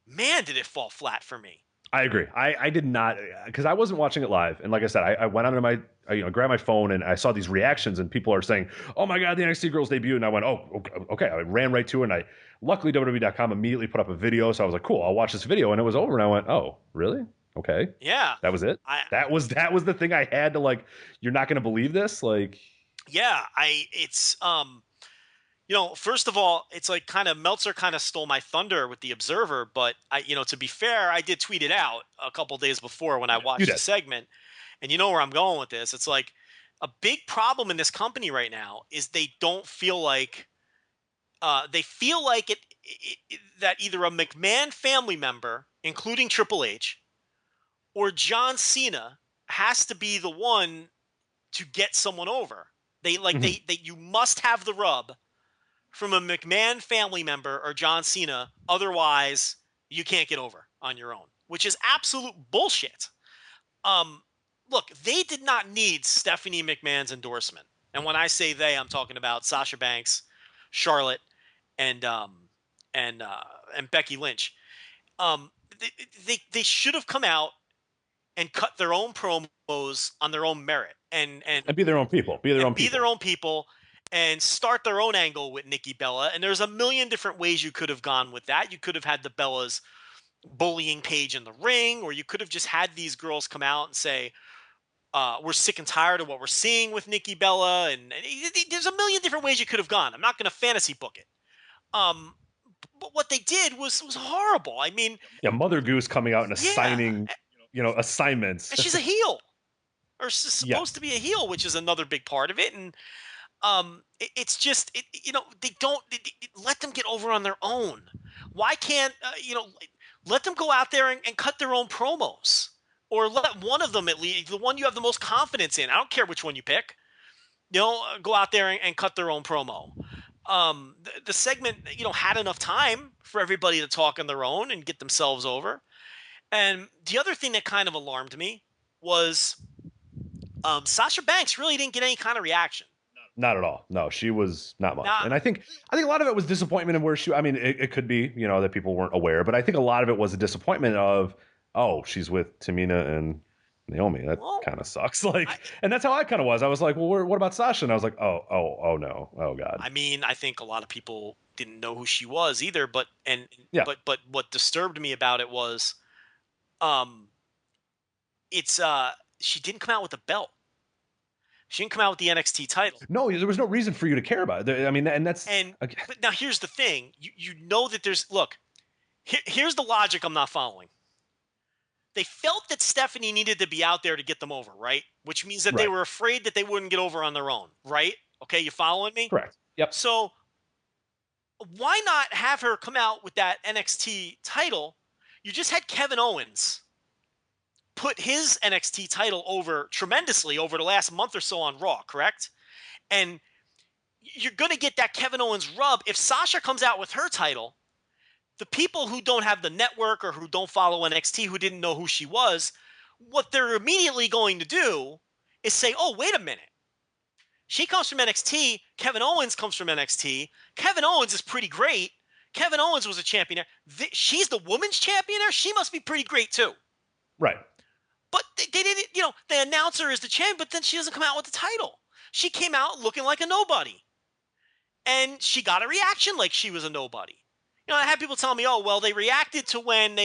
man, did it fall flat for me. I agree. I did not, because I wasn't watching it live. And like I said, I went onto I grabbed my phone and I saw these reactions and people are saying, oh my God, the NXT Girls debut. And I went, oh, okay. I ran right to it. And luckily WWE.com immediately put up a video. So I was like, cool, I'll watch this video. And it was over. And I went, oh, really? Okay. Yeah. That was it. That was the thing I had to, like, you're not going to believe this. Like, yeah, first of all, it's like Meltzer kind of stole my thunder with the Observer, but to be fair, I did tweet it out a couple days before when I watched the segment, and you know where I'm going with this. It's like a big problem in this company right now is they don't feel like they feel like that either a McMahon family member, including Triple H, or John Cena has to be the one to get someone over. They you must have the rub from a McMahon family member or John Cena, otherwise you can't get over on your own, which is absolute bullshit. Look, they did not need Stephanie McMahon's endorsement. And when I say they, I'm talking about Sasha Banks, Charlotte, and Becky Lynch. They should have come out and cut their own promos on their own merit and be their own people. Be their own people. And start their own angle with Nikki Bella. And there's a million different ways you could have gone with that. You could have had the Bellas bullying Paige in the ring, or you could have just had these girls come out and say, we're sick and tired of what we're seeing with Nikki Bella. And there's a million different ways you could have gone. I'm not going to fantasy book it. But what they did was horrible. I mean, Mother Goose coming out and assigning, assignments. And she's a heel, or supposed to be a heel, which is another big part of it. And it's just, they don't let them get over on their own. Why can't, let them go out there and cut their own promos, or let one of them, at least the one you have the most confidence in. I don't care which one you pick, go out there and cut their own promo. The segment, had enough time for everybody to talk on their own and get themselves over. And the other thing that kind of alarmed me was, Sasha Banks really didn't get any kind of reaction. Not at all. No, she was not much. And I think a lot of it was disappointment in where she, I mean, it could be, that people weren't aware, but I think a lot of it was a disappointment of, oh, she's with Tamina and Naomi. That kind of sucks. And that's how I kind of was. I was like, well, what about Sasha? And I was like, oh no. Oh God. I mean, I think a lot of people didn't know who she was either, but what disturbed me about it was, she didn't come out with a belt. She didn't come out with the NXT title. No, there was no reason for you to care about it. I mean, but now here's the thing. You know that here's the logic I'm not following. They felt that Stephanie needed to be out there to get them over, right? Which means that they were afraid that they wouldn't get over on their own, right? Okay, you following me? Correct. Yep. So why not have her come out with that NXT title? You just had Kevin Owens put his NXT title over tremendously over the last month or so on Raw, correct? And you're going to get that Kevin Owens rub. If Sasha comes out with her title, the people who don't have the network or who don't follow NXT, who didn't know who she was, what they're immediately going to do is say, oh, wait a minute. She comes from NXT. Kevin Owens comes from NXT. Kevin Owens is pretty great. Kevin Owens was a champion there. She's the women's champion there. She must be pretty great too. Right. But they didn't, they announce her as the champion, but then she doesn't come out with the title. She came out looking like a nobody. And she got a reaction like she was a nobody. I had people tell me, oh, well, they reacted to when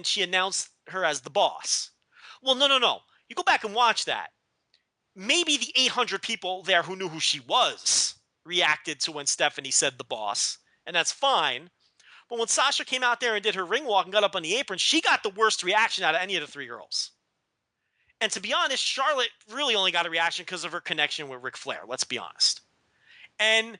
she announced her as the boss. Well, no. You go back and watch that. Maybe the 800 people there who knew who she was reacted to when Stephanie said the boss, and that's fine. But when Sasha came out there and did her ring walk and got up on the apron, she got the worst reaction out of any of the three girls. And to be honest, Charlotte really only got a reaction because of her connection with Ric Flair. Let's be honest. And,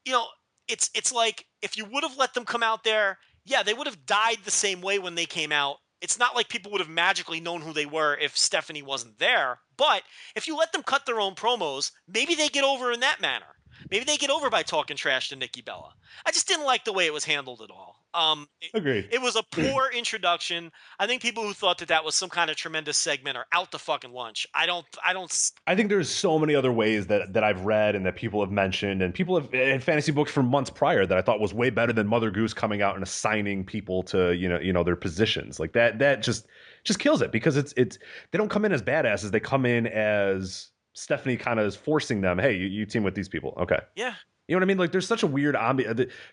you know, it's like if you would have let them come out there, yeah, they would have died the same way when they came out. It's not like people would have magically known who they were if Stephanie wasn't there. But if you let them cut their own promos, maybe they get over in that manner. Maybe they get over by talking trash to Nikki Bella. I just didn't like the way it was handled at all. Agreed. It was a poor introduction. I think people who thought that was some kind of tremendous segment are out to fucking lunch. I think there's so many other ways that I've read and that people have mentioned and people have had fantasy books from months prior that I thought was way better than Mother Goose coming out and assigning people to, you know, their positions. Like that just kills it because it's they don't come in as badasses. They come in as Stephanie kind of is forcing them. Hey, you team with these people. Okay. Yeah. You know what I mean? Like there's such a weird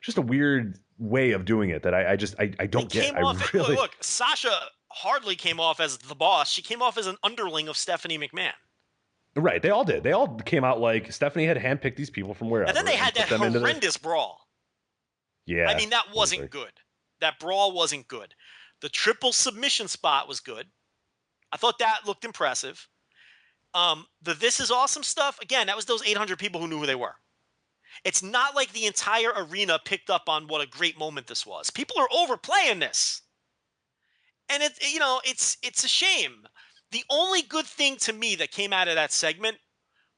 just a weird way of doing it that I don't get. Look, Sasha hardly came off as the boss. She came off as an underling of Stephanie McMahon. Right. They all did. They all came out like Stephanie had handpicked these people from wherever. And then they had that horrendous brawl. Yeah. I mean, that wasn't good. That brawl wasn't good. The triple submission spot was good. I thought that looked impressive. The This Is Awesome stuff, again, that was those 800 people who knew who they were. It's not like the entire arena picked up on what a great moment this was. People are overplaying this. And it's a shame. The only good thing to me that came out of that segment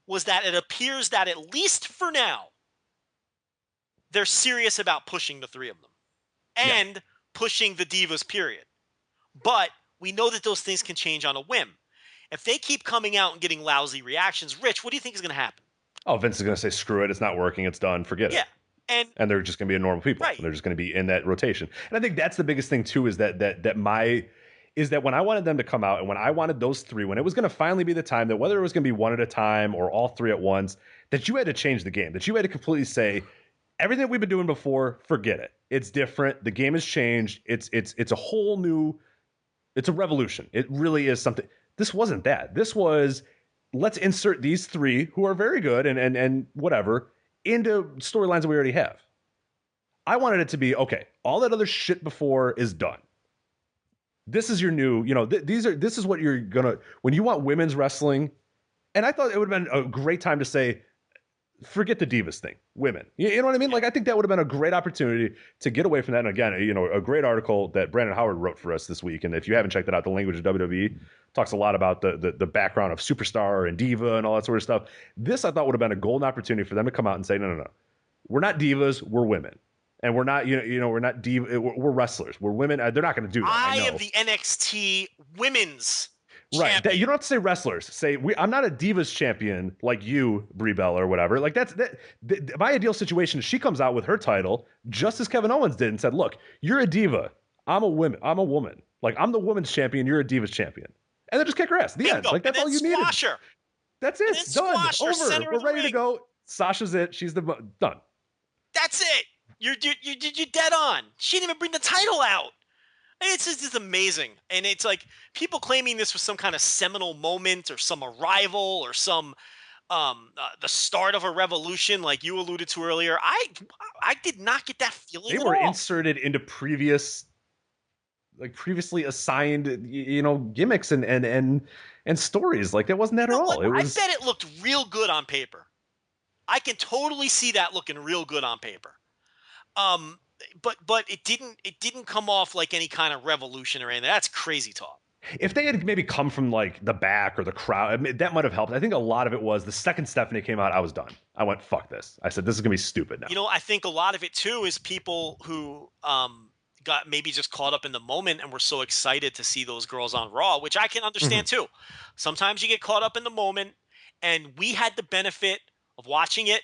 was that it appears that at least for now, they're serious about pushing the three of them and pushing the Divas, period. But we know that those things can change on a whim. If they keep coming out and getting lousy reactions, Rich, what do you think is going to happen? Oh, Vince is going to say, screw it. It's not working. It's done. Forget it. Yeah. And they're just going to be a normal people. Right. They're just going to be in that rotation. And I think that's the biggest thing too, is that when I wanted them to come out and when I wanted those three, when it was going to finally be the time that whether it was going to be one at a time or all three at once, that you had to change the game, that you had to completely say, everything that we've been doing before, forget it. It's different. The game has changed. It's a whole new, it's a revolution. It really is something. This wasn't that. This was, let's insert these three who are very good and whatever into storylines that we already have. I wanted it to be, okay, all that other shit before is done. This is your new, this is what you're gonna, when you want women's wrestling, and I thought it would have been a great time to say, forget the Divas thing, women. You know what I mean? Like, I think that would have been a great opportunity to get away from that. And again, a great article that Brandon Howard wrote for us this week. And if you haven't checked it out, The Language of WWE talks a lot about the background of superstar and diva and all that sort of stuff. This, I thought, would have been a golden opportunity for them to come out and say, no. We're not divas, we're women. And we're not, we're not diva, we're wrestlers. We're women. They're not going to do that. I am the NXT women's right. You don't have to say wrestlers. Say, I'm not a divas champion like you, Brie Bella, or whatever. Like, my ideal situation is she comes out with her title, just as Kevin Owens did, and said, look, you're a diva. I'm a woman. Like, I'm the women's champion. You're a divas champion. And then just kick her ass. The end. Like, that's all you needed. Her. That's it. Done. Over. We're ready to go. Sasha's it. She's done. That's it. You're dead on. She didn't even bring the title out. It's just amazing. And it's like people claiming this was some kind of seminal moment or some arrival or some the start of a revolution like you alluded to earlier. I did not get that feeling. They were inserted into previously assigned, gimmicks and stories. Like, that wasn't that at all. I bet it looked real good on paper. I can totally see that looking real good on paper. But it didn't come off like any kind of revolution or anything. That's crazy talk. If they had maybe come from like the back or the crowd, I mean, that might have helped. I think a lot of it was the second Stephanie came out, I was done. I went, fuck this. I said, this is gonna be stupid now. I think a lot of it too is people who got maybe just caught up in the moment and were so excited to see those girls on Raw, which I can understand too. Sometimes you get caught up in the moment, and we had the benefit of watching it,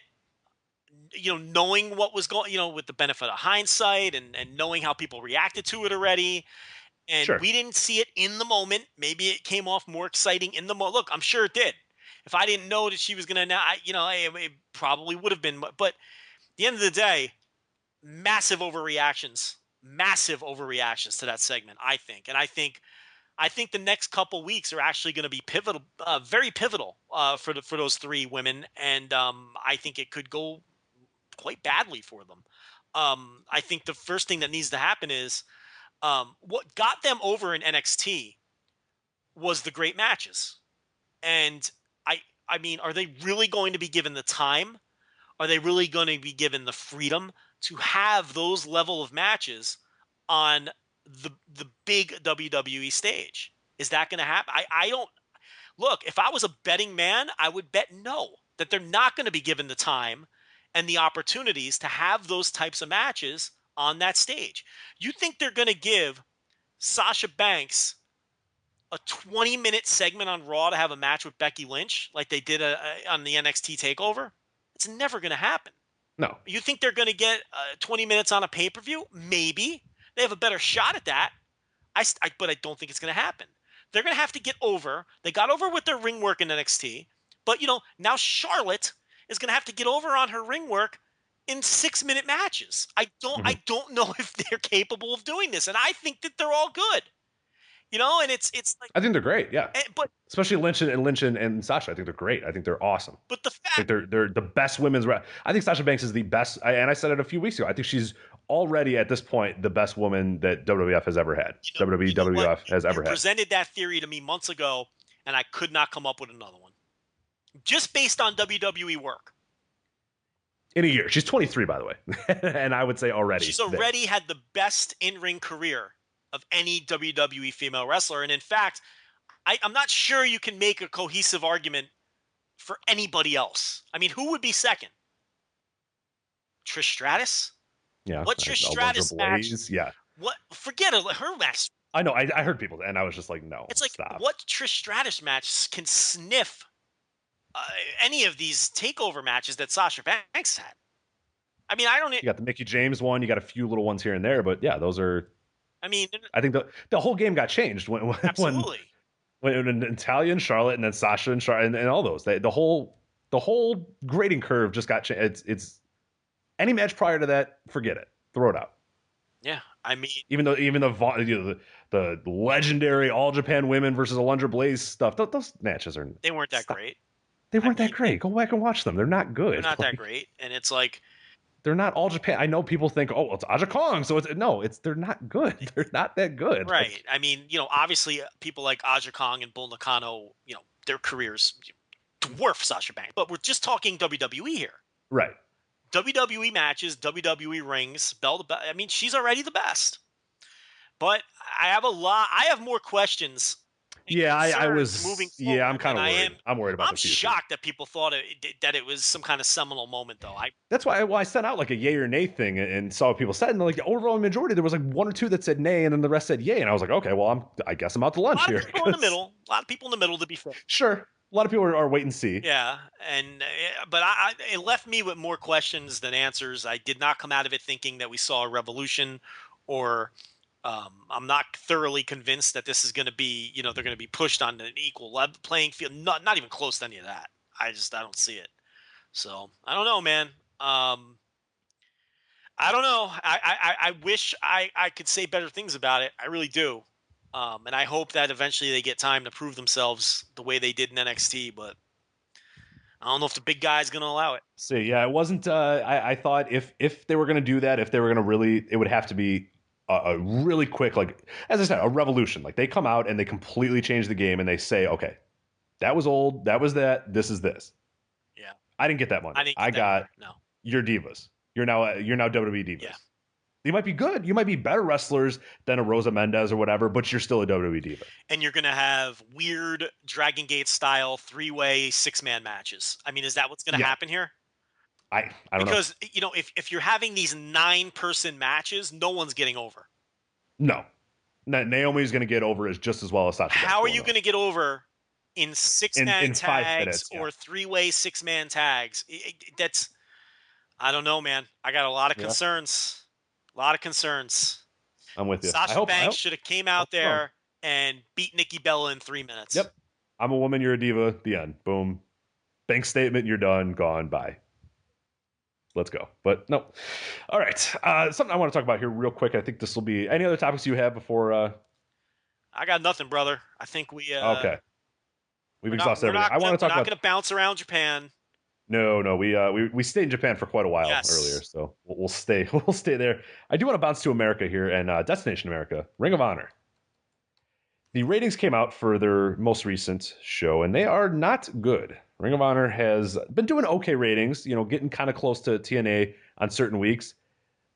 knowing what was going, with the benefit of hindsight and knowing how people reacted to it already. And we didn't see it in the moment. Maybe it came off more exciting in the moment. Look, I'm sure it did. If I didn't know that she was going to, it probably would have been. But at the end of the day, massive overreactions to that segment, I think. And I think the next couple weeks are actually going to be pivotal, very pivotal for those three women. And I think it could go quite badly for them. I think the first thing that needs to happen is what got them over in NXT was the great matches. And I mean, are they really going to be given the time? Are they really going to be given the freedom to have those level of matches on the big WWE stage? Is that going to happen? I don't look, if I was a betting man, I would bet no, that they're not going to be given the time and the opportunities to have those types of matches on that stage. You think they're going to give Sasha Banks a 20-minute segment on Raw to have a match with Becky Lynch like they did on the NXT TakeOver? It's never going to happen. No. You think they're going to get 20 minutes on a pay-per-view? Maybe. They have a better shot at that. But I don't think it's going to happen. They're going to have to get over. They got over with their ring work in NXT. But, now Charlotte is going to have to get over on her ring work in 6-minute matches. I don't know if they're capable of doing this. And I think that they're all good. And it's like, I think they're great, yeah. But especially Lynch and Sasha, I think they're great. I think they're awesome. But the fact they're the best women's. I think Sasha Banks is the best, and I said it a few weeks ago. I think she's already at this point the best woman that WWF has ever had. WWF has ever had. Presented that theory to me months ago, and I could not come up with another one, just based on WWE work. In a year, she's 23, by the way, and I would say already she's already had the best in-ring career of any WWE female wrestler. And in fact, I'm not sure you can make a cohesive argument for anybody else. I mean, who would be second? Trish Stratus? Yeah. What Trish Stratus match? Yeah. What? Forget her match. I know. I heard people, and I was just like, no. It's like, stop. What Trish Stratus match can sniff any of these takeover matches that Sasha Banks had? I mean, I don't. You got the Mickie James one. You got a few little ones here and there, but yeah, those are. I mean, I think the whole game got changed when Natalya and Charlotte, and then Sasha and Charlotte, and all those. The whole grading curve just got changed. It's any match prior to that, forget it, throw it out. Yeah, I mean, even the legendary All Japan Women versus Alundra Blaze stuff, those matches they weren't that great. They weren't that great. Go back and watch them. They're not good. They're not that great, and it's like. They're not All Japan. I know people think, oh, well, it's Aja Kong, so they're not good. They're not that good. Right. I mean, obviously people like Aja Kong and Bull Nakano, their careers dwarf Sasha Banks. But we're just talking WWE here. Right. WWE matches, WWE rings, bell to bell. I mean, she's already the best. But I have more questions. Yeah, I was moving forward. Yeah, I'm kind of worried. I'm worried about. I'm shocked that people thought that it was some kind of seminal moment, though. That's why I sent out like a yay or nay thing and saw what people said, and like the overall majority, there was like one or two that said nay, and then the rest said yay, and I was like, okay, well, I guess I'm out to lunch here. A lot of people in the middle, to be fair. Sure, a lot of people are wait and see. Yeah, but it left me with more questions than answers. I did not come out of it thinking that we saw a revolution or. I'm not thoroughly convinced that this is going to be, they're going to be pushed on an equal level playing field. Not even close to any of that. I don't see it. So I don't know, man. I don't know. I wish I could say better things about it. I really do. And I hope that eventually they get time to prove themselves the way they did in NXT, but I don't know if the big guy is going to allow it. See, yeah, it wasn't, I thought if they were going to do that, if they were going to really, it would have to be a really quick, like, as I said, a revolution. Like, they come out and they completely change the game and they say, okay, that was old, that was that, this is this. Yeah. I didn't get that one. I got no. You're divas. You're now WWE divas. Yeah. You might be good. You might be better wrestlers than a Rosa Mendez or whatever, but you're still a WWE diva. And you're going to have weird Dragon Gate style 3-way 6-man matches. I mean, is that what's going to happen here? I don't know. Because, if you're having these 9-person matches, no one's getting over. No. Naomi's going to get over just as well as Sasha. How are you going to get over in 6-man tags 5 minutes, or 3-way 6-man tags? That's, I don't know, man. I got a lot of concerns. A lot of concerns. I'm with you. Sasha Banks should have came out there and beat Nikki Bella in 3 minutes. Yep. I'm a woman, you're a diva. The end. Boom. Bank statement, you're done, gone, bye. Let's go. But no. All right. Something I want to talk about here real quick. I think this will be any other topics you have before I got nothing, brother. I think we okay. We've exhausted everything. I want to talk about. We're not going to bounce around Japan. No, we stayed in Japan for quite a while earlier, so we'll stay there. I do want to bounce to America here and Destination America, Ring of Honor. The ratings came out for their most recent show, and they are not good. Ring of Honor has been doing okay ratings, getting kind of close to TNA on certain weeks.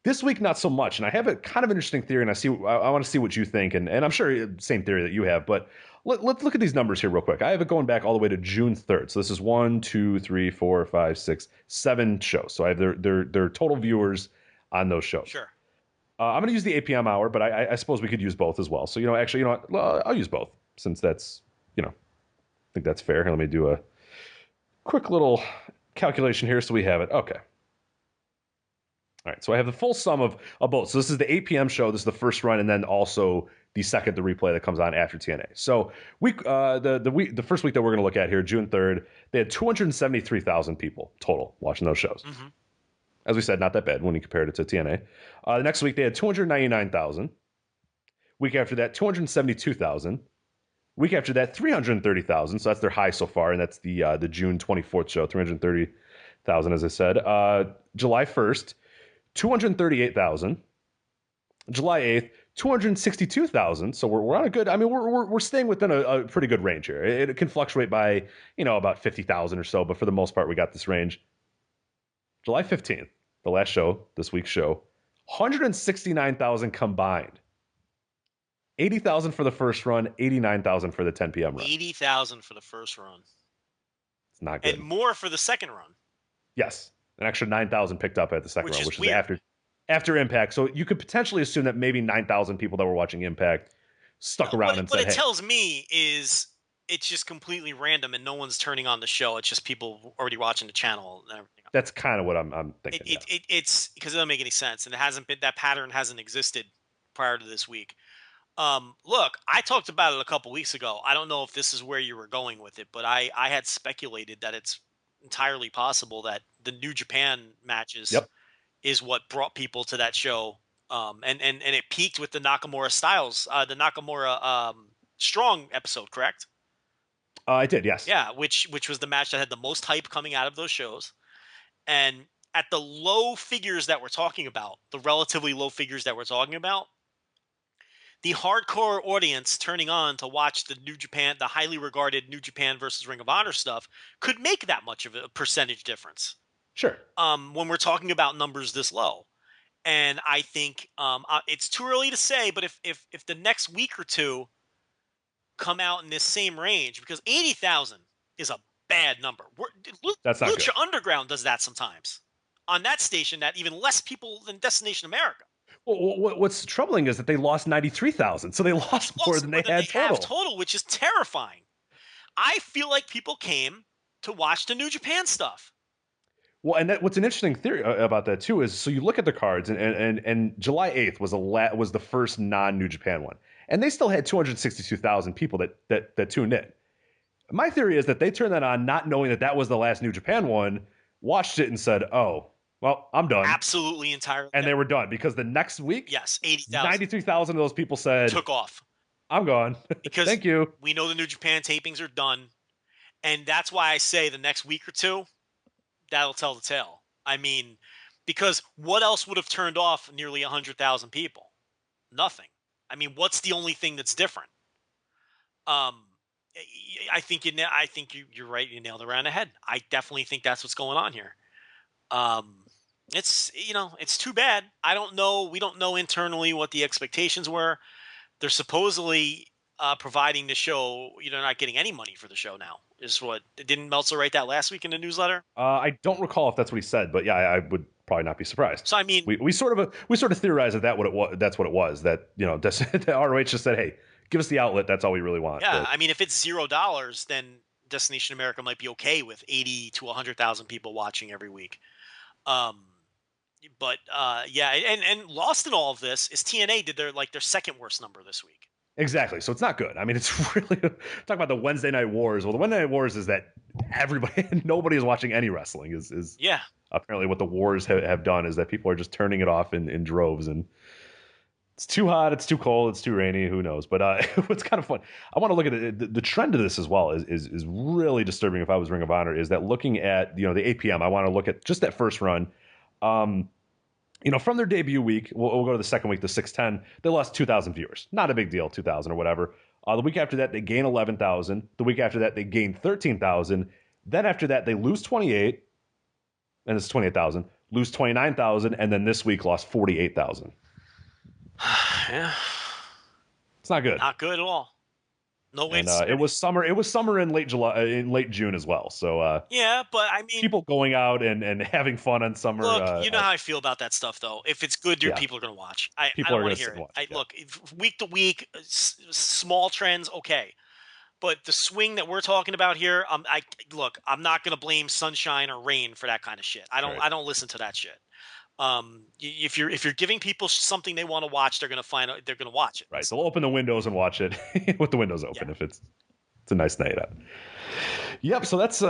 This week, not so much, and I have a kind of interesting theory, and I want to see what you think, and I'm sure same theory that you have, but let's look at these numbers here real quick. I have it going back all the way to June 3rd. So this is 1, 2, 3, 4, 5, 6, 7 shows. So I have their total viewers on those shows. Sure. I'm going to use the APM hour, but I suppose we could use both as well. So, actually, what? Well, I'll use both since that's, I think that's fair. Let me do a quick little calculation here so we have it. Okay. All right, so I have the full sum of both. So this is the 8 p.m. show. This is the first run, and then also the replay that comes on after TNA. So the first week that we're going to look at here, June 3rd, they had 273,000 people total watching those shows. Mm-hmm. As we said, not that bad when you compared it to TNA. The next week they had 299,000. Week after that, 272,000. Week after that, 330,000. So that's their high so far, and that's the June 24th show, 330,000, as I said. July 1st. 238,000. July 8th, 262,000. So we're on a good. I mean, we're staying within a pretty good range here. It can fluctuate by about 50,000 or so, but for the most part, we got this range. July 15th, the last show, this week's show, 169,000 combined. 80,000 for the first run, 89,000 for the 10 p.m. run. 80,000 for the first run. It's not good. And more for the second run. Yes. An extra 9,000 picked up at the second round, which is after Impact. So you could potentially assume that maybe 9,000 people that were watching Impact stuck around and said, what it tells me is it's just completely random and no one's turning on the show. It's just people already watching the channel and everything. That's kind of what I'm thinking. It's because it doesn't make any sense, and that pattern hasn't existed prior to this week. Look, I talked about it a couple weeks ago. I don't know if this is where you were going with it, but I had speculated that it's entirely possible that the New Japan matches is what brought people to that show. And it peaked with the Nakamura Styles, the Nakamura Strong episode, correct? I did, yes. Yeah, which was the match that had the most hype coming out of those shows. And at the low figures that we're talking about, the relatively low figures that we're talking about, the hardcore audience turning on to watch the New Japan, the highly regarded New Japan versus Ring of Honor stuff could make that much of a percentage difference. Sure. When we're talking about numbers this low. And I think it's too early to say, but if the next week or two come out in this same range, because 80,000 is a bad number. That's not Lucha good. Underground does that sometimes. On that station, that even less people than Destination America. Well, what's troubling is that they lost 93,000, so they lost more than they had total. Which is terrifying. I feel like people came to watch the New Japan stuff. Well, and what's an interesting theory about that too is, so you look at the cards, and July 8th was the first non-New Japan one, and they still had 262,000 people that tuned in. My theory is that they turned that on not knowing that was the last New Japan one, watched it and said, "Oh, well, I'm done." Absolutely, entirely. And they were done because the next week, yes, 80,000, 93,000 of those people said, took off. I'm gone. Because thank you. We know the New Japan tapings are done, and that's why I say the next week or two, that'll tell the tale. I mean, because what else would have turned off nearly 100,000 people? Nothing. I mean, what's the only thing that's different? I think you're right. You nailed it around the head. I definitely think that's what's going on here. It's too bad. I don't know. We don't know internally what the expectations were. They're supposedly providing the show. They're not getting any money for the show now. Is what didn't Meltzer write that last week in the newsletter? I don't recall if that's what he said, but yeah, I would probably not be surprised. So I mean, we sort of theorized that's what it was. That the ROH just said, "Hey, give us the outlet. That's all we really want." Yeah, I mean, if it's $0, then Destination America might be okay with 80 to 100,000 people watching every week. And lost in all of this is TNA did their second worst number this week. Exactly. So it's not good. I mean, it's really talk about the Wednesday Night Wars. Well, the Wednesday Night Wars is that nobody is watching any wrestling. Is apparently what the wars have done is that people are just turning it off in droves, and It's too hot. It's too cold. It's too rainy. Who knows? But what's kind of fun, I want to look at it. The trend of this as well is really disturbing. If I was Ring of Honor, is that looking at the APM, I want to look at just that first run. From their debut week, we'll go to the second week, the 610. They lost 2,000 viewers. Not a big deal, 2,000 or whatever. The week after that, they gain 11,000. The week after that, they gain 13,000. Then after that, they lose 28, and it's 28,000. Lose 29,000, and then this week lost 48,000. Yeah, it's not good. Not good at all. No way. And it was summer. It was summer in late June as well. So yeah, but I mean, people going out and having fun on summer. Look, you know how I feel about that stuff, though. If it's good, people are going to watch. I don't want to hear it. Look, week to week, small trends, okay. But the swing that we're talking about here, I'm not going to blame sunshine or rain for that kind of shit. I don't listen to that shit. If you're giving people something they want to watch, they're going to watch it. Right. So they'll open the windows and watch it with the windows open if it's a nice night out. Yep. So that's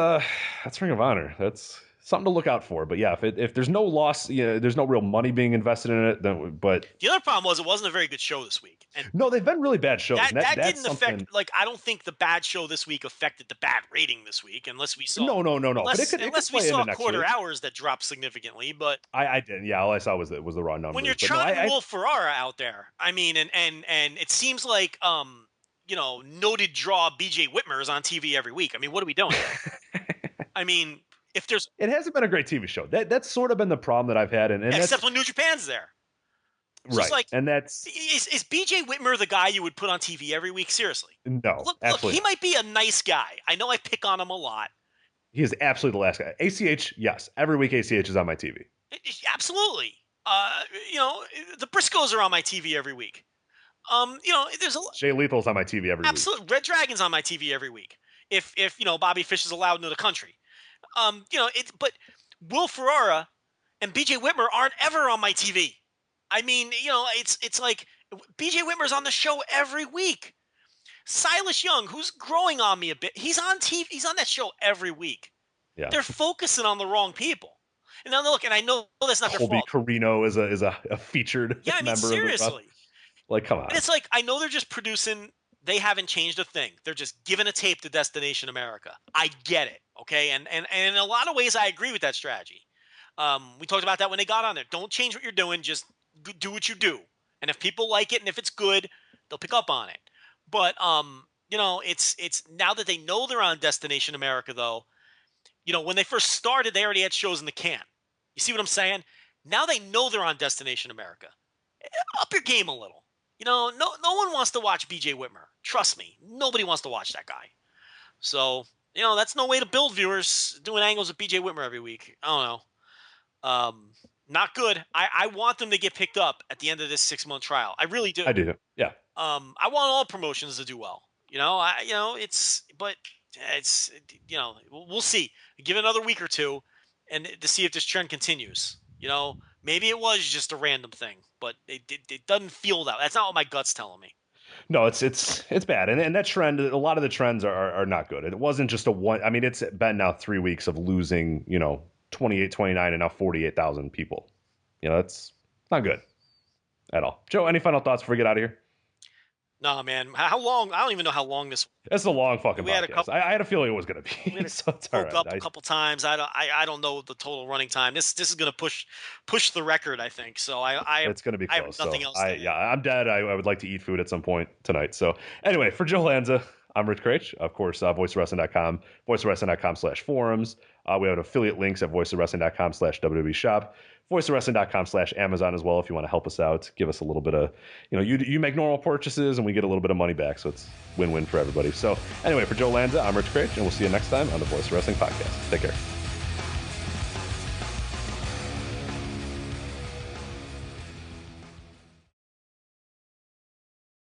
Ring of Honor. That's something to look out for. But yeah, if there's no loss, there's no real money being invested in it. But the other problem was it wasn't a very good show this week. And no, they've been really bad shows. That didn't affect. I don't think the bad show this week affected the bad rating this week, unless we saw. No. Unless we saw quarter hours that dropped significantly. But I didn't. Yeah, all I saw was the raw numbers. When you're trying Wolf Ferrara out there, I mean, and it seems like noted draw BJ Whitmer is on TV every week. I mean, what are we doing? I mean. It hasn't been a great TV show. That's sort of been the problem that I've had, and except when New Japan's there, right? And that's is BJ Whitmer the guy you would put on TV every week? Seriously, no. Look, he might be a nice guy. I know I pick on him a lot. He is absolutely the last guy. ACH, yes, every week ACH is on my TV. Absolutely. The Briscoes are on my TV every week. There's a Jay Lethal's on my TV every week. Absolutely, Red Dragon's on my TV every week. If Bobby Fish is allowed into the country. But Will Ferrara and BJ Whitmer aren't ever on my TV. I mean, it's like BJ Whitmer's on the show every week. Silas Young, who's growing on me a bit, he's on TV. He's on that show every week. Yeah. They're focusing on the wrong people. And now look, and I know that's not their fault. Colby Carino is a featured member seriously. Like, come on. And it's like, I know they're just producing. They haven't changed a thing. They're just giving a tape to Destination America. I get it, okay? And in a lot of ways, I agree with that strategy. We talked about that when they got on there. Don't change what you're doing. Just do what you do. And if people like it and if it's good, they'll pick up on it. But, it's now that they know they're on Destination America, though, when they first started, they already had shows in the can. You see what I'm saying? Now they know they're on Destination America. Up your game a little. No one wants to watch BJ Whitmer. Trust me. Nobody wants to watch that guy. So, that's no way to build viewers, doing angles with BJ Whitmer every week. I don't know. Not good. I want them to get picked up at the end of this 6-month trial. I really do. I do. Yeah. I want all promotions to do well. We'll see. Give it another week or two and to see if this trend continues. Maybe it was just a random thing, but it doesn't feel that. That's not what my gut's telling me. No, it's bad, and that trend. A lot of the trends are not good. It wasn't just a one. I mean, it's been now 3 weeks of losing, 28, 29, and now 48,000 people. That's not good at all. Joe, any final thoughts before we get out of here? No, man. How long? I don't even know how long this. It's a long fucking podcast. I had a feeling it was going to be. So it's all right. Up a couple times. I don't know the total running time. This is going to push the record, I think. So it's going to be close. I have nothing else. I'm dead. I would like to eat food at some point tonight. So anyway, for Joe Lanza, I'm Rich Craich. Of course, voiceofwrestling.com, voiceofwrestling.com/forums. We have affiliate links at voiceofwrestling.com/WWE shop. voiceofwrestling.com/Amazon as well if you want to help us out. Give us a little bit of, you make normal purchases and we get a little bit of money back. So it's win-win for everybody. So anyway, for Joe Lanza, I'm Rich Craich, and we'll see you next time on the Voice of Wrestling podcast. Take care.